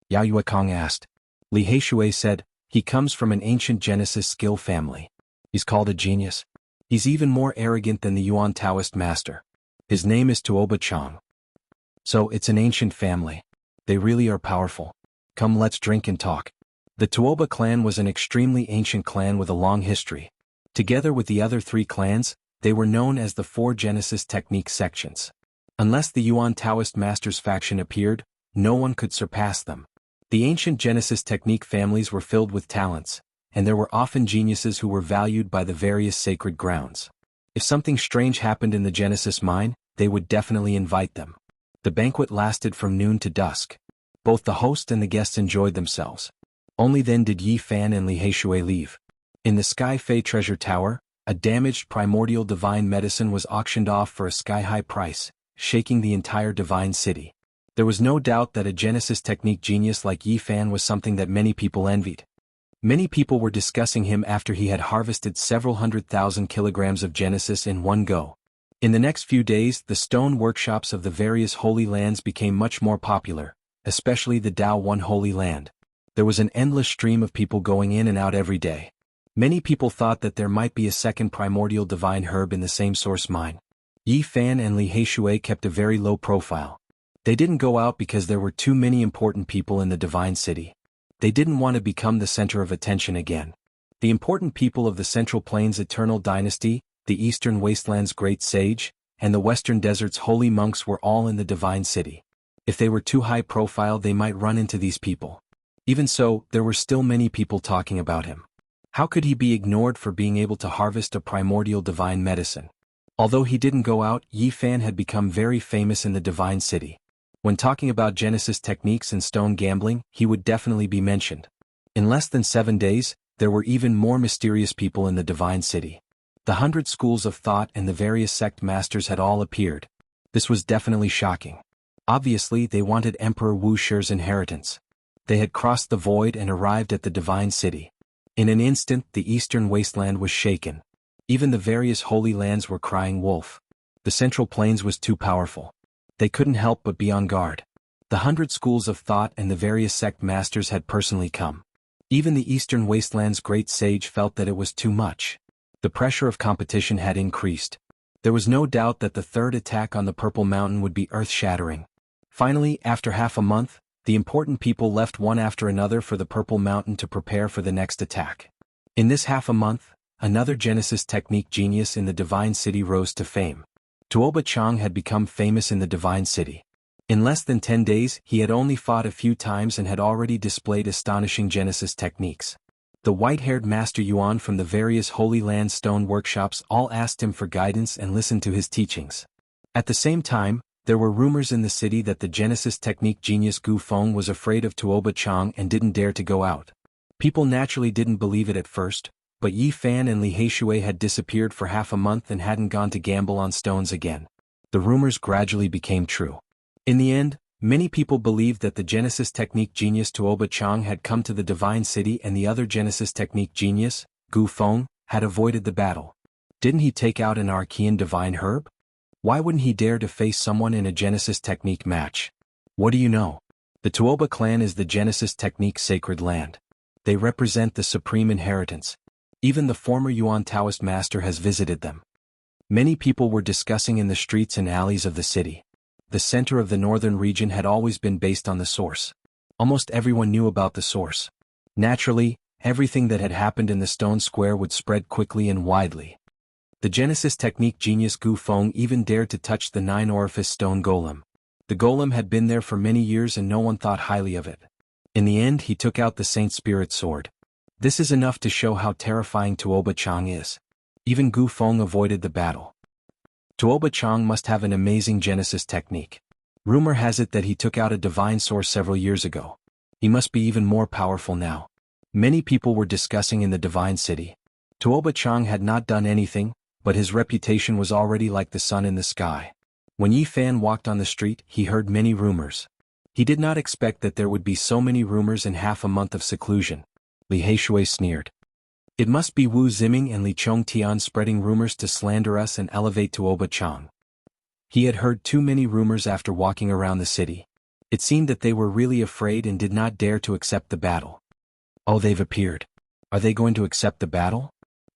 Yao Yuekong asked. Li Heishui said, he comes from an ancient Genesis skill family. He's called a genius. He's even more arrogant than the Yuan Taoist master. His name is Tuoba Chang. So it's an ancient family. They really are powerful. Come, let's drink and talk. The Tuoba clan was an extremely ancient clan with a long history. Together with the other three clans, they were known as the Four Genesis Technique Sections. Unless the Yuan Taoist Masters faction appeared, no one could surpass them. The ancient Genesis Technique families were filled with talents, and there were often geniuses who were valued by the various sacred grounds. If something strange happened in the Genesis mine, they would definitely invite them. The banquet lasted from noon to dusk. Both the host and the guests enjoyed themselves. Only then did Yi Fan and Li Heishui leave. In the Sky Fei treasure tower, a damaged primordial divine medicine was auctioned off for a sky-high price, shaking the entire divine city. There was no doubt that a Genesis technique genius like Yi Fan was something that many people envied. Many people were discussing him after he had harvested several 100,000 kilograms of Genesis in one go. In the next few days, the stone workshops of the various holy lands became much more popular, especially the Dao One Holy Land. There was an endless stream of people going in and out every day. Many people thought that there might be a second primordial divine herb in the same source mine. Yi Fan and Li Heishui kept a very low profile. They didn't go out because there were too many important people in the divine city. They didn't want to become the center of attention again. The important people of the Central Plains Eternal Dynasty, the Eastern Wasteland's Great Sage, and the Western Desert's holy monks were all in the divine city. If they were too high profile, they might run into these people. Even so, there were still many people talking about him. How could he be ignored for being able to harvest a primordial divine medicine? Although he didn't go out, Yi Fan had become very famous in the divine city. When talking about Genesis techniques and stone gambling, he would definitely be mentioned. In less than 7 days, there were even more mysterious people in the divine city. The 100 schools of thought and the various sect masters had all appeared. This was definitely shocking. Obviously, they wanted Emperor Wu Shi's inheritance. They had crossed the void and arrived at the divine city. In an instant, the eastern wasteland was shaken. Even the various holy lands were crying wolf. The Central Plains was too powerful. They couldn't help but be on guard. The 100 schools of thought and the various sect masters had personally come. Even the eastern wasteland's great sage felt that it was too much. The pressure of competition had increased. There was no doubt that the third attack on the Purple Mountain would be earth-shattering. Finally, after half a month, the important people left one after another for the Purple Mountain to prepare for the next attack. In this half a month, another Genesis technique genius in the divine city rose to fame. Tuoba Chang had become famous in the divine city. In less than 10 days, he had only fought a few times and had already displayed astonishing Genesis techniques. The white-haired Master Yuan from the various Holy Land stone workshops all asked him for guidance and listened to his teachings. At the same time, there were rumors in the city that the Genesis technique genius Gu Feng was afraid of Tuoba Chang and didn't dare to go out. People naturally didn't believe it at first, but Yi Fan and Li Heishui had disappeared for half a month and hadn't gone to gamble on stones again. The rumors gradually became true. In the end, many people believed that the Genesis technique genius Tuoba Chang had come to the divine city and the other Genesis technique genius, Gu Feng, had avoided the battle. Didn't he take out an Archean divine herb? Why wouldn't he dare to face someone in a Genesis technique match? What do you know? The Tuoba clan is the Genesis technique sacred land. They represent the supreme inheritance. Even the former Yuan Taoist master has visited them. Many people were discussing in the streets and alleys of the city. The center of the northern region had always been based on the source. Almost everyone knew about the source. Naturally, everything that had happened in the stone square would spread quickly and widely. The Genesis technique genius Gu Feng even dared to touch the 9-orifice stone golem. The golem had been there for many years and no one thought highly of it. In the end he took out the Saint Spirit sword. This is enough to show how terrifying Tuoba Chang is. Even Gu Feng avoided the battle. Tuoba Chang must have an amazing Genesis technique. Rumor has it that he took out a divine source several years ago. He must be even more powerful now. Many people were discussing in the divine city. Tuoba Chang had not done anything, but his reputation was already like the sun in the sky. When Yi Fan walked on the street, he heard many rumors. He did not expect that there would be so many rumors in half a month of seclusion. Li Heishui sneered. It must be Wu Ziming and Li Chongtian spreading rumors to slander us and elevate Tuoba Chang. He had heard too many rumors after walking around the city. It seemed that they were really afraid and did not dare to accept the battle. Oh, they've appeared. Are they going to accept the battle?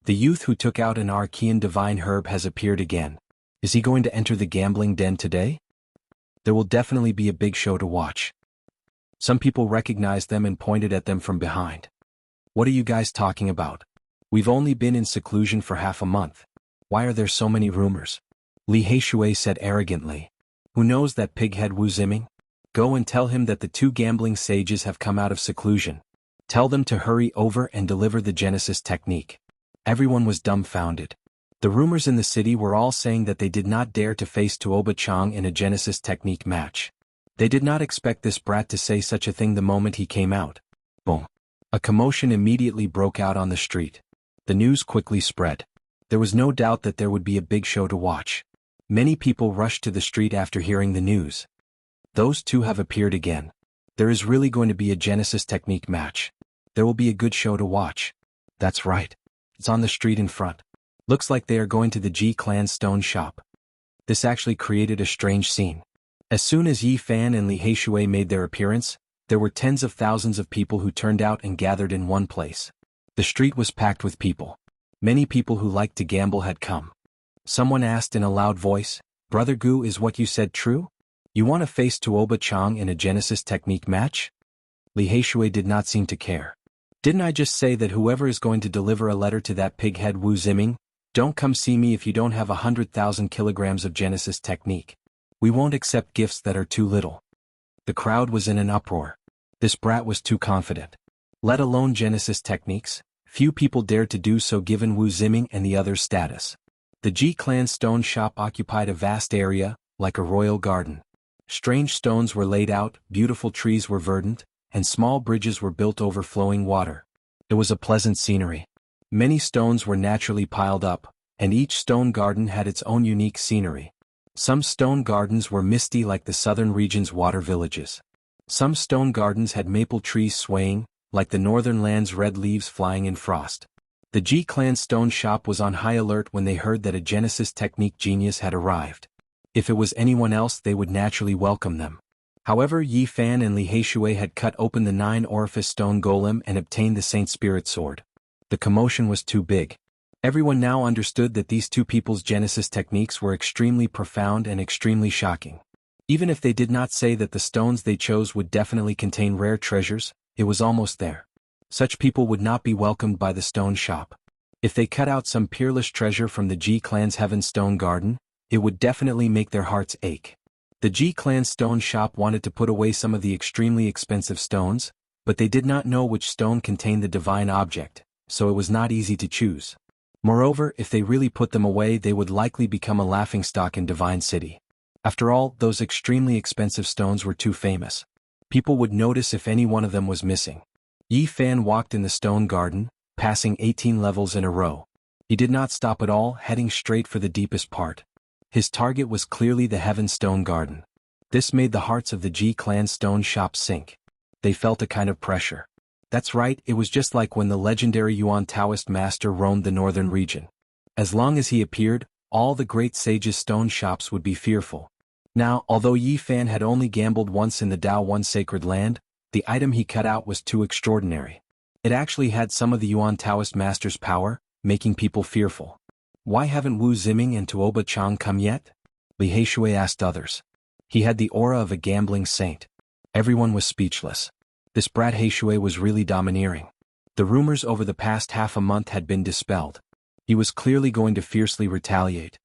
The youth who took out an Archean divine herb has appeared again. Is he going to enter the gambling den today? There will definitely be a big show to watch. Some people recognized them and pointed at them from behind. What are you guys talking about? We've only been in seclusion for half a month. Why are there so many rumors? Li Heishui said arrogantly. Who knows that pighead Wu Ziming? Go and tell him that the 2 gambling sages have come out of seclusion. Tell them to hurry over and deliver the Genesis technique. Everyone was dumbfounded. The rumors in the city were all saying that they did not dare to face Tuoba Chang in a Genesis technique match. They did not expect this brat to say such a thing the moment he came out. Boom. A commotion immediately broke out on the street. The news quickly spread. There was no doubt that there would be a big show to watch. Many people rushed to the street after hearing the news. Those 2 have appeared again. There is really going to be a Genesis technique match. There will be a good show to watch. That's right. It's on the street in front. Looks like they are going to the Ji clan's stone shop. This actually created a strange scene. As soon as Yi Fan and Li Heishui made their appearance, there were tens of thousands of people who turned out and gathered in one place. The street was packed with people. Many people who liked to gamble had come. Someone asked in a loud voice, Brother Gu, is what you said true? You want to face Tuoba Chang in a Genesis technique match? Li Heishui did not seem to care. Didn't I just say that whoever is going to deliver a letter to that pighead Wu Ziming, don't come see me if you don't have 100,000 kilograms of Genesis technique. We won't accept gifts that are too little. The crowd was in an uproar. This brat was too confident. Let alone Genesis techniques, few people dared to do so given Wu Ziming and the others' status. The Ji clan stone shop occupied a vast area, like a royal garden. Strange stones were laid out, beautiful trees were verdant, and small bridges were built over flowing water. It was a pleasant scenery. Many stones were naturally piled up, and each stone garden had its own unique scenery. Some stone gardens were misty like the southern region's water villages. Some stone gardens had maple trees swaying, like the northern land's red leaves flying in frost. The Ji clan stone shop was on high alert when they heard that a Genesis technique genius had arrived. If it was anyone else they would naturally welcome them. However, Yi Fan and Li Heishui had cut open the 9-orifice stone golem and obtained the Saint Spirit sword. The commotion was too big. Everyone now understood that these 2 people's Genesis techniques were extremely profound and extremely shocking. Even if they did not say that the stones they chose would definitely contain rare treasures, it was almost there. Such people would not be welcomed by the stone shop. If they cut out some peerless treasure from the Ji clan's heaven stone garden, it would definitely make their hearts ache. The Ji clan stone shop wanted to put away some of the extremely expensive stones, but they did not know which stone contained the divine object, so it was not easy to choose. Moreover, if they really put them away they would likely become a laughingstock in Divine City. After all, those extremely expensive stones were too famous. People would notice if any one of them was missing. Yi Fan walked in the stone garden, passing 18 levels in a row. He did not stop at all, heading straight for the deepest part. His target was clearly the Heaven Stone Garden. This made the hearts of the Ji clan stone shop sink. They felt a kind of pressure. That's right, it was just like when the legendary Yuan Taoist master roamed the northern region. As long as he appeared, all the great sages' stone shops would be fearful. Now, although Yi Fan had only gambled once in the Dao One sacred land, the item he cut out was too extraordinary. It actually had some of the Yuan Taoist master's power, making people fearful. Why haven't Wu Ziming and Tuoba Chang come yet? Li Heishui asked others. He had the aura of a gambling saint. Everyone was speechless. This brat Heishui was really domineering. The rumors over the past half a month had been dispelled. He was clearly going to fiercely retaliate.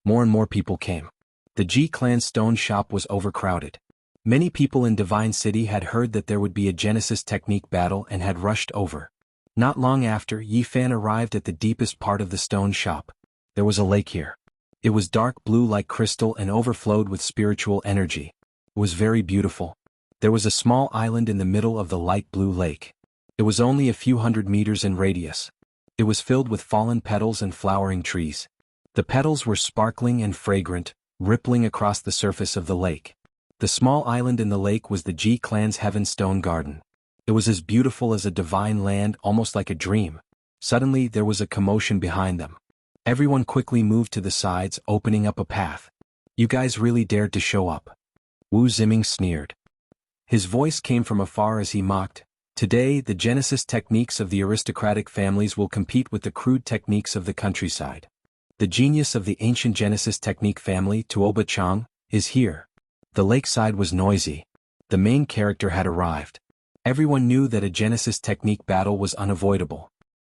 More and more people came. The Ji clan stone shop was overcrowded. Many people in Divine City had heard that there would be a Genesis technique battle and had rushed over. Not long after, Yi Fan arrived at the deepest part of the stone shop. There was a lake here. It was dark blue like crystal and overflowed with spiritual energy. It was very beautiful. There was a small island in the middle of the light blue lake. It was only a few hundred meters in radius. It was filled with fallen petals and flowering trees. The petals were sparkling and fragrant, rippling across the surface of the lake. The small island in the lake was the Ji clan's Heavenstone Garden. It was as beautiful as a divine land, almost like a dream. Suddenly there was a commotion behind them. Everyone quickly moved to the sides, opening up a path. You guys really dared to show up. Wu Ziming sneered. His voice came from afar as he mocked. Today, the Genesis techniques of the aristocratic families will compete with the crude techniques of the countryside. The genius of the ancient Genesis technique family, Tuoba Chang, is here. The lakeside was noisy. The main character had arrived. Everyone knew that a Genesis technique battle was unavoidable.